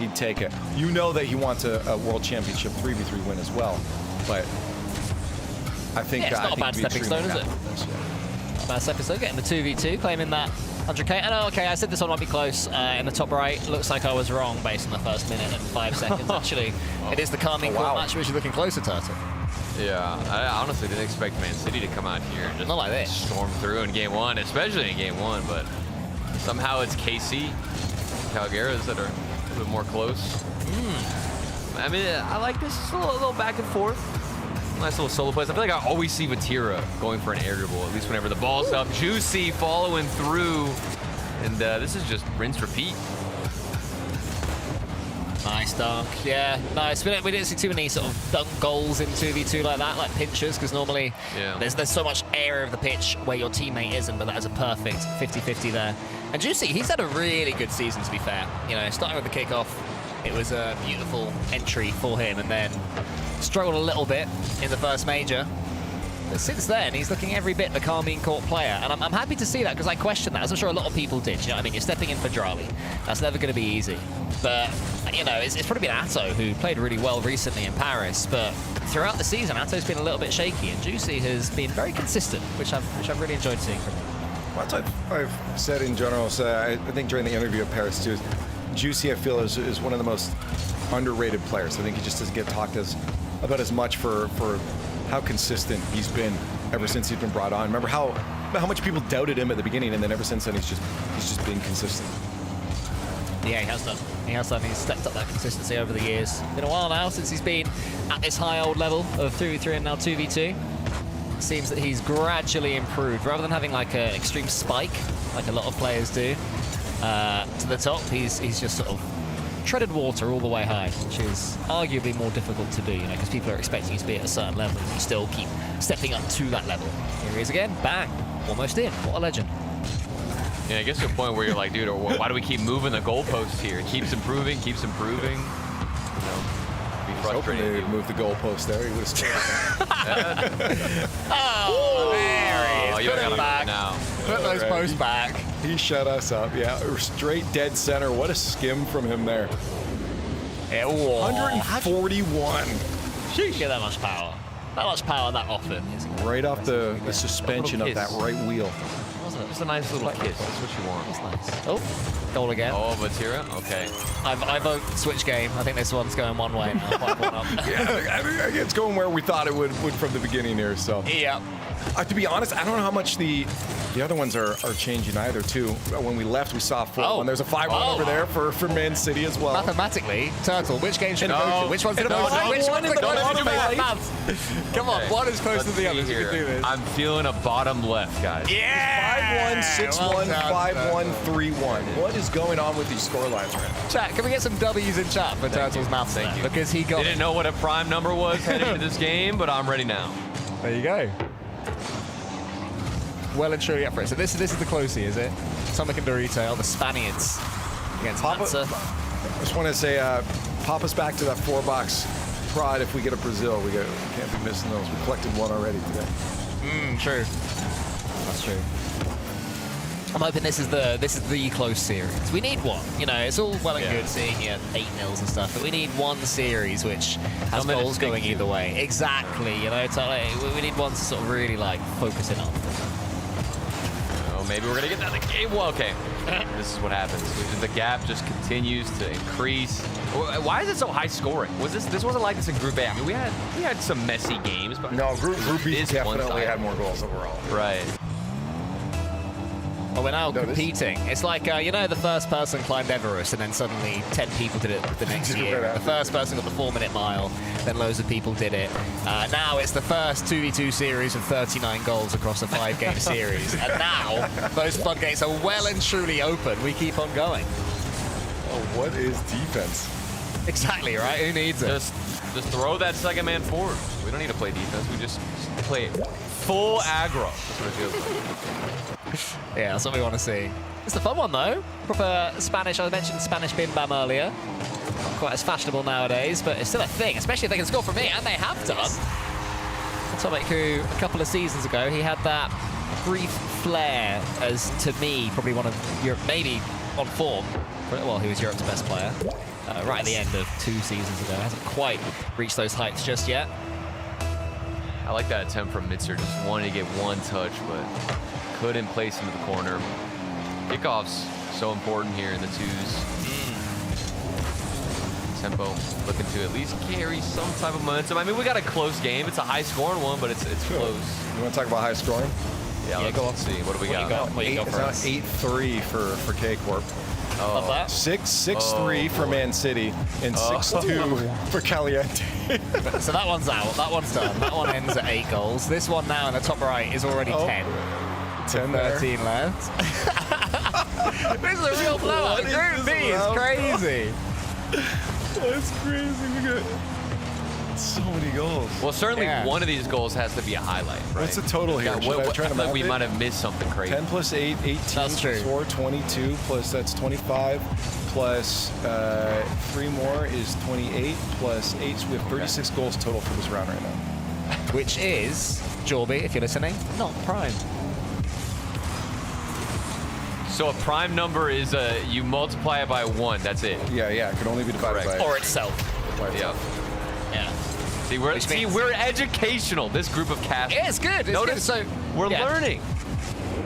he'd take it. You know that he wants a world championship 3v3 win as well. But I think it's not a bad stepping stone, is it? Not a bad stepping stone, getting the 2v2, claiming that 100k. I know, okay, I said this one might be close. In the top right, looks like I was wrong based on the first minute and 5 seconds. Actually, it is the Carmine Court match, which you're looking closer, Turtle. Yeah, I honestly didn't expect Man City to come out here and just not like this. Storm through in game 1, especially in game 1, but somehow it's KC, Calgaris that are a little bit more close. I mean, I like this. It's a little back and forth. Nice little solo plays. I feel like I always see Vatira going for an air dribble, at least whenever the ball's up. Juicy following through. And this is just rinse, repeat. Nice dunk. Yeah, nice. We didn't see too many sort of dunk goals in 2v2 like that, like pinchers, because normally there's so much area of the pitch where your teammate isn't, but that is a perfect 50-50 there. And Juicy, he's had a really good season, to be fair. You know, starting with the kickoff, it was a beautiful entry for him, and then struggled a little bit in the first major. But since then, he's looking every bit the Carmine Court player, and I'm happy to see that, because I questioned that, as I'm sure a lot of people did. You know what I mean? You're stepping in for Drali. That's never going to be easy. But, you know, it's probably been Atto, who played really well recently in Paris, but throughout the season, Atto's been a little bit shaky, and Juicy has been very consistent, which I've really enjoyed seeing from him. What I've said in general, I think during the interview in Paris, too, is Juicy, I feel, is one of the most underrated players. I think he just doesn't get talked about as much for how consistent he's been ever since he's been brought on. Remember how much people doubted him at the beginning, and then ever since then he's just been consistent. Yeah, he has done. He has done. He's stepped up that consistency over the years. Been a while now since he's been at this high old level of 3v3 and now 2v2. It seems that he's gradually improved. Rather than having like an extreme spike, like a lot of players do, to the top, he's just sort of treaded water all the way high, which is arguably more difficult to do, you know, because people are expecting you to be at a certain level, and you still keep stepping up to that level. Here he is again, bang, almost in. What a legend. Yeah, I guess to a point where you're like, dude, why do we keep moving the goalposts here? It keeps improving, keeps improving. You know, be frustrating. They moved the goalpost there. He would have Oh, there he is. Put him back. Now. Put those posts back. He shut us up. Yeah, straight dead center. What a skim from him there. 141. Sheesh. Get that much power. That much power that often. Right off the suspension of that right wheel. Just a nice little kiss. That's what you want. That's nice. Oh, goal again. Oh, Vatira. Okay. I vote switch game. I think this one's going one way now. 5-1 up. Yeah, I mean, it's going where we thought it would from the beginning here. So. Yeah. To be honest, I don't know how much the other ones are changing either, too. When we left, we saw 4-1. There's a 5-1 over there for Man City as well. Mathematically, Turtle, which game should it go to? Which one's the most? Which one's the closest? Come on, one is closer to the other. You can do this. I'm feeling a bottom left, guys. Yeah! 5-1, 6-1, 5-1, 3-1. What is going on with these score lines right now? Chat, can we get some W's in chat for Turtle's maths? Thank you. Because he got... Didn't know what a prime number was heading into this game, but I'm ready now. There you go. Well and truly up for it. So this is the closey, is it? Sonic and Dorito, the Spaniards against Matza. I just want to say, pop us back to that 4-box prod if we get a Brazil. We can't be missing those. We collected one already today. True. That's true. I'm hoping this is the close series. We need one. You know, it's all well and good seeing 8-0s and stuff, but we need one series which has goals going either way. Exactly. You know, we need one to sort of really like focus in on. Oh, maybe we're gonna get another game. Well, okay. This is what happens. The gap just continues to increase. Why is it so high scoring? This wasn't like this in Group A? I mean, we had some messy games, but no, Group B definitely had more goals overall. Right. Well, we're now competing. It's like, you know, the first person climbed Everest and then suddenly 10 people did it the next year. The first person got the 4-minute mile, then loads of people did it. Now it's the first 2v2 series of 39 goals across a 5-game series. And now those floodgates are well and truly open. We keep on going. Oh, what is defense? Exactly, right? Who needs it? Just throw that second man forward. We don't need to play defense. We just play full aggro. That's what it feels like. Yeah, that's what we want to see. It's a fun one, though. Proper Spanish. I mentioned Spanish Bim Bam earlier. Not quite as fashionable nowadays, but it's still a thing, especially if they can score from me, and they have done. Atomic, who a couple of seasons ago, he had that brief flair as, to me, probably one of Europe, maybe on form. Well, he was Europe's best player. Right at the end of 2 seasons ago. Hasn't quite reached those heights just yet. I like that attempt from Mitzer. Just wanted to get one touch, but couldn't place into the corner. Kickoff's so important here in the 2s. Tempo looking to at least carry some type of momentum. I mean, we got a close game. It's a high-scoring one, but it's close. You want to talk about high scoring? Yeah, let's see. What do we got? It's now 8-3 for K-Corp. Love that. 6-3 for Man City and 6-2 for Caliente. So that one's out. That one's done. That one ends at 8 goals. This one now in the top right is already 10. 10 13 left. This is a real blowout. Group B is crazy. That's crazy. We got so many goals. Well, certainly one of these goals has to be a highlight, right? What's the total here? We might have missed something crazy. 10 plus 8, 18 that's true. 4, 22 plus that's 25 plus 3 more is 28 plus 8. So we have 36 goals total for this round right now. Which is, Jorby, if you're listening, not prime. So a prime number is you multiply it by 1. That's it. Yeah, it can only be divided by or itself. Yeah. Yeah. See, we're educational. This group of cast. Yeah, it's good. Notice good. So we're learning.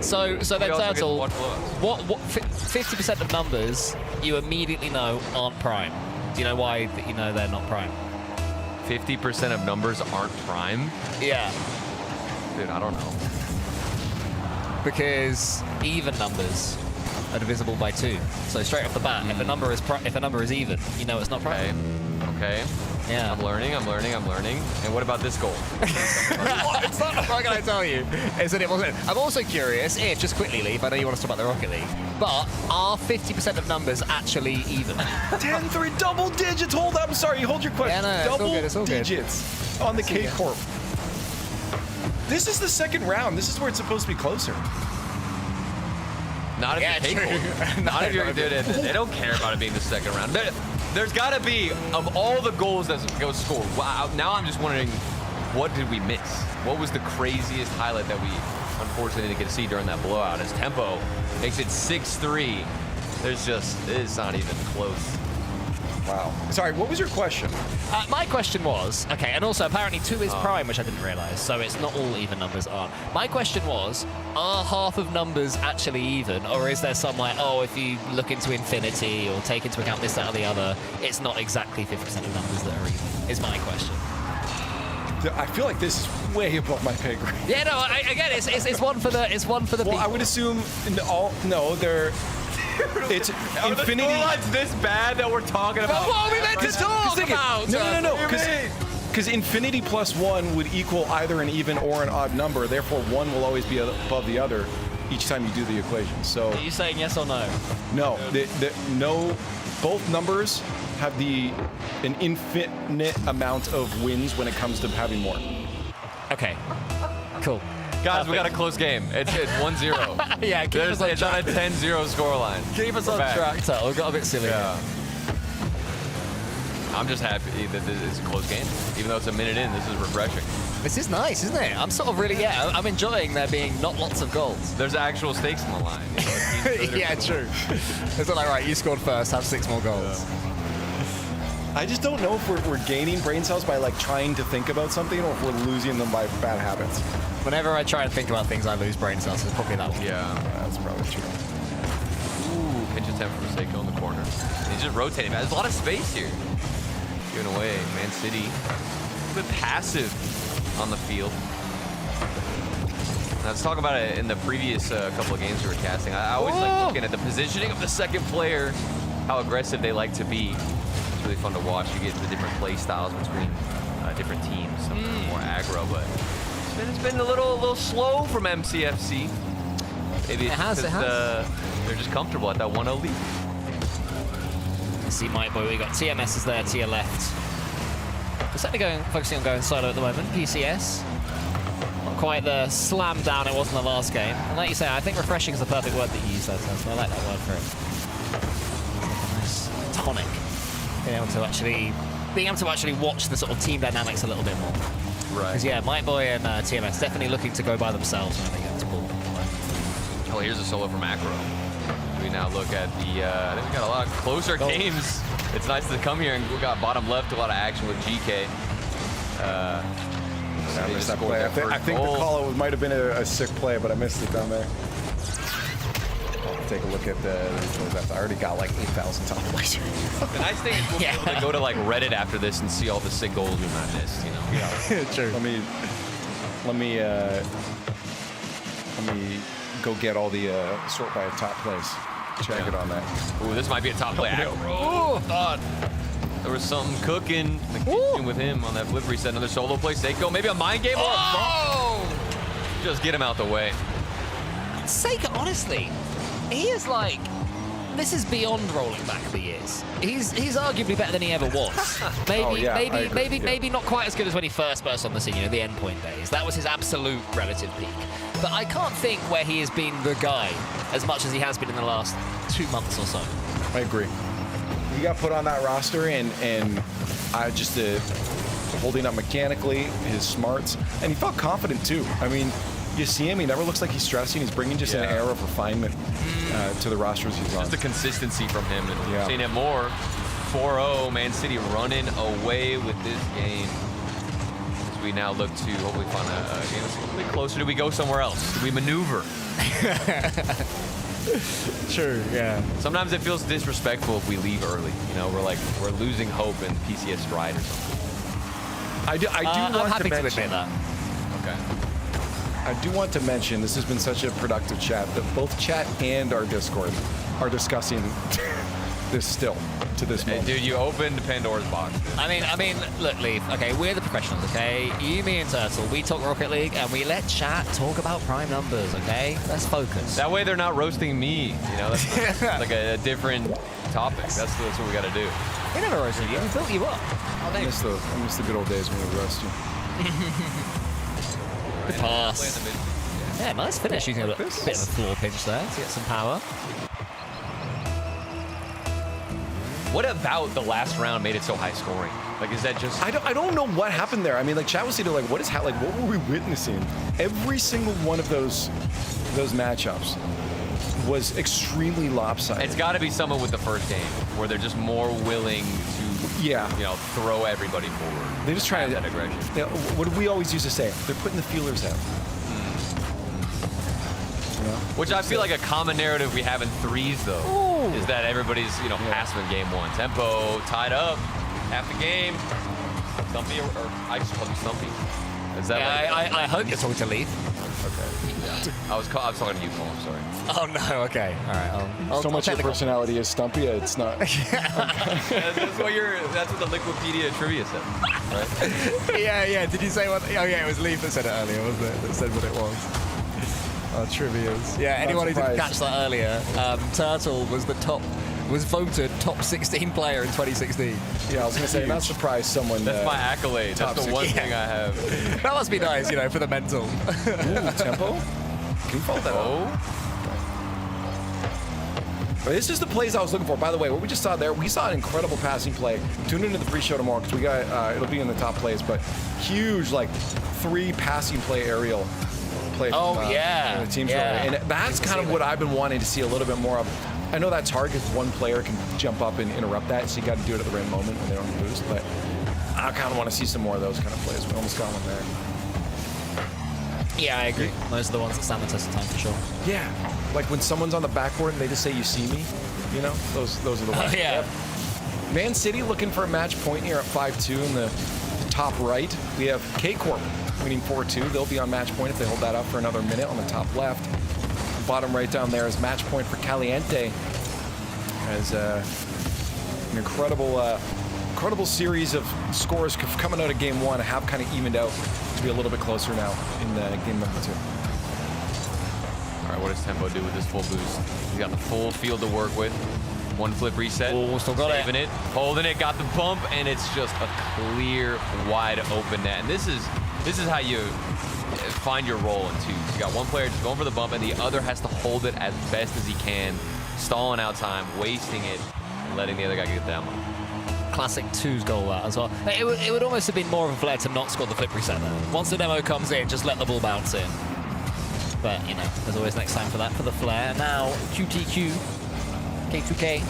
So then Turtle, what 50% of numbers you immediately know aren't prime? Do you know why you know they're not prime? 50% of numbers aren't prime? Yeah. Dude, I don't know. Because even numbers are divisible by 2. So straight off the bat, if a number is even, you know it's not prime. Okay. Yeah. I'm learning. And what about this goal? It's not what can I tell you. Is that it wasn't. I'm also curious if, just quickly, Leaf, I know you want to talk about the Rocket League, but are 50% of numbers actually even? 10-3, double digits. Hold up. I'm sorry. Hold your question. Yeah, no, double it's all good. digits on the K-Corp. This is the second round. This is where it's supposed to be closer. Not if you're K-Corp. Not if you're. They don't care about it being the second round. There's got to be, of all the goals that go scored, wow, now I'm just wondering, what did we miss? What was the craziest highlight that we unfortunately didn't get to see during that blowout? As Tempo makes it 6-3, it's not even close. Wow. Sorry, what was your question? My question was, okay, and also apparently 2 is prime, which I didn't realize, so it's not all even numbers are. My question was, are half of numbers actually even, or is there some like, oh, if you look into infinity or take into account this, that, or the other, it's not exactly 50% of numbers that are even, is my question. I feel like this is way above my pay grade. Yeah, no. Again, it's one for the Well, I would assume they're. It's Are the Infinity. scorelines this bad that we're talking about? But what are we meant to talk about? No. What do you mean? Because infinity plus 1 would equal either an even or an odd number. Therefore, one will always be above the other each time you do the equation. So. Are you saying yes or no? No. No. Both numbers have an infinite amount of wins when it comes to having more. Okay. Cool. Guys, we got a close game. It's 1-0. Yeah, keep us on it's on a 10-0 scoreline. Keep us We're on back. track, Tuttle. We got a bit silly. Yeah. I'm just happy that it's a close game. Even though it's a minute in, this is refreshing. This is nice, isn't it? I'm sort of really, I'm enjoying there being not lots of goals. There's actual stakes on the line. Yeah, true. It's not like, right, you scored first, have 6 more goals. I just don't know if we're gaining brain cells by like trying to think about something or if we're losing them by bad habits. Whenever I try and think about things, I lose brain cells. It's probably that one. Yeah, that's probably true. Ooh, pinch attempt from Seiko in the corner. He's just rotating. There's a lot of space here. Giving away. Man City. A bit passive on the field. Now, let's talk about it in the previous couple of games we were casting. I always like looking at the positioning of the second player, how aggressive they like to be. It's really fun to watch. You get the different play styles between different teams. Some are more aggro, but it's been a little slow from MCFC. Maybe it's because they're just comfortable at that 1-0 lead. See, Mike Boy, we got TMS is there to your left. We're certainly focusing on going solo at the moment. PCS. Not quite the slam down it was in the last game. And like you say, I think refreshing is the perfect word that you use there, so I like that word for it. Like a nice tonic. Being able to actually watch the sort of team dynamics a little bit more. Right. Because yeah, Mike Boy and TMS definitely looking to go by themselves when they get to ball. Oh, here's a solo from Macro. We now look at the, I think we got a lot of closer games. It's nice to come here and we got bottom left, a lot of action with GK. I missed that play. I think the call-out might have been a sick play, but I missed it down there. Take a look at I already got like 8,000 top plays. The nice thing is we'll be able to go to like Reddit after this and see all the sick goals we might miss, you know? Yeah, true. Let me go get all the sort by top plays. Check it on that. Ooh, this might be a top play. Oh, thought there was something cooking with him on that flip reset. Another solo play. Seiko, maybe a mind game or a bump. Just get him out the way. Seiko, honestly, he is like, this is beyond rolling back the years. He's arguably better than he ever was. Maybe not quite as good as when he first burst on the scene, the endpoint days. That was his absolute relative peak. But I can't think where he has been the guy as much as he has been in the last 2 months or so. I agree. He got put on that roster and I just holding up mechanically, his smarts, and he felt confident too. I mean, you see him, he never looks like he's stressing. He's bringing just an air of refinement to the rosters he's on. Just the consistency from him, and we've seen it more. 4-0, Man City running away with this game. As we now look to hopefully find a game that's a little bit closer. Do we go somewhere else? Do we maneuver? True, yeah. Sometimes it feels disrespectful if we leave early. We're losing hope in PCS stride or something. I do I'm want happy to to mention admit that. Okay. I do want to mention this has been such a productive chat that both chat and our Discord are discussing this still to this moment. Dude, you opened Pandora's box. Dude. I mean, look, Leaf. Okay, we're the professionals. Okay, you, me, and Turtle. We talk Rocket League, and we let chat talk about prime numbers. Okay, let's focus. That way, they're not roasting me. That's like a different topic. That's what we got to do. We never roasted you. We built you up. I miss the good old days when we roast you. Good pass. Yeah, nice finish using a bit of a floor pinch there to get some power. What about the last round made it so high scoring? Like, is that just? I don't know what happened there. I mean, like chat was either like, what were we witnessing? Every single one of those matchups was extremely lopsided. It's got to be someone with the first game where they're just more willing to, throw everybody forward. They're just trying that aggression. What do we always used to say? They're putting the feelers out. Which I feel like a common narrative we have in threes, though, is that everybody's, passive in game one. Tempo, tied up, half the game. Stumpy, or I just call him Stumpy. Is that like... I hope you're talking to Leaf. Okay. Yeah. I was talking to you, Paul. I'm sorry. Oh, no. Okay. All right. So much of your personality is Stumpy, it's not. That's what the Liquipedia trivia said, right? Yeah. Did you say what? Oh, yeah, it was Leaf that said it earlier, wasn't it? That said what it was. Trivias. Yeah, anyone who didn't catch that earlier, Turtle was voted top 16 player in 2016. Yeah, I was going to say, not surprised someone... That's my accolade. That's the one thing I have. That must be nice, for the mental. Ooh, tempo? Can you follow that up? But this is the plays I was looking for. By the way, what we just saw there, we saw an incredible passing play. Tune into the pre-show tomorrow because we got it'll be in the top plays, but huge 3 passing play aerial play. Oh, from, yeah. the teams yeah. And that's kind of what I've been wanting to see a little bit more of. I know that's hard because one player can jump up and interrupt that, so you got to do it at the right moment when they don't boost. But I kind of want to see some more of those kind of plays. We almost got one there. Yeah, I agree. Those are the ones that stand the test of time for sure. Yeah, like when someone's on the backboard and they just say, "You see me," those are the ones. Oh, yeah. Yep. Man City looking for a match point here at 5-2 in the top right. We have K-Corp winning 4-2. They'll be on match point if they hold that up for another minute on the top left. Bottom right down there is match point for Caliente, as an incredible series of scores coming out of game 1 have kind of evened out to be a little bit closer now in game number 2. All right, what does Tempo do with this full boost? He's got the full field to work with. One flip reset. Oh, still got Saving it, holding it, got the bump, and it's just a clear, wide open net. And this is how you find your role in twos. You got one player just going for the bump, and the other has to hold it as best as he can, stalling out time, wasting it, and letting the other guy get that one. Classic twos goal that as well. It would almost have been more of a flair to not score the flip reset there. Once the demo comes in, just let the ball bounce in. But, there's always next time for that, for the flair. Now, QTQ, K2K,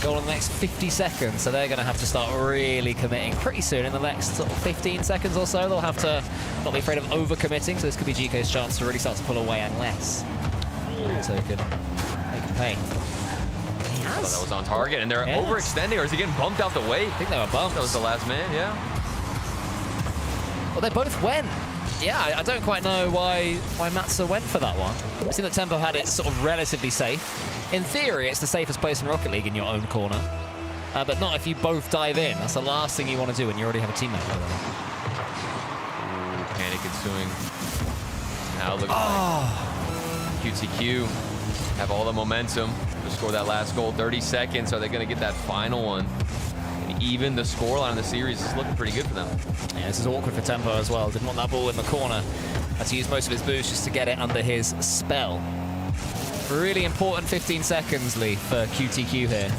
goal in the next 50 seconds, so they're going to have to start really committing pretty soon. In the next sort of 15 seconds or so, they'll have to not be afraid of over-committing, so this could be GK's chance to really start to pull away unless so they can pay. I thought that was on target, and they're overextending, or is he getting bumped out the way? I think they were bumped. That was the last man, yeah. Well, they both went. Yeah, I don't quite know why Matza went for that one. I've seen that Tempo had it sort of relatively safe. In theory, it's the safest place in Rocket League in your own corner. But not if you both dive in. That's the last thing you want to do when you already have a teammate. Ooh, panic ensuing. Now look like QTQ have all the momentum to score that last goal. 30 seconds. Are they going to get that final one? And even the scoreline in the series is looking pretty good for them. Yeah, this is awkward for Tempo as well. Didn't want that ball in the corner. Had to use most of his boost just to get it under his spell. Really important 15 seconds, Lee, for QTQ here.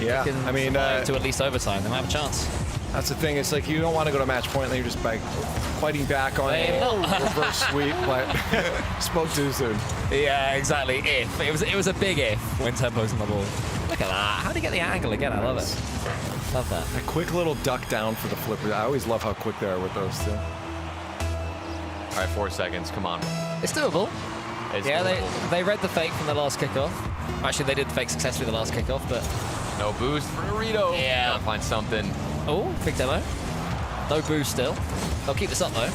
Yeah, I mean... to at least overtime. They might have a chance. That's the thing. It's like you don't want to go to match point, and you're just fighting back on a reverse sweep, but spoke too soon. Yeah, exactly. If. It was a big if when Tempo's on the ball. Look at that. How did he get the angle again? I love it. Love that. A quick little duck down for the flipper. I always love how quick they are with those two. All right, 4 seconds. Come on. It's doable. They read the fake from the last kickoff. Actually, they did the fake successfully the last kickoff, but... No boost for Dorito. Yeah. Gotta find something. Oh, big demo. No boost still. They'll keep this up, though.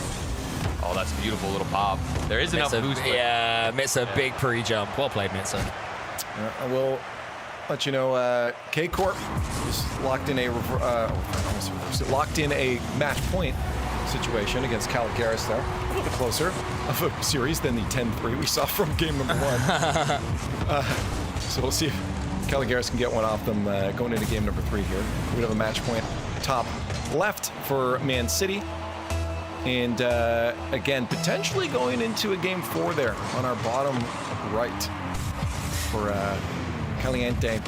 Oh, that's a beautiful little pop. There is enough boost. Yeah, Mitsa, big pre-jump. Well played, Mitsa. I will let you know, K-Corp is locked in a match point situation against Caligaris there. A little bit closer of a series than the 10-3 we saw from game number 1. So we'll see if Caligaris can get one off them going into game number 3 here. We have a match point top left for Man City. And again, potentially going into a game 4 there on our bottom right for Caliente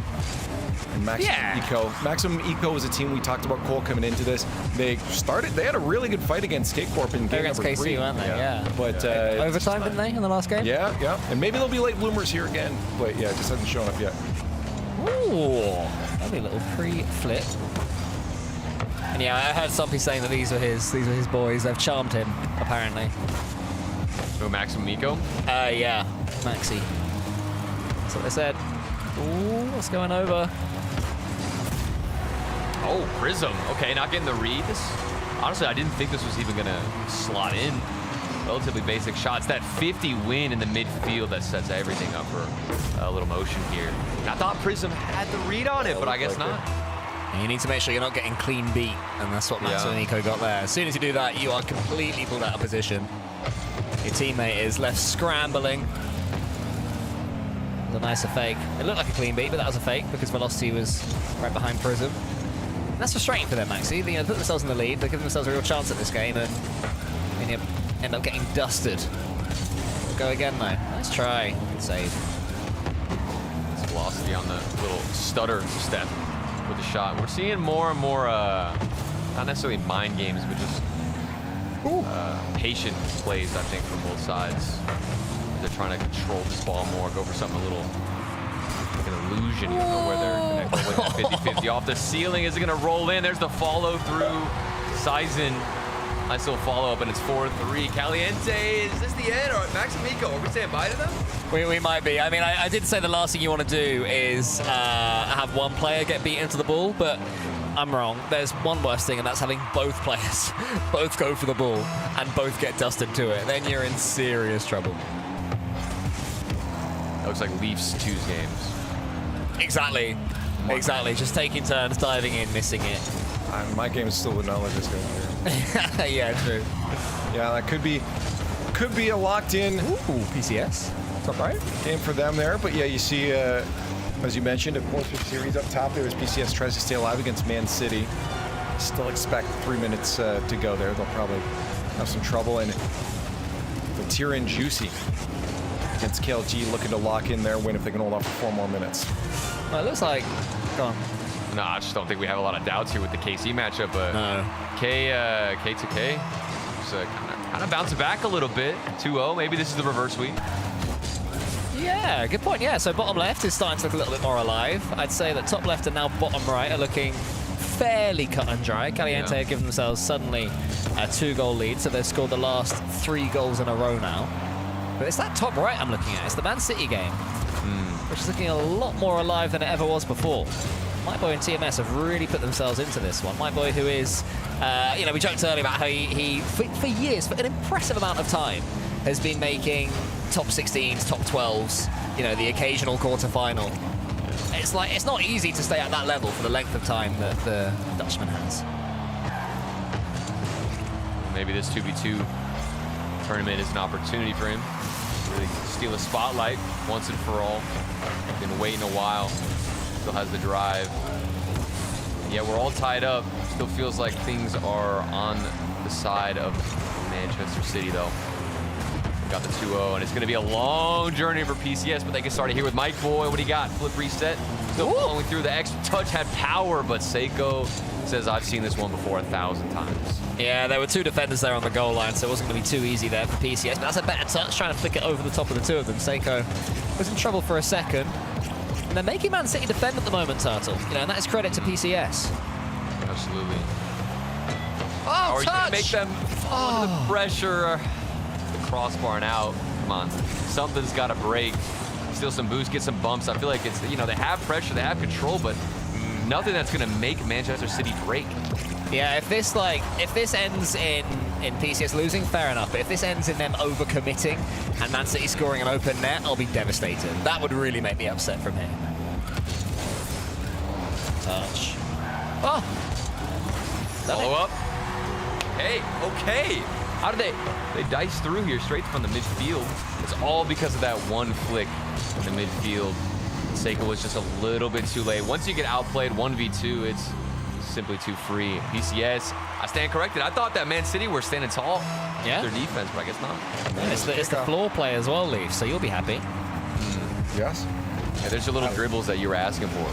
and Maximum Eco. Maximum Eco was a team we talked about, Cole, coming into this. They had a really good fight against K-Corp in game number 3. Against KC, weren't they? Yeah. But overtime, didn't they, in the last game? Yeah. And maybe they'll be late bloomers here again. But yeah, it just hasn't shown up yet. Ooh, lovely little pre-flip. And yeah, I heard Stumpy saying that these were his boys. They've charmed him, apparently. So Maximum Eco? Yeah, Maxi. That's what they said. Ooh, what's going over? Oh, Prism. Okay, not getting the read. Honestly, I didn't think this was even going to slot in. Relatively basic shots. That 50 win in the midfield that sets everything up for a little motion here. I thought Prism had the read on it, but I guess not. And you need to make sure you're not getting clean beat, and that's what Max and Nico got there. As soon as you do that, you are completely pulled out of position. Your teammate is left scrambling. It was a nicer fake. It looked like a clean beat, but that was a fake because Velocity was right behind Prism. And that's frustrating for them, Maxi. They put themselves in the lead, they give themselves a real chance at this game, and you end up getting dusted. Go again, though. Nice try. Good save. It's Velocity on the little stutter step with the shot. We're seeing more and more, not necessarily mind games, but just patient plays, I think, from both sides. They're trying to control this ball more, go for something a little like an illusion. You don't know where they're connecting with that 50-50 off the ceiling. Is it going to roll in? There's the follow through. Sizen. Nice little follow up, and it's 4-3. Caliente, is this the end? Or Max and Miko, are we saying bye to them? We might be. I mean, I did say the last thing you want to do is have one player get beat into the ball, but I'm wrong. There's one worse thing, and that's having both players both go for the ball and both get dusted to it. Then you're in serious trouble. Looks like Leafs choose games. Exactly. Exactly. Just taking turns, diving in, missing it. My game is still would not let this go here. Yeah, true. Yeah, that could be a locked in PCS. Top right game for them there. But yeah, you see, as you mentioned, a closer series up top there as PCS tries to stay alive against Man City. Still expect 3 minutes to go there. They'll probably have some trouble. And the Tyrion Juicy against KLG looking to lock in their win if they can hold off for 4 more minutes. Well, it looks like, go on. No, I just don't think we have a lot of doubts here with the KC matchup, but K2K just kind of bouncing back a little bit. 2-0, maybe this is the reverse sweep. Yeah, good point. Yeah, so bottom left is starting to look a little bit more alive. I'd say that top left and now bottom right are looking fairly cut and dry. Caliente have given themselves suddenly a 2-goal lead, so they've scored the last 3 goals in a row now. But it's that top right I'm looking at. It's the Man City game, which is looking a lot more alive than it ever was before. My boy and TMS have really put themselves into this one. My boy, who is, we joked earlier about how he for years, for an impressive amount of time, has been making top 16s, top 12s, the occasional quarterfinal. It's like, it's not easy to stay at that level for the length of time that the Dutchman has. Maybe this 2v2 tournament is an opportunity for him to really steal a spotlight once and for all. Been waiting a while. Still has the drive. Yeah, we're all tied up. Still feels like things are on the side of Manchester City, though. Got the 2-0, and it's going to be a long journey for PCS, but they get started here with Mike Boy. What do you got? Flip reset. Still following through. The extra touch had power, but Seiko says, I've seen this one before 1,000 times. Yeah, there were 2 defenders there on the goal line, so it wasn't going to be too easy there for PCS, but that's a better touch, trying to flick it over the top of the 2 of them. Seiko was in trouble for a second. And they're making Man City defend at the moment, Turtle. And that is credit to PCS. Absolutely. Oh, or you can make them fall under the pressure. The crossbar and out. Come on. Something's got to break. Steal some boost, get some bumps. I feel like it's, they have pressure, they have control, but nothing that's going to make Manchester City break. Yeah, if this ends in PCS losing, fair enough. But if this ends in them overcommitting and Man City scoring an open net, I'll be devastated. That would really make me upset from here. Touch. Oh! Follow up. Okay. How did they dice through here straight from the midfield? It's all because of that one flick in the midfield. Seiko was just a little bit too late. Once you get outplayed 1v2, it's simply too free. PCS, I stand corrected. I thought that Man City were standing tall. Yeah. Their defense, but I guess not. Yeah, it's the floor play as well, Leaf, so you'll be happy. Yes. Yeah, there's your little dribbles that you were asking for.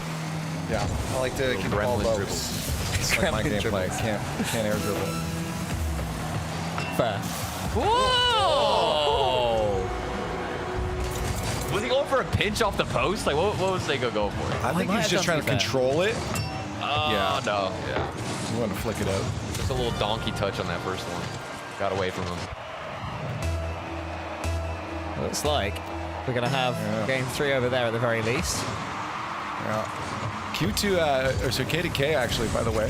Yeah, I like to keep the ball low. It's like my gameplay. Can't air dribble. Fair. Whoa! Was he going for a pinch off the post? Like, what was Seiko going for? I think he's just trying to control it. Yeah. No. Yeah. You want to flick it out. Just a little donkey touch on that first one. Got away from him. Looks like we're going to have game 3 over there at the very least. Yeah. Q2, or so K2K actually, by the way,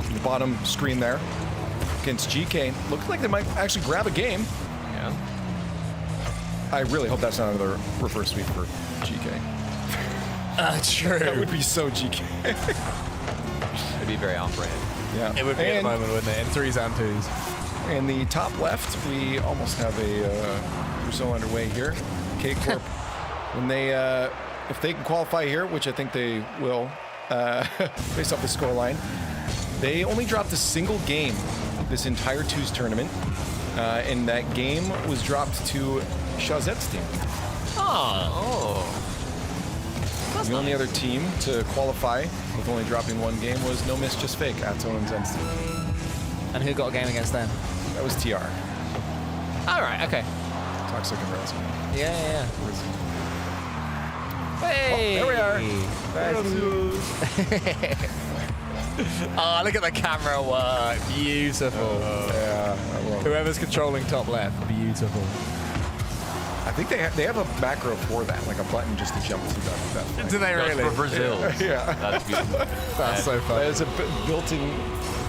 in the bottom screen there. against GK. Looks like they might actually grab a game. Yeah. I really hope that's not another reverse sweep for GK. True. That would be so GK. It'd be very off-brand. Yeah. It would be at the moment, wouldn't it? In 3s and 2s. In the top left, we almost have a Brazil underway here. K-Corp, when they, if they can qualify here, which I think they will, based off the scoreline, they only dropped a single game this entire twos tournament, and that game was dropped to Chazette's team. Oh. The only other team to qualify with only dropping one game was No Miss Just Fake, Atto and Zen's team. And who got a game against them? That was TR. All right, okay. Toxic and Rails. Yeah. Hey! Oh, there we are. Oh, look at the camera work. Beautiful. Yeah, I love it. Whoever's controlling top left, beautiful. I think they have a macro for that, like a button just to jump to that. Do they Just really? for Brazil. Yeah. That's beautiful. That's so funny. That is a built-in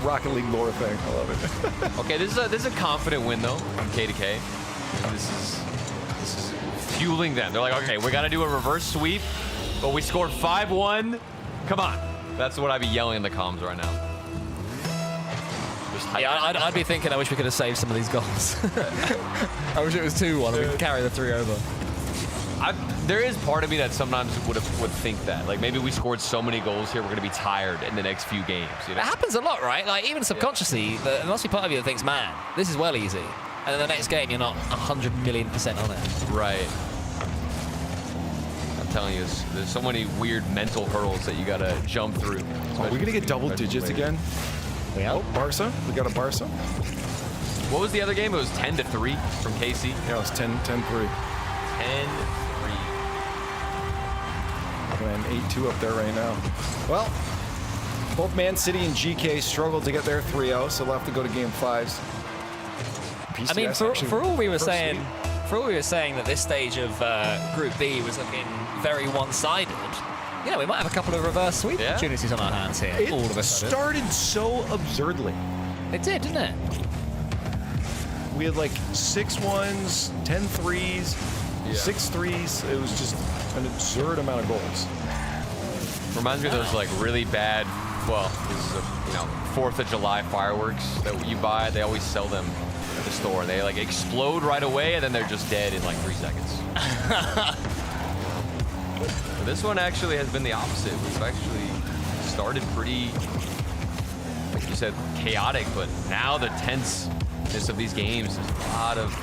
Rocket League lore thing. I love it. Okay, this is a confident win though from K2K. This is fueling them. They're like, okay, we got to do a reverse sweep, but we scored 5-1. Come on. That's what I'd be yelling in the comms right now. Just hype. Yeah, I'd be thinking I wish we could have saved some of these goals. I wish it was 2-1 and we could carry the 3 over. There is part of me that sometimes would think that. Like, maybe we scored so many goals here, we're going to be tired in the next few games. You know? It happens a lot, right? Like, even subconsciously, there must be part of you that thinks, man, this is well easy. And then the next game, you're not 100 million% on it. Right. I'm telling you, there's so many weird mental hurdles that you got to jump through. Are we going to get double digits again? Yeah. Oh, Barca. We got a Barca. What was the other game? It was 10-3 from KC. Yeah, it was 10-3. 10-3. And 8-2 up there right now. Well, both Man City and GK struggled to get their 3-0, so they'll have to go to game 5s. I mean, for all we were saying, that this stage of Group B was looking very one-sided, you know, we might have a couple of reverse sweep opportunities on our hands here. It all of a sudden. started so absurdly. It did, didn't it? We had like 6 1s, 10 3s, 6 3s. It was just an absurd amount of goals. Reminds me of those like really bad, well, this is 4th of July fireworks that you buy. They always sell them at the store. They like explode right away and then they're just dead in like 3 seconds. This one actually has been the opposite. We've actually started pretty, like you said, chaotic, but now the tenseness of these games, there's a lot of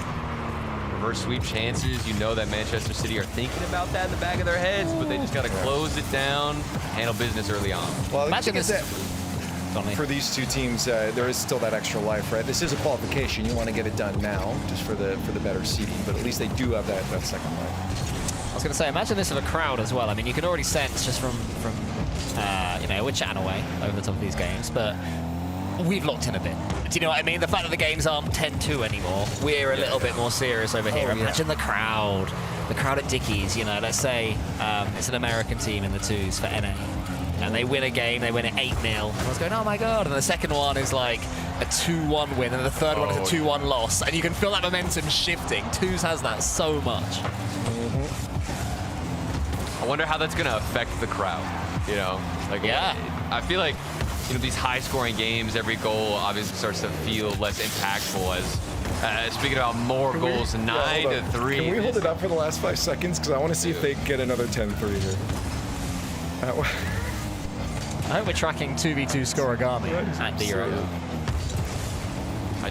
reverse sweep chances. You know that Manchester City are thinking about that in the back of their heads, but they just got to close it down, handle business early on. Well, Imagine this. For these two teams, there is still that extra life, right? This is a qualification. You want to get it done now, just for the better seeding. But at least they do have that second life. I was going to say, imagine this with a crowd as well. I mean, you can already sense just from we're chatting away over the top of these games, but we've locked in a bit. Do you know what I mean? The fact that the games aren't 10-2 anymore, we're a little bit more serious over here. Imagine the crowd at Dickies, let's say it's an American team in the 2s for NA. And they win a game, they win it 8-0. And I was going, oh my God. And the second one is like a 2-1 win, and the third one is a 2-1 loss. And you can feel that momentum shifting. 2s has that so much. I wonder how that's going to affect the crowd, I feel like, these high-scoring games, every goal obviously starts to feel less impactful as, speaking about more goals, 9-3. Can we hold it up for the last 5 seconds? Because I want to see if they get another 10-3 here. I hope we're tracking 2v2 scorigami at D-Rect.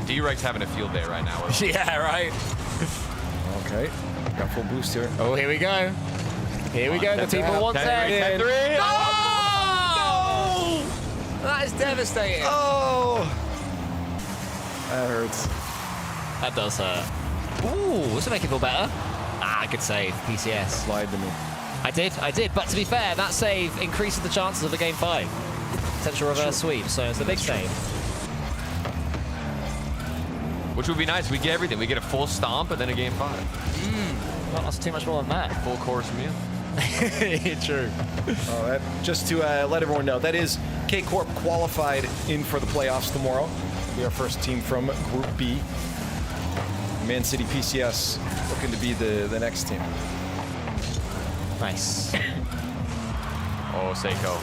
D-Rect's having a field day right now. Yeah, right. Okay, got full boost here. Oh, here we go. Here we go. The people want 10. 10-3. No! That is devastating. Oh! That hurts. That does hurt. Ooh, this will make it feel better. Good save, PCS. Lied to me. I did. But to be fair, that save increases the chances of a game 5. Potential reverse sweep, so it's a big save. Which would be nice. We get everything. We get a full stomp and then a game 5. Not that's too much more than that. Full course meal. True. Just to let everyone know, that is K-Corp qualified in for the playoffs tomorrow. Be our first team from Group B. Man City PCS looking to be the next team. Nice. Oh, Seiko.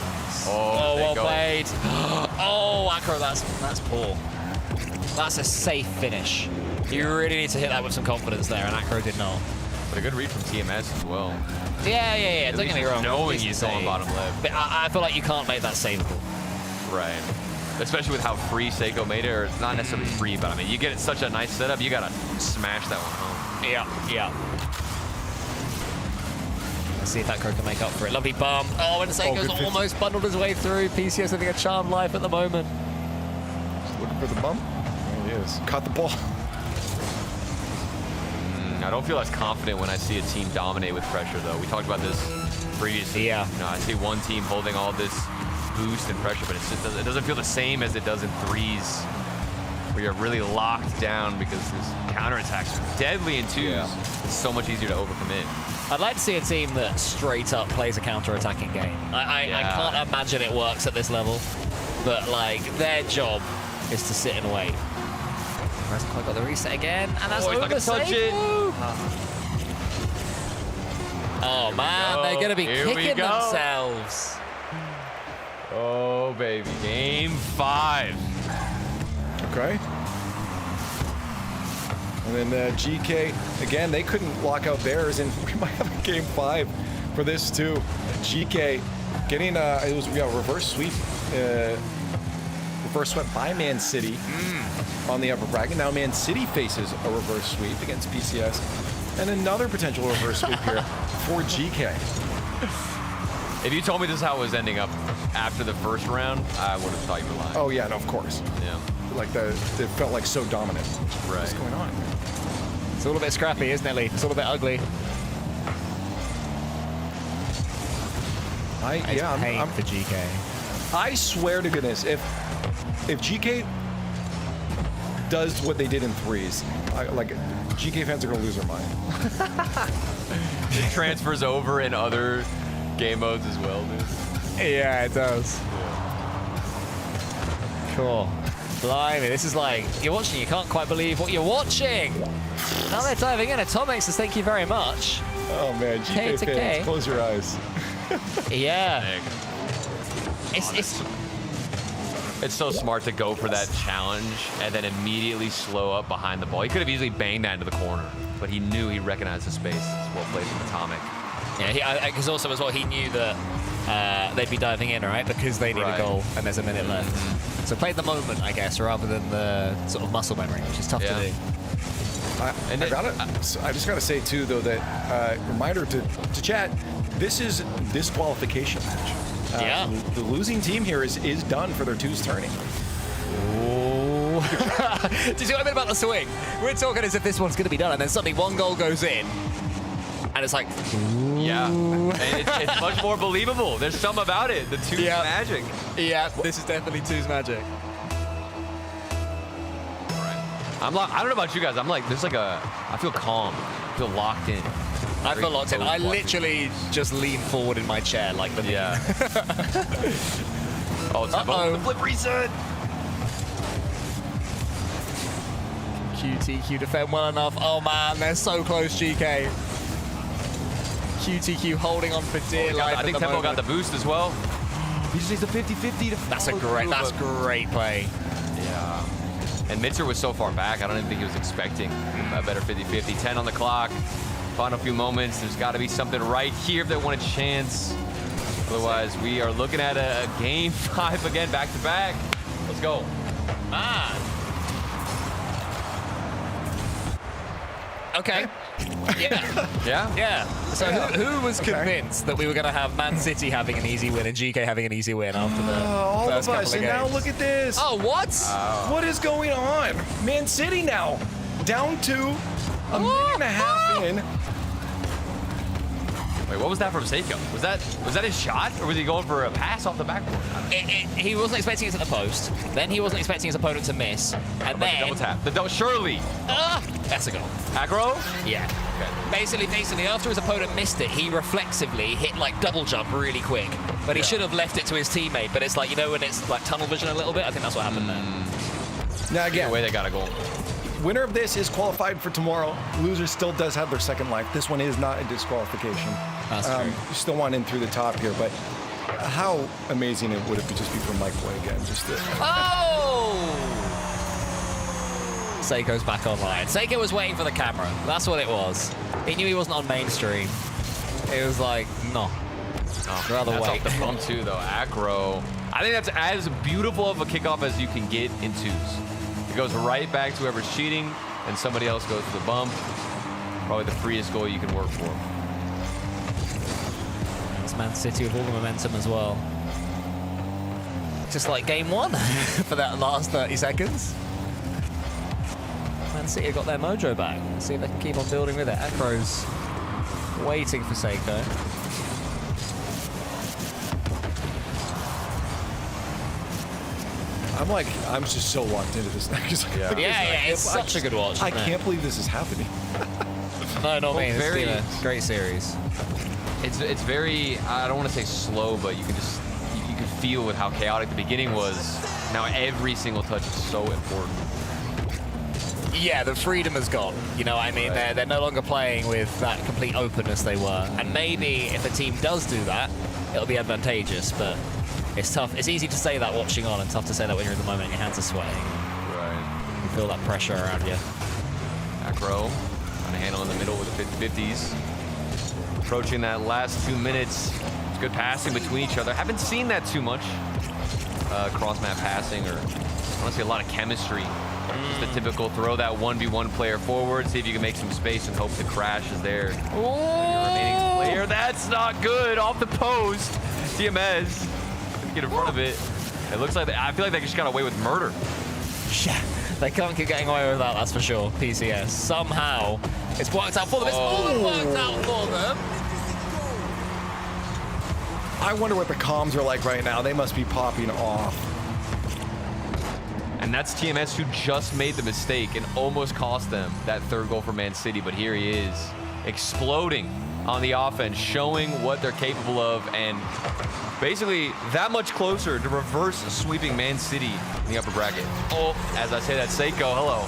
Oh, well Seiko. played. Oh, Acro, that's poor. That's a safe finish. You really need to hit that with some confidence there, and Acro did not. But a good read from TMS as well. Yeah. Don't get me wrong. Knowing It's he's still on insane. bottom left. But I feel like you can't make that savable. Right. Especially with how free Seiko made it, or it's not necessarily free, but I mean, you get such a nice setup, you gotta smash that one home. Yeah. Let's see if Acro can make up for it. Lovely bump. Oh, and Seiko's almost bundled his way through. PCS having a charmed life at the moment. Just looking for the bump. There he is. Caught the ball. I don't feel as confident when I see a team dominate with pressure, though. We talked about this previously. Yeah. You know, I see one team holding all this boost and pressure, but it doesn't feel the same as it does in threes, where you're really locked down because this counterattacks are deadly in twos. Yeah. It's so much easier to overcommit. I'd like to see a team that straight up plays a counter-attacking game. I can't imagine it works at this level, but like their job is to sit and wait. Hasn't quite got the reset again, and that's he's not gonna touch it. Oh man, they're gonna be Here we kicking go. themselves. Oh baby, game 5. Okay. And then GK, again, they couldn't lock out theirs, and we might have a game 5 for this too. GK getting, it was a reverse sweep. Reverse sweep by Man City on the upper bracket. Now Man City faces a reverse sweep against PCS. And another potential reverse sweep here for GK. If you told me this is how it was ending up after the first round, I would have thought you were lying. Oh yeah, no, of course. Yeah. Like it felt like so dominant. Right. What's going on? It's all a bit scrappy, isn't it, Lee? It's all a bit ugly. I'm for GK. I swear to goodness, if GK does what they did in threes, GK fans are gonna lose their mind. It transfers over in other game modes as well, dude. Yeah, it does. Cool. Blimey, this is like, you're watching, you can't quite believe what you're watching. Now they're diving in. Atomic says thank you very much. Oh man, GK to fans, K. close your eyes. Yeah. It's so smart to go for that challenge and then immediately slow up behind the ball. He could have easily banged that into the corner, but he knew he recognized the space. It's well played from Atomic. Yeah, because also as well, he knew that they'd be diving in, right? Because they need a goal and there's a minute left. So played the moment, I guess, rather than the sort of muscle memory, which is tough to do. I just gotta say too, though, that reminder to chat. This is disqualification match. The losing team here is done for their twos turning. Oh. Do you see what I mean about the swing? We're talking as if this one's going to be done, and then suddenly one goal goes in, and it's like, yeah, and it's much more believable. There's some about it. The twos magic. Yeah, this is definitely twos magic. I don't know about you guys. I'm like, there's like I feel calm. I feel locked in. I feel locked in. I literally just lean forward in my chair like the Oh, it's the flip reset. QTQ defend well enough. Oh man, they're so close, GK. QTQ holding on for dear life. I think Tempo got the boost as well. He just needs a 50-50 to That's great play. Yeah. And Mitzer was so far back, I don't even think he was expecting a better 50-50. 10 on the clock. Final few moments. There's got to be something right here if they want a chance. Otherwise, we are looking at a game 5 again, back to back. Let's go. Man. Okay. Yeah. So who was convinced that we were going to have Man City having an easy win and GK having an easy win after the all first of couple us, of and games? now look at this. Oh, what? What is going on? Man City now down to a minute and a half in. Wait, what was that from Seiko? Was that his shot, or was he going for a pass off the backboard? He wasn't expecting it at the post. Then he wasn't expecting his opponent to miss. And then the double tap. Surely. That's a goal. Aggro? Yeah. Okay. Basically, after his opponent missed it, he reflexively hit like double jump really quick. But he should have left it to his teammate. But it's like, you know, when it's like tunnel vision a little bit. I think that's what happened there. Now again, either way, they got a goal. Winner of this is qualified for tomorrow. Loser still does have their second life. This one is not a disqualification. That's true. You still want in through the top here, but how amazing it would it just be for Mike Boy again? Just to... Oh! Seiko's back online. Seiko was waiting for the camera. That's what it was. He knew he wasn't on mainstream. It was like, no. Rather That's wait. off the bump too, though. Acro. I think that's as beautiful of a kickoff as you can get in twos. It goes right back to whoever's cheating, and somebody else goes to the bump. Probably the freest goal you can work for. It's Man City with all the momentum as well. Just like game one for that last 30 seconds. Man City have got their mojo back. Let's see if they can keep on building with it. Acro's waiting for Seiko. I'm just so locked into this now. It's such a good watch. I can't believe this is happening. No, not me. It's been a great series. It's very, I don't want to say slow, but you can feel with how chaotic the beginning was. Now every single touch is so important. Yeah, the freedom has gone. You know what I mean? They're no longer playing with that complete openness they were. And maybe if a team does do that, it'll be advantageous, but it's tough. It's easy to say that watching on and tough to say that when you're in the moment and your hands are sweating. Right. You feel that pressure around you. Acro on a handle in the middle with the 50-50s. Approaching that last 2 minutes. It's good passing between each other. Haven't seen that too much. Cross-map passing, or honestly a lot of chemistry. Just a typical throw that 1v1 player forward, see if you can make some space and hope the crash is there. Your remaining player, that's not good. Off the post. TMS. Get in front of it. It looks like I feel like they just got away with murder. Yeah, they can't keep getting away with that, that's for sure. PCS. Somehow, it's worked out for them. It's all worked out for them. I wonder what the comms are like right now. They must be popping off. And that's TMS who just made the mistake and almost cost them that third goal for Man City. But here he is, exploding on the offense, showing what they're capable of, and basically that much closer to reverse sweeping Man City in the upper bracket. Oh, as I say that, Seiko, hello.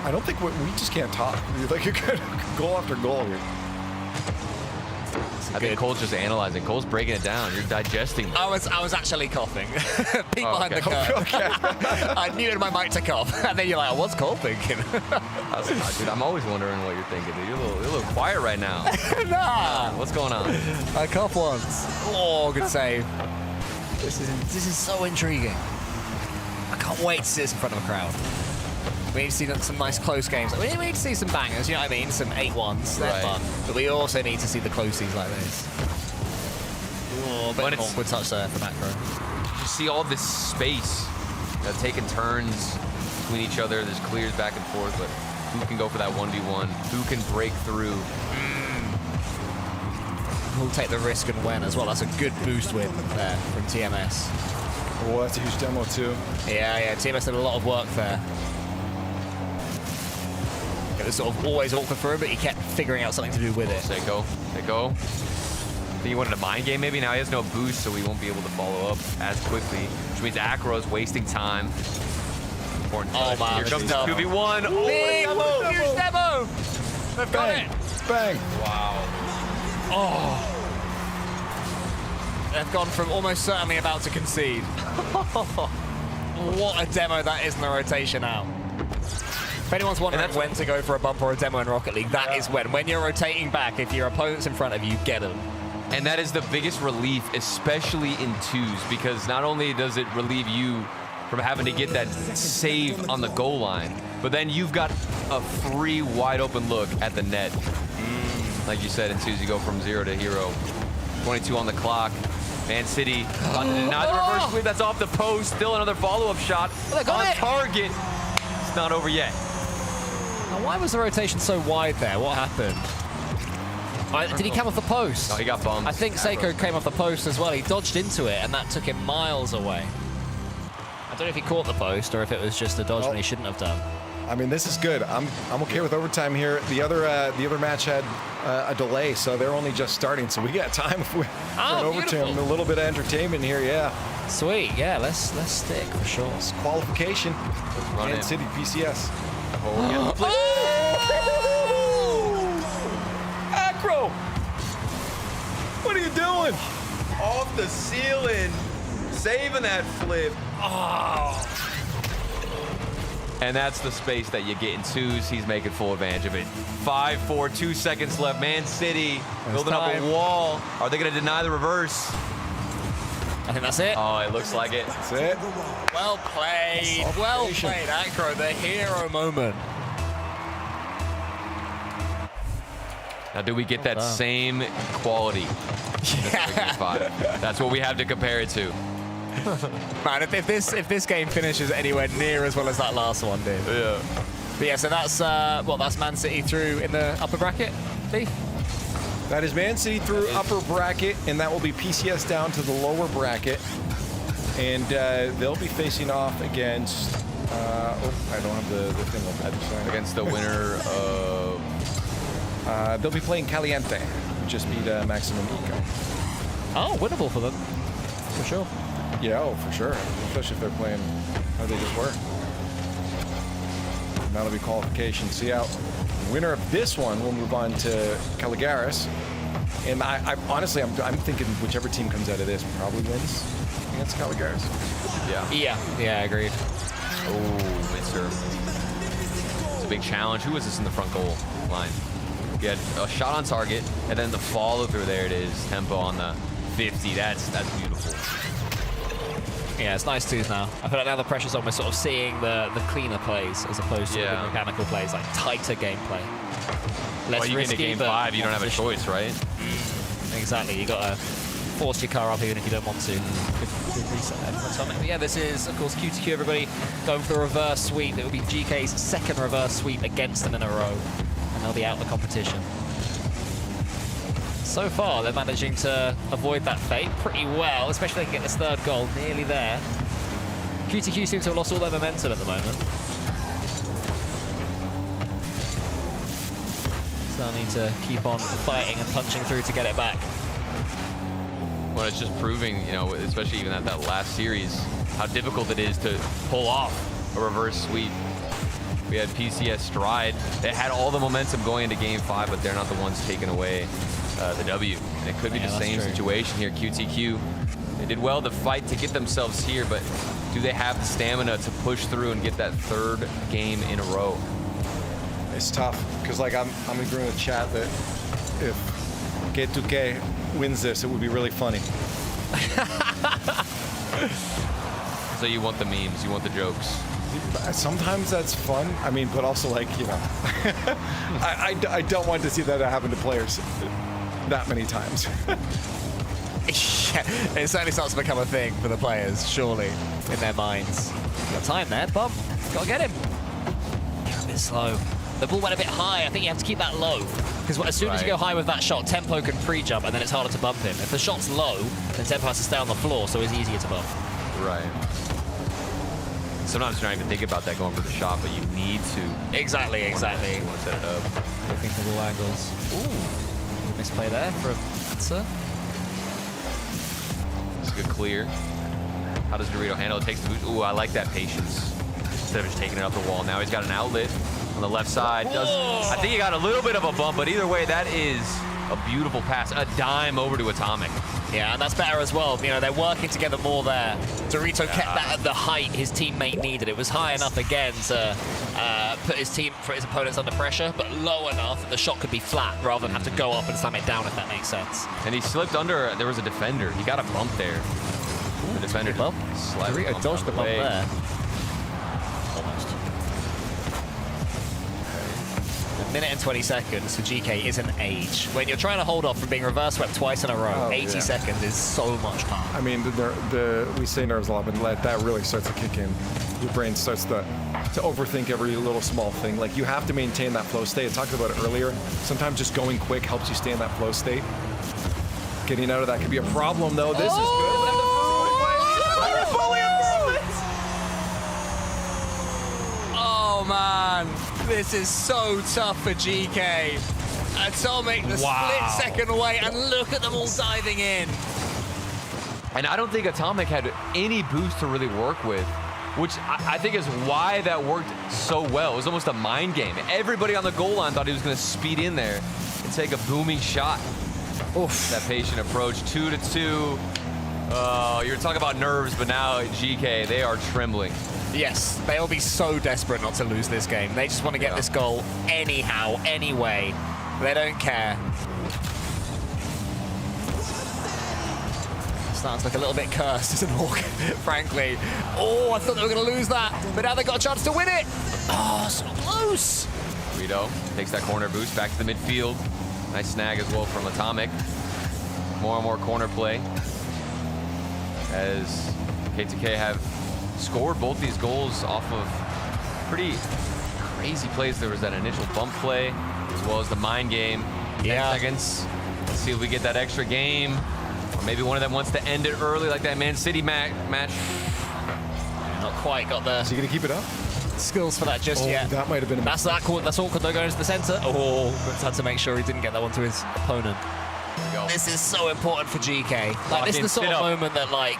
I don't think we just can't talk. Like, goal after goal here. I think Cole's just analyzing. Cole's breaking it down. You're digesting it. I was actually coughing. Peek behind the curtain. I muted my mic to cough. And then you're like, what's Cole thinking? Dude, I'm always wondering what you're thinking. Dude. You're a little quiet right now. Nah. What's going on? I cough once. Oh, good save. This is so intriguing. I can't wait to see this in front of a crowd. We need to see some nice close games. We need to see some bangers, you know what I mean? Some 8-1s, they're fun. But we also need to see the closies like this. Oh, but an awkward touch there for Macro. You see all this space, taking turns between each other. There's clears back and forth, but who can go for that 1v1? Who can break through? Who'll take the risk and win as well? That's a good boost win there from TMS. Oh, that's a huge demo too. Yeah, TMS did a lot of work there. It was sort of always awkward for him, but he kept figuring out something to do with it. Seiko. I think he wanted a mind game maybe. Now he has no boost, so he won't be able to follow up as quickly, which means Acro's wasting time. Important touch. Man, Here comes the 2v1. Big Oh, huge demo! They've got it! Bang! Wow. Oh. They've gone from almost certainly about to concede. What a demo that is in the rotation out. If anyone's wondering when to go for a bump or a demo in Rocket League, that is when. When you're rotating back, if your opponent's in front of you, get them. And that is the biggest relief, especially in twos, because not only does it relieve you from having to get that save on the goal line, but then you've got a free, wide open look at the net. Like you said, in twos, you go from 0 to hero. 22 on the clock. Man City, not the reverse sweep, that's off the post. Still another follow-up shot on target. It's not over yet. Now, why was the rotation so wide there? What happened? Did he come off the post? No, he got bumped. I think Seiko came off the post as well. He dodged into it, and that took him miles away. I don't know if he caught the post or if it was just a dodge when he shouldn't have done. I mean, this is good. I'm okay with overtime here. The other match had a delay, so they're only just starting. So we got time for an overtime, a little bit of entertainment here. Yeah. Sweet. Yeah, let's stick for sure. It's qualification. Run Man it. City PCS. Acro! What are you doing? Off the ceiling, saving that flip. Oh. And that's the space that you get in twos. He's making full advantage of it. 5-4, 2 seconds left. Man City building up a wall. Are they going to deny the reverse? I think that's it. Oh, it looks like it. That's it. Well played. Well played, Acro. The hero moment. Now, do we get that same quality? Yeah. That's what we have to compare it to. Man, if this game finishes anywhere near as well as that last one did. Yeah. But yeah, so that's that's Man City through in the upper bracket, Steve? That is Man City through upper bracket, and that will be PCS down to the lower bracket. And they'll be facing off against, I don't have the thing open. Against the winner of... they'll be playing Caliente, who just beat Maximum Eco. Oh, winnable for them, for sure. Yeah, oh, for sure. Especially if they're playing how they just were. And that'll be qualification. See out. Winner of this one will move on to Caligaris. And I honestly, I'm thinking whichever team comes out of this probably wins against Caligaris. Yeah, agreed. Oh, mid-serve. It's a big challenge. Who was this in the front goal line? You had a shot on target, and then the follow-through. There it is. Tempo on the 50. That's beautiful. Yeah, it's nice twos now. I feel like now the pressure's on. We're sort of seeing the cleaner plays as opposed to the mechanical plays, like tighter gameplay. Less you risky, get into game 5, you don't have a choice, right? Exactly. You got to force your car up even if you don't want to. Good reset there from Atomic. But yeah, this is, of course, QTQ, everybody, going for the reverse sweep. It will be GK's second reverse sweep against them in a row, and they'll be out of the competition. So far, they're managing to avoid that fate pretty well, especially if they can get this third goal nearly there. QTQ seem to have lost all their momentum at the moment. Still need to keep on fighting and punching through to get it back. Well, it's just proving, especially even at that last series, how difficult it is to pull off a reverse sweep. We had PCS Stride. They had all the momentum going into game 5, but they're not the ones taking away the W. And it could be the same situation here. QTQ, they did well to fight to get themselves here, but do they have the stamina to push through and get that third game in a row? It's tough, because I'm agreeing with chat that if K2K wins this, it would be really funny. So you want the memes, you want the jokes. Sometimes that's fun. I mean, but also I don't want to see that happen to players that many times. Yeah, it certainly starts to become a thing for the players, surely, in their minds. Got time there, bump. Gotta get him. You're a bit slow. The ball went a bit high. I think you have to keep that low. Because as soon as you go high with that shot, Tempo can pre-jump, and then it's harder to bump him. If the shot's low, then Tempo has to stay on the floor, so it's easier to bump. Right. Sometimes you're not even thinking about that going for the shot, but you need to. Exactly. You want to set it up. Looking for all angles. Ooh. Misplay there for a answer. It's a good clear. How does Dorito handle it? Takes the boot. Ooh, I like that patience. Instead of just taking it up the wall. Now he's got an outlet on the left side. I think he got a little bit of a bump, but either way, that is a beautiful pass. A dime over to Atomic. Yeah, and that's better as well. They're working together more there. Dorito kept that at the height his teammate needed. It was high enough again to put his opponents under pressure, but low enough that the shot could be flat rather than have to go up and slam it down, if that makes sense. And he slipped under. There was a defender. He got a bump there. The defender Dorito dodged the bump there. Almost. A minute and 20 seconds for GK is an age. When you're trying to hold off from being reverse swept twice in a row, 80 seconds is so much time. I mean, we say nerves a lot, but that really starts to kick in. Your brain starts to overthink every little small thing. Like, you have to maintain that flow state. I talked about it earlier. Sometimes just going quick helps you stay in that flow state. Getting out of that could be a problem, though. This is good. Oh man, this is so tough for GK. Atomic, the split second away, and look at them all diving in. And I don't think Atomic had any boost to really work with, which I think is why that worked so well. It was almost a mind game. Everybody on the goal line thought he was going to speed in there and take a booming shot. Oof. That patient approach, 2-2. Oh, you're talking about nerves, but now GK, they are trembling. Yes, they'll be so desperate not to lose this game. They just want to get this goal anyhow, anyway. They don't care. Starting to look a little bit cursed, isn't Hawk? Frankly. Oh, I thought they were going to lose that, but now they got a chance to win it. Oh, so close. Guido takes that corner boost back to the midfield. Nice snag as well from Atomic. More and more corner play as K2K have scored both these goals off of pretty crazy plays. There was that initial bump play as well as the mind game. 10 seconds. Let's see if we get that extra game. Or maybe one of them wants to end it early like that Man City match. Not quite got the... Is he going to keep it up? Skills for that just yet. That might have been... That's awkward though, going into the center. Oh, but had to make sure he didn't get that one to his opponent. This is so important for GK. Like, this is the sort of moment that, like,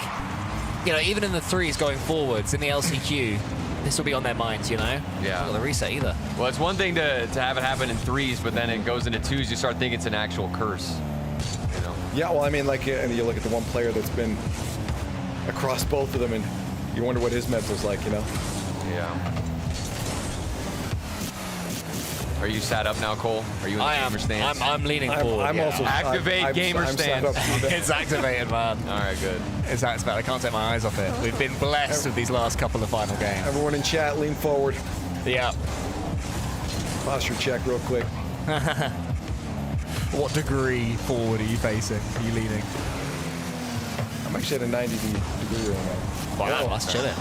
you know, even in the threes going forwards, in the LCQ, this will be on their minds, you know? Yeah. Not the reset either. Well, it's one thing to have it happen in threes, but then it goes into twos, you start thinking it's an actual curse. You know? Yeah, well, I mean, like, and you look at the one player that's been across both of them, and you wonder what his mental's like, you know? Yeah. Are you sat up now, Cole? Are you in the gamer stance? I'm leaning forward. I'm also activate gamer stance. It's activated, man. All right, good. It's activated. I can't take my eyes off it. We've been blessed with these last couple of final games. Everyone in chat, lean forward. Yeah. Posture check real quick. What degree forward are you facing? Are you leaning? I'm actually at a 90 degree right now. Wow, that's chilling.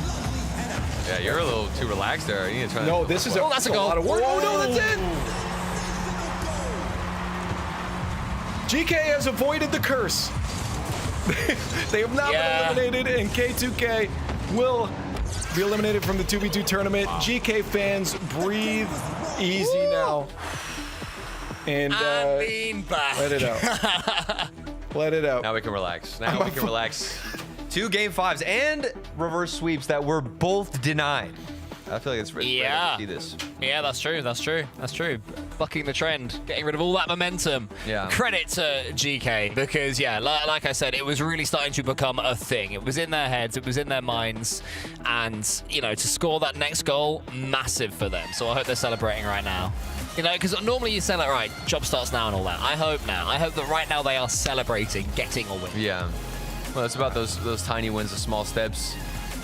Yeah, you're a little too relaxed there. You need to try No, this is that's a goal. lot of work. Oh, no, that's it! GK has avoided the curse. They have not been eliminated, and K2K will be eliminated from the 2v2 tournament. GK fans, breathe easy now. And let it out. Let it out. Now we can relax. Now we can relax. 2 game 5s and reverse sweeps that were both denied. I feel like it's really rare to see this. Yeah, that's true. That's true. That's true. Bucking the trend, getting rid of all that momentum. Yeah. Credit to GK because, yeah, like I said, it was really starting to become a thing. It was in their heads. It was in their minds. And, you know, to score that next goal, massive for them. So I hope they're celebrating right now. You know, because normally you say, like, right, job starts now and all that. I hope that right now they are celebrating getting a win. Yeah. Well, it's about those tiny wins, the small steps.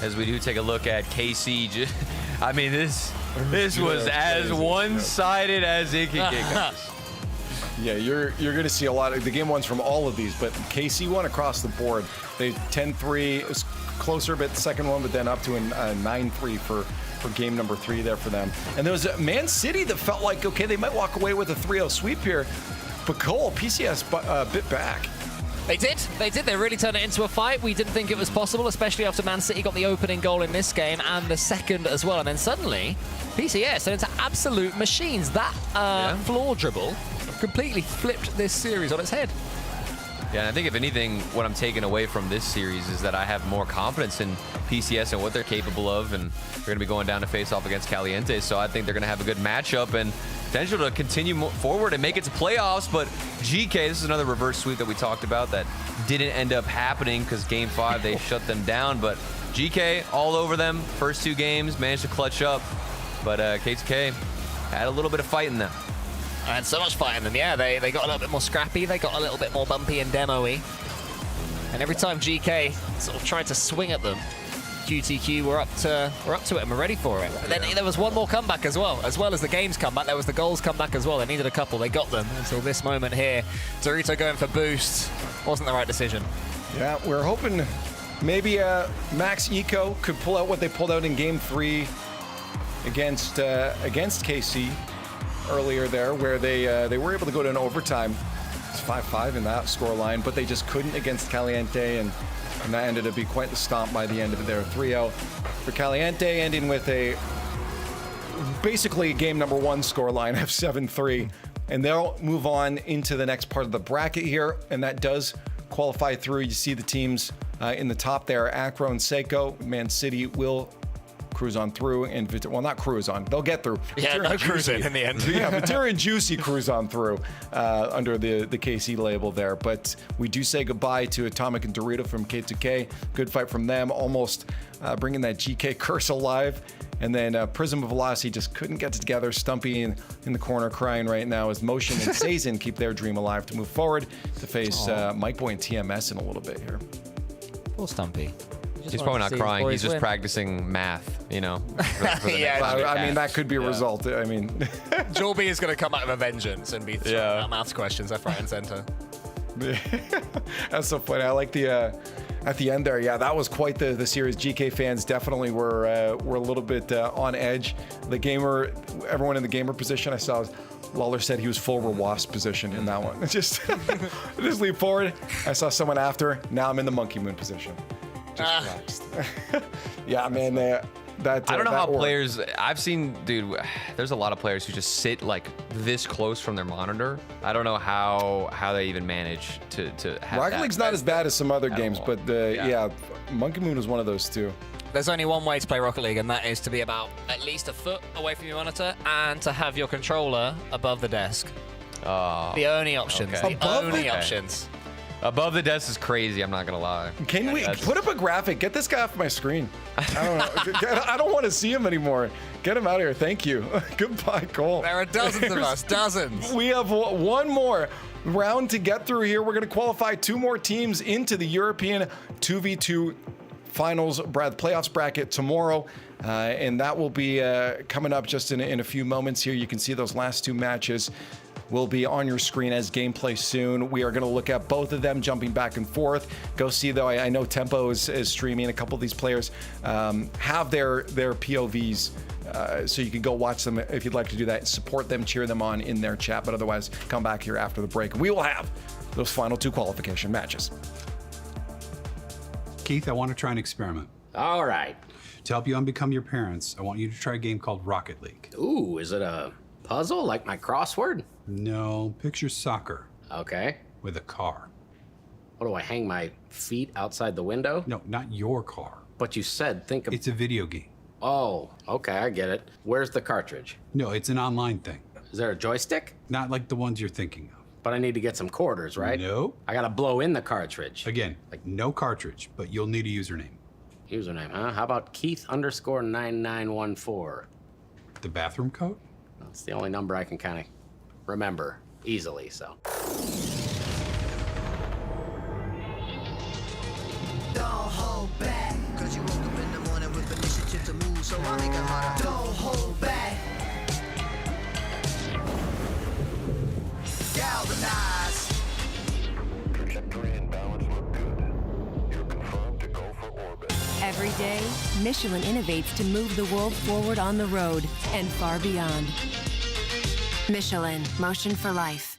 As we do take a look at KC, I mean, this was as one-sided as it can get, guys. Yeah, you're going to see a lot of the game ones from all of these, but KC won across the board. They 10-3. It was closer a bit the second one, but then up to a 9-3 for game number 3 there for them. And there was a Man City that felt like, okay, they might walk away with a 3-0 sweep here, but Cole, PCS bit back. They did. They really turned it into a fight. We didn't think it was possible, especially after Man City got the opening goal in this game and the second as well. And then suddenly, PCS turned into absolute machines. That floor dribble completely flipped this series on its head. Yeah, and I think if anything, what I'm taking away from this series is that I have more confidence in PCS and what they're capable of, and they're going to be going down to face off against Caliente, so I think they're going to have a good matchup and potential to continue forward and make it to playoffs. But GK, this is another reverse sweep that we talked about that didn't end up happening because Game 5 they shut them down, but GK all over them. First 2 games, managed to clutch up, but K2K had a little bit of fight in them. And so much fight in them, yeah. They got a little bit more scrappy, they got a little bit more bumpy and demo-y. And every time GK sort of tried to swing at them, QTQ were up to it and were ready for it. And then there was one more comeback as well as the games comeback. There was the goals comeback as well. They needed a couple, they got them until this moment here. Dorito going for boost wasn't the right decision. Yeah, we're hoping maybe Max Eco could pull out what they pulled out in Game 3 against KC earlier there, where they were able to go to an overtime. It's 5-5 in that scoreline, but they just couldn't against Caliente, and that ended up being quite the stomp by the end of it there. 3-0 for Caliente, ending with a basically game number one scoreline of 7-3. And they'll move on into the next part of the bracket here. And that does qualify through. You see the teams in the top there. Acro and Seiko. Man City will cruise on through. And well, not cruise on. They'll get through. Yeah, Vatira no and cruising Juicy- in the end. Yeah, Vatira and Juicy cruise on through under the KC label there. But we do say goodbye to Atomic and Dorito from K2K. Good fight from them. Almost bringing that GK curse alive. And then Prism of Velocity just couldn't get it together. Stumpy in the corner crying right now as Motion and Sazin keep their dream alive to move forward to face Mike Boy and TMS in a little bit here. Poor Stumpy. He's probably not crying. He's just practicing math, you know. Yeah, I mean, that could be a result. I mean, Jorby is going to come out with a vengeance and be throwing out maths questions left, right, and center. That's so funny. I like the at the end there. Yeah, that was quite the series. GK fans definitely were a little bit on edge. Everyone in the gamer position I saw, Lawler said he was full Wasp position in that one. Just leap forward. I saw someone after. Now I'm in the Monkey Moon position. Just relaxed. Yeah, man. I don't know how players. I've seen, dude. There's a lot of players who just sit like this close from their monitor. I don't know how they even manage to have. Rocket League's not as bad as some other games, but yeah, Monkey Moon was one of those too. There's only one way to play Rocket League, and that is to be about at least a foot away from your monitor and to have your controller above the desk. The only options. Okay. The only options. Above the desk is crazy. I'm not gonna lie. Can we put up a graphic? Get this guy off my screen. I don't know. I don't want to see him anymore. Get him out of here. Thank you. Goodbye, Cole. There are dozens of us. Dozens. We have one more round to get through here. We're going to qualify 2 more teams into the European 2v2 finals playoffs bracket tomorrow. And that will be coming up just in a few moments here. You can see those last 2 matches will be on your screen as gameplay soon. We are going to look at both of them jumping back and forth. Go see, though, I know Tempo is streaming. A couple of these players have their POVs, so you can go watch them if you'd like to do that. Support them, cheer them on in their chat, but otherwise come back here after the break. We will have those final 2 qualification matches. Keith, I want to try an experiment. All right. To help you unbecome your parents, I want you to try a game called Rocket League. Ooh, is it a puzzle like my crossword? No, picture soccer. Okay. With a car. What do I hang my feet outside the window? No, not your car. But you said think of. It's a video game. Oh, okay, I get it. Where's the cartridge? No, it's an online thing. Is there a joystick? Not like the ones you're thinking of. But I need to get some quarters, right? No. I gotta blow in the cartridge. Again, like no cartridge, but you'll need a username. Username, huh? How about Keith_9914? The bathroom code? That's the only number I can kind of remember easily, so. Don't hold back, cause you woke up in the morning with initiative to move, so I make it harder. Don't hold back. Galvanize. Trajectory and balance look good. You're confirmed to go for orbit. Every day, Michelin innovates to move the world forward on the road and far beyond. Michelin, motion for life.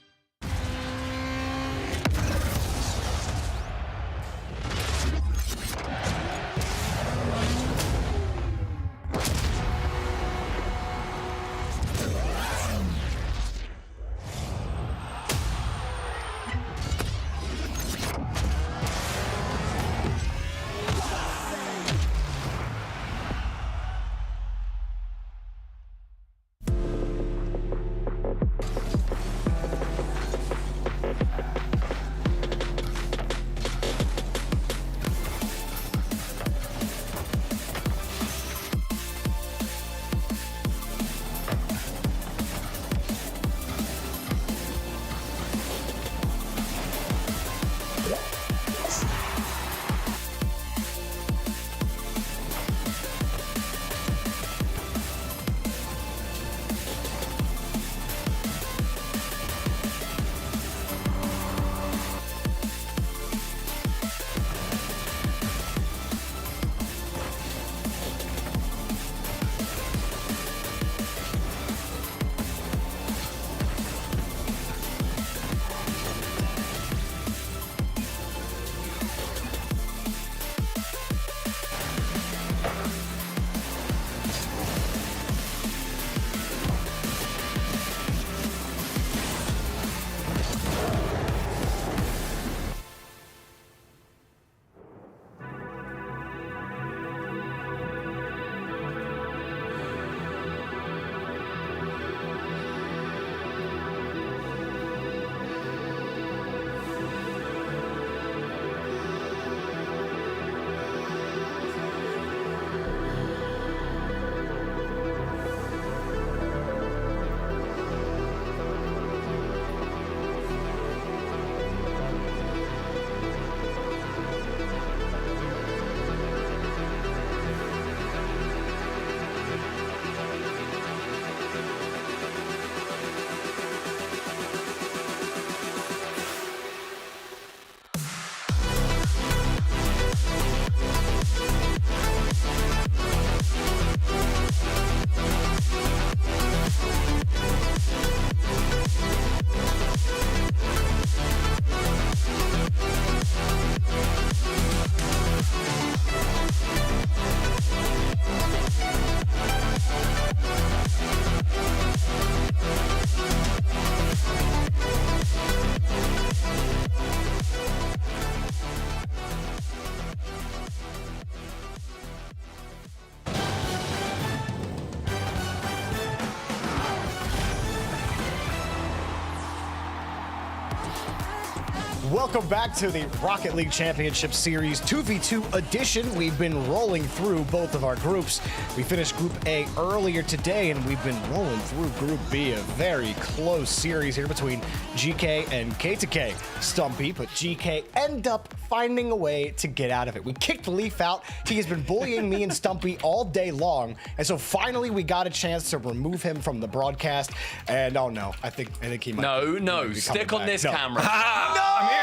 Welcome back to the Rocket League Championship Series 2v2 edition. We've been rolling through both of our groups. We finished Group A earlier today, and we've been rolling through Group B, a very close series here between GK and K2K. Stumpy, but GK end up finding a way to get out of it. We kicked Leaf out. He has been bullying me and Stumpy all day long, and so finally we got a chance to remove him from the broadcast. And oh no, I think he might. No, stick on this camera. I'm here.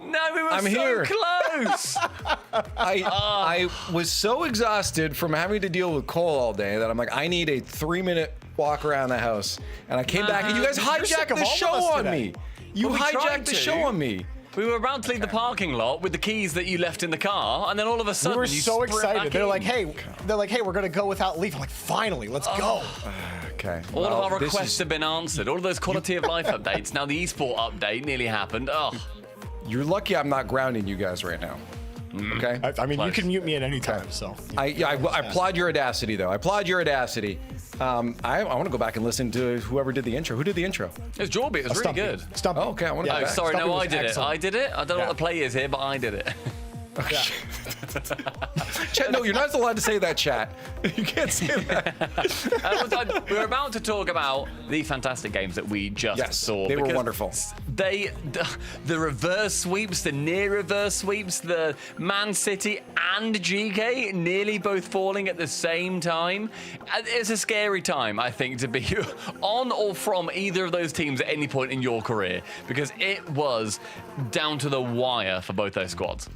No, we were I'm so here. close. I was so exhausted from having to deal with Cole all day that I'm like, I need a 3-minute walk around the house. And I came back and you guys hijacked the show on me. You hijacked the show on me. We were about to leave the parking lot with the keys that you left in the car, and then all of a sudden we were you so sprint excited. back They're in. like, hey, we're gonna go without Leaf. I'm like, finally, let's go. Okay. All of our requests have been answered. All of those quality of life updates. Now the esport update nearly happened. Oh, You're lucky I'm not grounding you guys right now. Okay. I mean, you can mute me at any time. So I applaud your audacity, though. I applaud your audacity. I want to go back and listen to whoever did the intro. Who did the intro? it was Jorby. It was really Stumpy. good. Stumpy. Oh, okay. I want to. Oh, sorry, Stumpy no, was I did it. excellent. I did it. I don't know what the play is here, but I did it. Chat, no, you're not allowed to say that, chat. You can't say that. We were about to talk about the fantastic games that we just saw. They were because wonderful. The reverse sweeps, the near reverse sweeps, the Man City and GK nearly both falling at the same time. It's a scary time, I think, to be on or from either of those teams at any point in your career, because it was down to the wire for both those squads.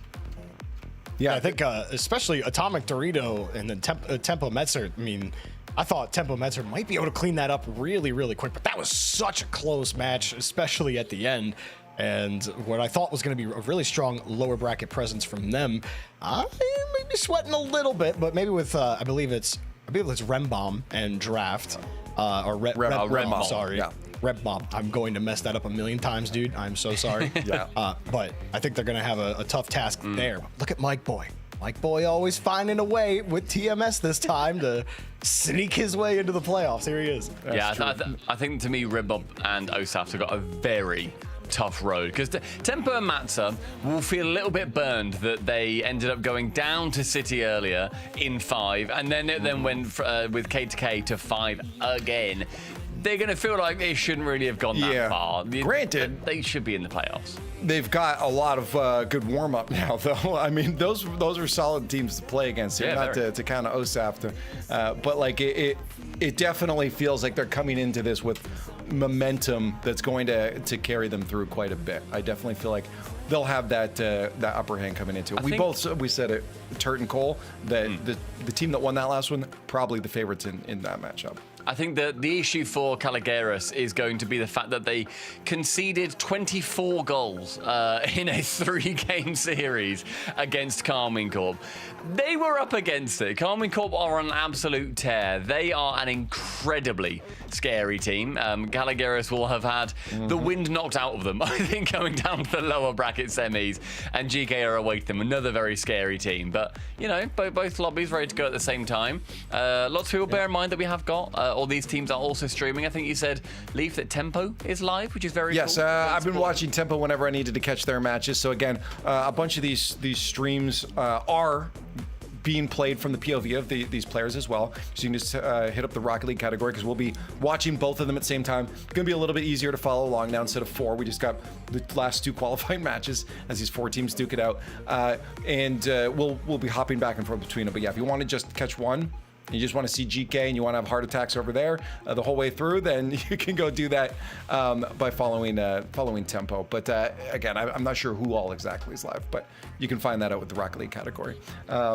Yeah, I think especially Atomic Dorito and then Tempo Metzer. I mean, I thought Tempo Metzer might be able to clean that up really, really quick, but that was such a close match, especially at the end. And what I thought was going to be a really strong lower bracket presence from them, I may be sweating a little bit, but maybe with I believe it's Rembomb and Draft or Rembomb. Sorry. Yeah. Rembomb. I'm going to mess that up a million times, dude. I'm so sorry. But I think they're going to have a tough task there. Look at Mike Boy. Mike Boy always finding a way with TMS this time to sneak his way into the playoffs. Here he is. I think to me, Rembomb and Osaf have got a very tough road, because Tempo and Matza will feel a little bit burned that they ended up going down to City earlier in 5, and then it then went with K2K to 5 again. They're going to feel like they shouldn't really have gone that far. Granted, they should be in the playoffs. They've got a lot of good warm up now, though. I mean, those are solid teams to play against. Here. Not to kind of OSAF, but like it definitely feels like they're coming into this with momentum that's going to carry them through quite a bit. I definitely feel like they'll have that upper hand coming into it. We said it, Turt and Cole, that the team that won that last one, probably the favorites in that matchup. I think that the issue for Caligaris is going to be the fact that they conceded 24 goals in a 3-game series against Carmine Corp. They were up against it. Carmine Corp are on an absolute tear. They are an incredibly scary team. Caligaris will have had the wind knocked out of them, I think, going down to the lower bracket semis, and GK are awaiting them. Another very scary team. But, you know, both lobbies ready to go at the same time. Lots of people bear in mind that we have got all these teams are also streaming. I think you said, Leaf, that Tempo is live, which is very cool. Yes, I've been watching Tempo whenever I needed to catch their matches. So again, a bunch of these streams are being played from the POV of these players as well. So you can just hit up the Rocket League category, because we'll be watching both of them at the same time. It's going to be a little bit easier to follow along now instead of 4. We just got the last 2 qualifying matches as these 4 teams duke it out. And we'll be hopping back and forth between them. But yeah, if you want to just catch one, you just want to see GK and you want to have heart attacks over there the whole way through, then you can go do that by following Tempo. But again, I'm not sure who all exactly is live, but you can find that out with the Rocket League category,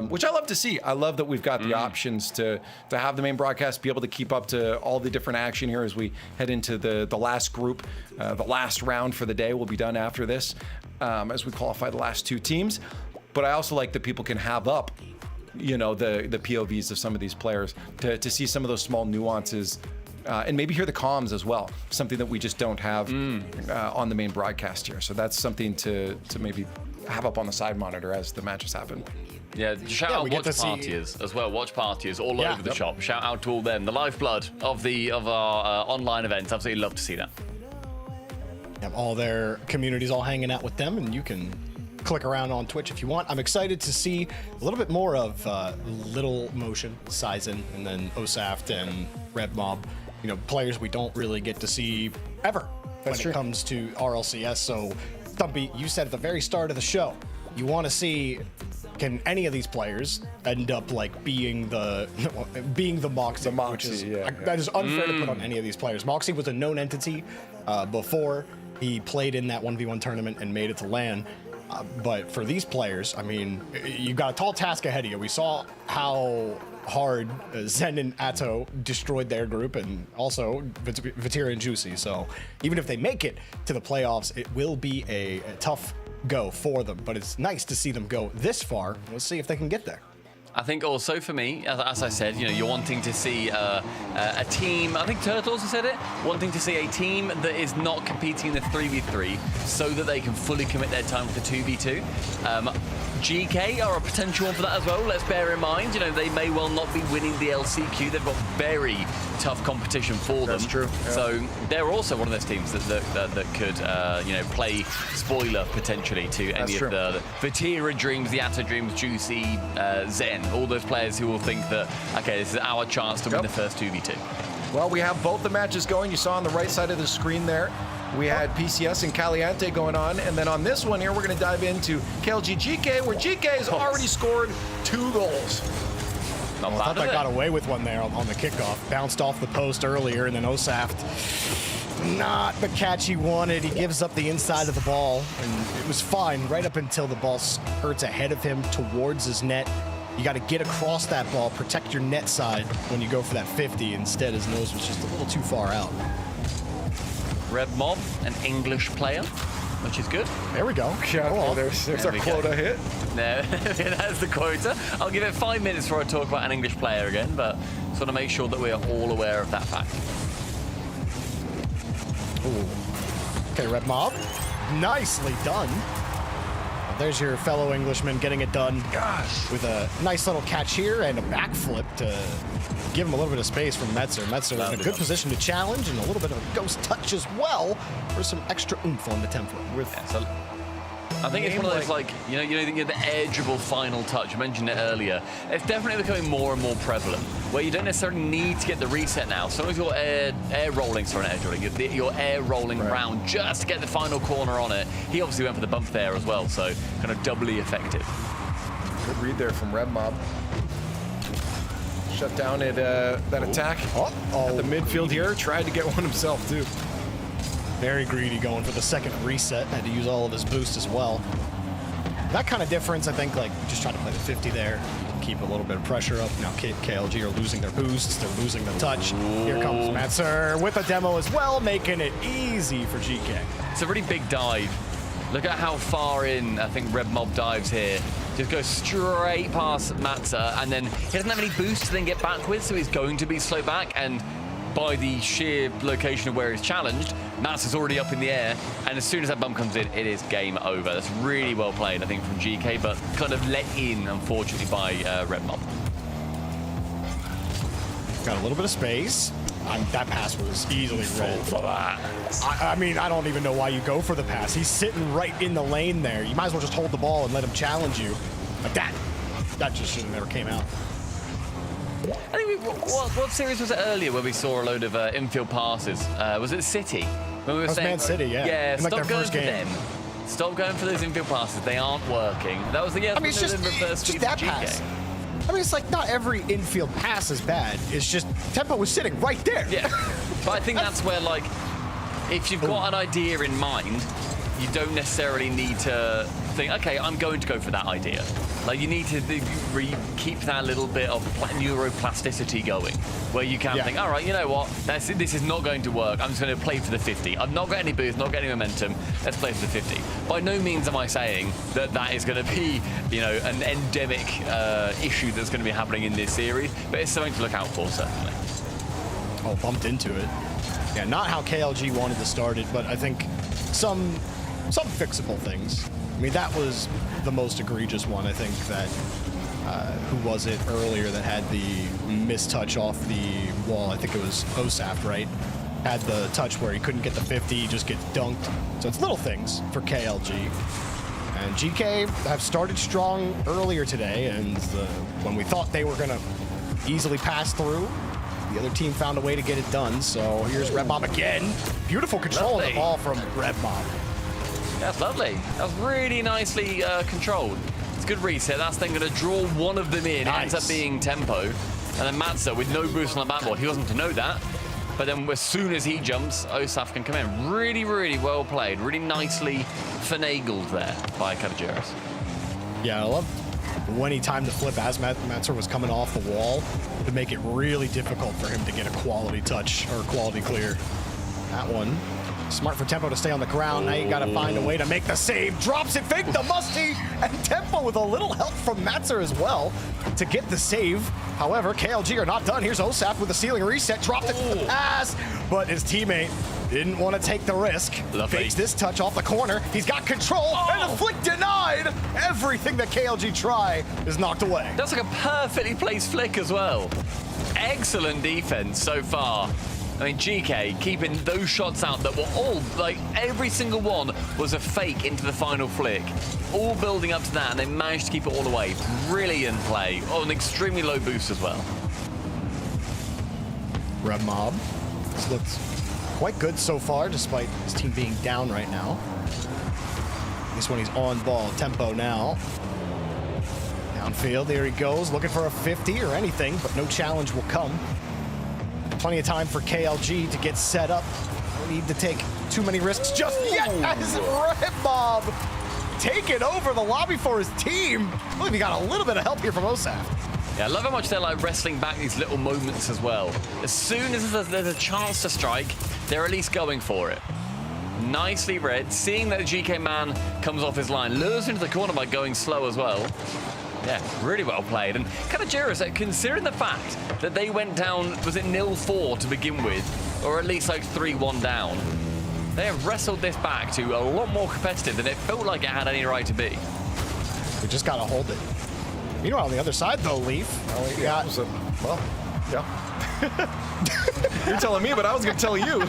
which I love to see. I love that we've got the options to have the main broadcast be able to keep up to all the different action here as we head into the last group. The last round for the day will be done after this as we qualify the last 2 teams. But I also like that people can have up the POVs of some of these players to see some of those small nuances and maybe hear the comms as well, something that we just don't have on the main broadcast here. So that's something to maybe have up on the side monitor as the matches happen. Yeah, shout out watch partiers as well. Watch partiers all over the shop. Shout out to all them, the lifeblood of our online events. Absolutely love to see that. have all their communities all hanging out with them, and you can click around on Twitch if you want. I'm excited to see a little bit more of Little Motion, Sizen, and then Osaft and Red Mob. You know, players we don't really get to see ever when it comes to RLCS. So, Thumpy, you said at the very start of the show, you want to see, can any of these players end up like being the Moxie? Which is, that is unfair to put on any of these players. Moxie was a known entity before he played in that 1v1 tournament and made it to LAN. But for these players, I mean, you've got a tall task ahead of you. We saw how hard Zen and Atto destroyed their group, and also Vatira and Juicy. So even if they make it to the playoffs, it will be a tough go for them. But it's nice to see them go this far. Let's see if they can get there. I think also for me, as I said, you know, you're wanting to see a team, I think Turtles has said it, wanting to see a team that is not competing in the 3v3 so that they can fully commit their time with the 2v2. GK are a potential one for that as well. Let's bear in mind, you know, they may well not be winning the LCQ. They've got very tough competition for them. That's true. Yeah. So they're also one of those teams that could, you know, play spoiler potentially to any of the Vatira Dreams, the Atto Dreams, Juicy, Zen, all those players who will think that, okay, this is our chance to win the first 2v2. Well, we have both the matches going. You saw on the right side of the screen there, we had PCS and Caliente going on. And then on this one here, we're going to dive into KLG GK, where GK has already scored 2 goals. I thought I got away with one there on the kickoff. Bounced off the post earlier, and then Osaft, not the catch he wanted. He gives up the inside of the ball, and it was fine right up until the ball skirts ahead of him towards his net. You got to get across that ball, protect your net side when you go for that 50. Instead, his nose was just a little too far out. Red Mob, an English player, which is good. There we go. Yeah, there's our quota hit. No, that's the quota. I'll give it 5 minutes before I talk about an English player again, but just want to make sure that we are all aware of that fact. Ooh. Okay, Red Mob. Nicely done. There's your fellow Englishman getting it done. Gosh. With a nice little catch here and a backflip to give him a little bit of space from Metzer. Metzer in a good position to challenge, and a little bit of a ghost touch as well for some extra oomph on the tempo. So I think it's one of those, like, you know, the edgeable final touch. I mentioned it earlier. It's definitely becoming more and more prevalent, where you don't necessarily need to get the reset now. So as you're air rolling, sorry, not edge rolling, you're air rolling around just to get the final corner on it. He obviously went for the bump there as well, so kind of doubly effective. Good read there from Red Mob. Shut down at that attack at the midfield here. Tried to get one himself too. Very greedy going for the second reset. Had to use all of his boost as well. That kind of difference, I think, like, just trying to play the 50 there. Keep a little bit of pressure up. Now KLG are losing their boosts. They're losing the touch. Here comes Metzer with a demo as well, making it easy for GK. It's a really big dive. Look at how far in I think Red Mob dives here. Just goes straight past Matza, and then he doesn't have any boost to then get back with, so he's going to be slow back, and by the sheer location of where he's challenged, Matz is already up in the air, and as soon as that bump comes in, it is game over. That's really well played, I think, from GK, but kind of let in, unfortunately, by Red Mob. Got a little bit of space. That pass was easily rolled for that. I mean, I don't even know why you go for the pass. He's sitting right in the lane there. You might as well just hold the ball and let him challenge you. But that just should have never came out. I think what series was it earlier where we saw a load of infield passes? Was it City? When we were saying, Man City, yeah. Yeah, in like stop their going first for game. them. Stop going for those infield passes. They aren't working. That was the I mean, it's just that pass. I mean, it's like not every infield pass is bad. It's just Tempo was sitting right there. Yeah, but I think that's where, like, if you've got an idea in mind, you don't necessarily need to think, okay, I'm going to go for that idea. Like, you need to keep that little bit of neuroplasticity going, where you can think, all right, you know what, this is not going to work. I'm just going to play for the 50. I've not got any boost, not got any momentum. Let's play for the 50. By no means am I saying that that is going to be, you know, an endemic issue that's going to be happening in this series, but it's something to look out for, certainly. Oh, bumped into it. Yeah, not how KLG wanted to start it, but I think some fixable things. I mean, that was the most egregious one, I think, that, who was it earlier that had the mistouch off the wall? I think it was Osaft, right? had the touch where he couldn't get the 50, he just gets dunked. So it's little things for KLG. And GK have started strong earlier today, and when we thought they were going to easily pass through, the other team found a way to get it done. So here's Red Mob again. Beautiful control of the ball from Red Mob. That's lovely. That was really nicely controlled. It's a good reset. That's then going to draw one of them in. Nice. Ends up being Tempo. And then Matza with no boost on the backboard. He wasn't to know that. But then as soon as he jumps, Osaf can come in. Really, really well played. Really nicely finagled there by Kavajiris. Yeah, I love when he timed the flip as Matzer was coming off the wall to make it really difficult for him to get a quality touch or quality clear. That one. Smart for Tempo to stay on the ground. Now you got to find a way to make the save. Drops it, fake the musty, and Tempo with a little help from Matzer as well to get the save. However, KLG are not done. Here's Osaf with the ceiling reset. Dropped it to the pass, but his teammate didn't want to take the risk. Lovely. Fakes this touch off the corner. He's got control, and the flick denied. Everything that KLG try is knocked away. That's like a perfectly placed flick as well. Excellent defense so far. I mean, GK keeping those shots out that were all, like, every single one was a fake into the final flick. All building up to that, and they managed to keep it all away. Brilliant play on an extremely low boost as well. Red Mob. This looks quite good so far, despite his team being down right now. This one he's on ball. Tempo now. Downfield, there he goes, looking for a 50 or anything, but no challenge will come. Plenty of time for KLG to get set up. Don't need to take too many risks just yet as Red Mob taking over the lobby for his team. I believe he got a little bit of help here from Osaf. Yeah, I love how much they're like wrestling back these little moments as well. As soon as there's a chance to strike, they're at least going for it. Nicely read, seeing that the GK man comes off his line, lures into the corner by going slow as well. Yeah, really well played. And Kavajiris, considering the fact that they went down, was it 0-4 to begin with, or at least like 3-1 down, they have wrestled this back to a lot more competitive than it felt like it had any right to be. We just got to hold it. Meanwhile, on the other side, though, Leaf, we got... Well, yeah. You're telling me, but I was going to tell you.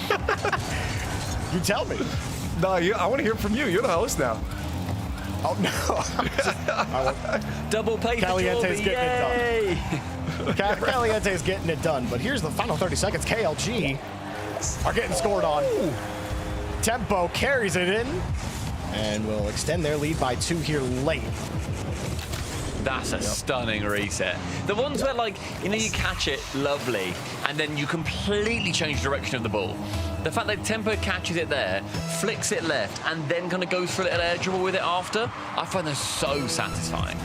You tell me. No, I want to hear from you. You're the host now. Oh, no. Double pay for Caliente's Jorby, getting it done. Caliente's getting it done. But here's the final 30 seconds. KLG are getting scored on. Tempo carries it in and will extend their lead by 2 here late. That's a stunning reset. The ones where, like, you know, you catch it lovely and then you completely change direction of the ball. The fact that Tempo catches it there, flicks it left, and then kind of goes for a little air dribble with it after, I find that so satisfying.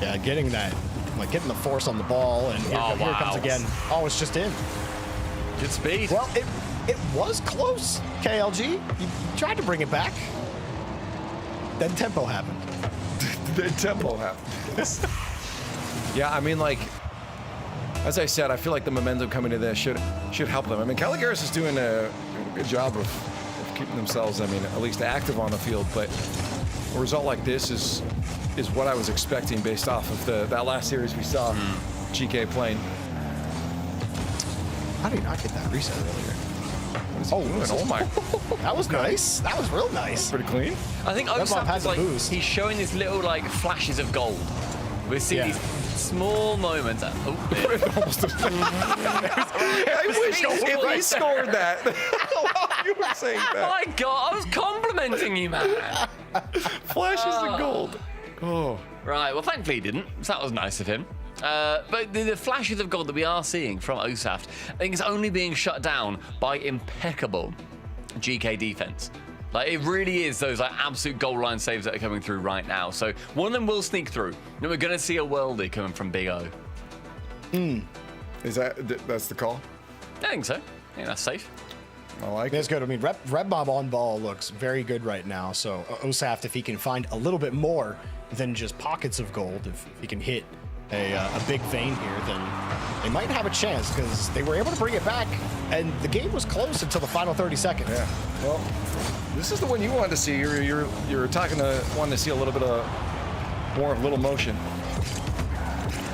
Yeah, getting that, like getting the force on the ball, and here it comes again. Oh, it's just in. Good speed. Well, it was close, KLG. You tried to bring it back. Then Tempo happened. Then Tempo happened. Yeah, I mean, like, as I said, I feel like the momentum coming into this should help them. I mean, Caligaris is doing a good job of keeping themselves, I mean, at least active on the field, but a result like this is what I was expecting based off of that last series we saw GK playing. How did he not get that reset earlier? Oh my. That was nice. That was real nice. Pretty clean. I think Osaf is like, he's showing these little like flashes of gold. We're seeing these small moments. I wish if he scored that. You were saying that. My God, I was complimenting you, man. Flashes of gold. Oh. Right, well, thankfully he didn't. So that was nice of him. But the flashes of gold that we are seeing from Osaf, I think it's only being shut down by impeccable GK defense. Like, it really is those like absolute goal line saves that are coming through right now. So one of them will sneak through. And we're going to see a worldie coming from Big O. Is that's the call? I think so. I think that's safe. I like That's good. I mean, Red Mob on ball looks very good right now. So Osaf, if he can find a little bit more than just pockets of gold, if he can hit a big vein here, then they might have a chance, because they were able to bring it back, and the game was close until the final 30 seconds. Yeah. Well, this is the one you wanted to see. You're wanting to see a little bit of more of Little Motion.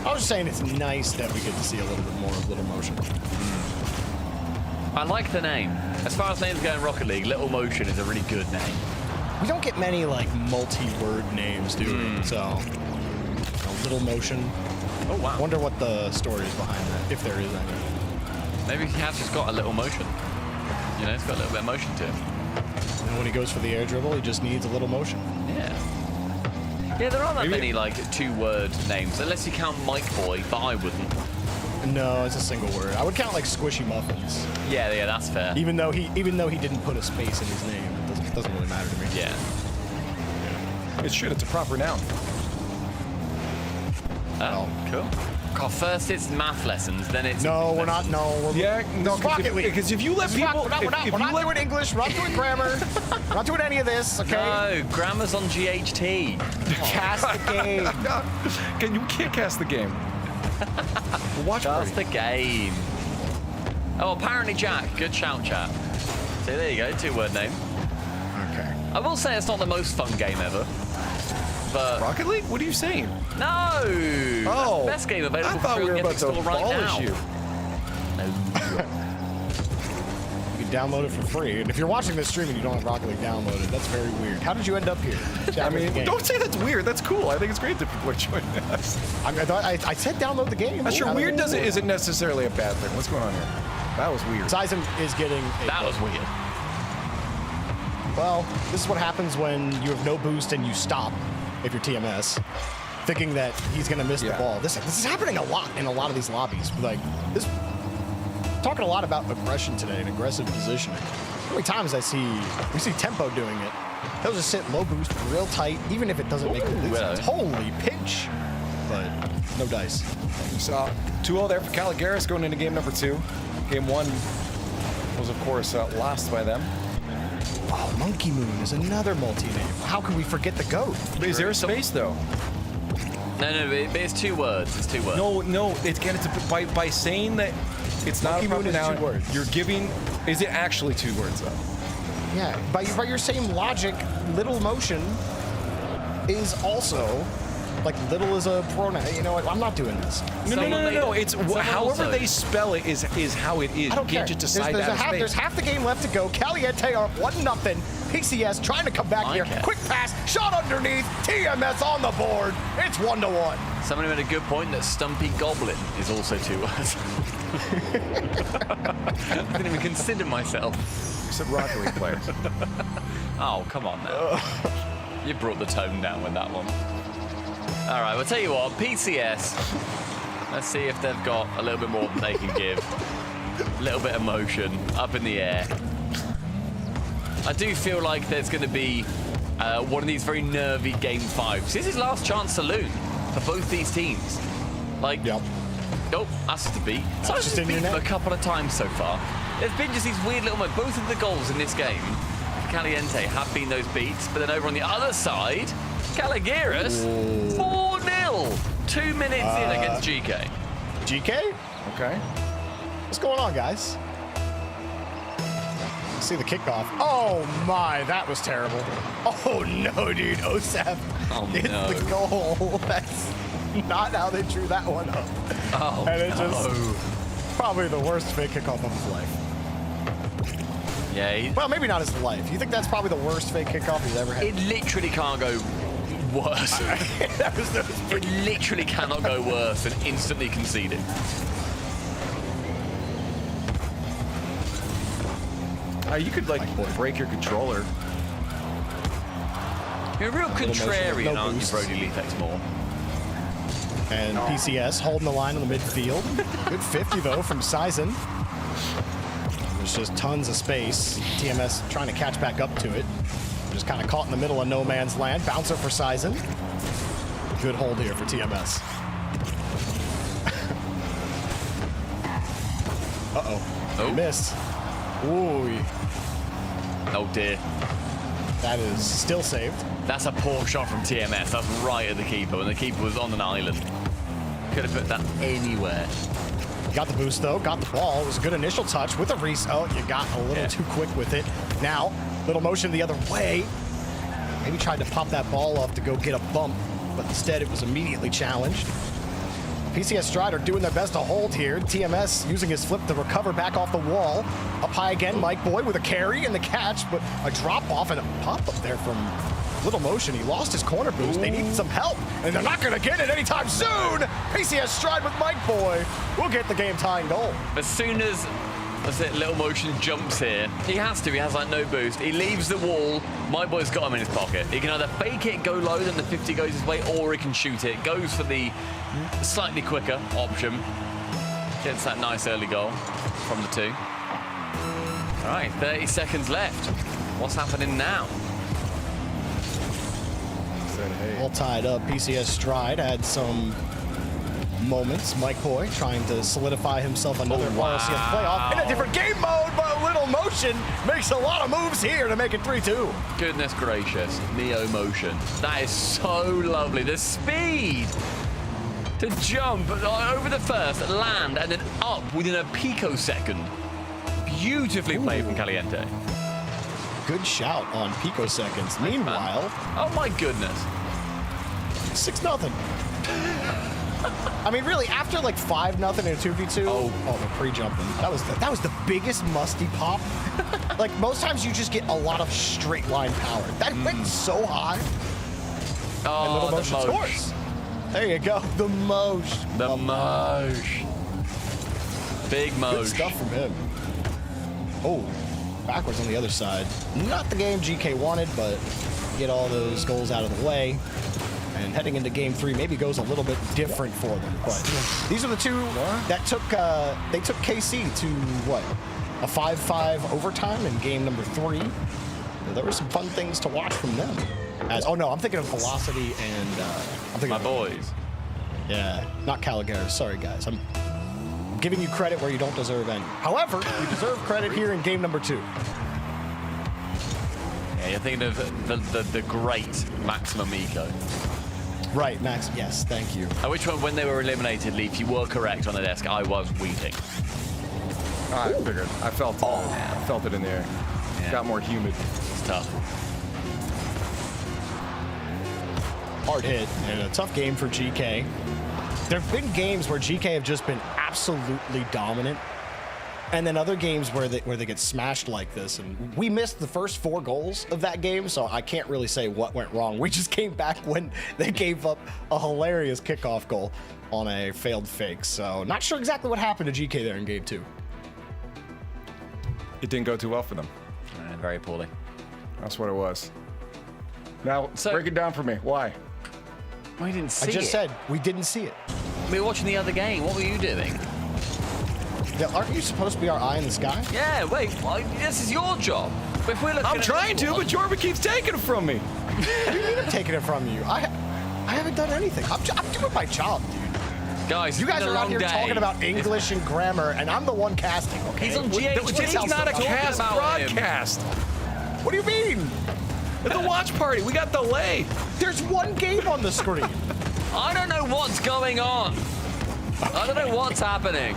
I was just saying it's nice that we get to see a little bit more of Little Motion. I like the name. As far as names go in Rocket League, Little Motion is a really good name. We don't get many like multi-word names, do we? So, a Little Motion. Oh wow. I wonder what the story is behind that, if there is any. Maybe he has just got a little motion. You know, it's got a little bit of motion to him. And when he goes for the air dribble, he just needs a little motion. Yeah. Yeah, there aren't that many like 2-word names, unless you count Mike Boy, but I wouldn't. No, it's a single word. I would count like Squishy Muffins. Yeah, that's fair. Even though he didn't put a space in his name, it doesn't really matter to me. Yeah. It's a proper noun. Oh, cool. God, first it's math lessons, then it's... No, we're not. No, we're Rocket League. Because if you let people... We're not doing English, we're not doing grammar, we're not doing any of this, okay? No, grammar's on GHT. Cast the game. You can't cast the game. Watch Cast the game. Oh, apparently Jack. Good shout, chat. So there you go, 2-word name. Okay. I will say it's not the most fun game ever. But Rocket League? What are you saying? No! Oh, that's the best game available I thought for we were free on about the to Epic Store right abolish now. you. You can download it for free. And if you're watching this stream and you don't have Rocket League downloaded, that's very weird. How did you end up here? I mean, don't say that's weird. That's cool. I think it's great that people are joining us. I said download the game. That's sure weird isn't necessarily a bad thing. What's going on here? That was weird. Sizen is getting... That was weird. Well, this is what happens when you have no boost and you stop if you're TMS, thinking that he's going to miss the ball. This is happening a lot in a lot of these lobbies. Like, this... Talking a lot about aggression today and aggressive positioning. How many times we see Tempo doing it. He'll just sit low boost, real tight, even if it doesn't make a totally pinch. But no dice. You saw 2-0 there for Caligaris going into game number 2. Game 1 was, of course, lost by them. Oh, Monkey Moon is another multi-name. How could we forget the GOAT? But is there a space, though? No, it's 2 words. It's 2 words. No. By saying that it's not a proper noun, 2 words. you're giving... Is it actually 2 words, though? Yeah, by your same logic, Little Motion is also... Like, little is a pronoun. You know what? I'm not doing this. No. It's however they spell it is how it is. I don't you care. can't just decide There's half the game left to go. Caliente are up 1-0. PCS trying to come back here. Quick pass, shot underneath. TMS on the board. It's 1-1. Somebody made a good point that Stumpy Goblin is also 2 words. I didn't even consider myself. You said Rocket League players. Oh, come on now. You brought the tone down with that one. All right, we'll tell you what, PCS, let's see if they've got a little bit more than they can give. A little bit of motion up in the air. I do feel like there's going to be one of these very nervy game 5s. This is last chance saloon for both these teams. Like, oh, that's just a beat. So I've just beat them a couple of times so far. There's been just these weird little moments. Both of the goals in this game for Caliente have been those beats, but then over on the other side, Caligaris, 4-0. 2 minutes in against GK. GK? Okay. What's going on, guys? See the kickoff. Oh my, that was terrible. Oh no, dude. OSAP hits the goal. That's not how they drew that one up. Oh, and it's just probably the worst fake kickoff of his life. Yeah. Well, maybe not his life. You think that's probably the worst fake kickoff he's ever had? It literally can't go worse. It literally cannot go worse than instantly conceding. You could, like, break your controller. You're a real contrarian, aren't you, Brody Leafex Moore? And PCS holding the line on the midfield. Good 50, though, from Sizen. There's just tons of space. TMS trying to catch back up to it. Just kind of caught in the middle of no man's land. Bouncer for Sizen. Good hold here for TMS. Uh-oh. Missed. Ooh. Oh, dear. That is still saved. That's a poor shot from TMS. That's right at the keeper, and the keeper was on an island. Could have put that anywhere. Got the boost, though. Got the ball. It was a good initial touch with a Oh, you got a little too quick with it. Now, little motion the other way. Maybe tried to pop that ball off to go get a bump, but instead it was immediately challenged. PCS Stride are doing their best to hold here. TMS using his flip to recover back off the wall. Up high again, Mike Boy with a carry and the catch, but a drop off and a pop up there from Little Motion. He lost his corner boost. They need some help, and they're not going to get it anytime soon. PCS Stride with Mike Boy will get the game-tying goal. As soon as Little Motion jumps here, he has to. He has like no boost. He leaves the wall. Mike Boy's got him in his pocket. He can either fake it, go low, then the 50 goes his way, or he can shoot it. Goes for the slightly quicker option. Gets that nice early goal from the 2. All right, 30 seconds left. What's happening now? All tied up. PCS Stride had some moments. Mike Boy trying to solidify himself another RLCS playoff in a different game mode, but Little Motion makes a lot of moves here to make it 3-2. Goodness gracious, Neo Motion. That is so lovely. The speed to jump over the first, land, and then up within a picosecond. Beautifully played from Caliente. Good shout on picoseconds. Meanwhile, oh my goodness, 6-0. I mean, really, after like 5-0 in a 2v2. Oh, the pre-jumping. That was the biggest musty pop. Like most times, you just get a lot of straight line power. That went so high. Oh, and Little Motion scores. There you go, the Mosh. The Mosh. Big Mosh. Good stuff from him. Oh, backwards on the other side. Not the game GK wanted, but get all those goals out of the way. And heading into game 3 maybe goes a little bit different for them. But these are the two that they took KC to what? A 5-5 overtime in game number 3. There were some fun things to watch from them. Oh no, I'm thinking of Velocity and I'm thinking my boys. Yeah, not Caligari. Sorry guys. I'm giving you credit where you don't deserve any. However, you deserve credit here in game number 2. Yeah, you're thinking of the great Maximum Eco. Right, Max. Yes, thank you. Which one, when they were eliminated, Leaf, you were correct on the desk. I was weeping. I figured. I felt it. I felt it in the air. Yeah. Got more humid. It's tough. Hard hit and a tough game for GK. There have been games where GK have just been absolutely dominant, and then other games where they get smashed like this. And we missed the first 4 goals of that game, so I can't really say what went wrong. We just came back when they gave up a hilarious kickoff goal on a failed fake. So not sure exactly what happened to GK there in game 2. It didn't go too well for them. Very poorly. That's what it was. Now, break it down for me. Why? We didn't see it. I just said we didn't see it. We were watching the other game. What were you doing? Yeah, aren't you supposed to be our eye in the sky? Yeah, wait. Well, this is your job. If we're I'm trying to, but Jordan keeps taking it from me. What do you mean I'm taking it from you? I haven't done anything. I'm doing my job, dude. Guys, you guys are out here talking about English and grammar, and I'm the one casting, okay? He's on GH. It's not a cast broadcast. What do you mean? It's a watch party. We got delay. There's one game on the screen. I don't know what's going on. I don't know what's happening.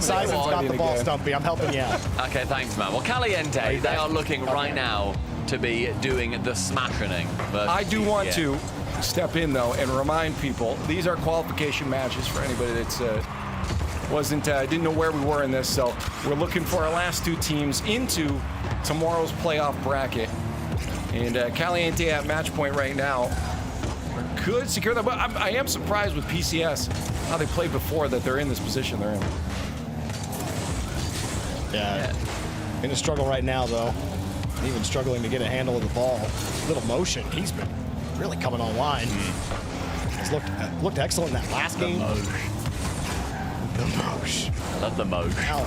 Simon's got the ball, Stumpy. I'm helping you out. Okay, thanks, man. Well, Caliente, they are looking right now to be doing the smashing. I do want to step in, though, and remind people, these are qualification matches for anybody that's didn't know where we were in this. So we're looking for our last 2 teams into tomorrow's playoff bracket. And Caliente at match point right now could secure that. But I am surprised with PCS, how they played before, that they're in this position they're in. Yeah. In a struggle right now, though. Even struggling to get a handle of the ball. Little Motion, he's been really coming online. He's looked excellent in that last game. The Mosh. I love the Mosh. Now,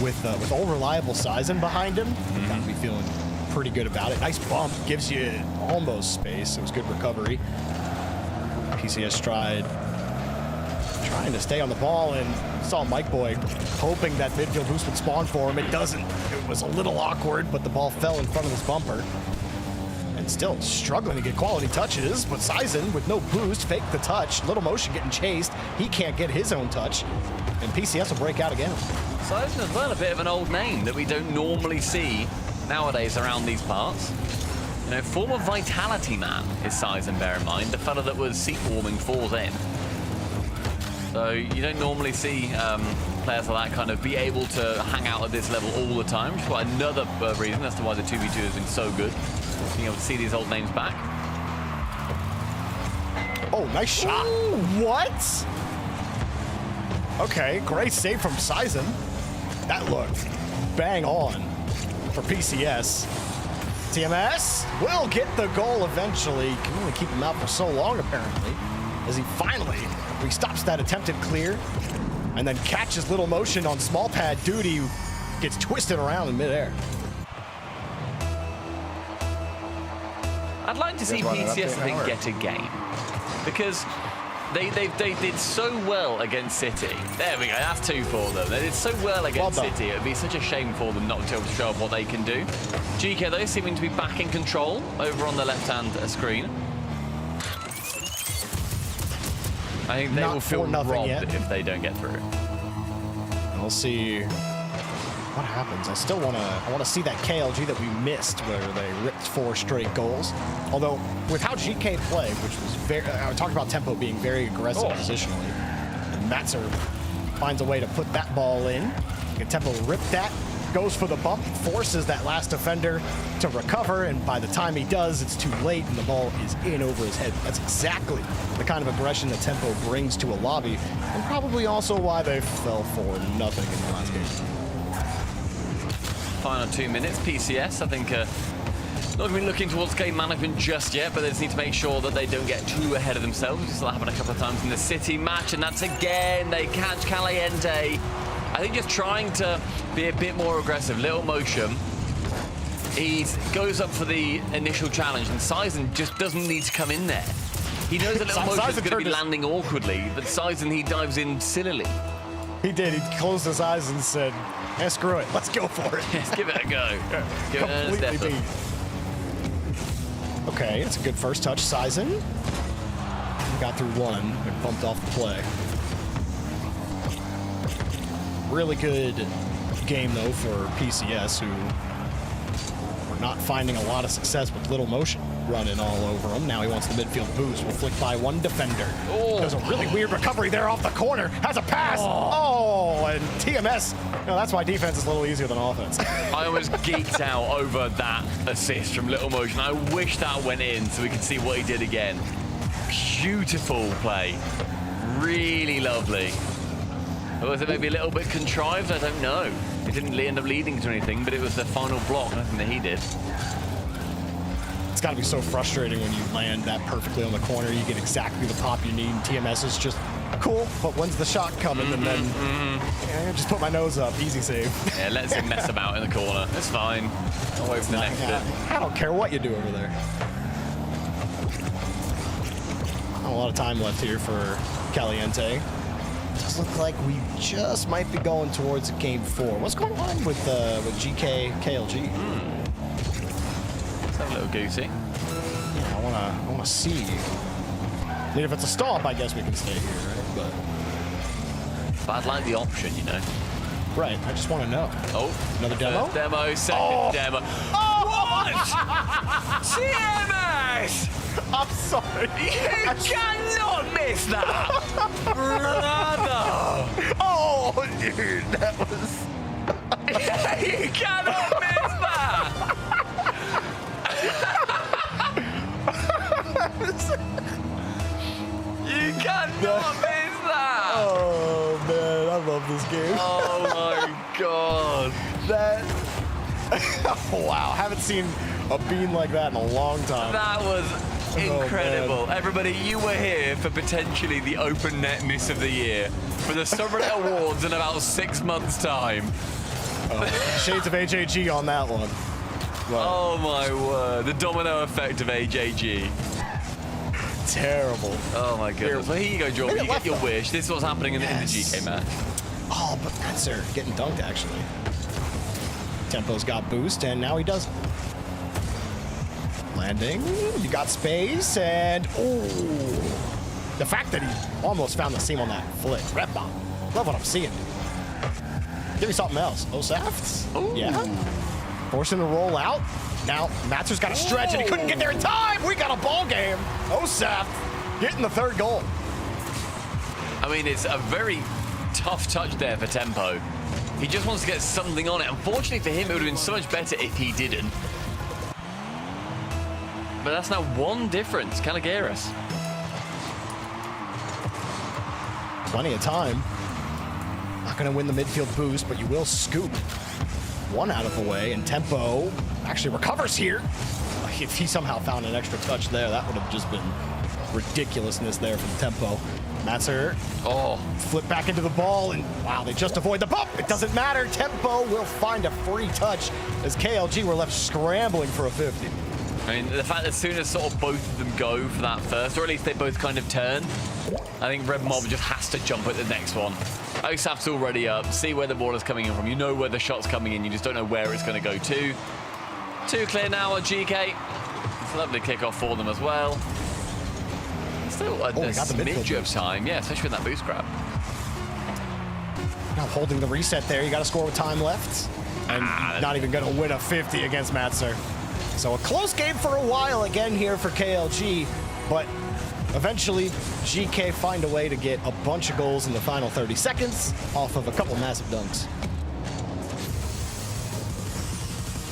with old reliable Sizen behind him, gotta be feeling pretty good about it. Nice bump, gives you almost space. It was good recovery. PCS Stride trying to stay on the ball, and saw Mike Boy hoping that midfield boost would spawn for him. It doesn't. It was a little awkward, but the ball fell in front of his bumper. And still struggling to get quality touches, but Sizen with no boost, faked the touch. Little Motion getting chased. He can't get his own touch, and PCS will break out again. Sizen as well, a bit of an old name that we don't normally see nowadays around these parts. You know, former Vitality man is Sizen, bear in mind. The fella that was seat warming for Zen. So you don't normally see players like that kind of be able to hang out at this level all the time, which is quite another reason as to why the 2v2 has been so good. Being able to see these old names back. Oh, nice shot. Ooh, what? Okay, great save from Sizen. That looked bang on for PCS. TMS will get the goal eventually. Can only keep him out for so long, apparently, as he finally stops that attempted clear and then catches Little Motion on small pad duty, gets twisted around in midair. I'd like to see PCS, I think, get a game. Because they did so well against City. There we go, that's 2 for them. They did so well against City, it would be such a shame for them not to be able to show off what they can do. GK, though, seeming to be back in control over on the left-hand screen. I think they will feel robbed if they don't get through. We'll see what happens. I still want to see that KLG that we missed where they ripped 4 straight goals. Although with how GK played, which was very, I talked about tempo being very aggressive positionally, and Matzer finds a way to put that ball in. Tempo ripped that, goes for the bump, forces that last defender to recover, and by the time he does, it's too late and the ball is in over his head. That's exactly the kind of aggression that Tempo brings to a lobby, and probably also why they fell for nothing in the last game. Final 2 minutes, PCS, I think, not going to be looking towards game management just yet, but they just need to make sure that they don't get too ahead of themselves, which will happen a couple of times in the City match, and that's again, they catch Caliente. I think just trying to be a bit more aggressive. Little Motion, he goes up for the initial challenge, and Sizen just doesn't need to come in there. He knows that Little Motion is going to be landing awkwardly, but Sizen, he dives in sillily. He did. He closed his eyes and said, "Eh, screw it. Let's go for it." Let's give it a go. Give it an earnest effort. Okay, it's a good first touch. Sizen got through one and bumped off the play. Really good game, though, for PCS, who were not finding a lot of success with Little Motion running all over him. Now he wants the midfield boost. Will flick by one defender. Does a really weird recovery there off the corner. Has a pass. Oh, and TMS. You know, that's why defense is a little easier than offense. I was geeked out over that assist from Little Motion. I wish that went in so we could see what he did again. Beautiful play. Really lovely. Was it maybe a little bit contrived? I don't know. It didn't end up leading to anything, but it was the final block, nothing that he did. It's got to be so frustrating when you land that perfectly on the corner. You get exactly the pop you need, and TMS is just cool, but when's the shot coming? And then just put my nose up. Easy save. Yeah, lets him mess about in the corner. It's fine. I'll wait for the next bit. I don't care what you do over there. Not a lot of time left here for Caliente. Does look like we just might be going towards game 4. What's going on with GK KLG? Let's have a little goosey. Yeah, I wanna see. I mean, if it's a stop, I guess we can stay here, right? But I'd like the option, you know. Right. I just want to know. Oh, another demo. First demo, second demo. Oh, what? TMS! I'm sorry. You cannot miss that, brother. Oh, dude, that was. You cannot miss that. You cannot miss that. Oh man, I love this game. Oh my god. That. Wow, haven't seen a bean like that in a long time. That was incredible. Everybody, you were here for potentially the open net miss of the year for the Summer Net Awards in about 6 months' time. Shades of AJG on that one. Wow. Oh my word. The domino effect of AJG. Terrible. Oh my goodness. Well, here you go, Jordan. You get your wish. This is what's happening in the GK match. Oh, but Matzer getting dunked, actually. Tempo's got boost, and now he doesn't. Landing. You got space, and the fact that he almost found the seam on that flick. Rep bomb. Love what I'm seeing. Give me something else. Osaft. Yeah. Forcing to roll out. Now, Matzer's got a stretch, and he couldn't get there in time. We got a ball game. Osaft getting the third goal. I mean, it's a very tough touch there for Tempo. He just wants to get something on it. Unfortunately for him, it would have been so much better if he didn't. But that's now one difference. Caligaris. Plenty of time. Not going to win the midfield boost, but you will scoop one out of the way, and Tempo actually recovers here. If he somehow found an extra touch there, that would have just been ridiculousness there from Tempo. Matzer, flip back into the ball, and wow, they just avoid the bump. It doesn't matter. Tempo will find a free touch as KLG were left scrambling for a 50. I mean, the fact that as soon as sort of both of them go for that first, or at least they both kind of turn, I think Red Mob just has to jump at the next one. OSAF's already up. See where the ball is coming in from. You know where the shot's coming in. You just don't know where it's going to go to. 2 clear now on GK. It's a lovely kickoff for them as well. Still a smidge of time. Yeah, especially with that boost grab. Now holding the reset there. You got to score with time left. And not even going to win a 50 against Matzer. So a close game for a while again here for KLG. But eventually, GK find a way to get a bunch of goals in the final 30 seconds off of a couple massive dunks.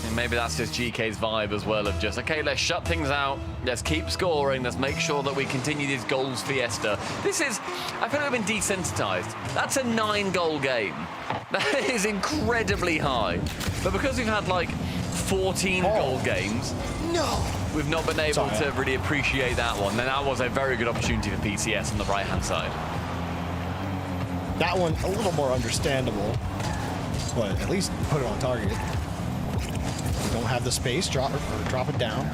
And maybe that's just GK's vibe as well of just, okay, let's shut things out. Let's keep scoring. Let's make sure that we continue this goals fiesta. This is, I feel like we've been desensitized. That's a 9-goal game. That is incredibly high. But because we've had like 14 goal games, we've not been able to really appreciate that one. And that was a very good opportunity for PCS on the right-hand side. That one, a little more understandable, but at least put it on target. We don't have the space, drop it down.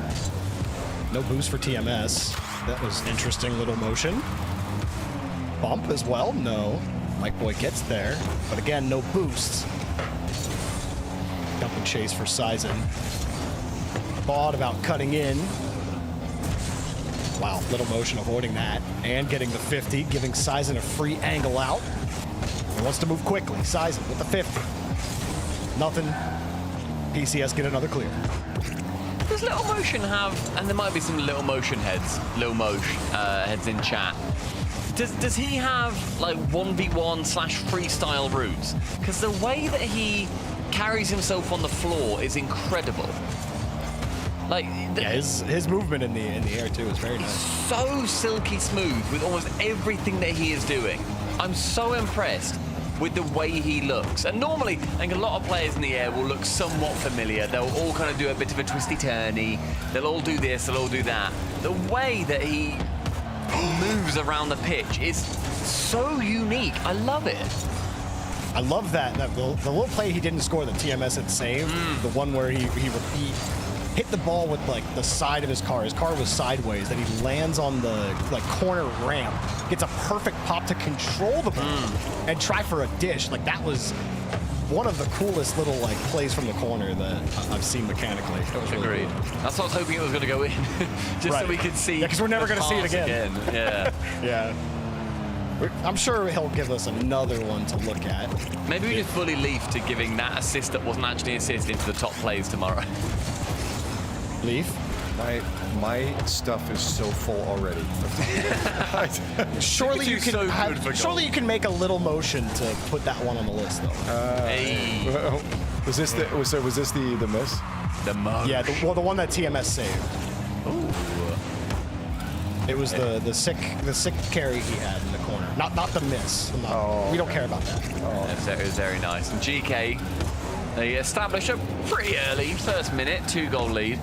No boost for TMS. That was interesting little motion. Bump as well, no. Mike Boy gets there, but again, no boost. Dump and chase for Sizen. Thought about cutting in. Wow, little motion avoiding that. And getting the 50, giving Sizen a free angle out. He wants to move quickly. Sizen with the 50. Nothing. PCS get another clear. Does Little Motion have, and there might be some Little Motion heads, Lil Mosh heads in chat. Does he have like 1v1 / freestyle routes? Because the way that he carries himself on the floor is incredible. Like yeah, his movement in the air too is very nice. So silky smooth with almost everything that he is doing. I'm so impressed with the way he looks. And normally, I think a lot of players in the air will look somewhat familiar. They'll all kind of do a bit of a twisty-turny. They'll all do this, they'll all do that. The way that he moves around the pitch is so unique. I love it. I love that the little play he didn't score that TMS had saved, the one where he hit the ball with like the side of his car. His car was sideways. Then he lands on the like corner ramp, gets a perfect pop to control the ball and try for a dish. Like that was one of the coolest little like plays from the corner that I've seen mechanically. That was really Agreed. cool. That's what I was hoping it was going to go in, just so we could see. Yeah, because we're never going to see it again. Yeah. Yeah. I'm sure he'll give us another one to look at. Maybe we just bully Leaf to giving that assist that wasn't actually an assist into the top plays tomorrow. Leaf? My stuff is so full already. Surely you can surely you can make a little motion to put that one on the list though. Hey. Was this the miss? The mug. Yeah, the one that TMS saved. Ooh. It was the sick carry he had in the corner. Not the miss. We don't care about that. It was very nice. And GK, they establish a pretty early first minute 2-goal lead.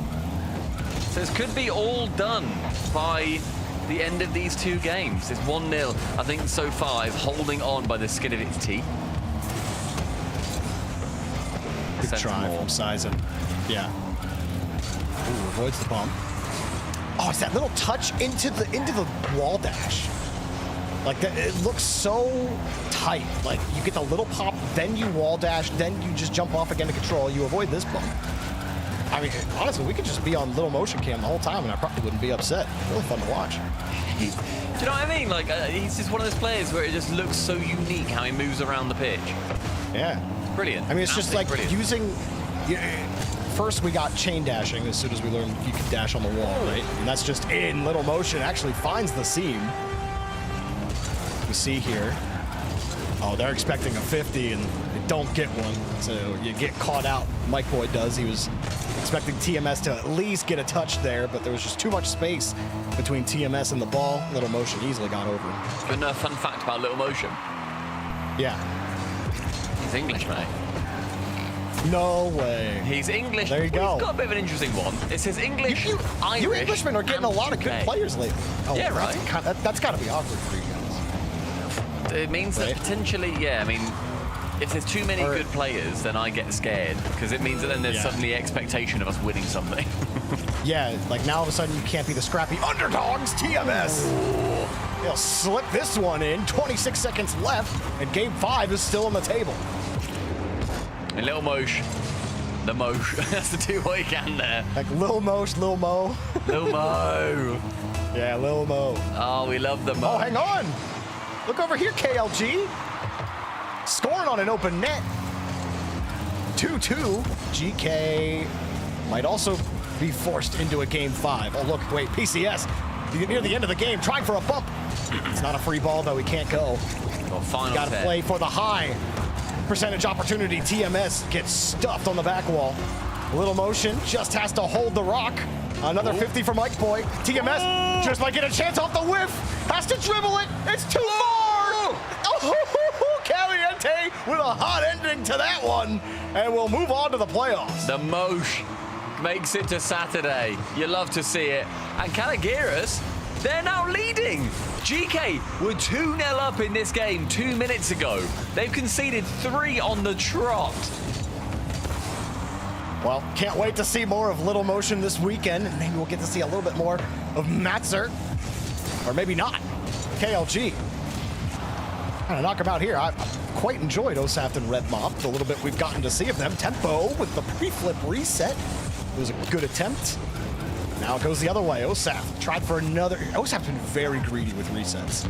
So this could be all done by the end of these 2 games. It's 1-0. I think so far is holding on by the skin of its teeth. Good try from Sizen. Yeah. Ooh, avoids the bump. Oh, it's that little touch into the wall dash. Like that, it looks so tight. Like you get the little pop, then you wall dash, then you just jump off again to control. You avoid this bump. I mean, honestly, we could just be on little motion cam the whole time, and I probably wouldn't be upset. Really fun to watch. Do you know what I mean? Like he's just one of those players where it just looks so unique how he moves around the pitch. Yeah. Brilliant. I mean, it's just like brilliant. using. First, we got chain dashing as soon as we learned you could dash on the wall, right? And that's just in little motion. Actually finds the seam. to see here. Oh, they're expecting a 50 and they don't get one. So you get caught out. Mike Boyd does. He was expecting TMS to at least get a touch there, but there was just too much space between TMS and the ball. Little Motion easily got over him. Good enough fun fact about Little Motion. Yeah. He's English, mate. No way. He's English. There you go. He's got a bit of an interesting one. It says English, Irish. You Englishmen are getting a lot of good players lately. Oh, yeah, right. That's got to be awkward for you guys. It means that potentially, yeah, I mean, if there's too many good players, then I get scared because it means that then there's suddenly expectation of us winning something. Yeah, like now all of a sudden you can't be the scrappy underdogs, TMS. They'll slip this one in. 26 seconds left, and game 5 is still on the table. And Lil Mosh. The Mosh. That's to do what he can there. Like Lil Mosh, Lil Mo. Lil Mo. Yeah, Lil Mo. Oh, we love the Mo. Oh, hang on. Look over here, KLG. Scoring on an open net. 2-2. GK might also be forced into a game 5. Oh, look, wait, PCS. Near the end of the game, trying for a bump. It's not a free ball, though. He can't go. Well, final got to play for the high percentage opportunity. TMS gets stuffed on the back wall. Little Motion just has to hold the rock. Another 50 for Mike Boy. TMS just might get a chance off the whiff. Has to dribble it. It's too far. Oh, Caliente with a hot ending to that one. And we'll move on to the playoffs. The Mosh makes it to Saturday. You love to see it. And Caligiris, they're now leading. GK were 2-0 up in this game 2 minutes ago. They've conceded 3 on the trot. Well, can't wait to see more of Little Motion this weekend. And maybe we'll get to see a little bit more of Matzer. Or maybe not. KLG. Kind of knock him out here. I quite enjoyed Osaft and Red Mob, the little bit we've gotten to see of them. Tempo with the pre-flip reset. It was a good attempt. Now it goes the other way. Osaft tried for another. Osaft's been very greedy with resets.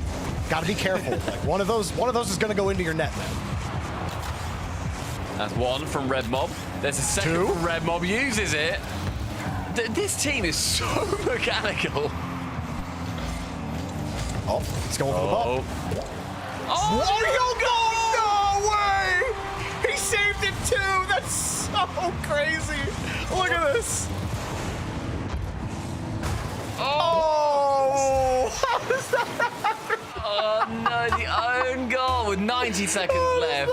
Got to be careful. Like one of those is going to go into your net, man. That's one from Red Mob. There's a second from Red Mob. Uses it. This team is so mechanical. Oh, it's going for the ball. Oh, no way! He saved it too. That's so crazy. Look at this. Oh! How does that happen? Oh no, the own goal with 90 seconds left.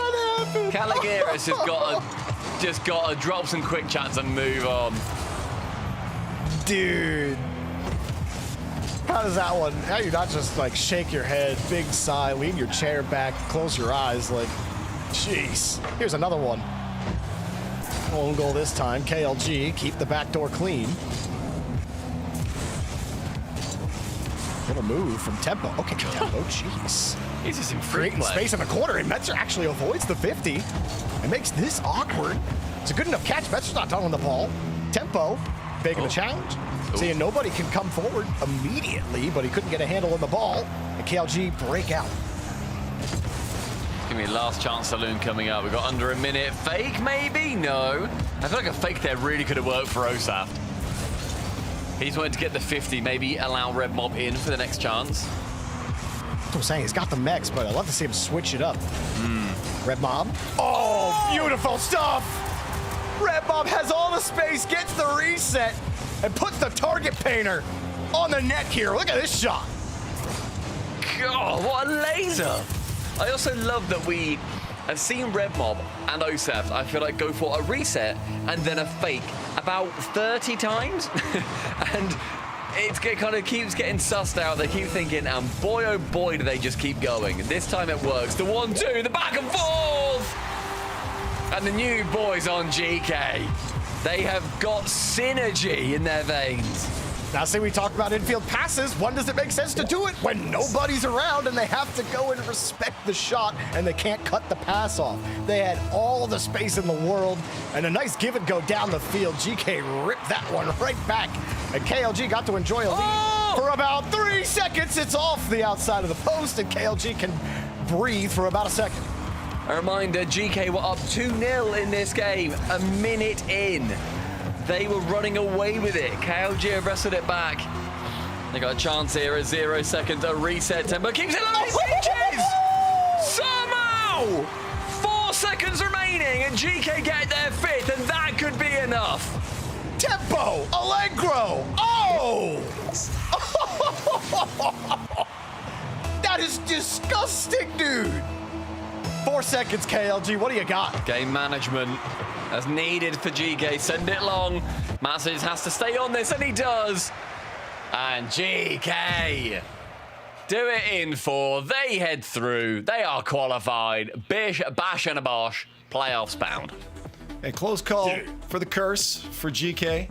Caligiris has just got to drop some quick chats and move on. Dude. How does that one? How do you not just like shake your head, big sigh, lean your chair back, close your eyes, like, jeez. Here's another one. Own goal this time. KLG, keep the back door clean. Little move from Tempo. Okay, Tempo, jeez. He's just in creating space in the corner, and Metzer actually avoids the 50 and makes this awkward. It's a good enough catch. Metzer's not done on the ball. Tempo, making a challenge. Seeing nobody can come forward immediately, but he couldn't get a handle on the ball. And KLG break out. Give me a last chance saloon coming up. We've got under a minute. Fake, maybe? No. I feel like a fake there really could have worked for Osaft. He's wanted to get the 50, maybe allow Red Mob in for the next chance. That's what I'm saying. He's got the mechs, but I'd love to see him switch it up. Red Mob. Oh, beautiful stuff! Red Mob has all the space, gets the reset, and puts the target painter on the net here. Look at this shot. God, what a laser. I also love that we have seen Red Mob and Osaft, I feel like, go for a reset and then a fake about 30 times. And it kind of keeps getting sussed out. They keep thinking, and boy, oh boy, do they just keep going. This time it works. The 1-2, the back and forth. And the new boys on GK. They have got synergy in their veins. Now, see, we talked about infield passes. When does it make sense to do it? When nobody's around and they have to go and respect the shot and they can't cut the pass off. They had all the space in the world and a nice give and go down the field. GK ripped that one right back. And KLG got to enjoy a lead for about 3 seconds. It's off the outside of the post and KLG can breathe for about a second. A reminder, GK were up 2-0 in this game, a minute in. They were running away with it. KLG have wrestled it back. They got a chance here at 0 seconds, a reset. Tempo keeps it alive. Wow! 4 seconds remaining, and GK get their 5th, and that could be enough. Tempo! Allegro! Oh! That is disgusting, dude. 4 seconds, KLG. What do you got? Game management as needed for GK. Send it long. Masses has to stay on this, and he does. And GK do it in 4. They head through. They are qualified. Bish, bash, and a bosh. Playoffs bound. A close call for the curse for GK,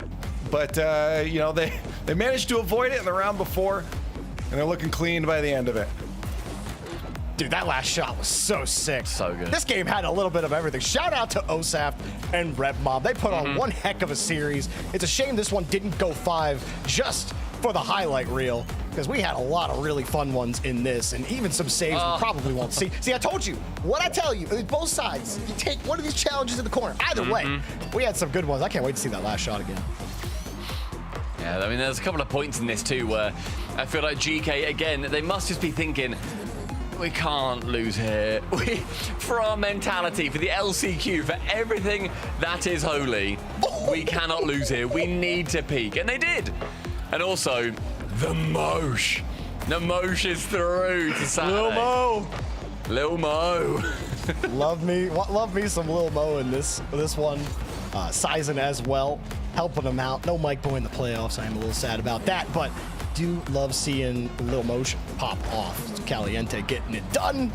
but you know, they managed to avoid it in the round before, and they're looking clean by the end of it. Dude, that last shot was so sick. So good. This game had a little bit of everything. Shout out to OSAF and Red Mob. They put on one heck of a series. It's a shame this one didn't go 5 just for the highlight reel, because we had a lot of really fun ones in this, and even some saves we probably won't see. See, I told you. What I tell you, both sides, you take one of these challenges in the corner. Either way, we had some good ones. I can't wait to see that last shot again. Yeah, I mean, there's a couple of points in this too where I feel like GK, again, they must just be thinking, we can't lose here. For our mentality, for the LCQ, for everything that is holy, we cannot lose here. We need to peak. And they did. And also, the Mosh. The Mosh is through to Saturday. Lil Mo. Lil Mo. love me some Lil Mo in this one. Sizen as well, helping him out. No Mike Boy in the playoffs. I am a little sad about that, but do love seeing Lil Motion pop off. It's Caliente getting it done.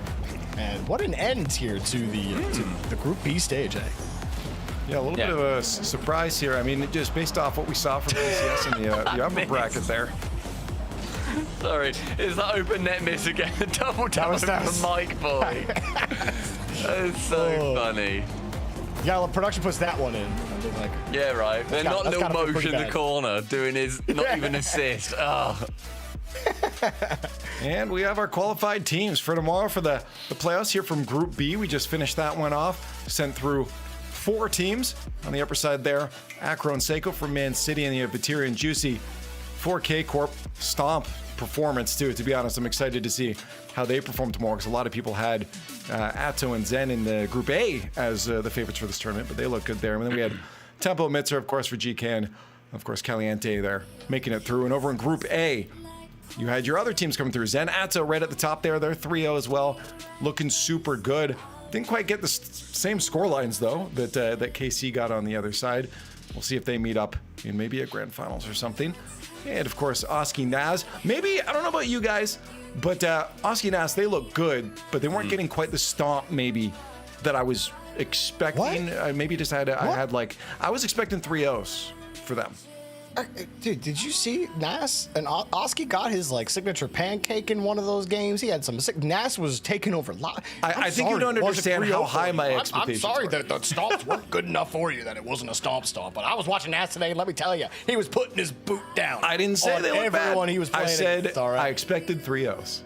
And what an end here to the Group B stage, eh? Yeah, a little bit of a surprise here. I mean, just based off what we saw from PCS in the upper bracket there. Sorry, it's the open net miss again. The double down from Mike Boy. That's so funny. Yeah, production puts that one in. Like, yeah, right. They're not Lil Motion in the corner doing his not even assist. Oh. And we have our qualified teams for tomorrow for the playoffs here from Group B. We just finished that one off. Sent through 4 teams on the upper side there. Acro and Seiko from Man City, and you have Vatira and Juicy. 4K Corp stomp performance too. To be honest, I'm excited to see how they perform tomorrow, because a lot of people had Atto and Zen in the Group A as the favorites for this tournament, but they look good there. And then we had Tempo Mitzer, of course, for GK, and of course Caliente there making it through. And over in Group A, you had your other teams coming through. Zen Atto right at the top there. They're 3-0 as well, looking super good. Didn't quite get the same score lines though that KC got on the other side. We'll see if they meet up in maybe a grand finals or something. And of course, Oski Naz. Maybe, I don't know about you guys, but Oski Naz, they look good, but they weren't getting quite the stomp maybe that I was expecting. I maybe just had, I was expecting 3-0s for them. Dude, did you see Nas and Oski got his signature pancake in one of those games? He had some. Nas was taking over. I think you don't understand how high my expectations I'm sorry were. that the stomps weren't good enough for you, that it wasn't a stomp. But I was watching Nas today, and let me tell you, he was putting his boot down. I didn't say they looked bad. Everyone he was playing. I said it's all right. I expected 3-0s.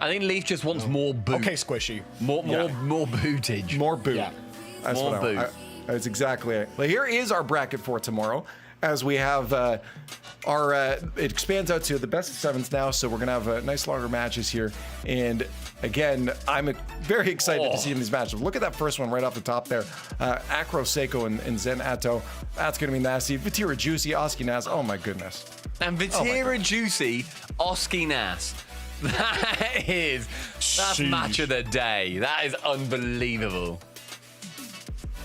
I think Leaf just wants more boot. Okay, Squishy. More bootage. More boot. Yeah. That's more what boot. That's exactly it. Well, here is our bracket for tomorrow, as we have it expands out to the best of sevens now, so we're gonna have nice longer matches here. And again, I'm very excited to see these matches. Look at that first one right off the top there. Acro Seiko and Zen Atto. That's gonna be nasty. Vatira Juicy, Oski Nas. Oh my goodness. And Vatira Juicy, Oski Nas. That's match of the day. That is unbelievable.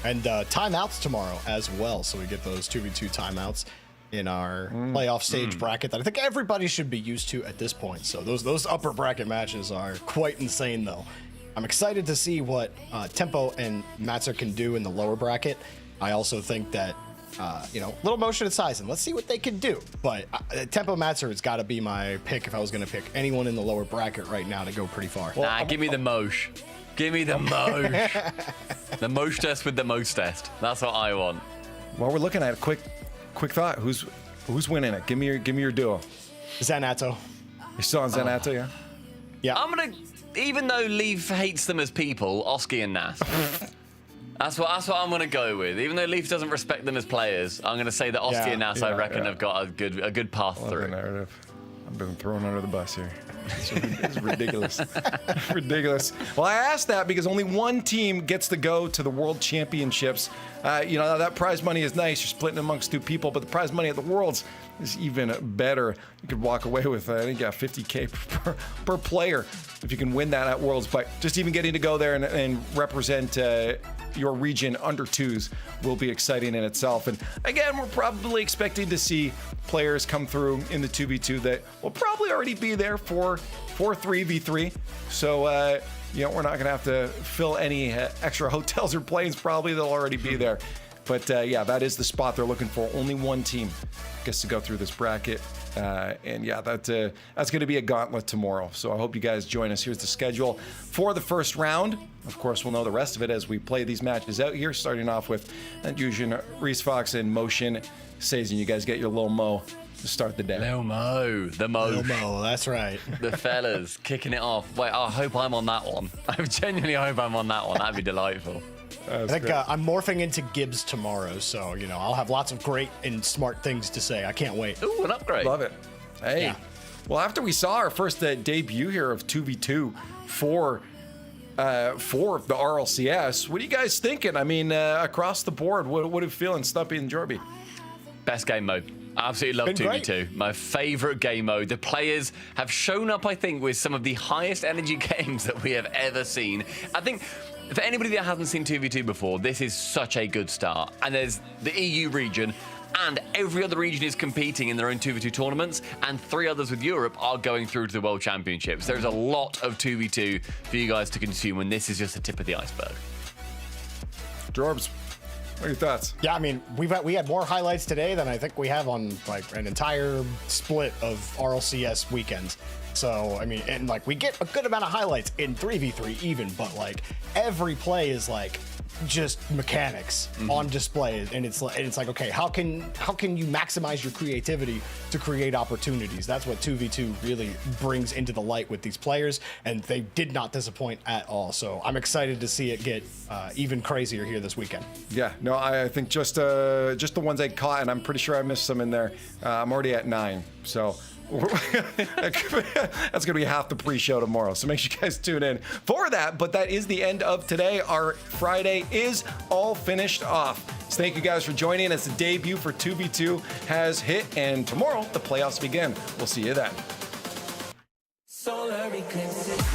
And timeouts tomorrow as well, so we get those 2v2 timeouts in our playoff stage bracket that I think everybody should be used to at this point. So those upper bracket matches are quite insane, though. I'm excited to see what Tempo and Matzer can do in the lower bracket. I also think that little motion and size, and let's see what they can do. But Tempo Matzer has got to be my pick if I was going to pick anyone in the lower bracket right now to go pretty far. Give me the Mosh. Give me the Mosh. The Mosh test with the most test. That's what I want. While we're looking at it, quick thought. Who's winning it? Give me your duo. Zen Atto. You're still on Zen Atto, yeah? Yeah. I'm gonna, even though Leaf hates them as people, Oski and Nas. That's what I'm gonna go with. Even though Leaf doesn't respect them as players, I'm gonna say that Oski and Nas, I reckon, have got a good path through. Narrative. I've been thrown under the bus here. It's ridiculous. Ridiculous. Well, I asked that because only one team gets to go to the World Championships. That prize money is nice. You're splitting amongst 2 people, but the prize money at the Worlds is even better. You could walk away with, I think, $50K per player if you can win that at Worlds. But just even getting to go there and represent your region under 2s will be exciting in itself. And again, we're probably expecting to see players come through in the 2v2 that will probably already be there for 3v3. So, we're not going to have to fill any extra hotels or planes. Probably they'll already be there. But that is the spot they're looking for. Only one team gets to go through this bracket. That's going to be a gauntlet tomorrow. So I hope you guys join us. Here's the schedule for the first round. Of course, we'll know the rest of it as we play these matches out here, starting off with Fusion, Reese Fox, and Motion Sazen. You guys get your Lil Mo to start the day. Lil Mo, the Mo. Lil Mo, that's right. The fellas kicking it off. Wait, I hope I'm on that one. I genuinely hope I'm on that one. That'd be delightful. I think I'm morphing into Gibbs tomorrow, so I'll have lots of great and smart things to say. I can't wait. Ooh, an upgrade. Love it. Hey, well, after we saw our first debut here of 2v2 for the RLCS, what are you guys thinking? I mean, across the board, what are you feeling, Stumpy and Jorby? Best game mode. I absolutely love 2v2. My favorite game mode. The players have shown up, I think, with some of the highest energy games that we have ever seen. I think for anybody that hasn't seen 2v2 before, this is such a good start. And there's the EU region, and every other region is competing in their own 2v2 tournaments, and 3 others with Europe are going through to the World Championships. There's a lot of 2v2 for you guys to consume, and this is just the tip of the iceberg. Jorbs, what are your thoughts? Yeah, I mean, we had more highlights today than I think we have on an entire split of RLCS weekends. So, I mean, and we get a good amount of highlights in 3v3 even, but every play is just mechanics on display, and it's like, okay, how can you maximize your creativity to create opportunities? That's what 2v2 really brings into the light with these players, and they did not disappoint at all. So I'm excited to see it get even crazier here this weekend. Yeah, no, I think just the ones I caught, and I'm pretty sure I missed some in there. I'm already at 9, so. That's gonna be half the pre-show tomorrow, so make sure you guys tune in for that. But that is the end of today. Our Friday is all finished off, so thank you guys for joining us. The debut for 2v2 has hit, and tomorrow the playoffs begin. We'll see you then. Solar eclipses.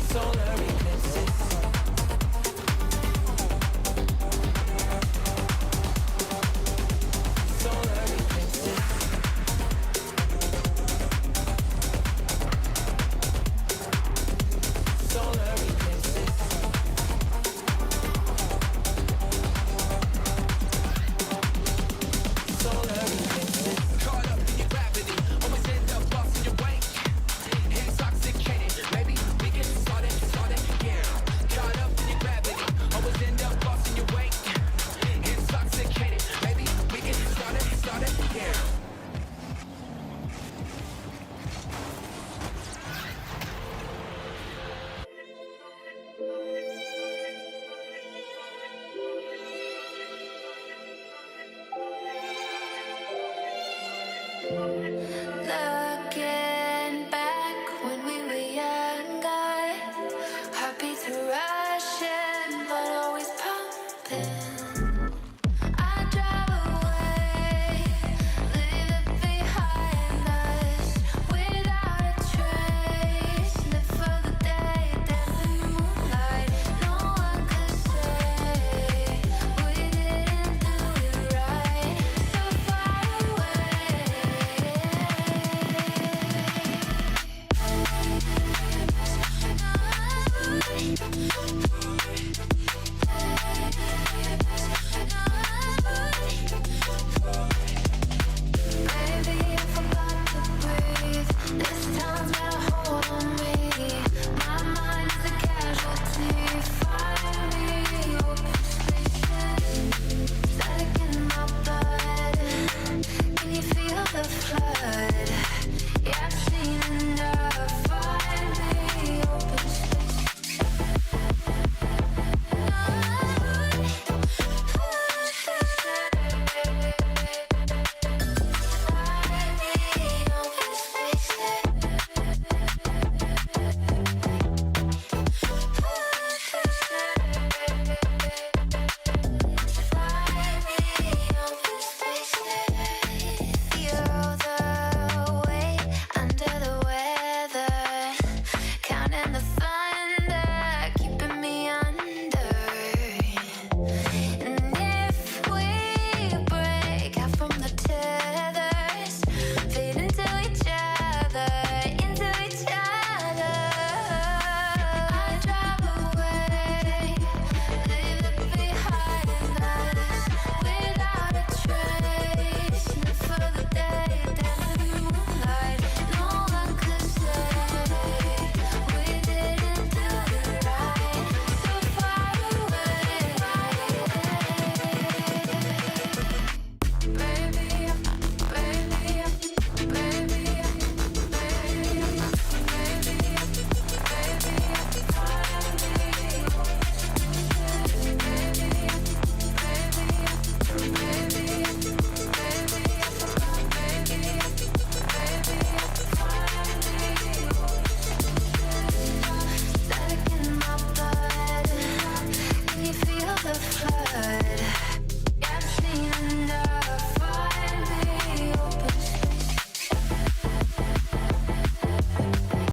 Solar eclipses. Solar eclipses. Solar eclipses. Solar eclipses. Caught up in your gravity, almost end up lost in your wake. Intoxicated, maybe we can start it again. Caught up in your gravity, almost end up lost in your wake. Intoxicated, maybe we can start it again. Love